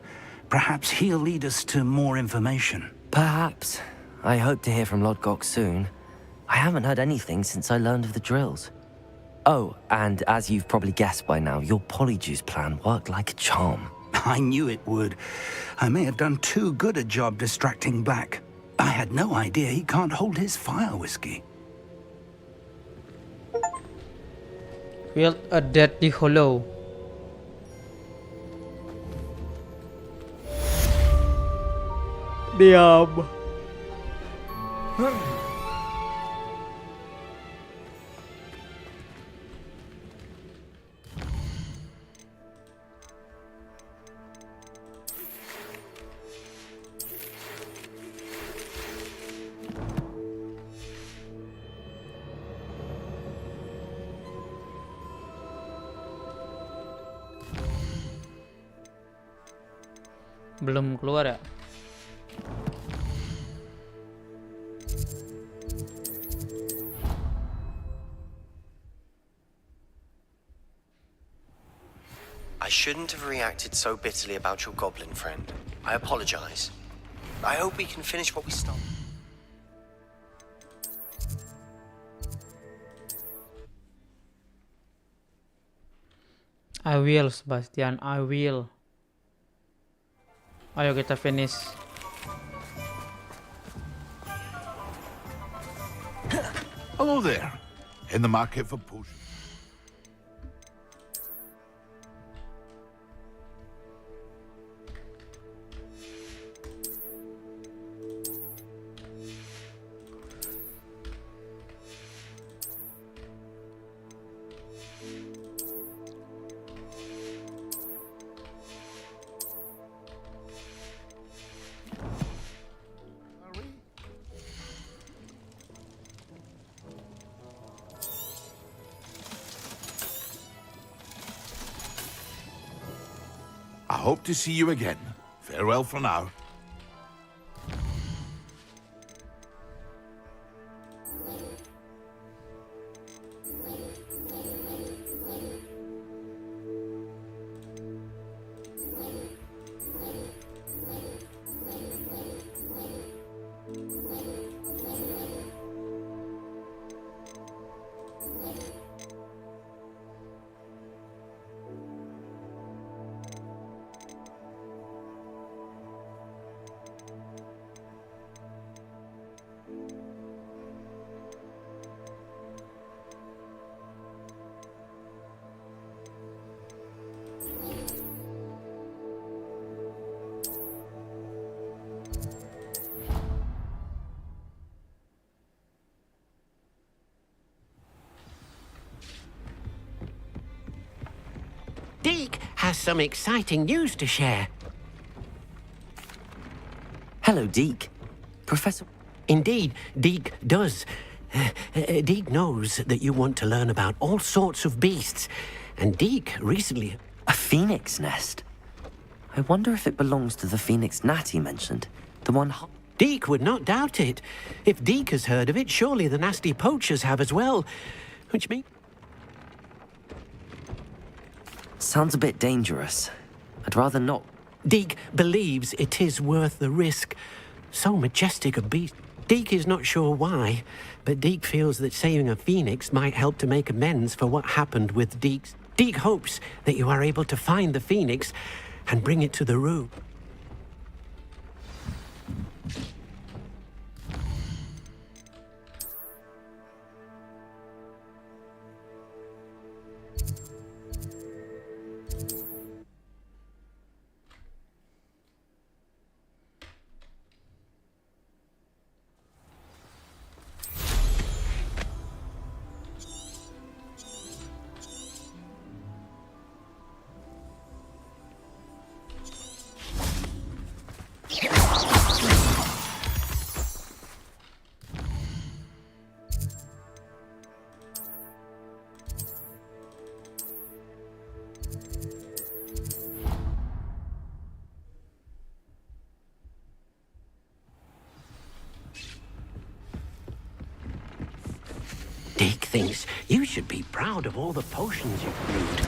Perhaps he'll lead us to more information. Perhaps. I hope to hear from Lodgok soon. I haven't heard anything since I learned of the drills. Oh, and as you've probably guessed by now, your Polyjuice plan worked like a charm. I knew it would. I may have done too good a job distracting Black. I had no idea he can't hold his fire whiskey. Wield a Deadly Hollow. Diam. Belum keluar ya? I shouldn't have reacted so bitterly about your goblin friend. I apologize. I hope we can finish what we started. I will, Sebastian. I will. Ayo kita finish. Hello there. In the market for potions. I hope to see you again. Farewell for now. Deke has some exciting news to share. Hello, Deke. Professor... Indeed, Deke does. Deke knows that you want to learn about all sorts of beasts, and Deke recently... A phoenix nest? I wonder if it belongs to the phoenix gnat he mentioned. The one... Deke would not doubt it. If Deke has heard of it, surely the nasty poachers have as well. What do you mean? Sounds a bit dangerous. I'd rather not. Deke believes it is worth the risk. So majestic a beast. Deke is not sure why, but Deke feels that saving a phoenix might help to make amends for what happened with Deke's. Deke hopes that you are able to find the phoenix and bring it to the room. Deke thinks you should be proud of all the potions you've brewed.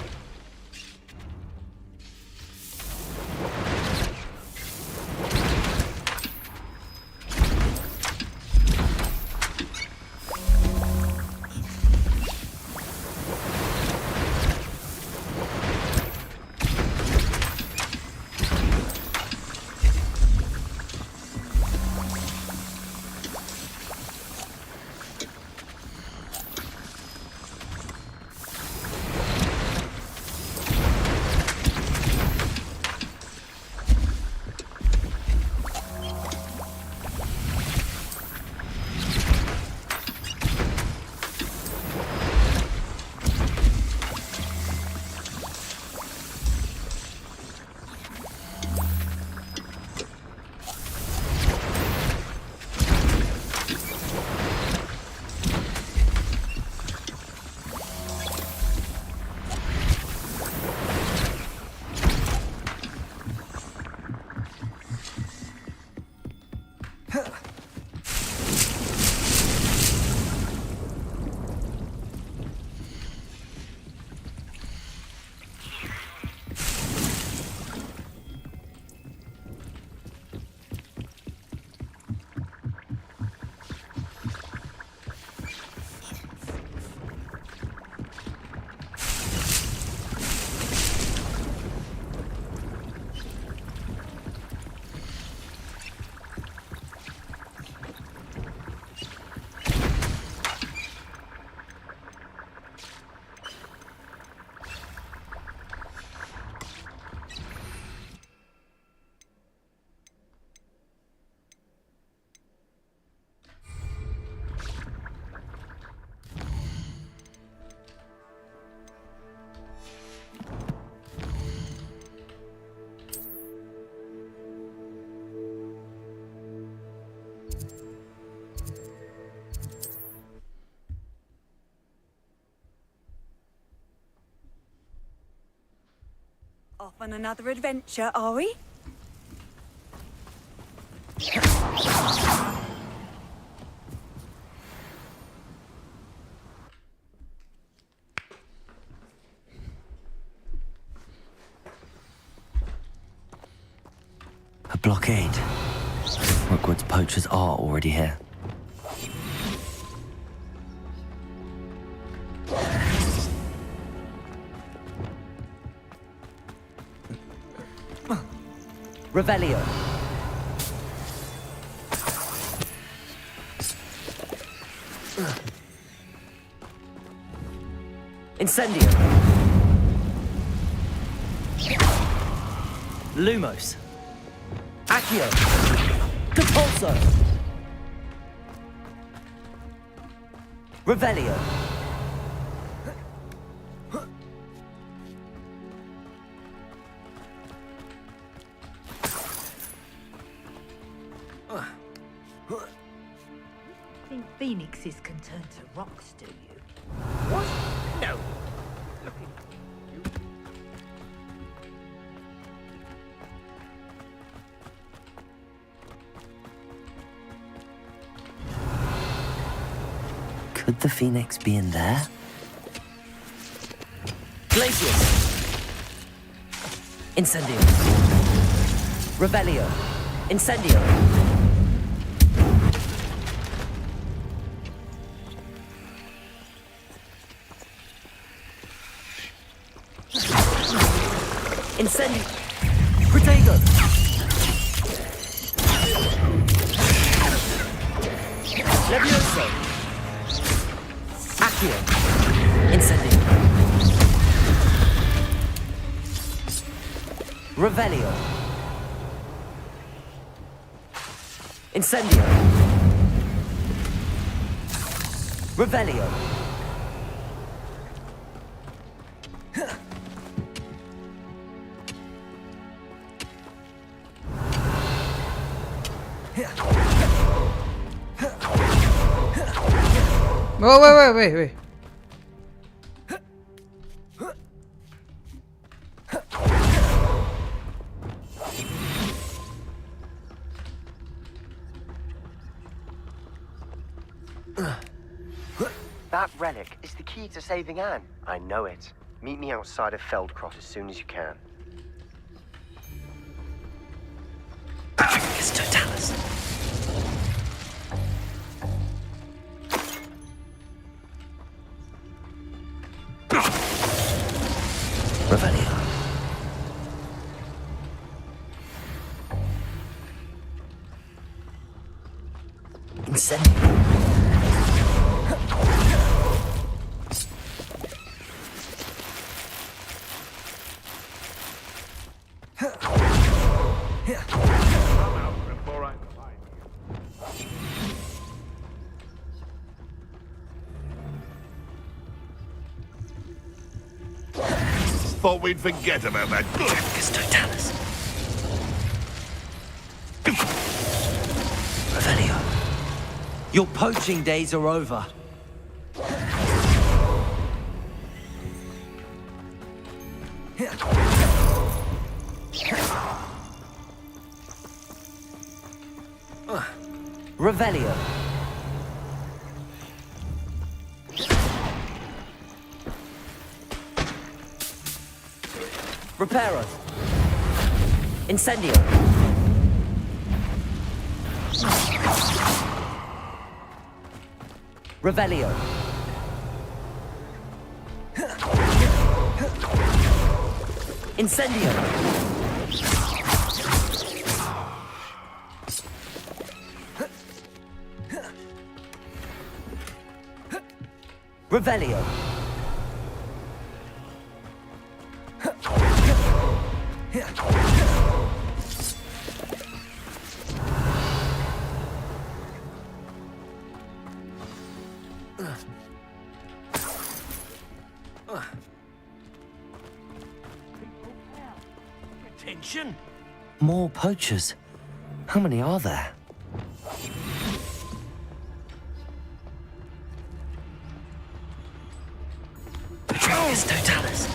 Off on another adventure, are we? A blockade. Hogwarts poachers are already here. Revelio. Incendio. Lumos. Accio. Compulso. Revelio. Think phoenixes can turn to rocks, do you? What? No. Could the phoenix be in there? Glacius. Incendio. Revelio. Incendio. Incendio. Protego. Levioso. Accio. Incendio. Revelio. Incendio. Revelio. Oh, wait. That relic is the key to saving Anne. I know it. Meet me outside of Feldcroft as soon as you can. Patricus Totalis. Revelio. Incendio. Thought we'd forget about that. Patricus Totalis. Revelio. Your poaching days are over. Revelio. Reparos. Incendio. Revelio. Incendio. Revelio. Attention. More poachers. How many are there? Patricus Totalis.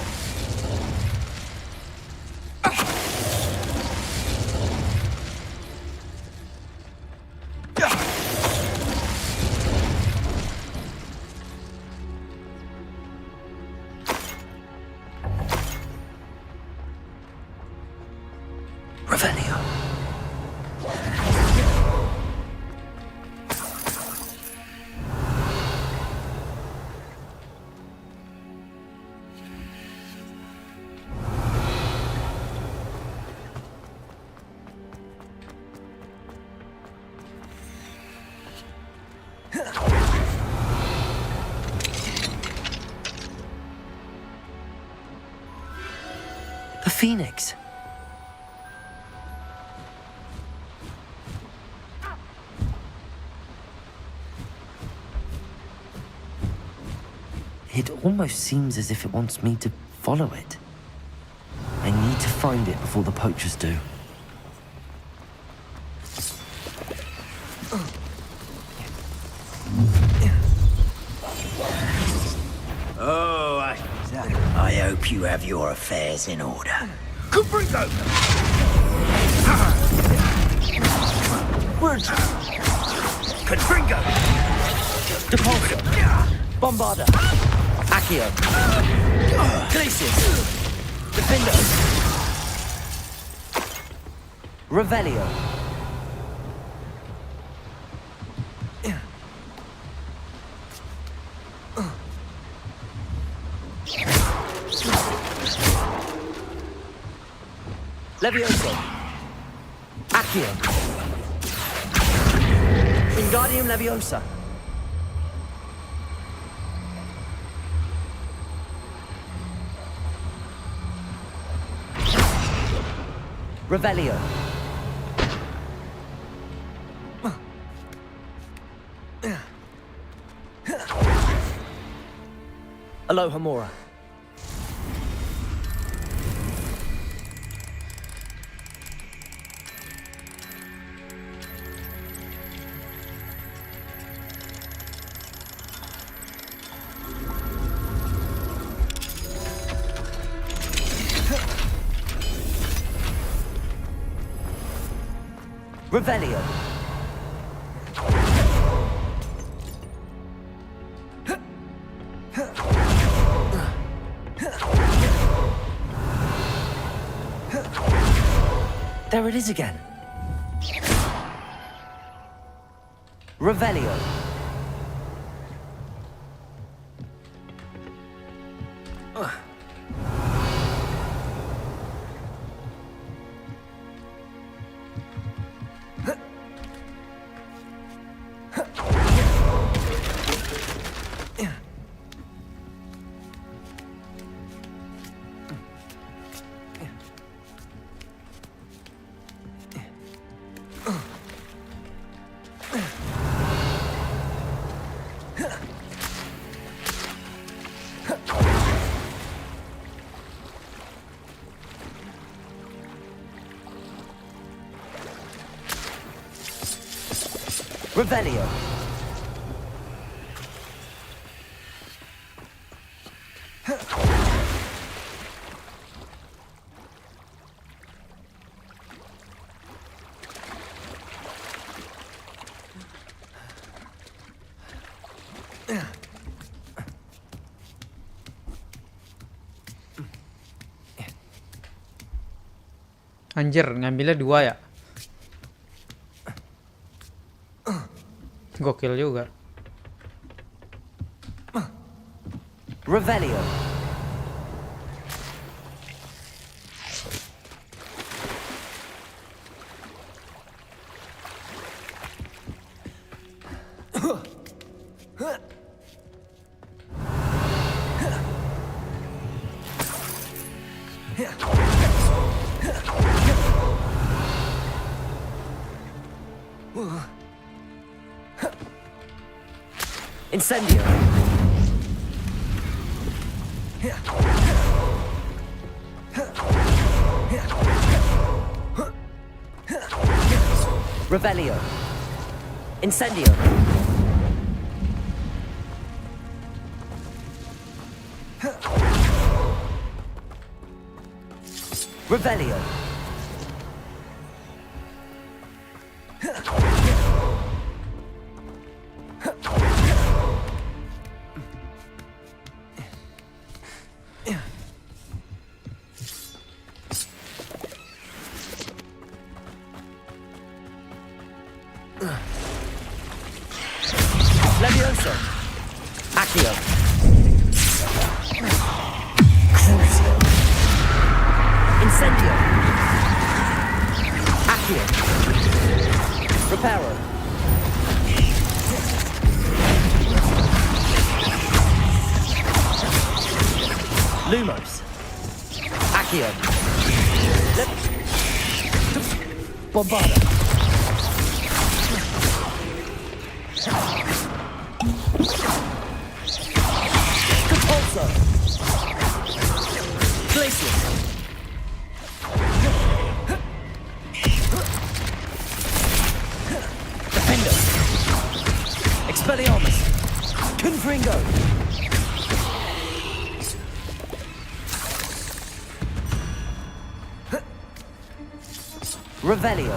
Revelio. The Phoenix. It almost seems as if it wants me to follow it. I need to find it before the poachers do. Oh, I hope you have your affairs in order. Confringo! Words! Confringo! Depulso. Bombarda. Accio. Accio. Glacius. Defendo. Revelio. Levioso. Accio. Wingardium Leviosa. Revelio. Alohomora. Revelio. There it is again. Revelio. Revelio. Anjir, ngambilnya 2 ya. Gokil juga. Revelio. Incendio. Revelio. Incendio. Revelio. Levioso. Accio. Crucio. Incendio. Accio. Reparo. Lumos. Accio. Bombarda. Compulso. Glacius. Defendo. Expelliarmus. Confringo. Revelio.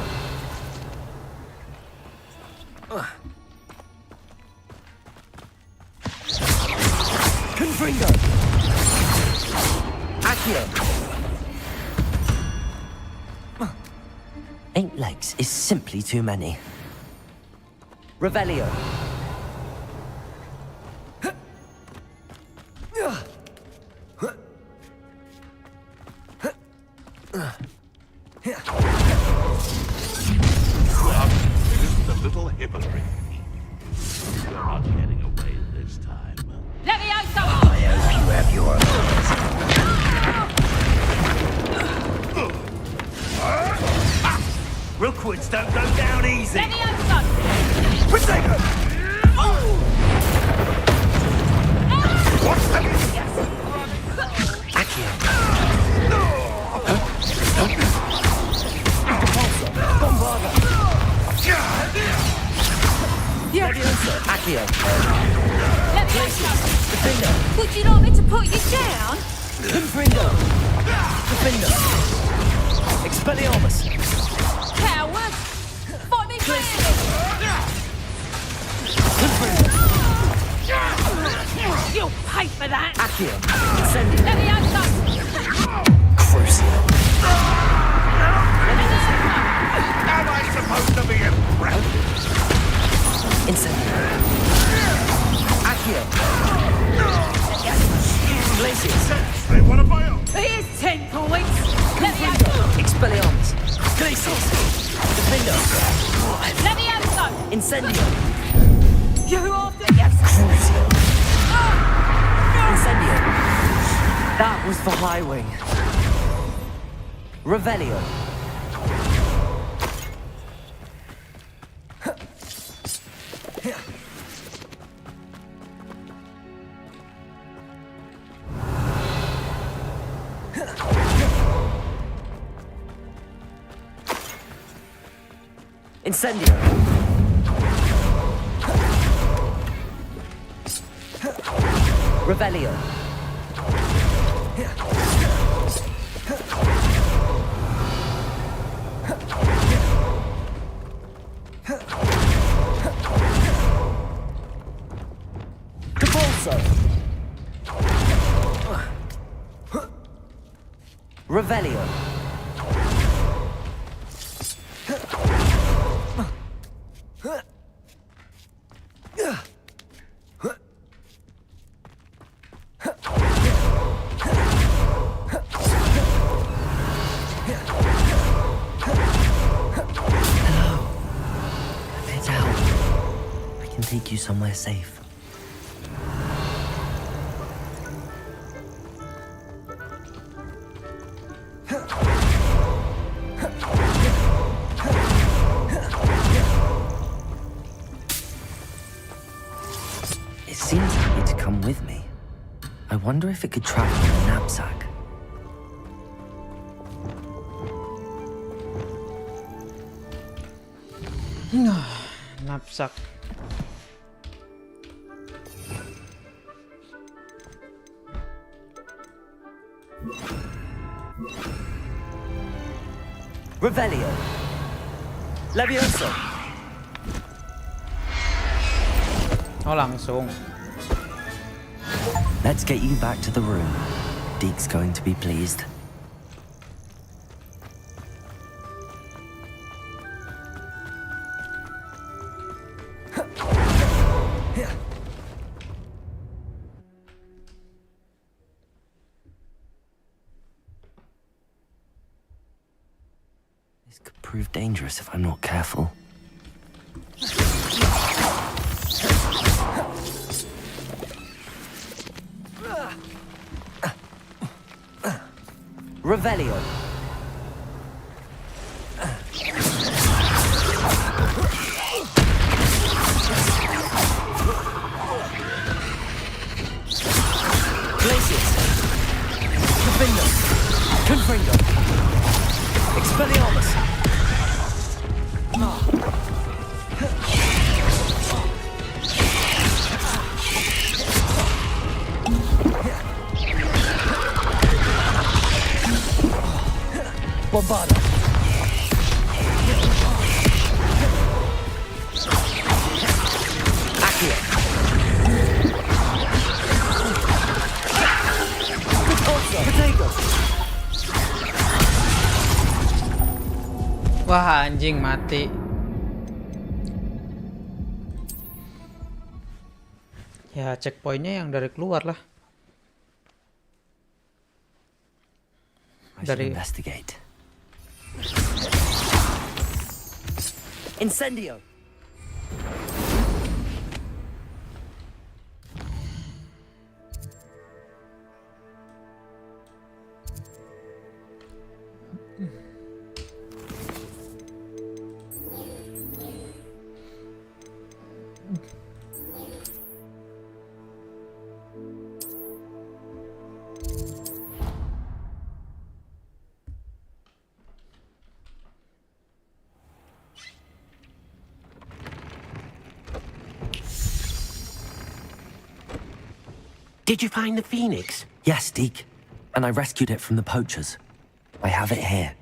Confringo. Confringo! Accio! 8 legs is simply too many. Revelio! Just a little hypocrite. You're not getting away this time. Levioso! I hope you have your Rookwoods don't go down easy. Levioso! Protego! What's that? Accio! Bombarda! Levioso! Accio! Defender! Would you like me to put you down? Confringo! Defender! Expelliarmus! Coward! Fight me free! You'll pay for that! Accio! Incendio! Levioso! Crucio! Am I supposed to be impressed? Incendio! Accio! Glacius! They want to buy up. Here's 10 points! Levioso! Expelliarmus! Glacius! Defender! Levioso! Incendio! You after yes! Crucio! Incendio! That was for High Wing. Revelio! Incendio! Revelio! Capulso! Revelio! Get out. I can take you somewhere safe. It seems happy to come with me. I wonder if it could travel in a knapsack. Knapsack. Revelio! Levioso! Oh, langsung. Let's get you back to the room. Deke's going to be pleased. This could prove dangerous if I'm not careful. Revelio! Glacius! Confringo! Confringo! Expelliarmus! Bombarda! Accio! anjing mati. Ya checkpointnya yang dari keluar lah. I should investigate. Incendio! Did you find the phoenix? Yes, Deke. And I rescued it from the poachers. I have it here.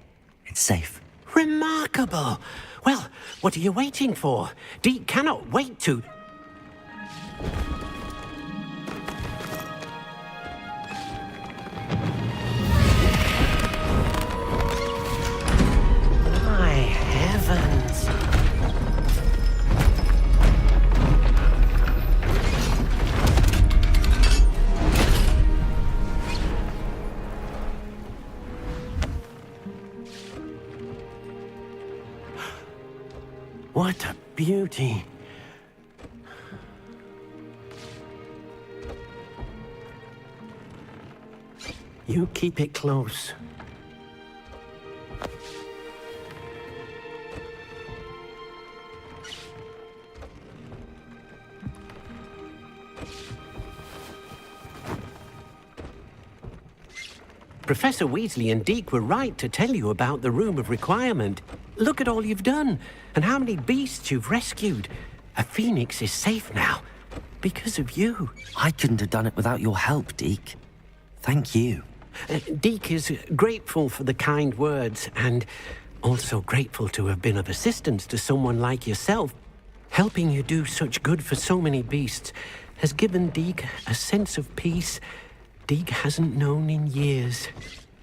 It's safe. Remarkable! Well, what are you waiting for? Deke cannot wait to... My heavens! What a beauty. You keep it close. Professor Weasley and Deke were right to tell you about the Room of Requirement. Look at all you've done, and how many beasts you've rescued. A phoenix is safe now, because of you. I couldn't have done it without your help, Deke. Thank you. Deke is grateful for the kind words, and also grateful to have been of assistance to someone like yourself. Helping you do such good for so many beasts has given Deke a sense of peace Deke hasn't known in years.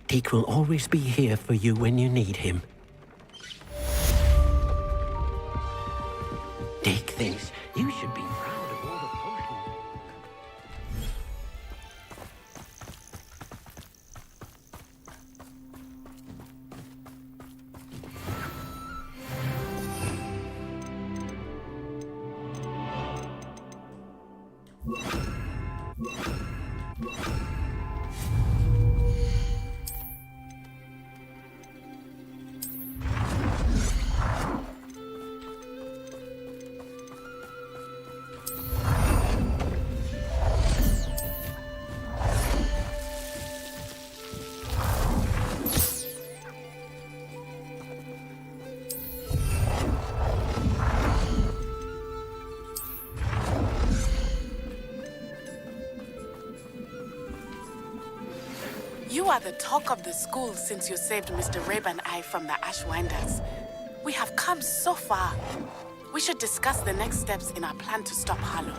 Deke will always be here for you when you need him. Deke thinks you should be proud of all the potions. You are the talk of the school since you saved Mr. Rabe and I from the Ashwinders. We have come so far. We should discuss the next steps in our plan to stop Harlow.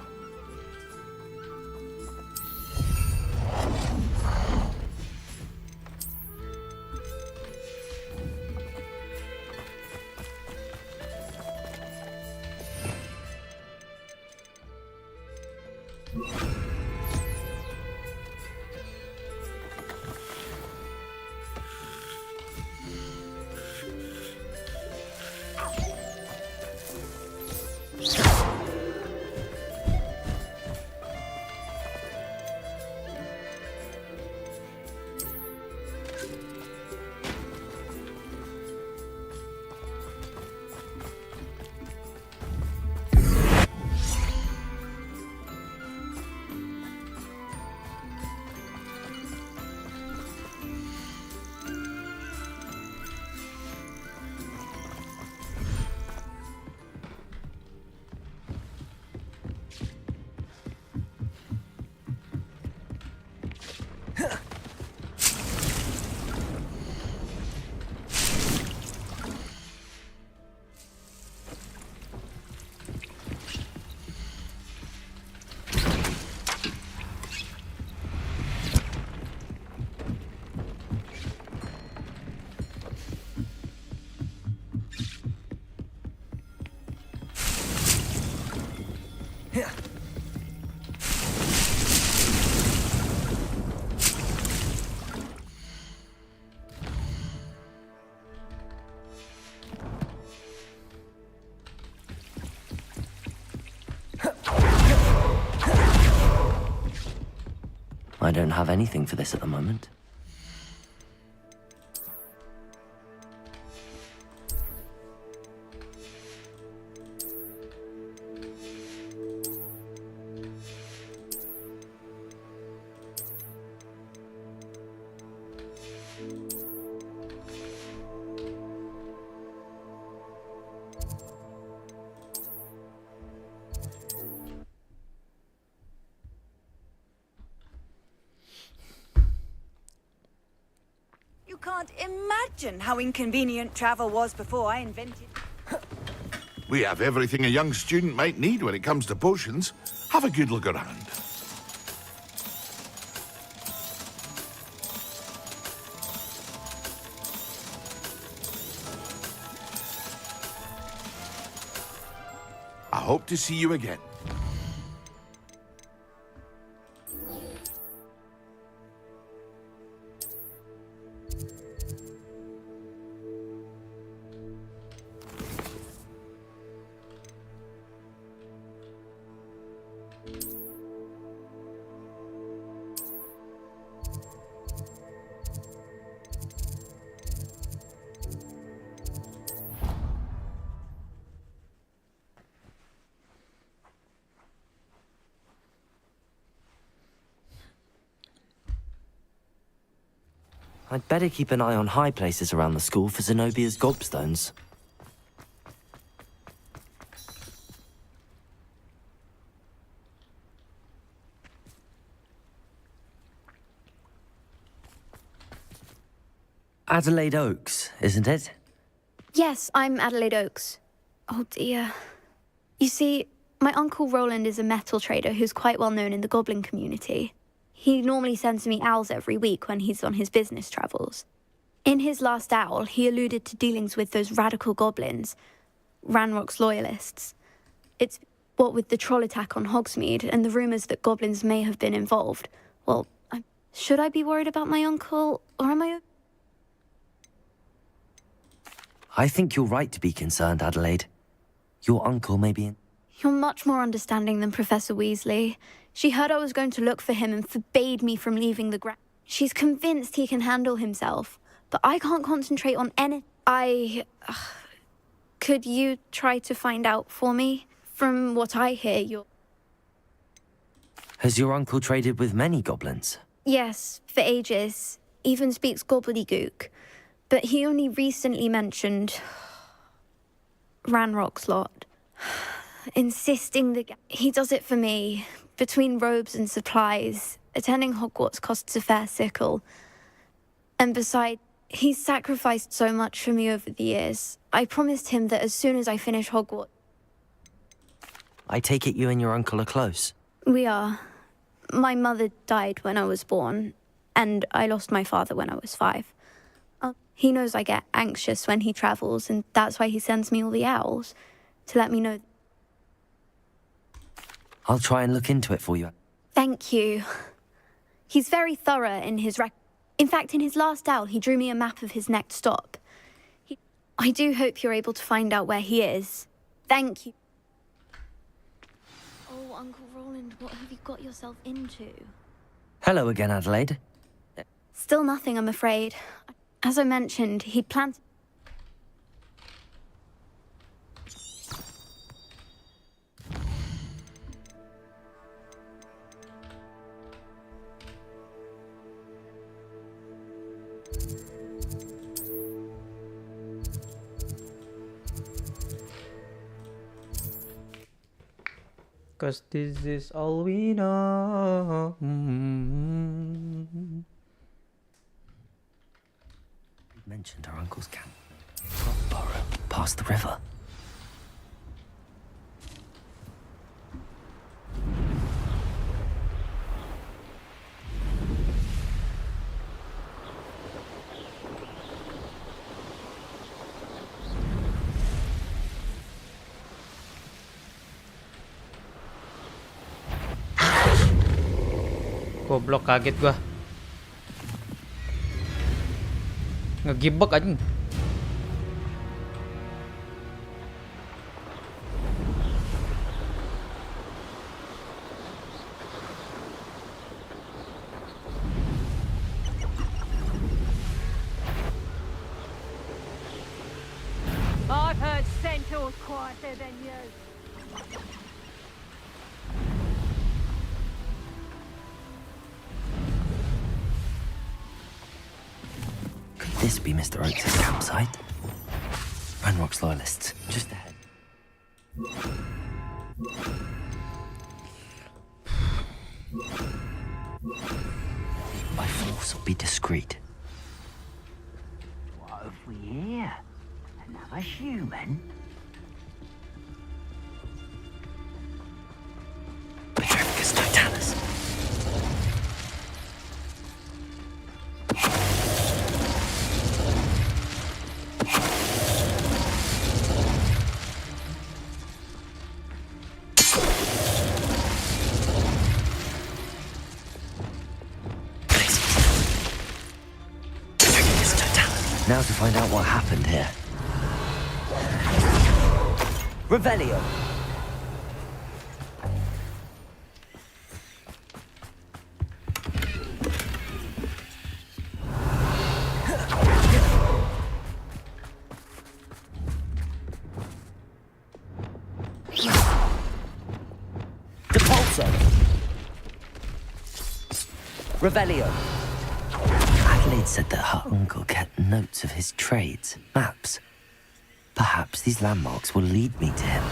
I don't have anything for this at the moment. You can't imagine how inconvenient travel was before I invented... We have everything a young student might need when it comes to potions. Have a good look around. I hope to see you again. I'd better keep an eye on high places around the school for Zenobia's gobstones. Adelaide Oaks, isn't it? Yes, I'm Adelaide Oaks. Oh dear. You see, my Uncle Roland is a metal trader who's quite well known in the goblin community. He normally sends me owls every week when he's on his business travels. In his last owl, he alluded to dealings with those radical goblins, Ranrock's loyalists. It's what with the troll attack on Hogsmeade and the rumours that goblins may have been involved. Well, should I be worried about my uncle, or am I... I think you're right to be concerned, Adelaide. Your uncle may be in... You're much more understanding than Professor Weasley. She heard I was going to look for him and forbade me from leaving the ground. She's convinced he can handle himself, but I can't concentrate on any... Could you try to find out for me? From what I hear, you're... Has your uncle traded with many goblins? Yes, for ages. Even speaks gobbledygook. But he only recently mentioned... Ranrock's lot. Insisting that he does it for me. Between robes and supplies, attending Hogwarts costs a fair sickle. And besides, he's sacrificed so much for me over the years. I promised him that as soon as I finish Hogwarts... I take it you and your uncle are close? We are. My mother died when I was born, and I lost my father when I was 5. He knows I get anxious when he travels, and that's why he sends me all the owls, to let me know... I'll try and look into it for you. Thank you. He's very thorough in his In fact, in his last owl, he drew me a map of his next stop. I do hope you're able to find out where he is. Thank you. Oh, Uncle Roland, what have you got yourself into? Hello again, Adelaide. Still nothing, I'm afraid. As I mentioned, he'd planned... Cause this is all we know. Mentioned our uncle's camp. Rockborough, past the river. Goblok, kaget gua. Ngegibek anjing. I've heard centaurs quieter than you. Could this be Mr. Oakes' campsite? Ranrock's loyalists, just ahead. By force or be discreet. What have we here? Another human? Petrificus Totalis. Now to find out what happened here. Revelio. Depulso. Revelio. Adelaide said that her uncle kept notes of his trades, maps. Perhaps these landmarks will lead me to him.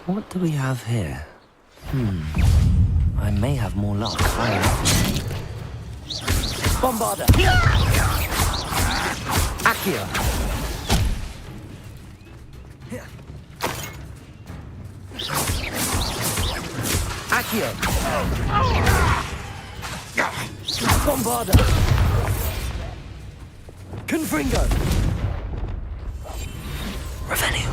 What do we have here? I may have more luck higher up. Bombarda! Accio! Accio! Bombarda! Confringo! Revenue.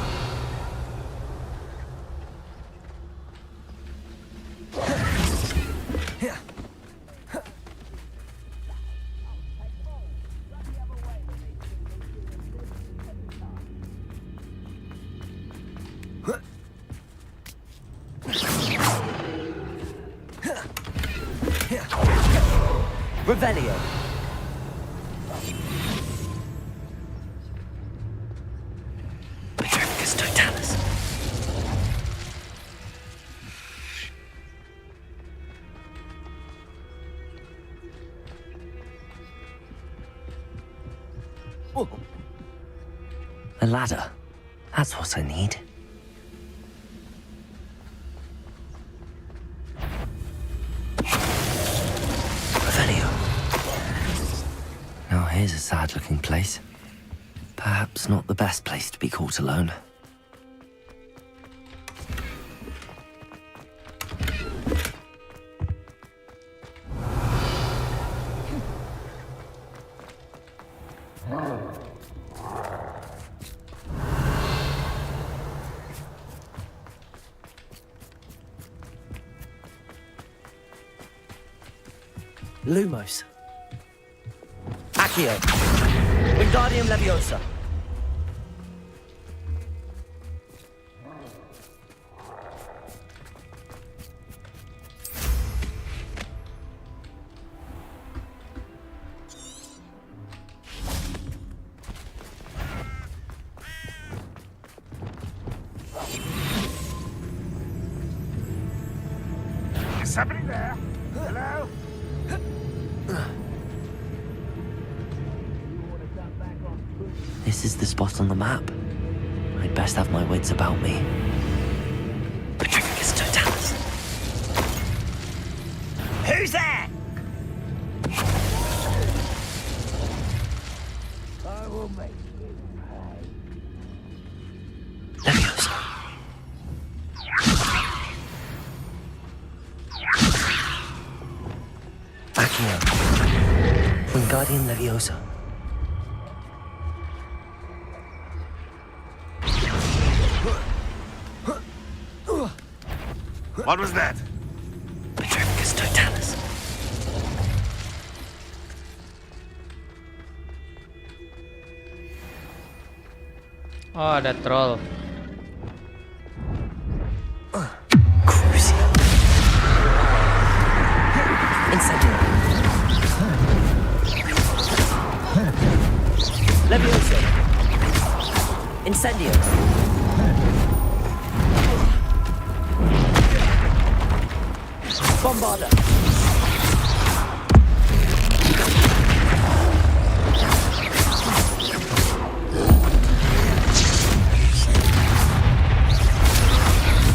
Revelio. Petrificus totalis. A ladder. That's what I need. Now here's a sad-looking place. Perhaps not the best place to be caught alone. Lumos. Accio. Wingardium Leviosa. Is somebody there? Hello? This is the spot on the map. I'd best have my wits about me. Petrificus totalis. Who's there? I will make you Leviosa. Accio. Wingardium Leviosa. What was that? Petrificus totalis. Oh, ada troll. Crucio. Incendio. Leviosa. Incendio. Bombarda.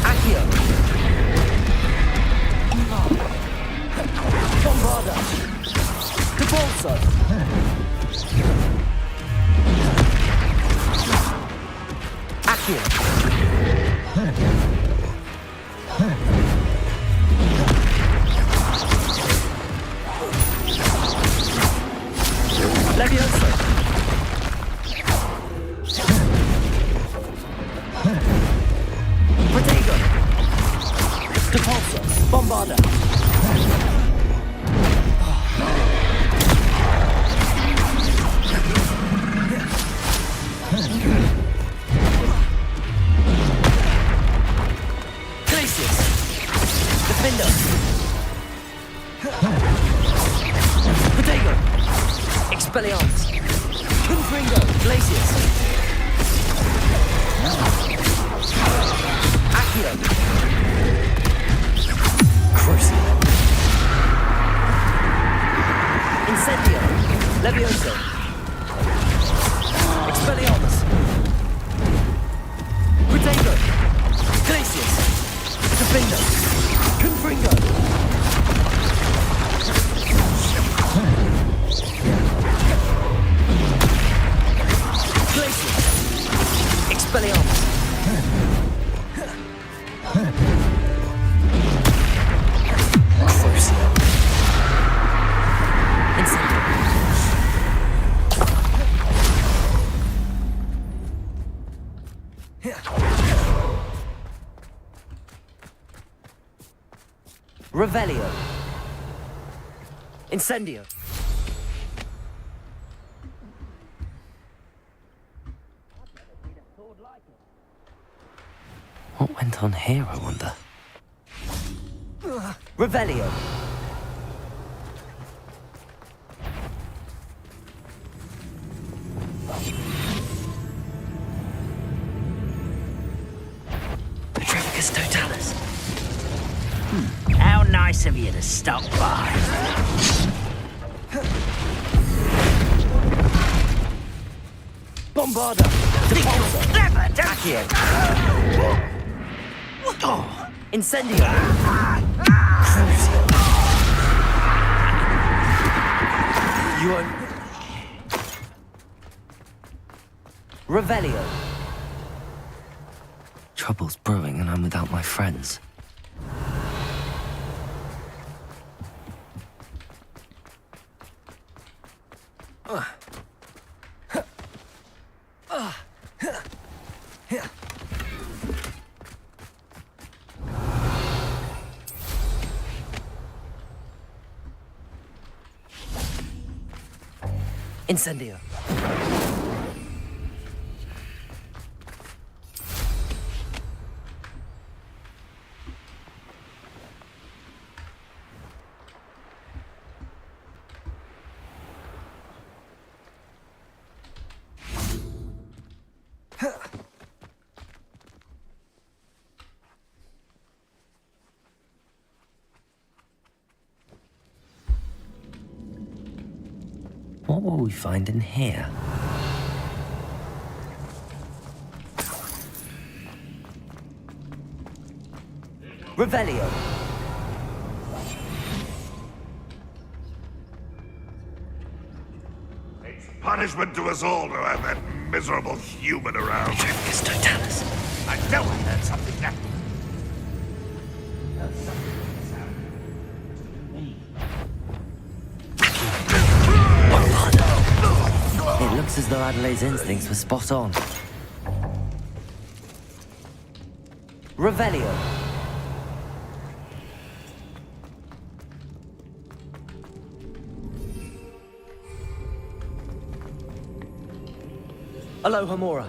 Accio. Bombarda. Cabolso. Accio. Leviosa. Protego. Depulso. Bombarda. Glacius. Defender. Protego. Expelliarmus. Confringo. Glacius. Accio. Crucio. Incendio. Leviosa. Expelliarmus. Protego. Glacius! Defender! Confringo! Glacius! Expelliarmus! Crucio! Incendio! Revelio. Incendio. What went on here, I wonder? Revelio. Petrificus totalis. How nice of you to stop by. Bombarda. Depulso. Accio. Oh. Incendio. Crucio. You are... Revelio. Trouble's brewing and I'm without my friends. Incendio. What will we find in here? Revelio. It's punishment to us all to have that miserable human around. Petrificus totalis. I know I heard something there. It looks as though Adelaide's instincts were spot on. Revelio. Aloha Mora.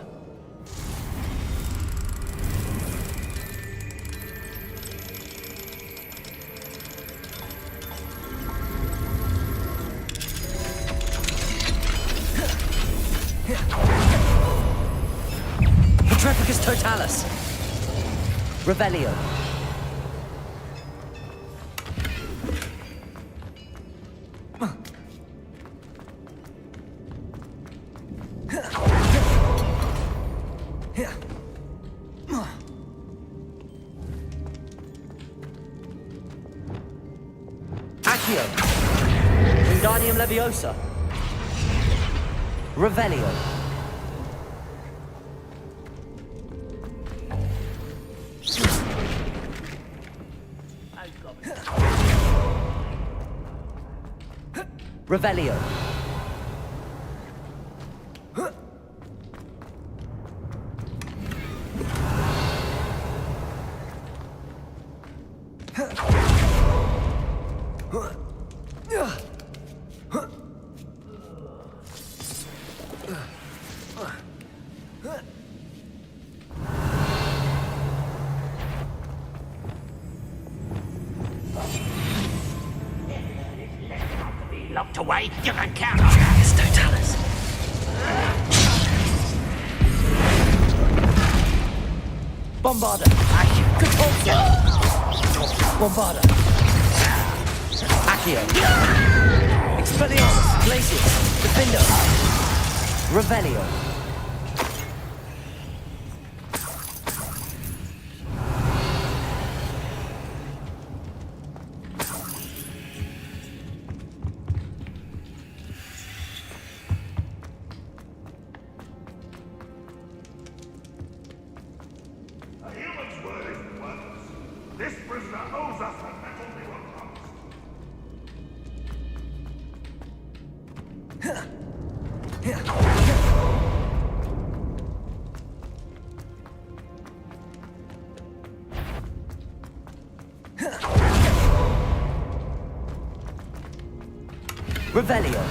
Petrificus totalis. Revelio. Accio. Wingardium Leviosa. Revelio. Revelio. Locked away, you can count on that. Petrificus totalis. Bombarda. Depulso. Bombarda. Accio. Expelliarmus. Glacius. Defender. Revelio. Revelio.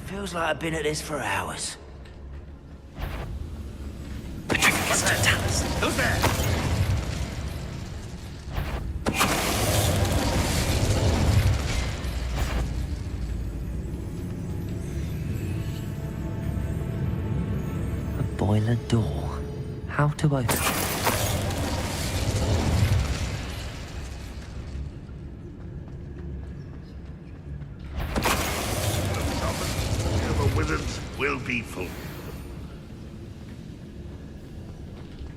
Feels like I've been at this for hours. Who's there? A boiler door. How to open it? The wizards will be full.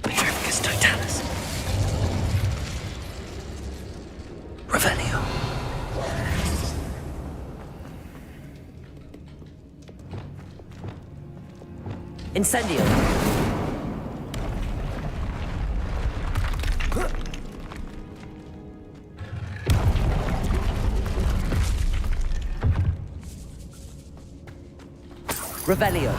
Petrificus totalis. Revelio. Incendio. Revelio.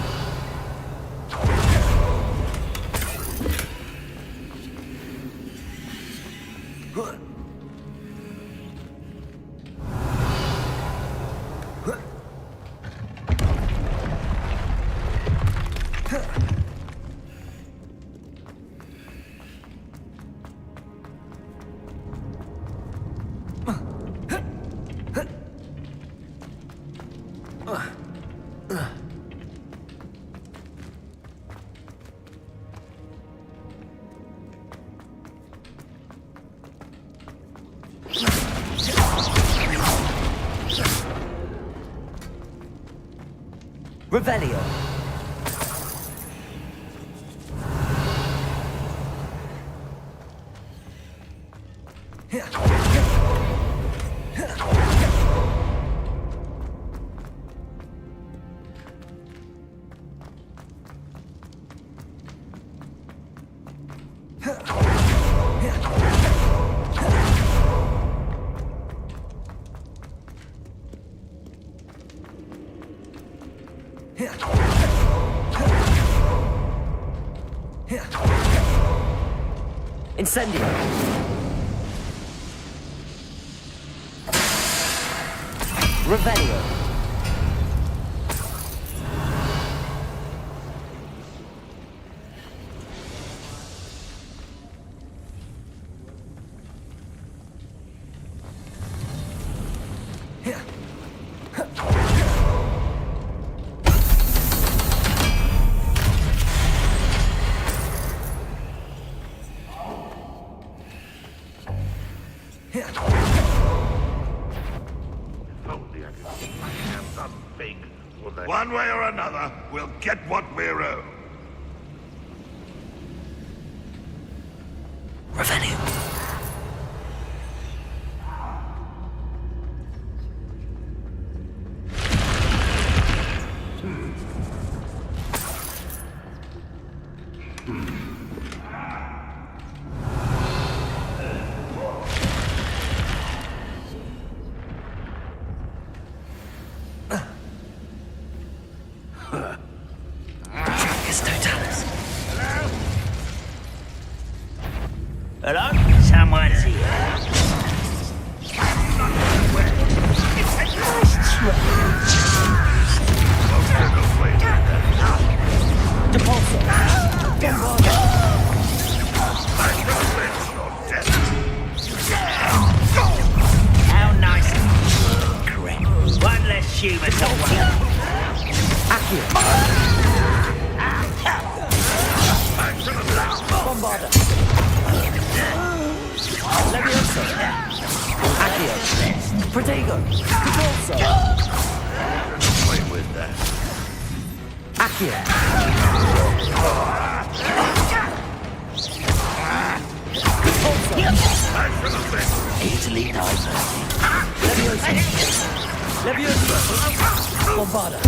Revelio. Incendio. Revelio. One way or another, we'll get what we're owed. Revelio. Hello? Someone's here. How nice. Correct. One less human to Bombarda. Levioso. Accio. Protego. Propulso. Play with that. Easily diverted. Leviosa! Bombarda!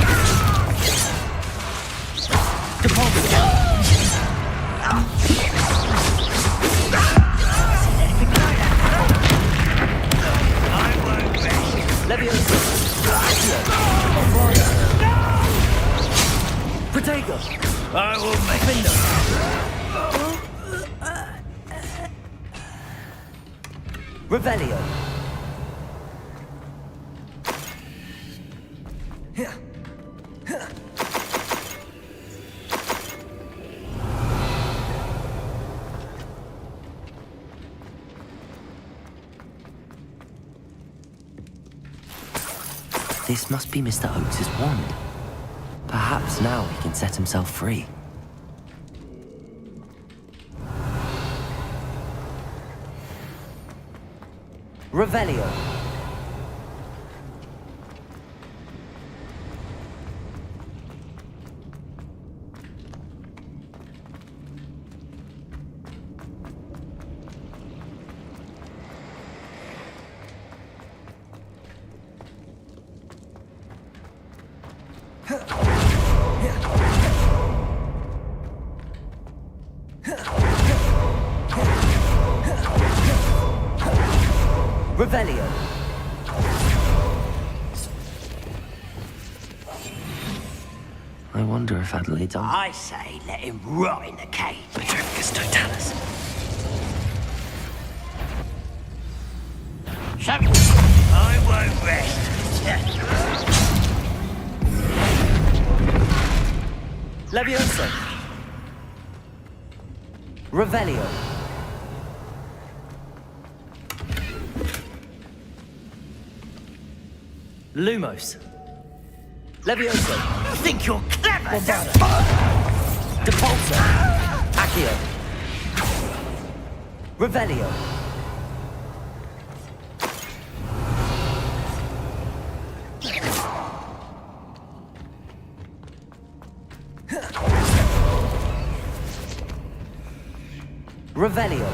Leviosa! Bombarda! Protego! I will make Revelio! This must be Mr. Oakes' wand. Perhaps now he can set himself free. Revelio! Revelio! I wonder if Adelaide's on. I say let him rot in the cage. Petrificus totalis. So, I won't rest. Leviosa! Revelio! Lumos! Leviosa! You think you're clever? Bombarda! Depulso! Accio! Revelio! Revelio!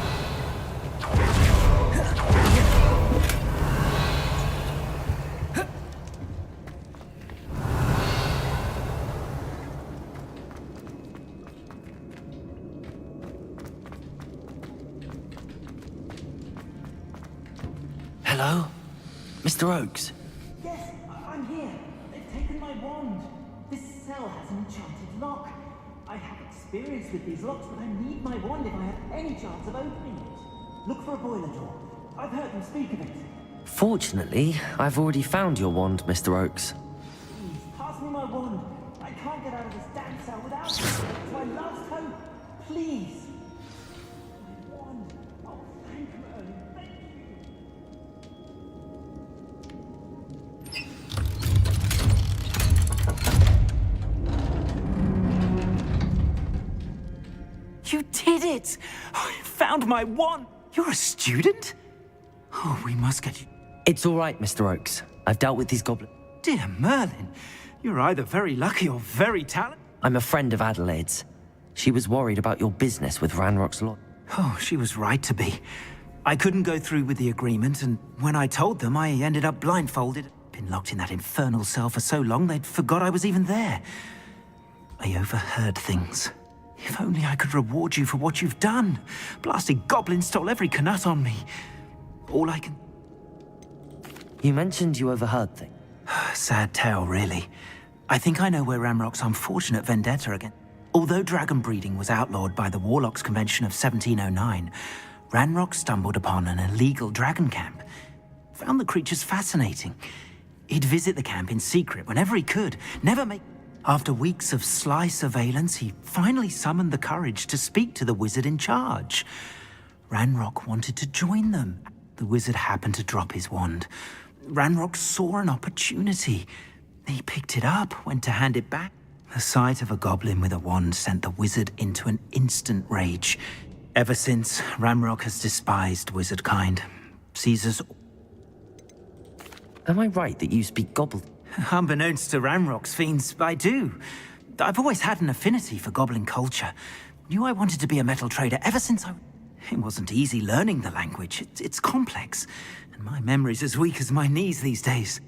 Hello? Mr. Oakes? Yes, I'm here. They've taken my wand. This cell has an enchanted lock. I have experience with these locks, but I need my wand if I have any chance of opening it. Look for a boiler door. I've heard them speak of it. Fortunately, I've already found your wand, Mr. Oakes. Please, pass me my wand. I can't get out of this damn cell without it. It's my last hope. Please. My wand. Oh, thank Merlin. Thank You did it! I found my wand! You're a student? Oh, we must get you... It's all right, Mr. Oakes. I've dealt with these goblins. Dear Merlin, you're either very lucky or very talented. I'm a friend of Adelaide's. She was worried about your business with Ranrock's lot. Oh, she was right to be. I couldn't go through with the agreement, and when I told them, I ended up blindfolded. Been locked in that infernal cell for so long, they'd forgot I was even there. I overheard things. If only I could reward you for what you've done. Blasted goblin stole every canut on me. All I can... You mentioned you overheard things. Sad tale, really. I think I know where Ranrock's unfortunate vendetta again. Although dragon breeding was outlawed by the Warlocks Convention of 1709, Ranrock stumbled upon an illegal dragon camp. Found the creatures fascinating. He'd visit the camp in secret whenever he could, never make... After weeks of sly surveillance, he finally summoned the courage to speak to the wizard in charge. Ranrock wanted to join them. The wizard happened to drop his wand. Ranrock saw an opportunity. He picked it up, went to hand it back. The sight of a goblin with a wand sent the wizard into an instant rage. Ever since, Ranrock has despised wizard kind. Caesar's... Am I right that you speak gobble? Unbeknownst to Ranrock's fiends, I do. I've always had an affinity for goblin culture. Knew I wanted to be a metal trader ever since I... It wasn't easy learning the language. It's complex, and my memory's as weak as my knees these days.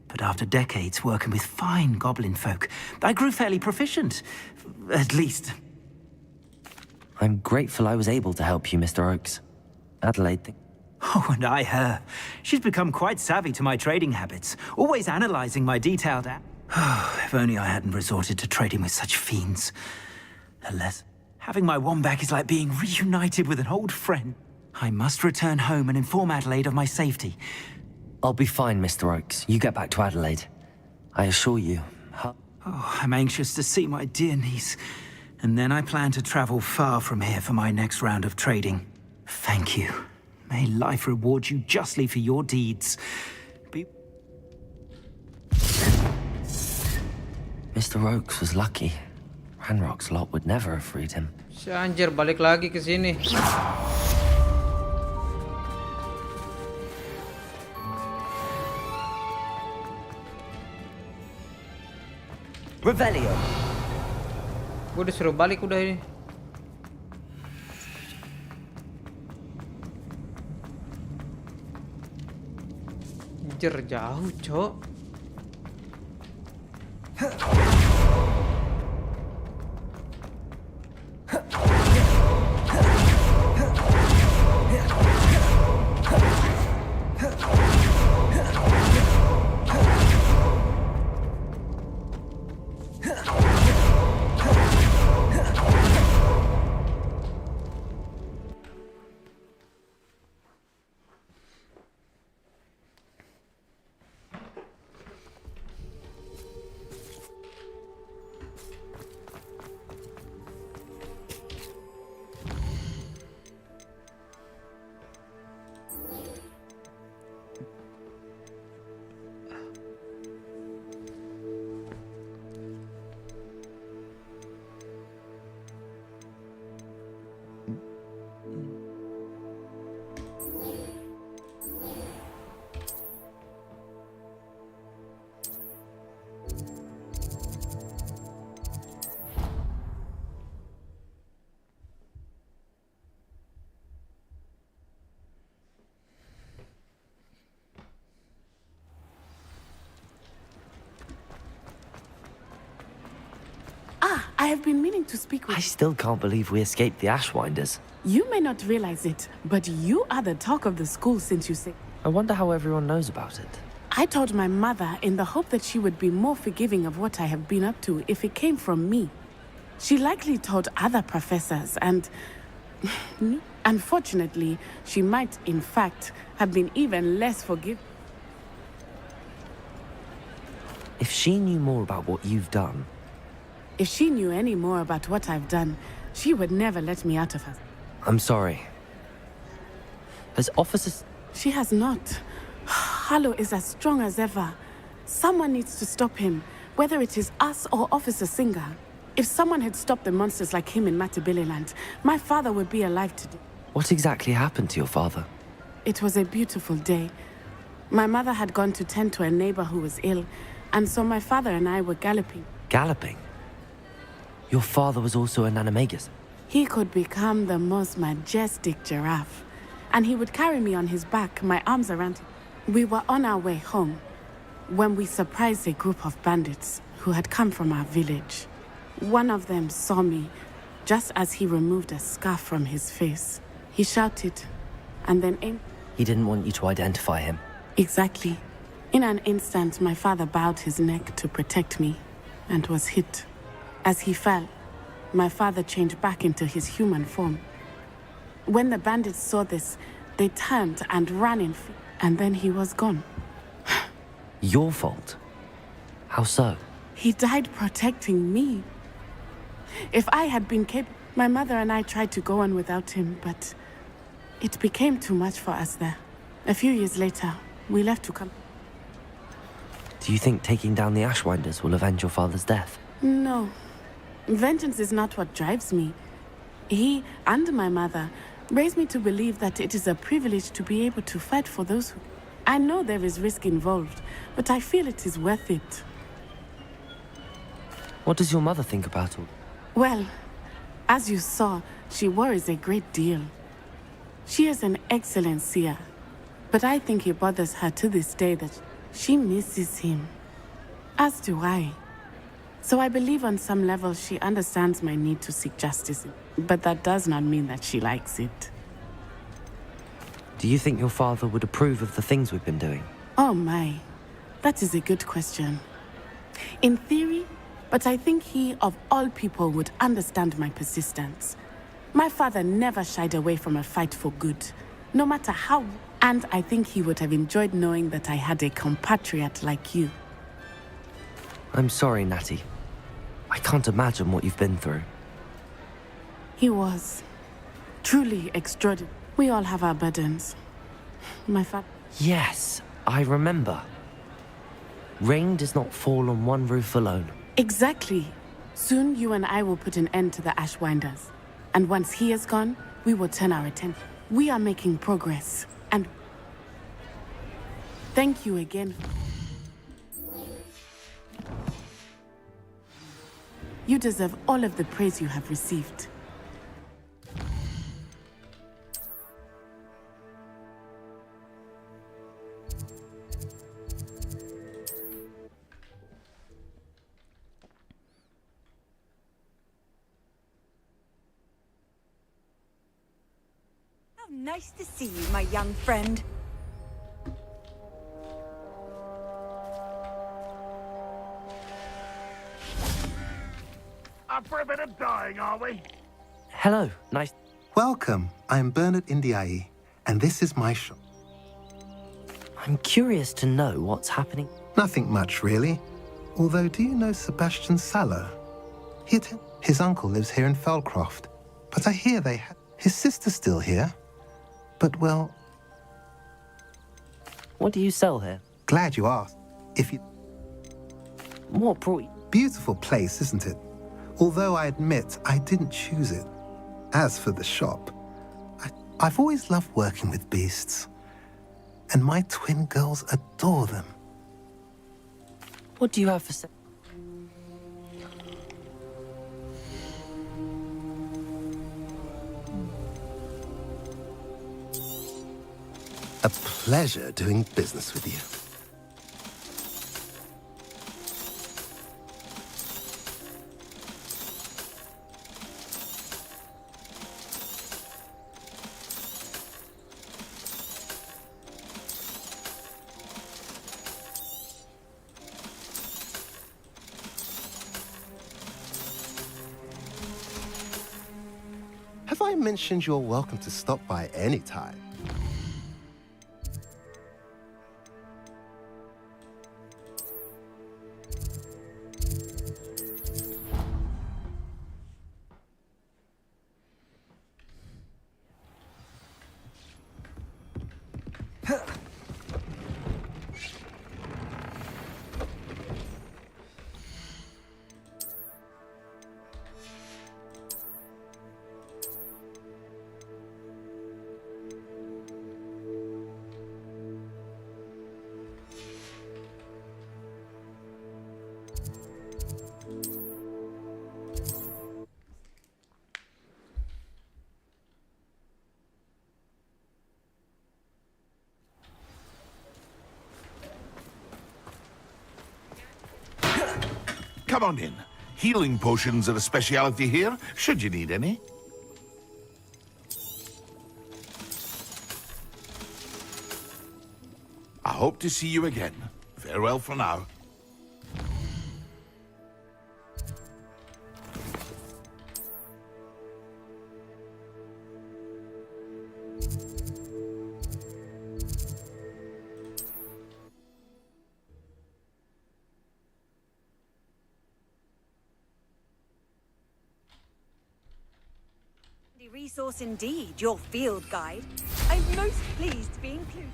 But after decades working with fine goblin folk, I grew fairly proficient. At least. I'm grateful I was able to help you, Mr. Oakes. Adelaide... Oh, and I her. She's become quite savvy to my trading habits, always analyzing my detailed... If only I hadn't resorted to trading with such fiends. Alas, having my wand back is like being reunited with an old friend. I must return home and inform Adelaide of my safety. I'll be fine, Mr. Oakes. You get back to Adelaide. I assure you. Oh, I'm anxious to see my dear niece. And then I plan to travel far from here for my next round of trading. Thank you. May life reward you justly for your deeds. Mr. Oakes was lucky. Ranrock's lot would never have freed him. Si anjir balik lagi ke sini. Revelio. Gue disuruh balik udah ini. Anjir jauh, Cok. I have been meaning to speak with... I still can't believe we escaped the Ashwinders. You may not realize it, but you are the talk of the school since you say... I wonder how everyone knows about it. I told my mother in the hope that she would be more forgiving of what I have been up to if it came from me. She likely told other professors and... Unfortunately, she might, in fact, have been even less forgiving. If she knew more about what you've done... If she knew any more about what I've done, she would never let me out of her. I'm sorry. Has officers... She has not. Harlow is as strong as ever. Someone needs to stop him, whether it is us or Officer Singer. If someone had stopped the monsters like him in Matabeleland, my father would be alive today. What exactly happened to your father? It was a beautiful day. My mother had gone to tend to a neighbor who was ill, and so my father and I were galloping. Galloping? Your father was also an animagus? He could become the most majestic giraffe, and he would carry me on his back, my arms around him. We were on our way home when we surprised a group of bandits who had come from our village. One of them saw me just as he removed a scarf from his face. He shouted and then aimed. He didn't want you to identify him. Exactly. In an instant, my father bowed his neck to protect me and was hit. As he fell, my father changed back into his human form. When the bandits saw this, they turned and ran in fear, and then he was gone. Your fault? How so? He died protecting me. If I had been capable, my mother and I tried to go on without him, but it became too much for us there. A few years later, we left to come. Do you think taking down the Ashwinders will avenge your father's death? No. Vengeance is not what drives me. He and my mother raised me to believe that it is a privilege to be able to fight for those who... I know there is risk involved, but I feel it is worth it. What does your mother think about all? Well, as you saw, she worries a great deal. She is an excellent seer, but I think it bothers her to this day that she misses him. As do I. So I believe on some level she understands my need to seek justice, but that does not mean that she likes it. Do you think your father would approve of the things we've been doing? Oh my, that is a good question. In theory, but I think he, of all people, would understand my persistence. My father never shied away from a fight for good, no matter how, and I think he would have enjoyed knowing that I had a compatriot like you. I'm sorry, Natty. I can't imagine what you've been through. He was truly extraordinary. We all have our burdens. My father... Yes, I remember. Rain does not fall on one roof alone. Exactly. Soon you and I will put an end to the Ashwinders. And once he is gone, we will turn our attention. We are making progress. And thank you again. You deserve all of the praise you have received. How nice to see you, my young friend. Up for a bit of dying, are we? Hello, nice. Welcome. I'm Bernard Indiai, and this is my shop. I'm curious to know what's happening. Nothing much, really. Although, do you know Sebastian Saller? His uncle lives here in Felcroft, but I hear his sister's still here. But, well... What do you sell here? Glad you asked. What brought you? Beautiful place, isn't it? Although I admit I didn't choose it. As for the shop, I've always loved working with beasts. And my twin girls adore them. What do you have for sale? A pleasure doing business with you. Have I mentioned you're welcome to stop by any time? Come on in. Healing potions are a speciality here, should you need any. I hope to see you again. Farewell for now. Resource indeed, your field guide. I'm most pleased to be included.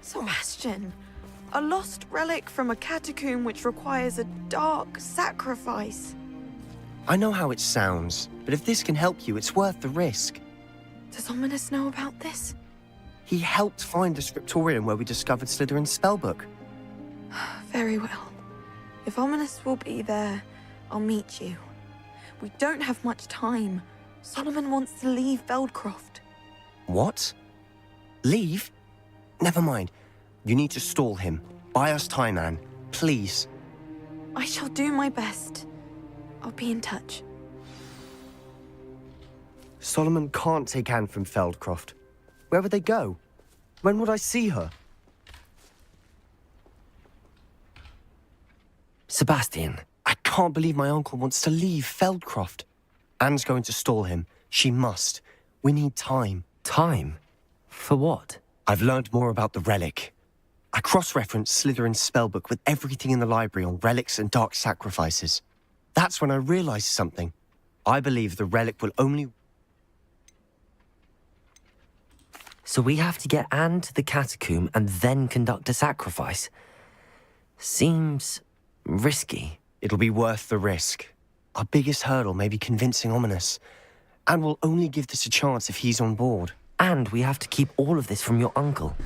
Sebastian, a lost relic from a catacomb which requires a dark sacrifice. I know how it sounds, but if this can help you, it's worth the risk. Does Ominous know about this? He helped find the scriptorium where we discovered Slytherin's spellbook. Very well. If Ominous will be there, I'll meet you. We don't have much time. Solomon wants to leave Feldcroft. What? Leave? Never mind. You need to stall him. Buy us time, Anne. Please. I shall do my best. I'll be in touch. Solomon can't take Anne from Feldcroft. Where would they go? When would I see her? Sebastian. I can't believe my uncle wants to leave Feldcroft. Anne's going to stall him. She must. We need time. Time? For what? I've learned more about the relic. I cross-referenced Slytherin's spellbook with everything in the library on relics and dark sacrifices. That's when I realized something. I believe the relic will only... So we have to get Anne to the catacomb and then conduct a sacrifice? Seems risky. It'll be worth the risk. Our biggest hurdle may be convincing Ominous. And we'll only give this a chance if he's on board. And we have to keep all of this from your uncle.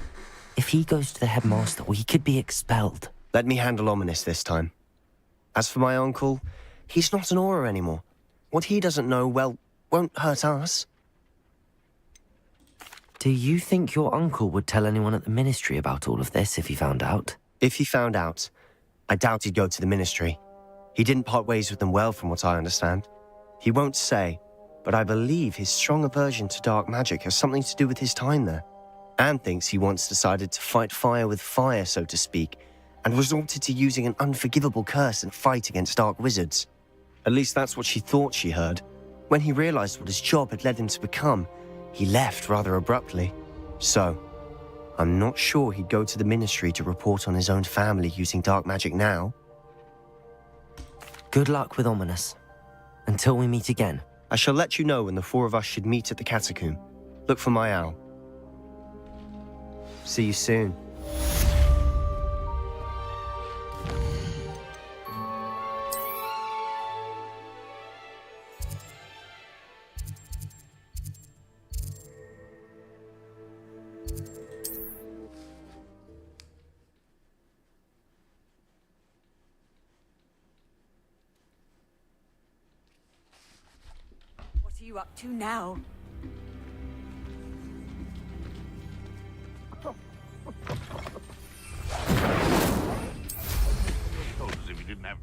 If he goes to the headmaster, he could be expelled. Let me handle Ominous this time. As for my uncle, he's not an Auror anymore. What he doesn't know, well, won't hurt us. Do you think your uncle would tell anyone at the ministry about all of this if he found out? If he found out, I doubt he'd go to the ministry. He didn't part ways with them well, from what I understand. He won't say, but I believe his strong aversion to dark magic has something to do with his time there. Anne thinks he once decided to fight fire with fire, so to speak, and resorted to using an unforgivable curse in a fight against dark wizards. At least that's what she thought she heard. When he realized what his job had led him to become, he left rather abruptly. So, I'm not sure he'd go to the ministry to report on his own family using dark magic now. Good luck with Ominous. Until we meet again. I shall let you know when the four of us should meet at the catacomb. Look for my owl. See you soon. What are you up to now? Told us if he didn't have...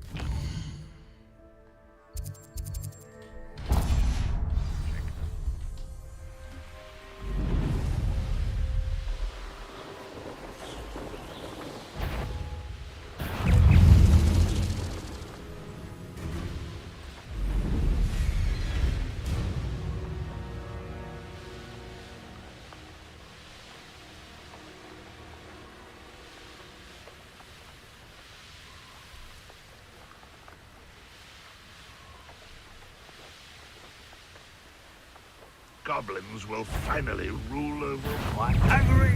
Goblins will finally rule over my angry...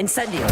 Incendio!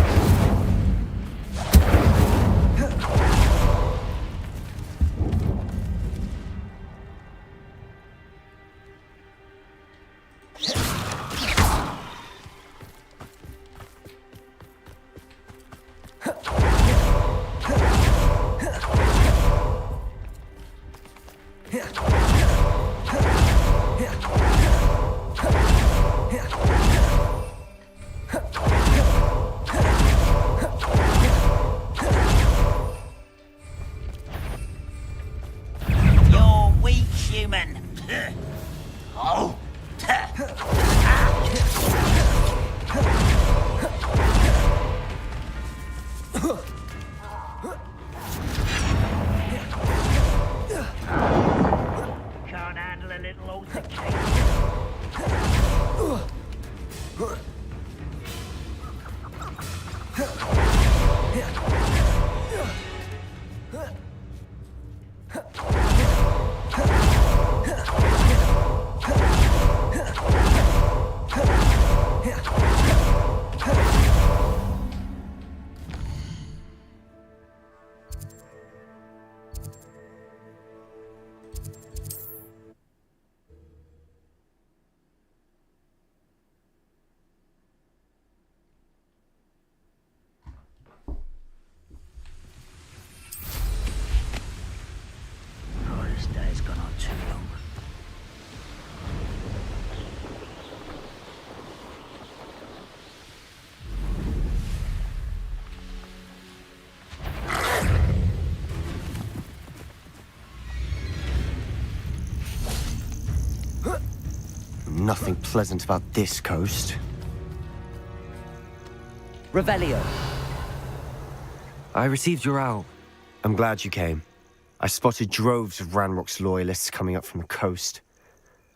nothing pleasant about this coast. Revelio. I received your owl. I'm glad you came. I spotted droves of Ranrock's loyalists coming up from the coast.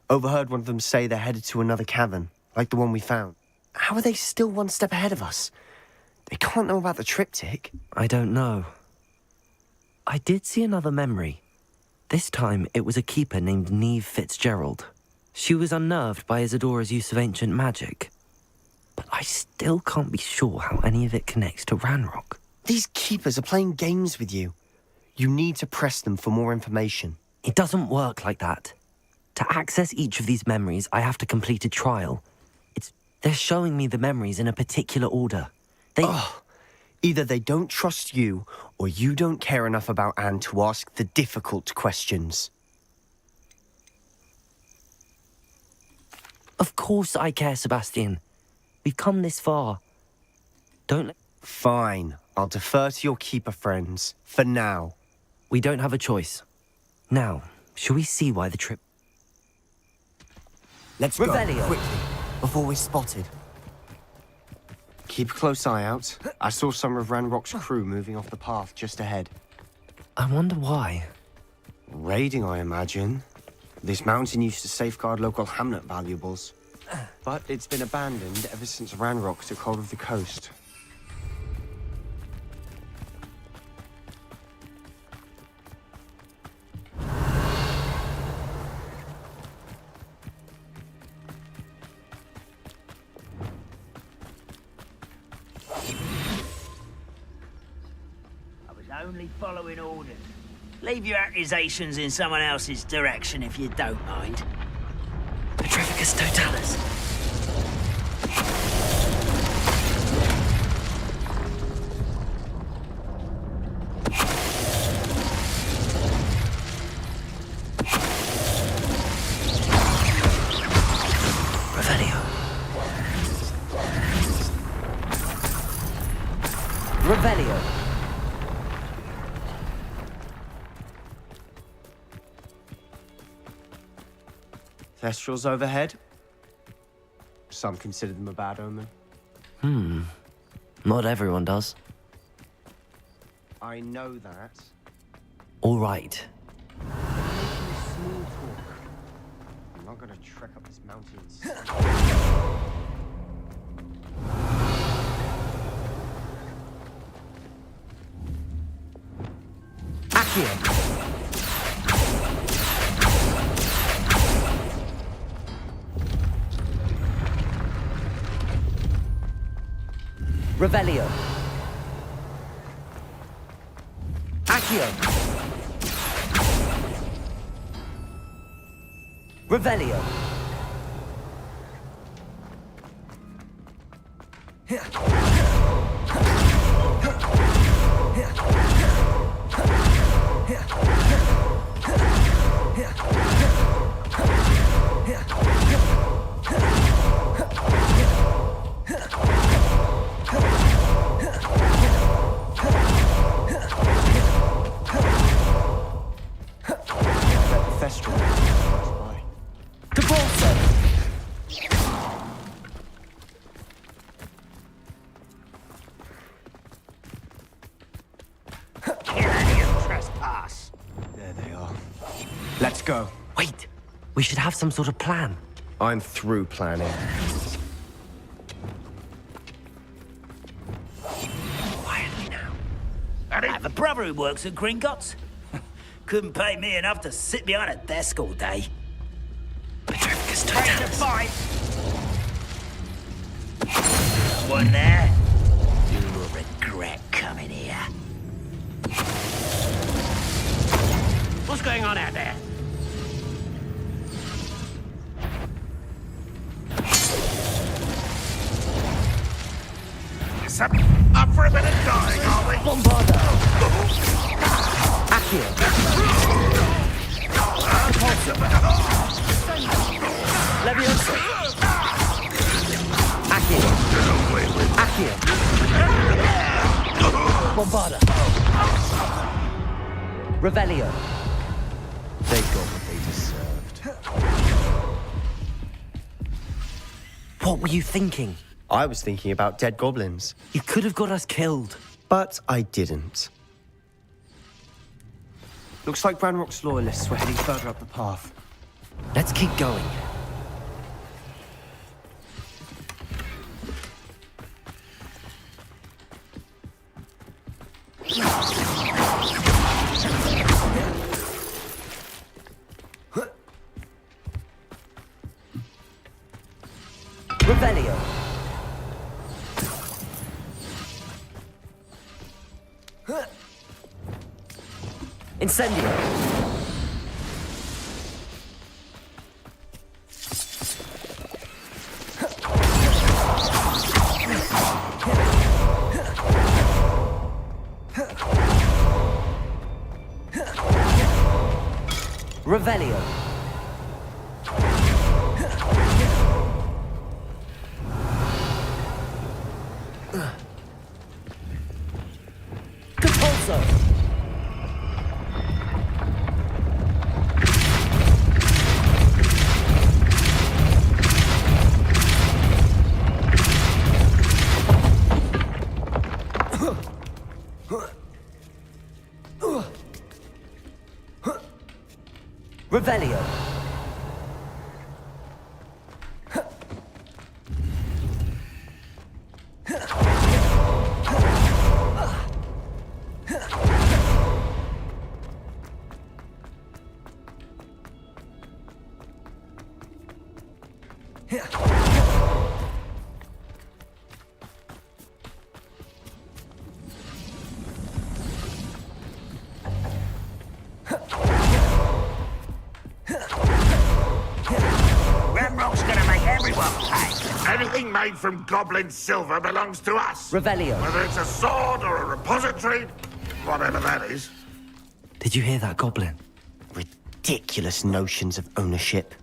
Overheard one of them say they're headed to another cavern, like the one we found. How are they still one step ahead of us? They can't know about the triptych. I don't know. I did see another memory. This time, it was a keeper named Neve Fitzgerald. She was unnerved by Isadora's use of ancient magic. But I still can't be sure how any of it connects to Ranrock. These keepers are playing games with you. You need to press them for more information. It doesn't work like that. To access each of these memories, I have to complete a trial. They're showing me the memories in a particular order. Either they don't trust you, or you don't care enough about Anne to ask the difficult questions. Of course I care, Sebastian. We've come this far. Fine. I'll defer to your keeper friends, for now. We don't have a choice. Now, shall we see why the trip... Let's go, quickly, before we're spotted. Keep a close eye out. I saw some of Ranrock's crew moving off the path just ahead. I wonder why. Raiding, I imagine. This mountain used to safeguard local hamlet valuables. But it's been abandoned ever since Ranrock took hold of the coast. Only following orders. Leave your accusations in someone else's direction if you don't mind. Petrificus Totalis. Revelio. Revelio. Thestrals overhead. Some consider them a bad omen. Not everyone does. I know that. All right. Small talk. I'm not gonna trek up this mountain. Accio. Revelio. Accio. Revelio. Let's go. Wait, we should have some sort of plan. I'm through planning. Quietly now. I have a brother who works at Gringotts. Couldn't pay me enough to sit behind a desk all day. Petrificus Ready to Totalis. fight. One there. You will regret coming here. What's going on out there? Up for a bit of dying, are we? Bombarda. Accio. Leviosa. Accio. Accio. Bombarda. Revelio. They got what they deserved. What were you thinking? I was thinking about dead goblins. You could have got us killed. But I didn't. Looks like Ranrock's loyalists were heading further up the path. Let's keep going. Revelio. Incendio. Revelio. Compulso. Revelio. Ramrock's gonna make everyone pay. Anything made from goblin silver belongs to us. Revelio. Whether it's a sword or a repository, whatever that is. Did you hear that, Goblin? Ridiculous notions of ownership.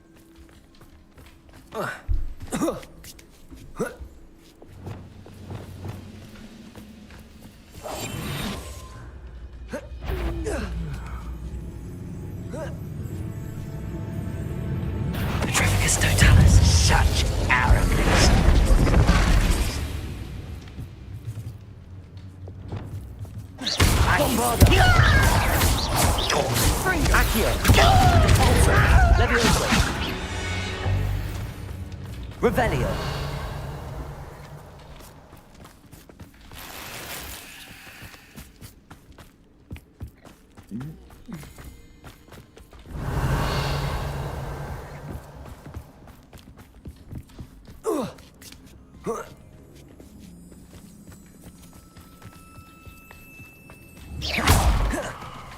Petrificus totalis. Such arrogance. Accio. Repulsor. Levioso. Revelio.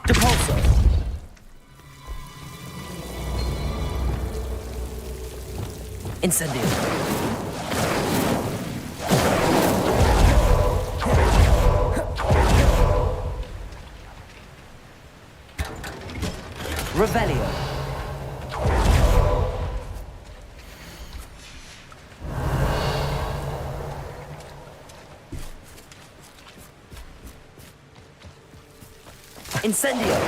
Depulso. Incendio. Revelio. Incendio.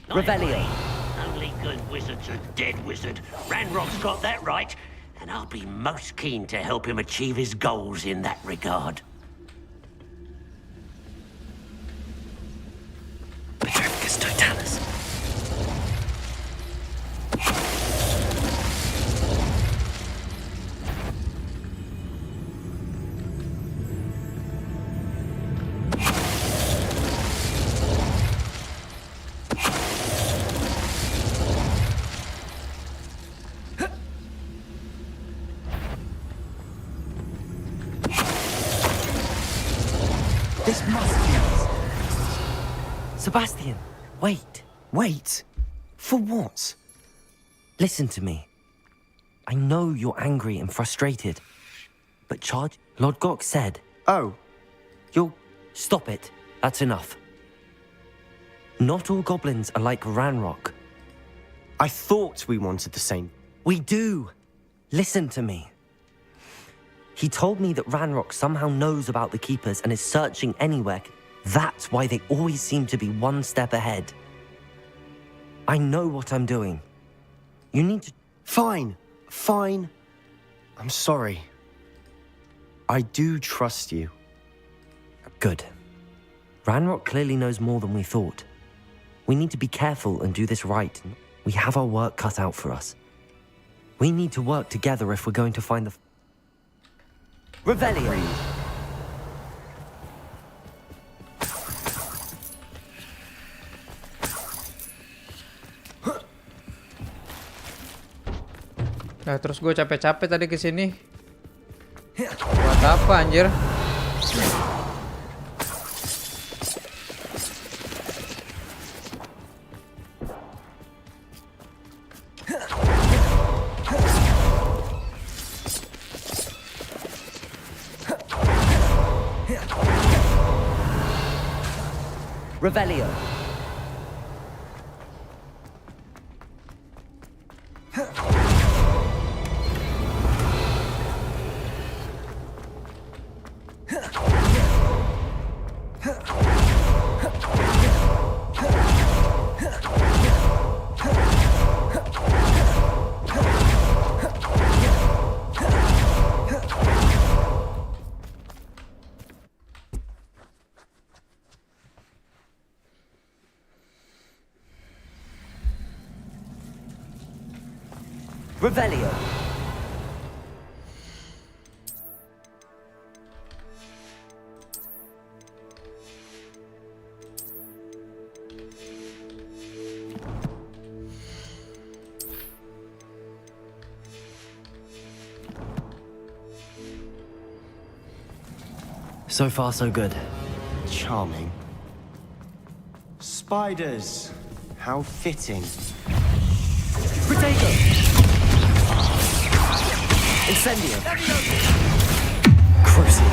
Revelio. Only good wizard's a dead wizard. Ranrock's got that right, and I'll be most keen to help him achieve his goals in that regard. Petrificus totalis. This must be us. Sebastian, wait. Wait? For what? Listen to me. I know you're angry and frustrated, but charge... Lord Gok said... Oh. You'll... Stop it. That's enough. Not all goblins are like Ranrock. I thought we wanted the same. We do. Listen to me. He told me that Ranrock somehow knows about the Keepers and is searching anywhere. That's why they always seem to be one step ahead. I know what I'm doing. You need to... Fine. Fine. I'm sorry. I do trust you. Good. Ranrock clearly knows more than we thought. We need to be careful and do this right. We have our work cut out for us. We need to work together if we're going to find the... Revelio! Nah, terus gue capek-capek tadi kesini. Buat apa anjir? Revelio. Revelio. So far, so good. Charming. Spiders. How fitting. Potato! Incendio! Crucio!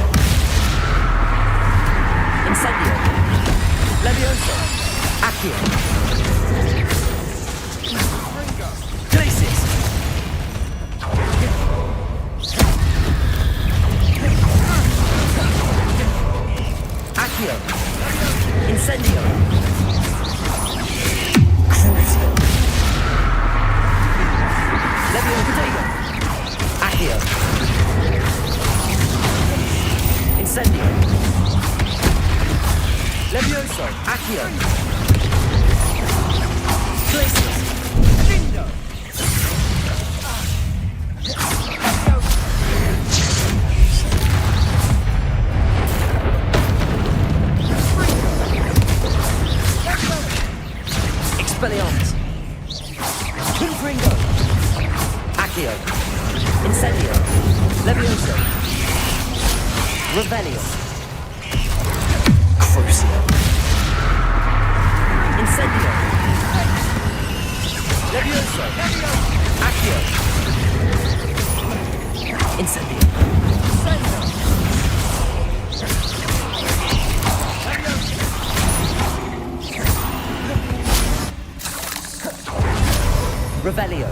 Incendio! Levioso! Accio! Glacis! Accio! Incendio! Crucio! Levioso Potato! Accio! Incendio! Levioso! Accio! Glacis! Lindo! Expelliarmus! Confringo! Accio! Incendio! Levioso! Revelio! Crucio! Incendio! Levioso! Accio! Incendio! Revelio!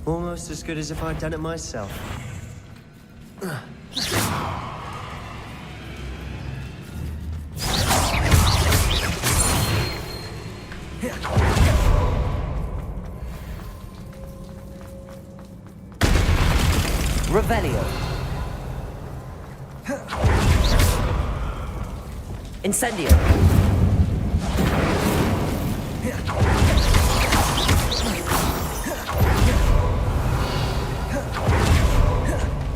Almost as good as if I'd done it myself. Revelio! Incendio!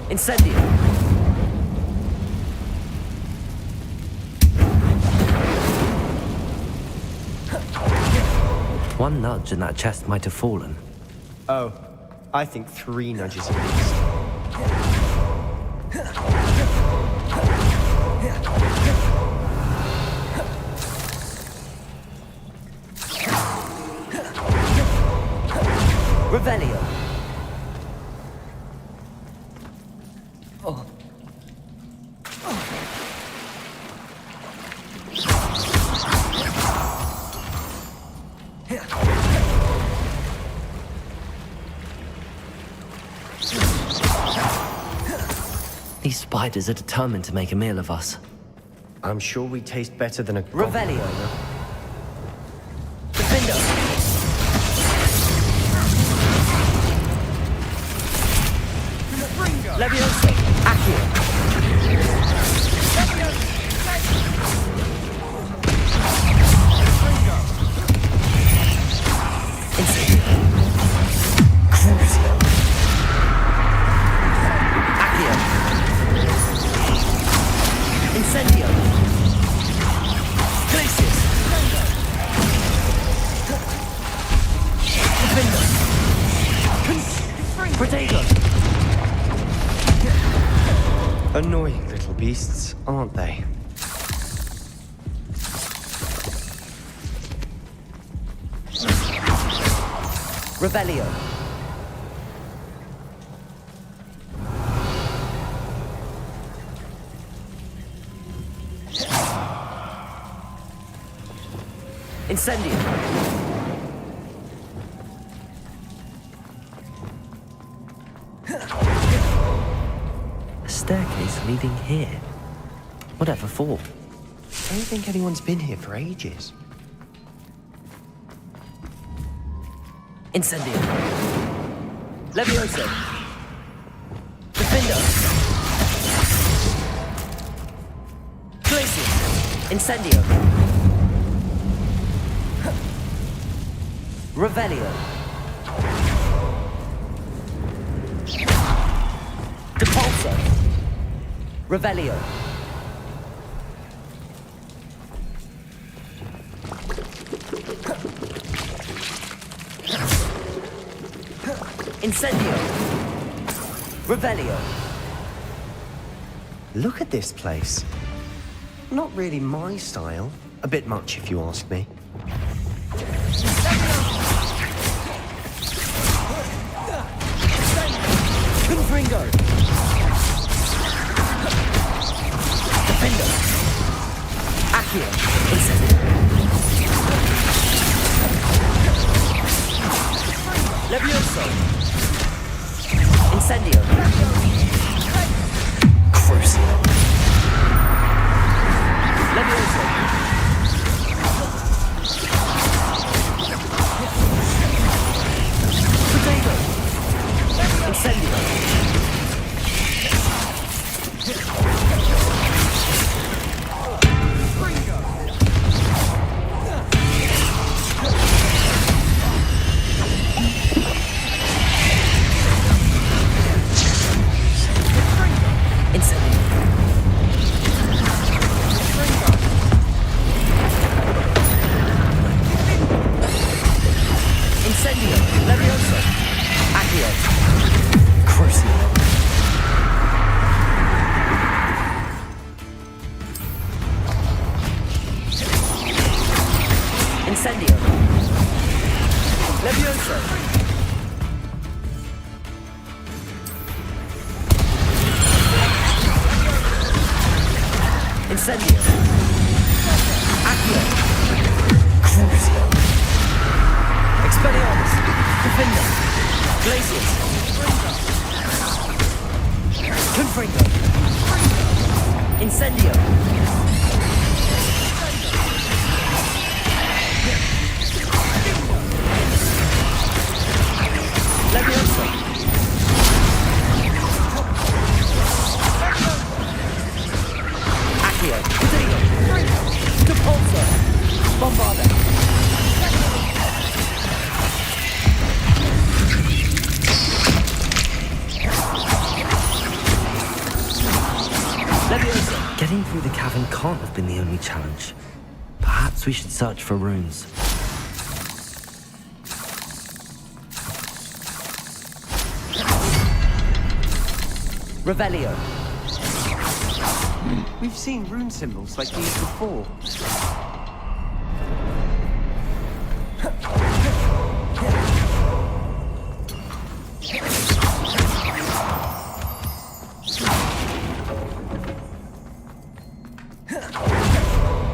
Incendio! One nudge and that chest might have fallen. Oh, I think 3 nudges at least. Revelio! These spiders are determined to make a meal of us. I'm sure we taste better than a... Revelio. Levioso. Accio. Incendio. Glacius. Defender. Potato. Annoying little beasts, aren't they? Revelio. Incendio. A staircase leading here. Whatever for? I don't think anyone's been here for ages. Incendio. Levioso. Defender. Glacius. Incendio. Revelio. Depulso. Revelio. Incendio. Revelio. Look at this place. Not really my style. A bit much, if you ask me. Confringo. Defender. Accio. Incendio. Levioso. Incendio. Crucio. Levioso. Potato. Incendio. Incendio. Levioso. Accio. Crucio. Incendio. Levioso. Incendio. Accio. Crucio. Expelliarmus. Defender. Glacius. Confringo. Incendio. Levioso. Accio. Potato. Depulso. Bombarda. Levioso. Getting through the cavern can't have been the only challenge. Perhaps we should search for runes. Revelio. We've seen rune symbols like these before.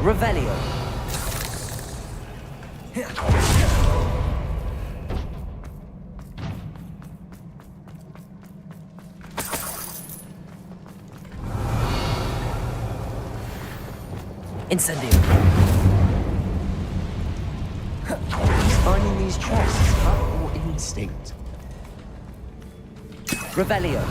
Revelio. Incendio. Finding these chests, heart or instinct? Revelio.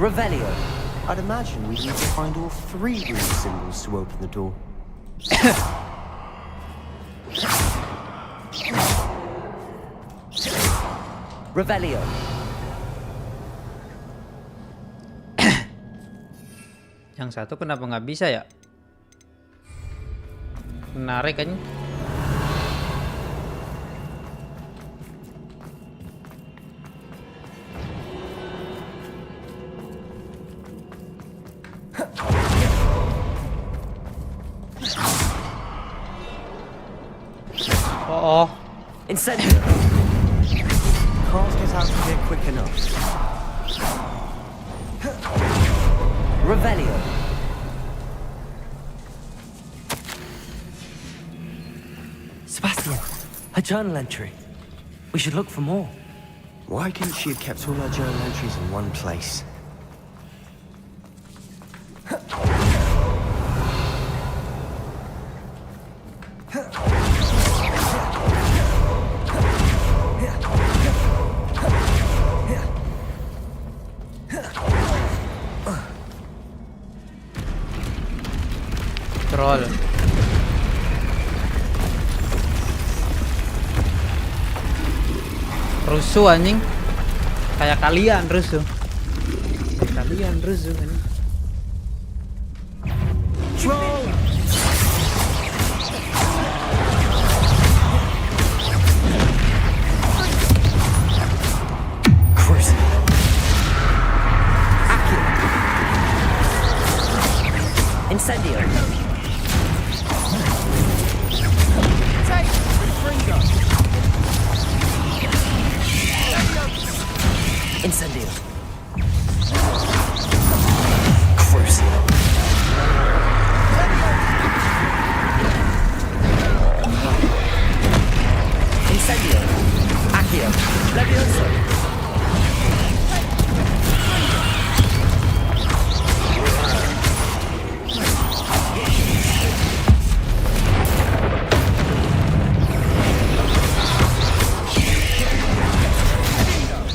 Revelio. I'd imagine we need to find all 3 rune symbols to open the door. Revelio. Yang satu kenapa nggak bisa ya? Menarik kan? Oh. Incendio. Can't get out of here quick enough. Revelio. Sebastian, a journal entry. We should look for more. Why couldn't she have kept all her journal entries in one place? Troll. Rusuh anjing. Kayak kalian rusuh. Kalian rusuh anjing. Troll! Incendio. Incendio. Crucial. Incendio. Accio. Levioso.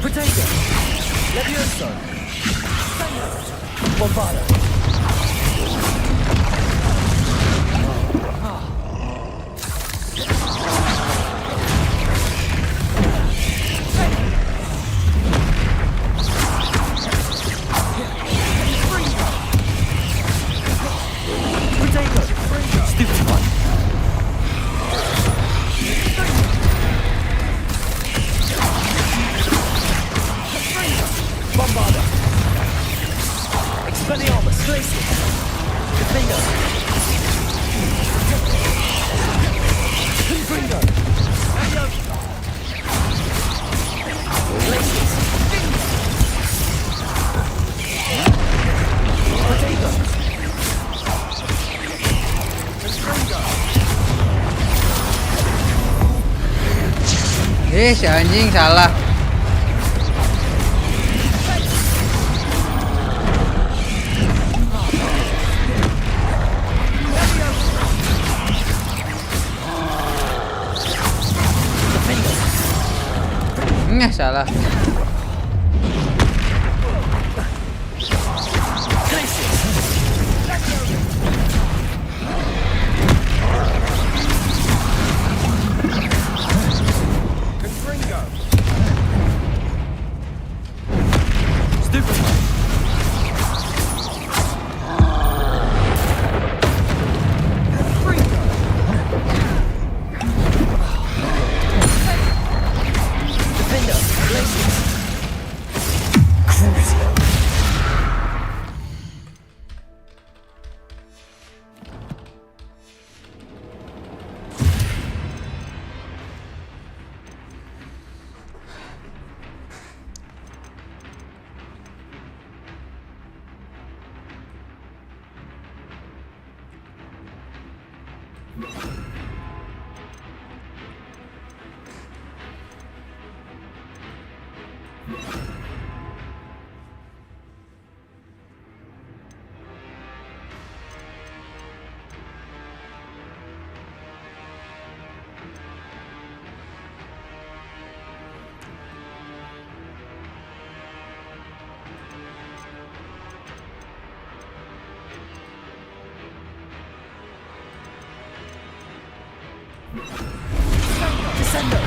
Potato. Levioso. Bombada. Potato. Stupid one. Bombada. Expelliarmus. Glacius. Defender. Confringo. Glacius. Potato. Si anjing salah. Salah. Defender. Glacius. Descendo!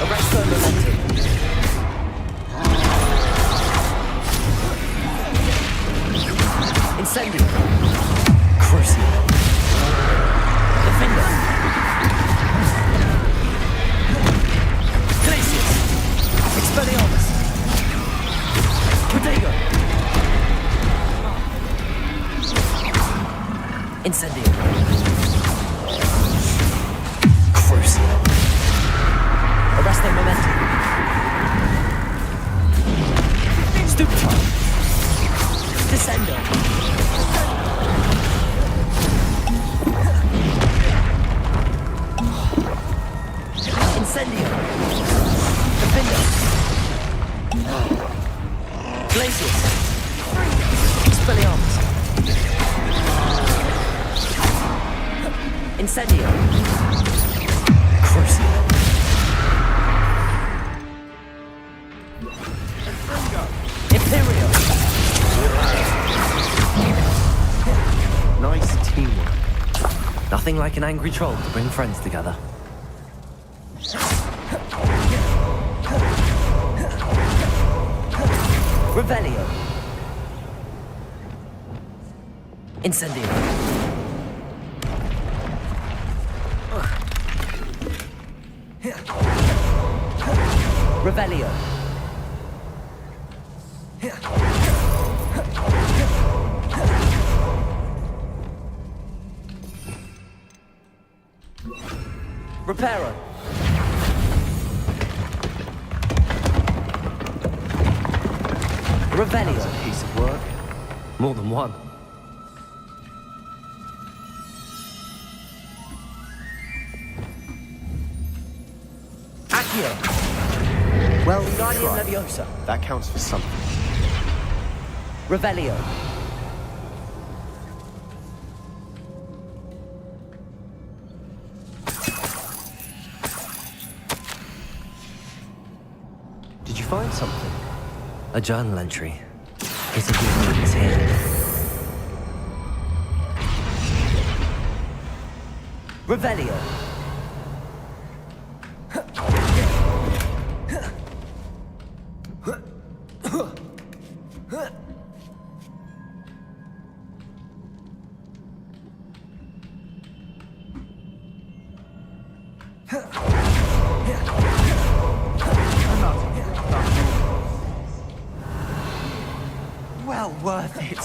Arresto momentum. Incendio. Crucio. Defender. Glacius. Expelliarmus. Protego. Incendio. Crucio. Arresto momentum. Stupefy. Descendo. Incendio. Defender. Glacius. Expelliarmus. Incendio. Crucio. Imperial. Nice teamwork. Nothing like an angry troll to bring friends together. Revelio. Incendio. Revelio. Reparo. Revelio. That's a piece of work. More than one. Accio. Well, Guardian tried. Leviosa. That counts for something. Revelio. Did you find something? A journal entry. Is it it's here? Revelio. Well worth it.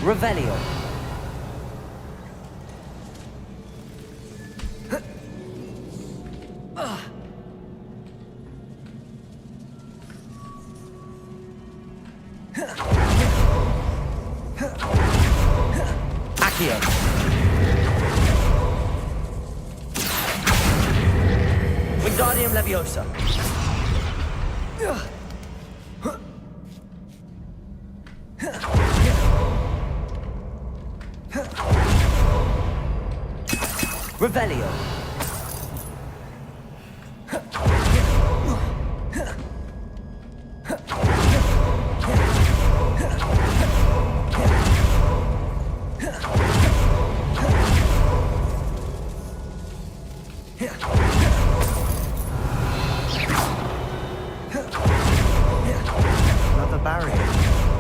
Revelio. Accio. Wingardium Leviosa. Revelio. Another barrier.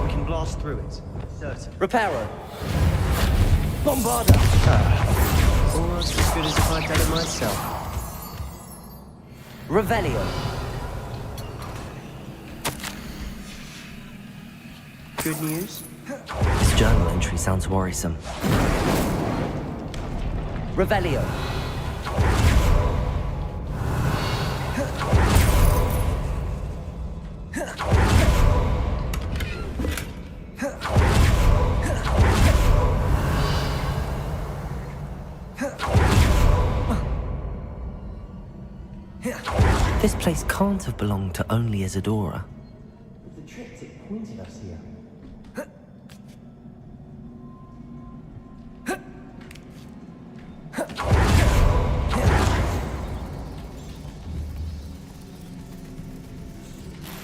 We can blast through it. Certain. Reparo. Bombarda. Almost. have done it myself. Revelio. Good news? This journal entry sounds worrisome. Revelio. This place can't have belonged to only Isadora. The triptych pointed us here.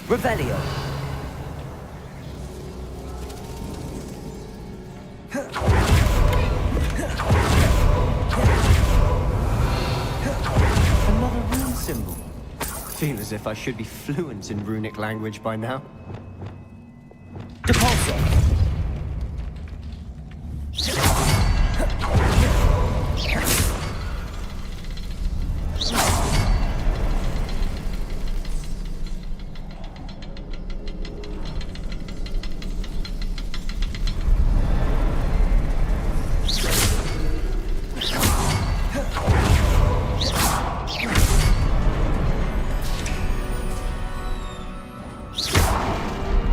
Revelio. Another rune symbol. Feel as if I should be fluent in runic language by now. Depulso.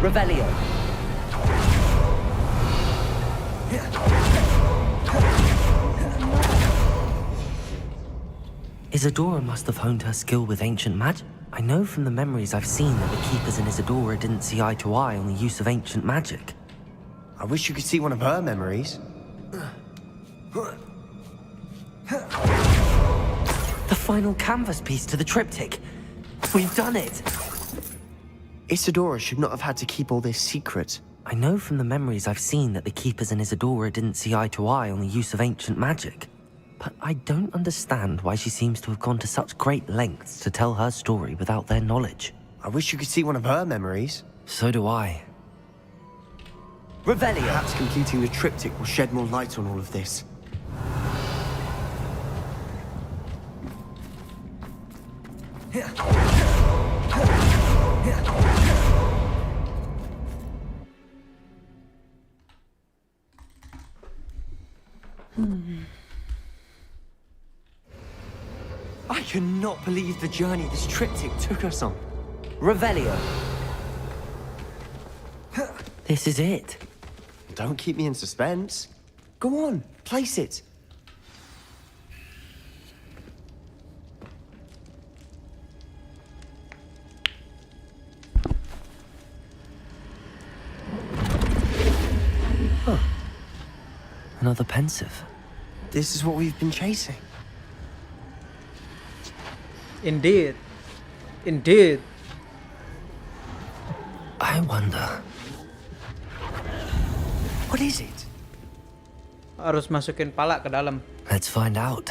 Revelio. Isadora must have honed her skill with ancient magic. I know from the memories I've seen that the keepers in Isadora didn't see eye to eye on the use of ancient magic. I wish you could see one of her memories. The final canvas piece to the triptych. We've done it! Isadora should not have had to keep all this secret. I know from the memories I've seen that the keepers in Isadora didn't see eye to eye on the use of ancient magic. But I don't understand why she seems to have gone to such great lengths to tell her story without their knowledge. I wish you could see one of her memories. So do I. Revelio! Perhaps completing the triptych will shed more light on all of this. I cannot believe the journey this triptych took us on. Revelio! This is it. Don't keep me in suspense. Go on, place it. Another pensive. This is what we've been chasing. Indeed. Indeed. I wonder. What is it? Harus masukin pala ke dalam. Let's find out.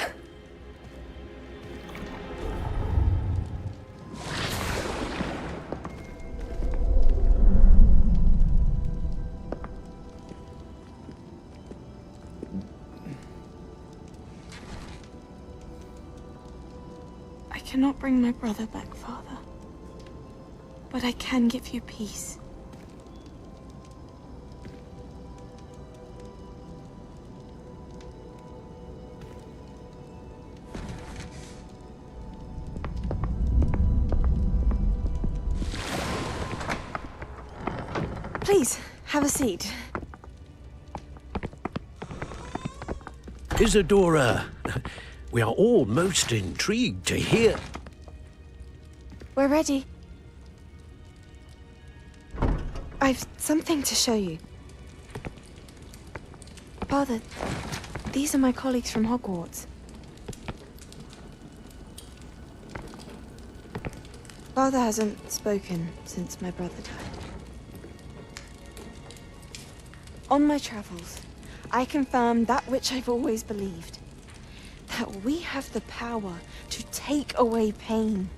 I cannot bring my brother back, Father. But I can give you peace. Please, have a seat. Isadora, we are all most intrigued to hear. We're ready. I've something to show you. Father, these are my colleagues from Hogwarts. Father hasn't spoken since my brother died. On my travels, I confirmed that which I've always believed. That we have the power to take away pain.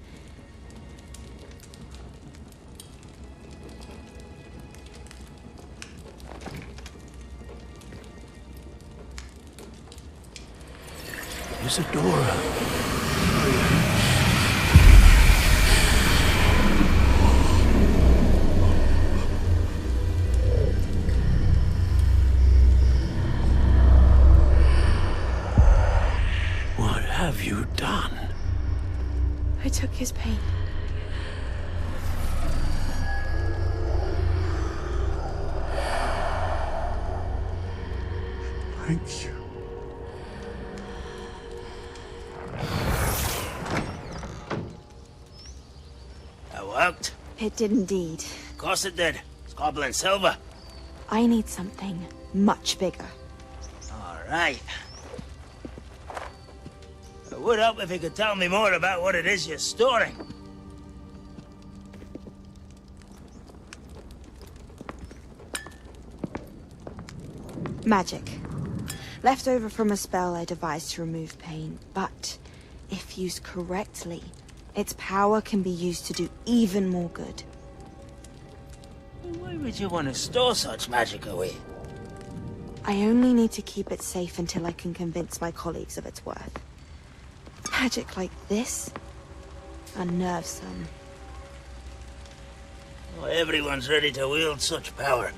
Isadora. What have you done? I took his pain. Thank you. That worked? It did indeed. Of course it did. It's goblin silver. I need something much bigger. All right. It would help if you could tell me more about what it is you're storing. Magic. Left over from a spell I devised to remove pain, but if used correctly, its power can be used to do even more good. Why would you want to store such magic away? I only need to keep it safe until I can convince my colleagues of its worth. Magic like this unnerves some. Well, everyone's ready to wield such power.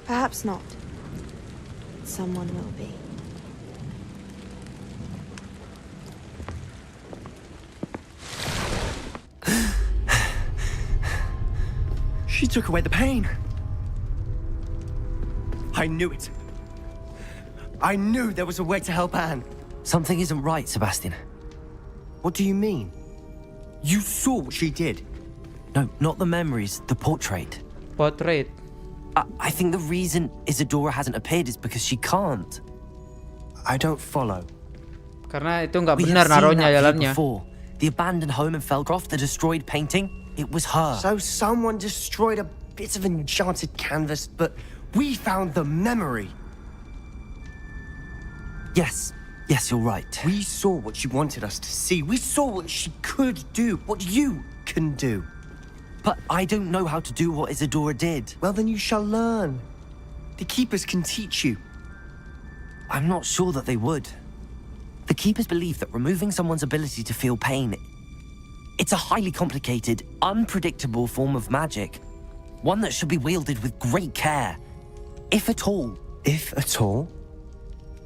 Perhaps not. Someone will be. She took away the pain. I knew it. I knew there was a way to help Anne. Something isn't right, Sebastian. What do you mean? You saw what she did. No, not the memories, the portrait. Portrait. I think the reason Isadora hasn't appeared is because she can't. I don't follow. Karena itu nggak We benar have seen naruhnya that view jalannya. before. The abandoned home in Feldcroft, the destroyed painting, it was her. So someone destroyed a bit of enchanted canvas, but we found the memory. Yes, you're right. We saw what she wanted us to see. We saw what she could do, what you can do. But I don't know how to do what Isadora did. Well, then you shall learn. The Keepers can teach you. I'm not sure that they would. The Keepers believe that removing someone's ability to feel pain, it's a highly complicated, unpredictable form of magic. One that should be wielded with great care. If at all. If at all?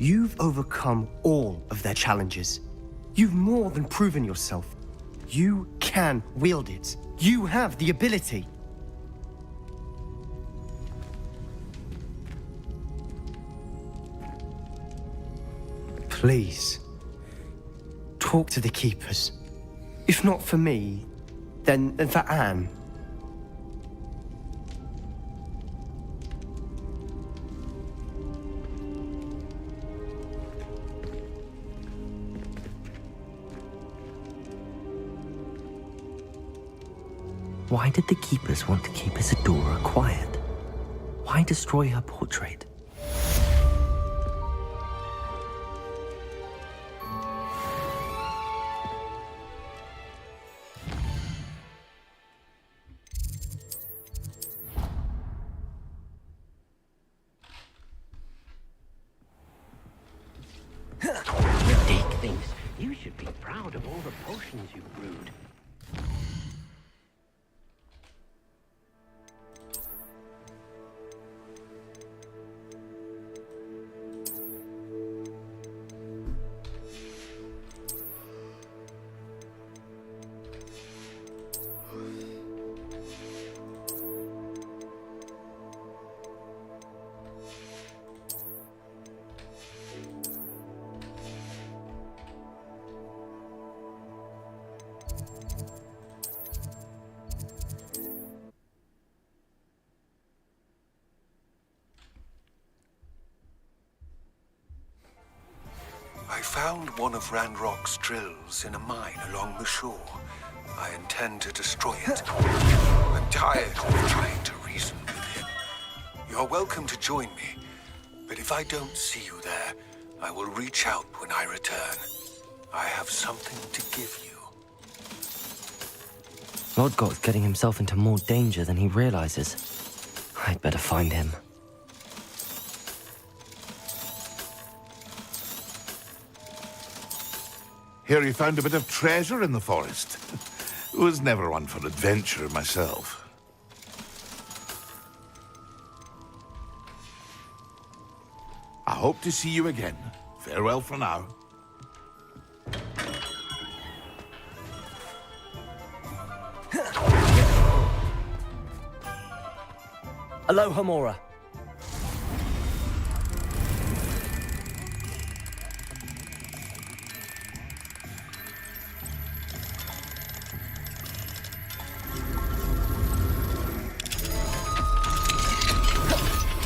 You've overcome all of their challenges. You've more than proven yourself. You can wield it. You have the ability. Please, talk to the Keepers. If not for me, then for Anne. Why did the Keepers want to keep Isadora quiet? Why destroy her portrait? Dick thinks you should be proud of all the potions you brewed. I found one of Ranrock's drills in a mine along the shore. I intend to destroy it. I'm tired of trying to reason with him. You're welcome to join me, but if I don't see you there, I will reach out when I return. I have something to give you. Lodgoth's getting himself into more danger than he realizes. I'd better find him. Hear you found a bit of treasure in the forest. Was never one for adventure myself. I hope to see you again. Farewell for now. Aloha Mora.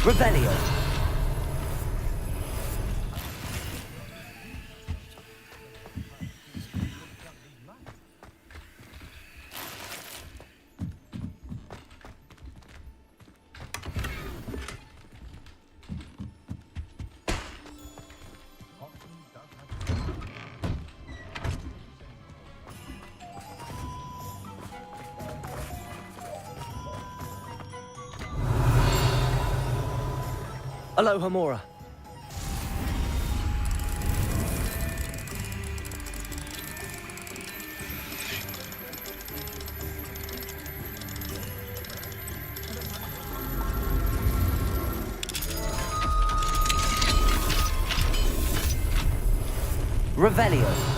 Revelio. Aloha Mora. Revelio.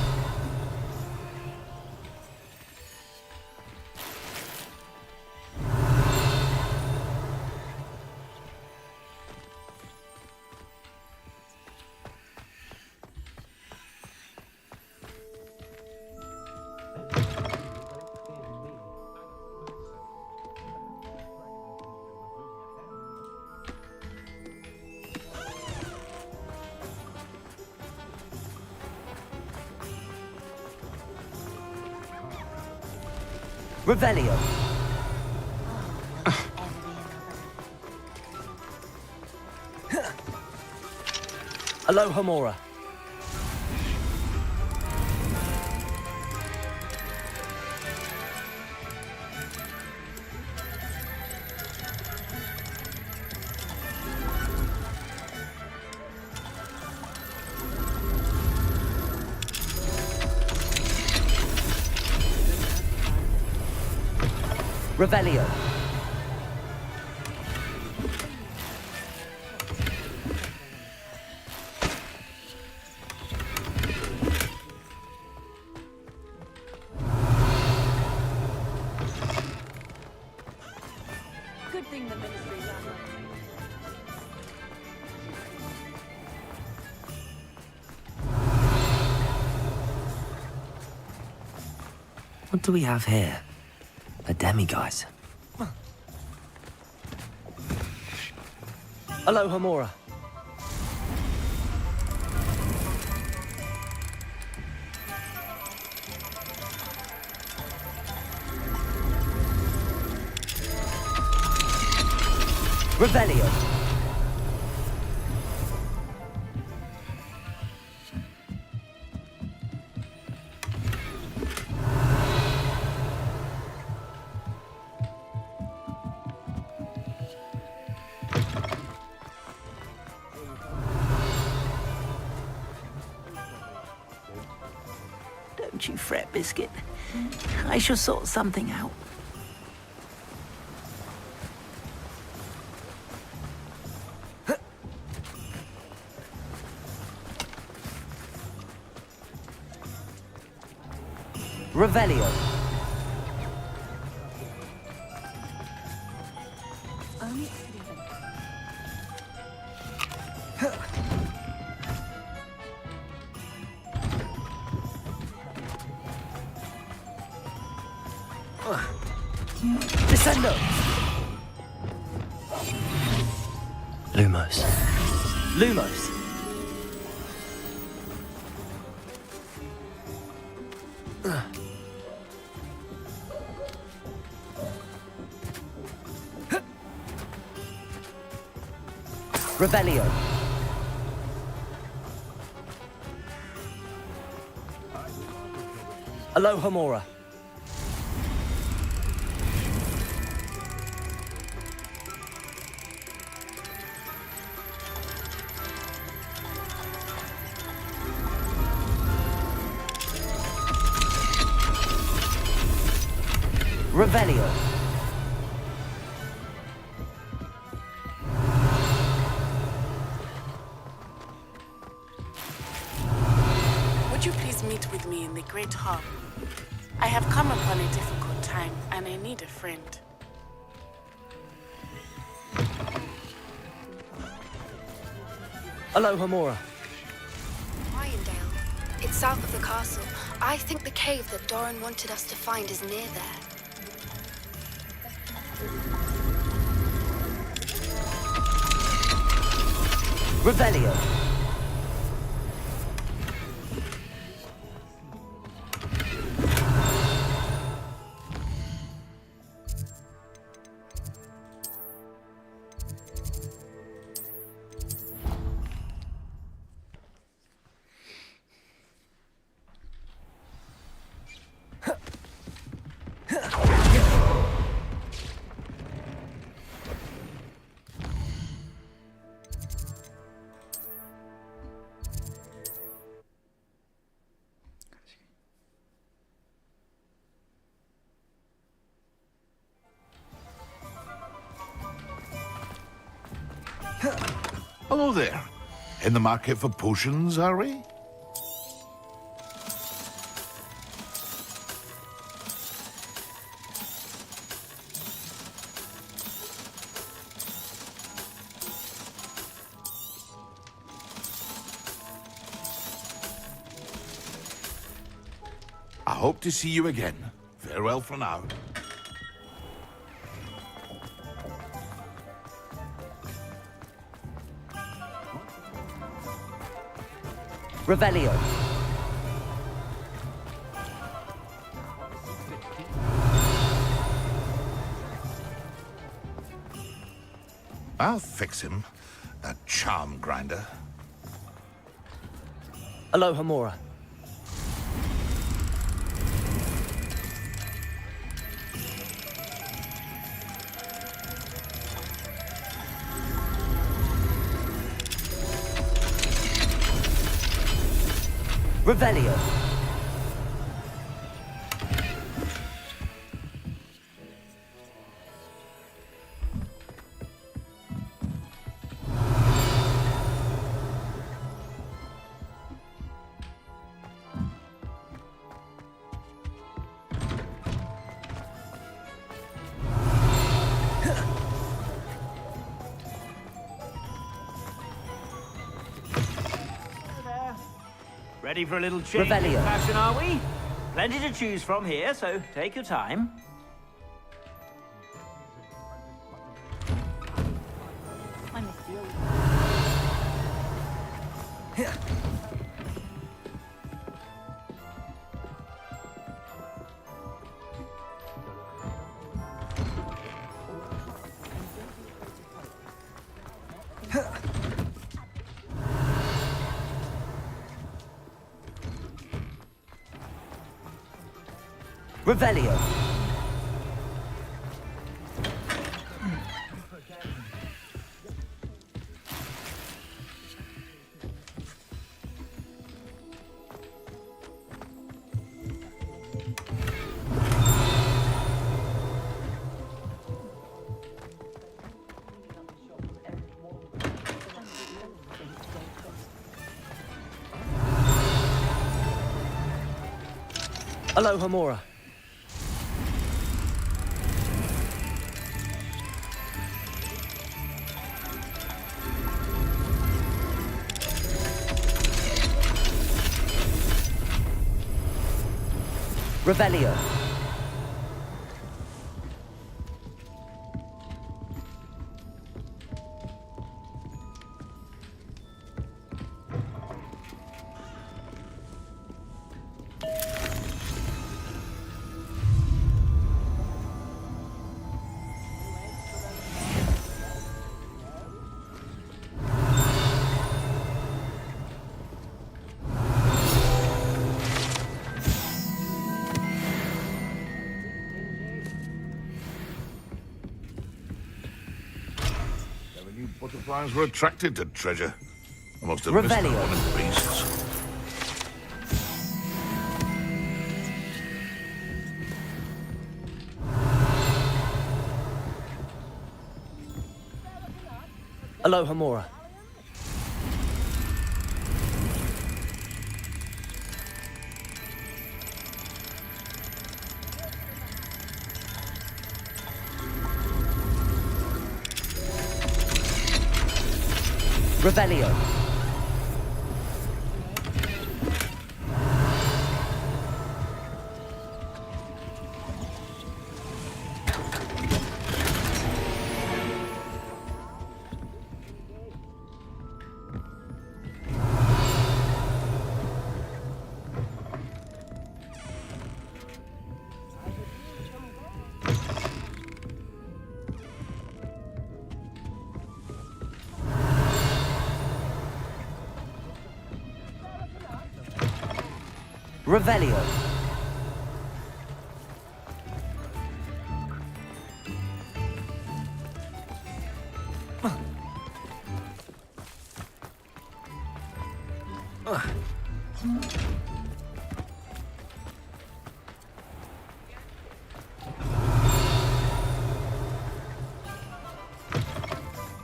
Revelio. Aloha Mora. Revelio. Good thing the ministry ran. What do we have here? A demiguise. Aloha Mora. Revelio. Don't you fret, Biscuit. I shall sort something out. Revelio. Only Descendo. Lumos. Lumos. Revelio. Aloha Mora. Revelio. Would you please meet with me in the Great Hall? I have come upon a difficult time, and I need a friend. Aloha Mora. Irondale. It's south of the castle. I think the cave that Doran wanted us to find is near there. Revelio. Hello there. In the market for potions, are we? I hope to see you again. Farewell for now. Revelio. I'll fix him. A charm grinder. Aloha Mora. Revelio. Ready for a little change in fashion, are we? Plenty to choose from here, so take your time. Revelio. Aloha Mora. Revelio. Butterflies were attracted to treasure. I must have missed Revelio. one of the beasts. Aloha Mora. Revelio. Revelio.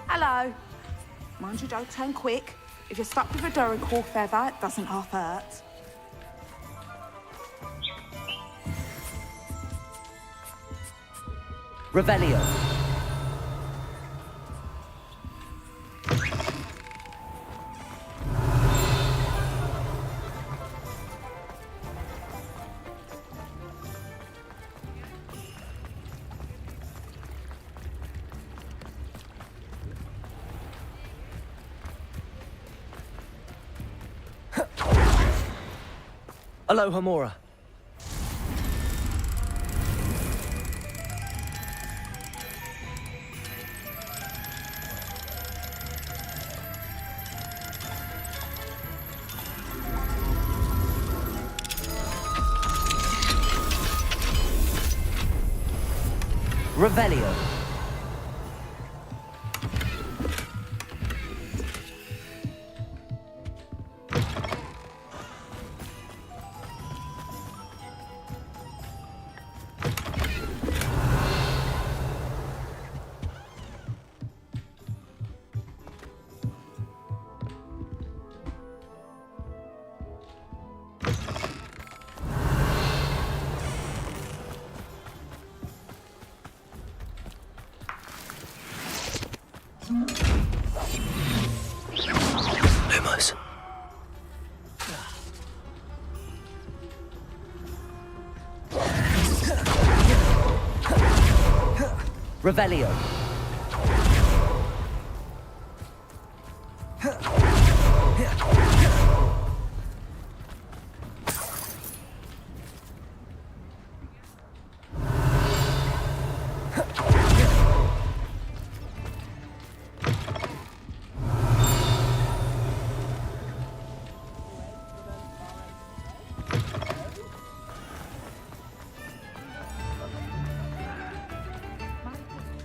Hello. Mind you don't turn quick. If you're stuck with a Durric or feather, it doesn't half hurt. Revelio. Aloha Mora. Revelio. Lumos. Revelio.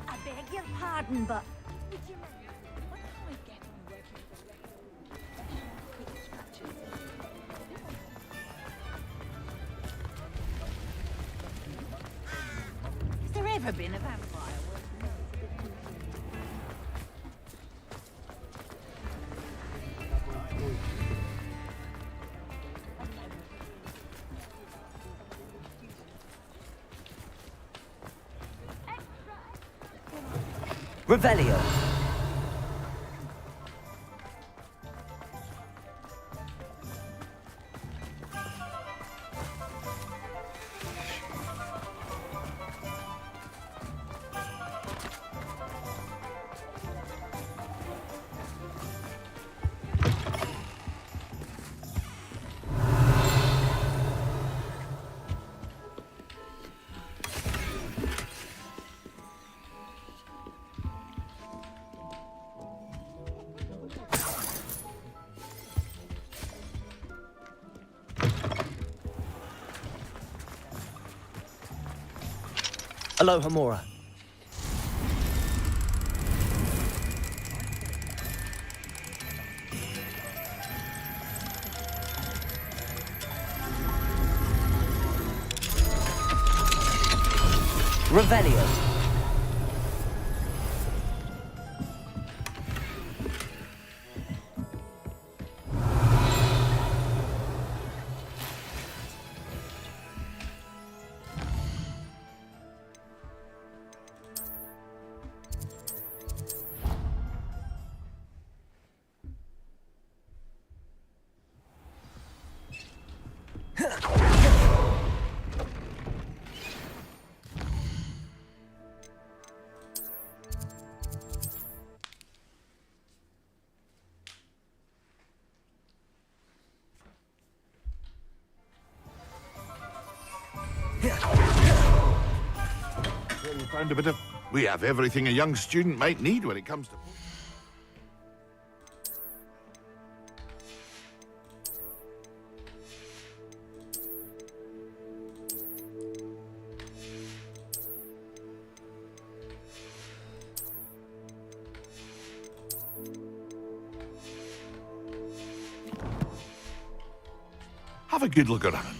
I beg your pardon, but has there ever been a vampire? Revelio. Aloha Mora. Revelio. So you found a bit of... We have everything a young student might need when it comes to... Have a good look around.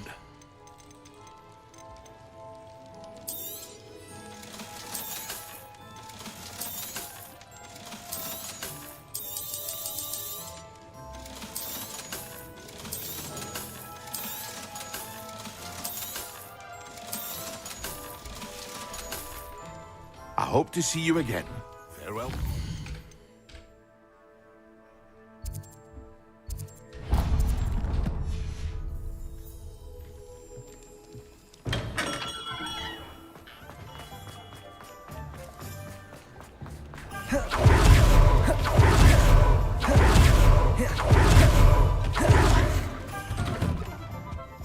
I hope to see you again. Farewell.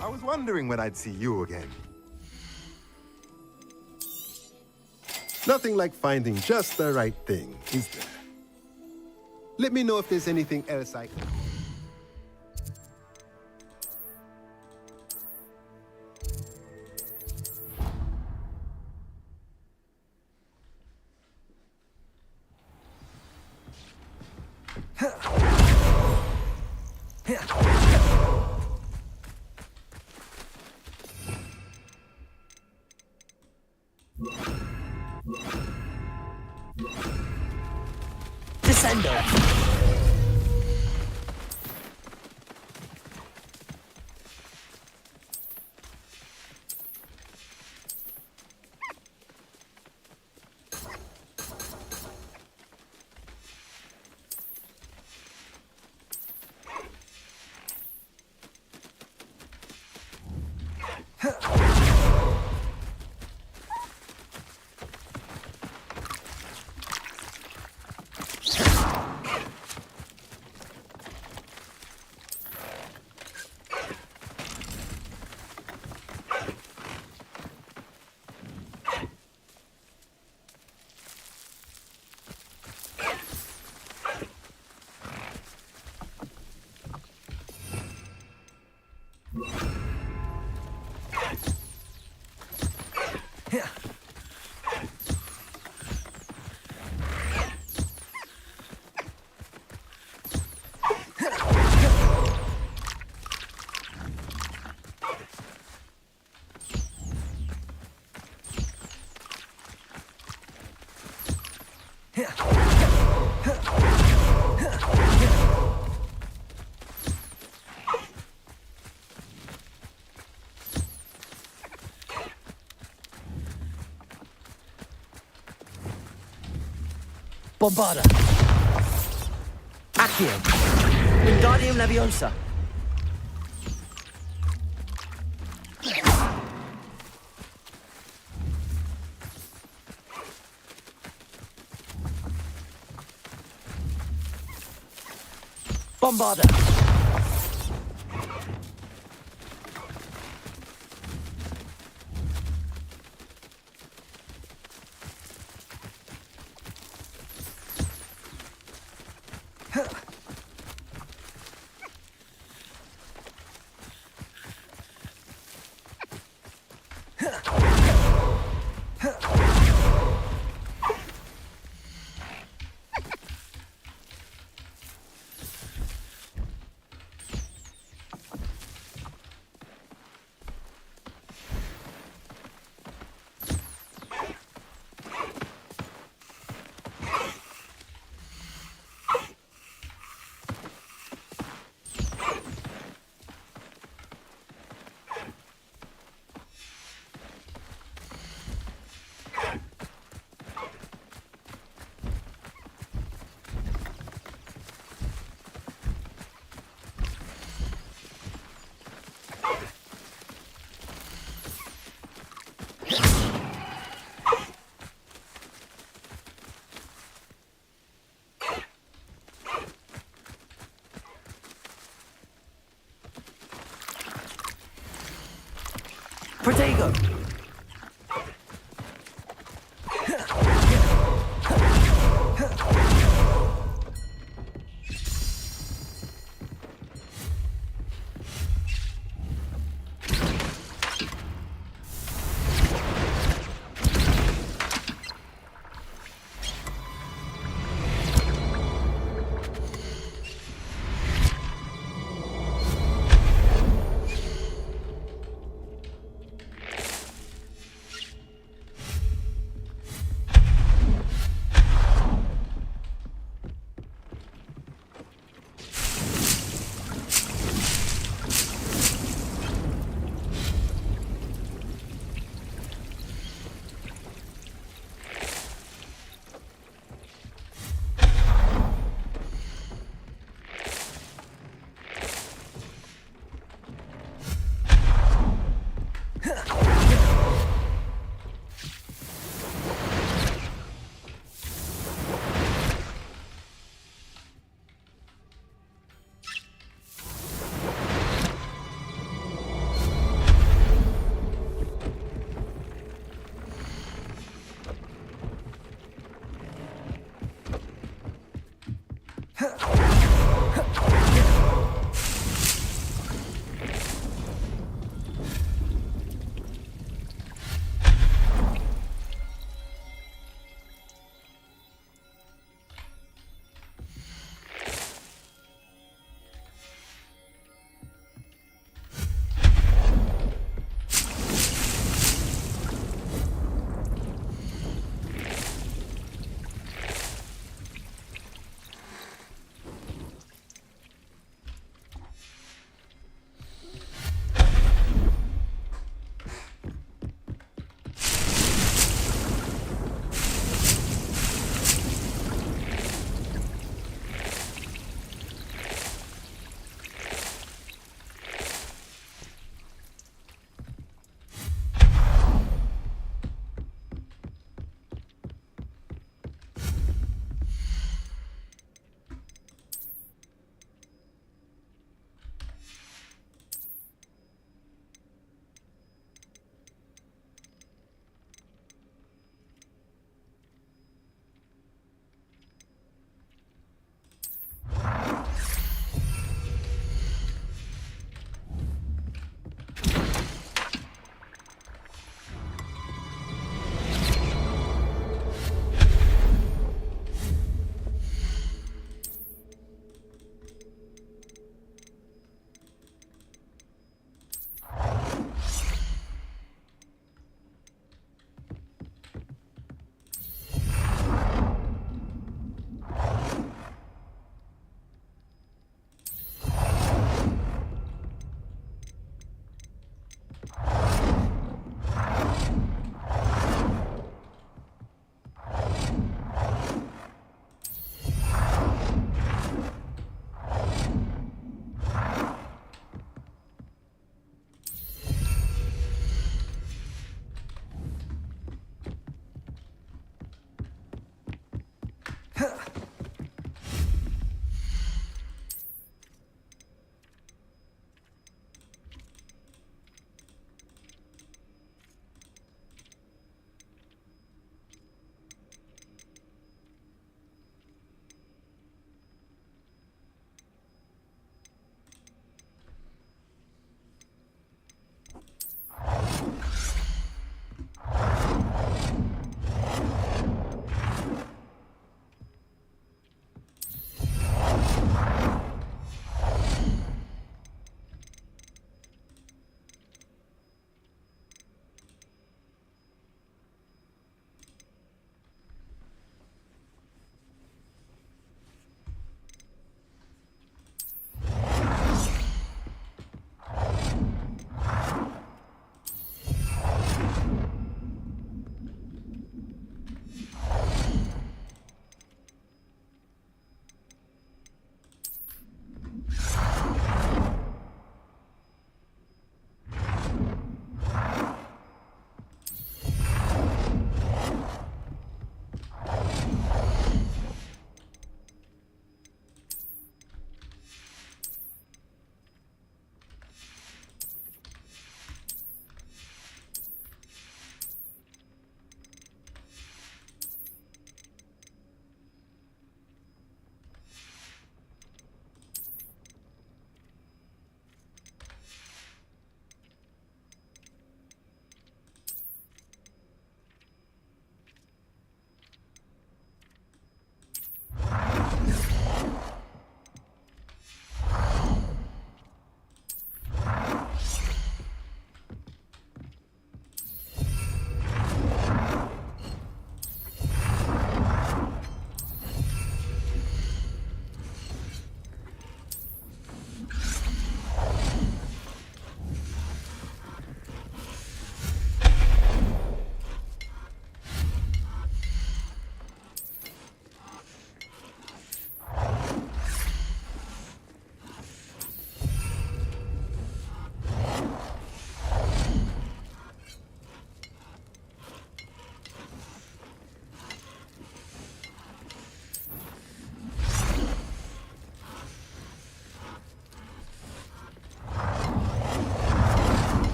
I was wondering when I'd see you again. Nothing like finding just the right thing, is there? Let me know if there's anything else I can... Descendo. Bombarda. Accio. Wingardium Leviosa. Bombarda. Protego.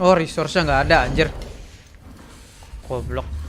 Oh, resource-nya nggak ada, anjir. Goblok.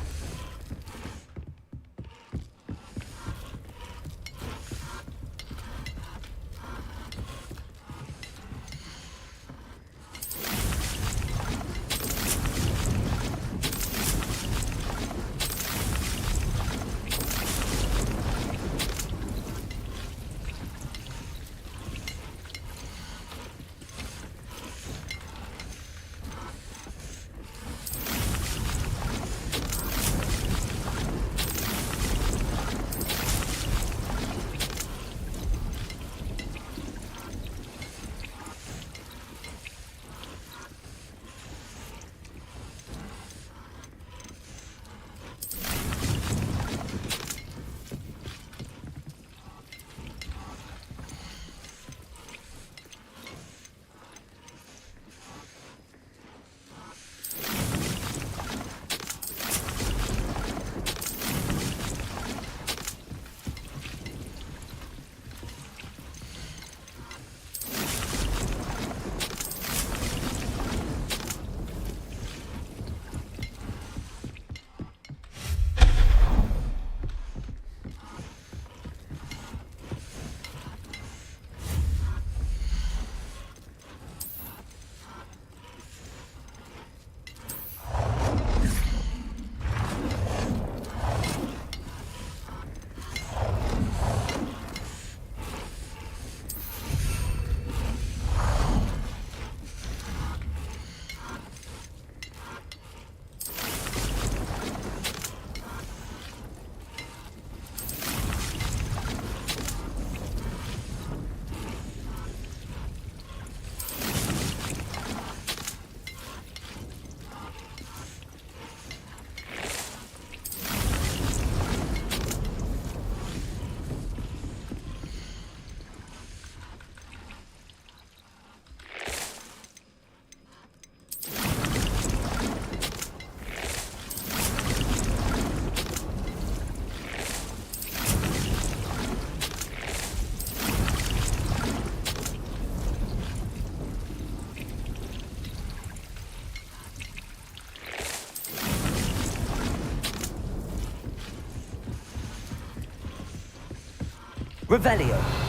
Revelio.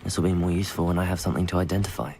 This will be more useful when I have something to identify.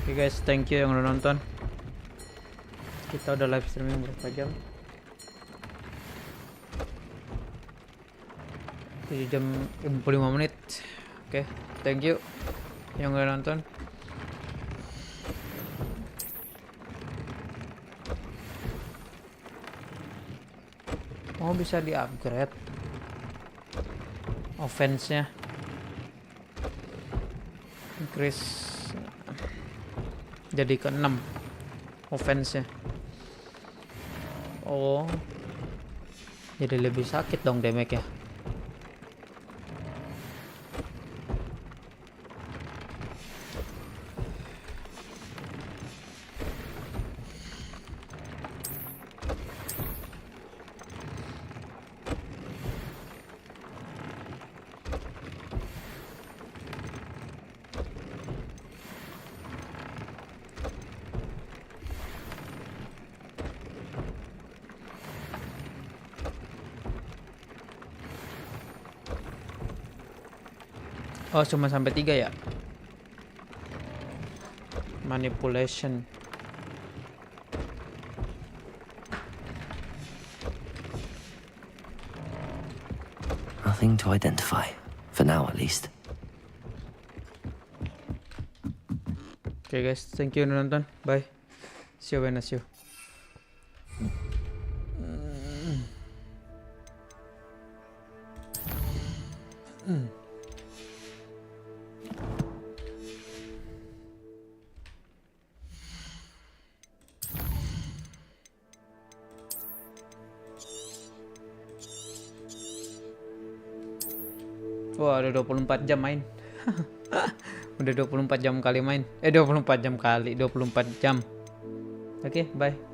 Oke guys, thank you yang udah nonton. Kita udah live streaming berapa jam? 7 jam 55 menit. Oke, thank you yang udah nonton. Oh, bisa di upgrade offense-nya, increase jadi ke 6 offense-nya. Oh, jadi lebih sakit dong damage-nya. Oh, cuma sampai 3 ya? Manipulation. Nothing to identify. For now, at least. Oke guys, thank you udah nonton. Bye. See you when I see you. Wah, ada 24 jam main. Udah 24 jam kali main. 24 jam kali 24 jam. Oke, bye.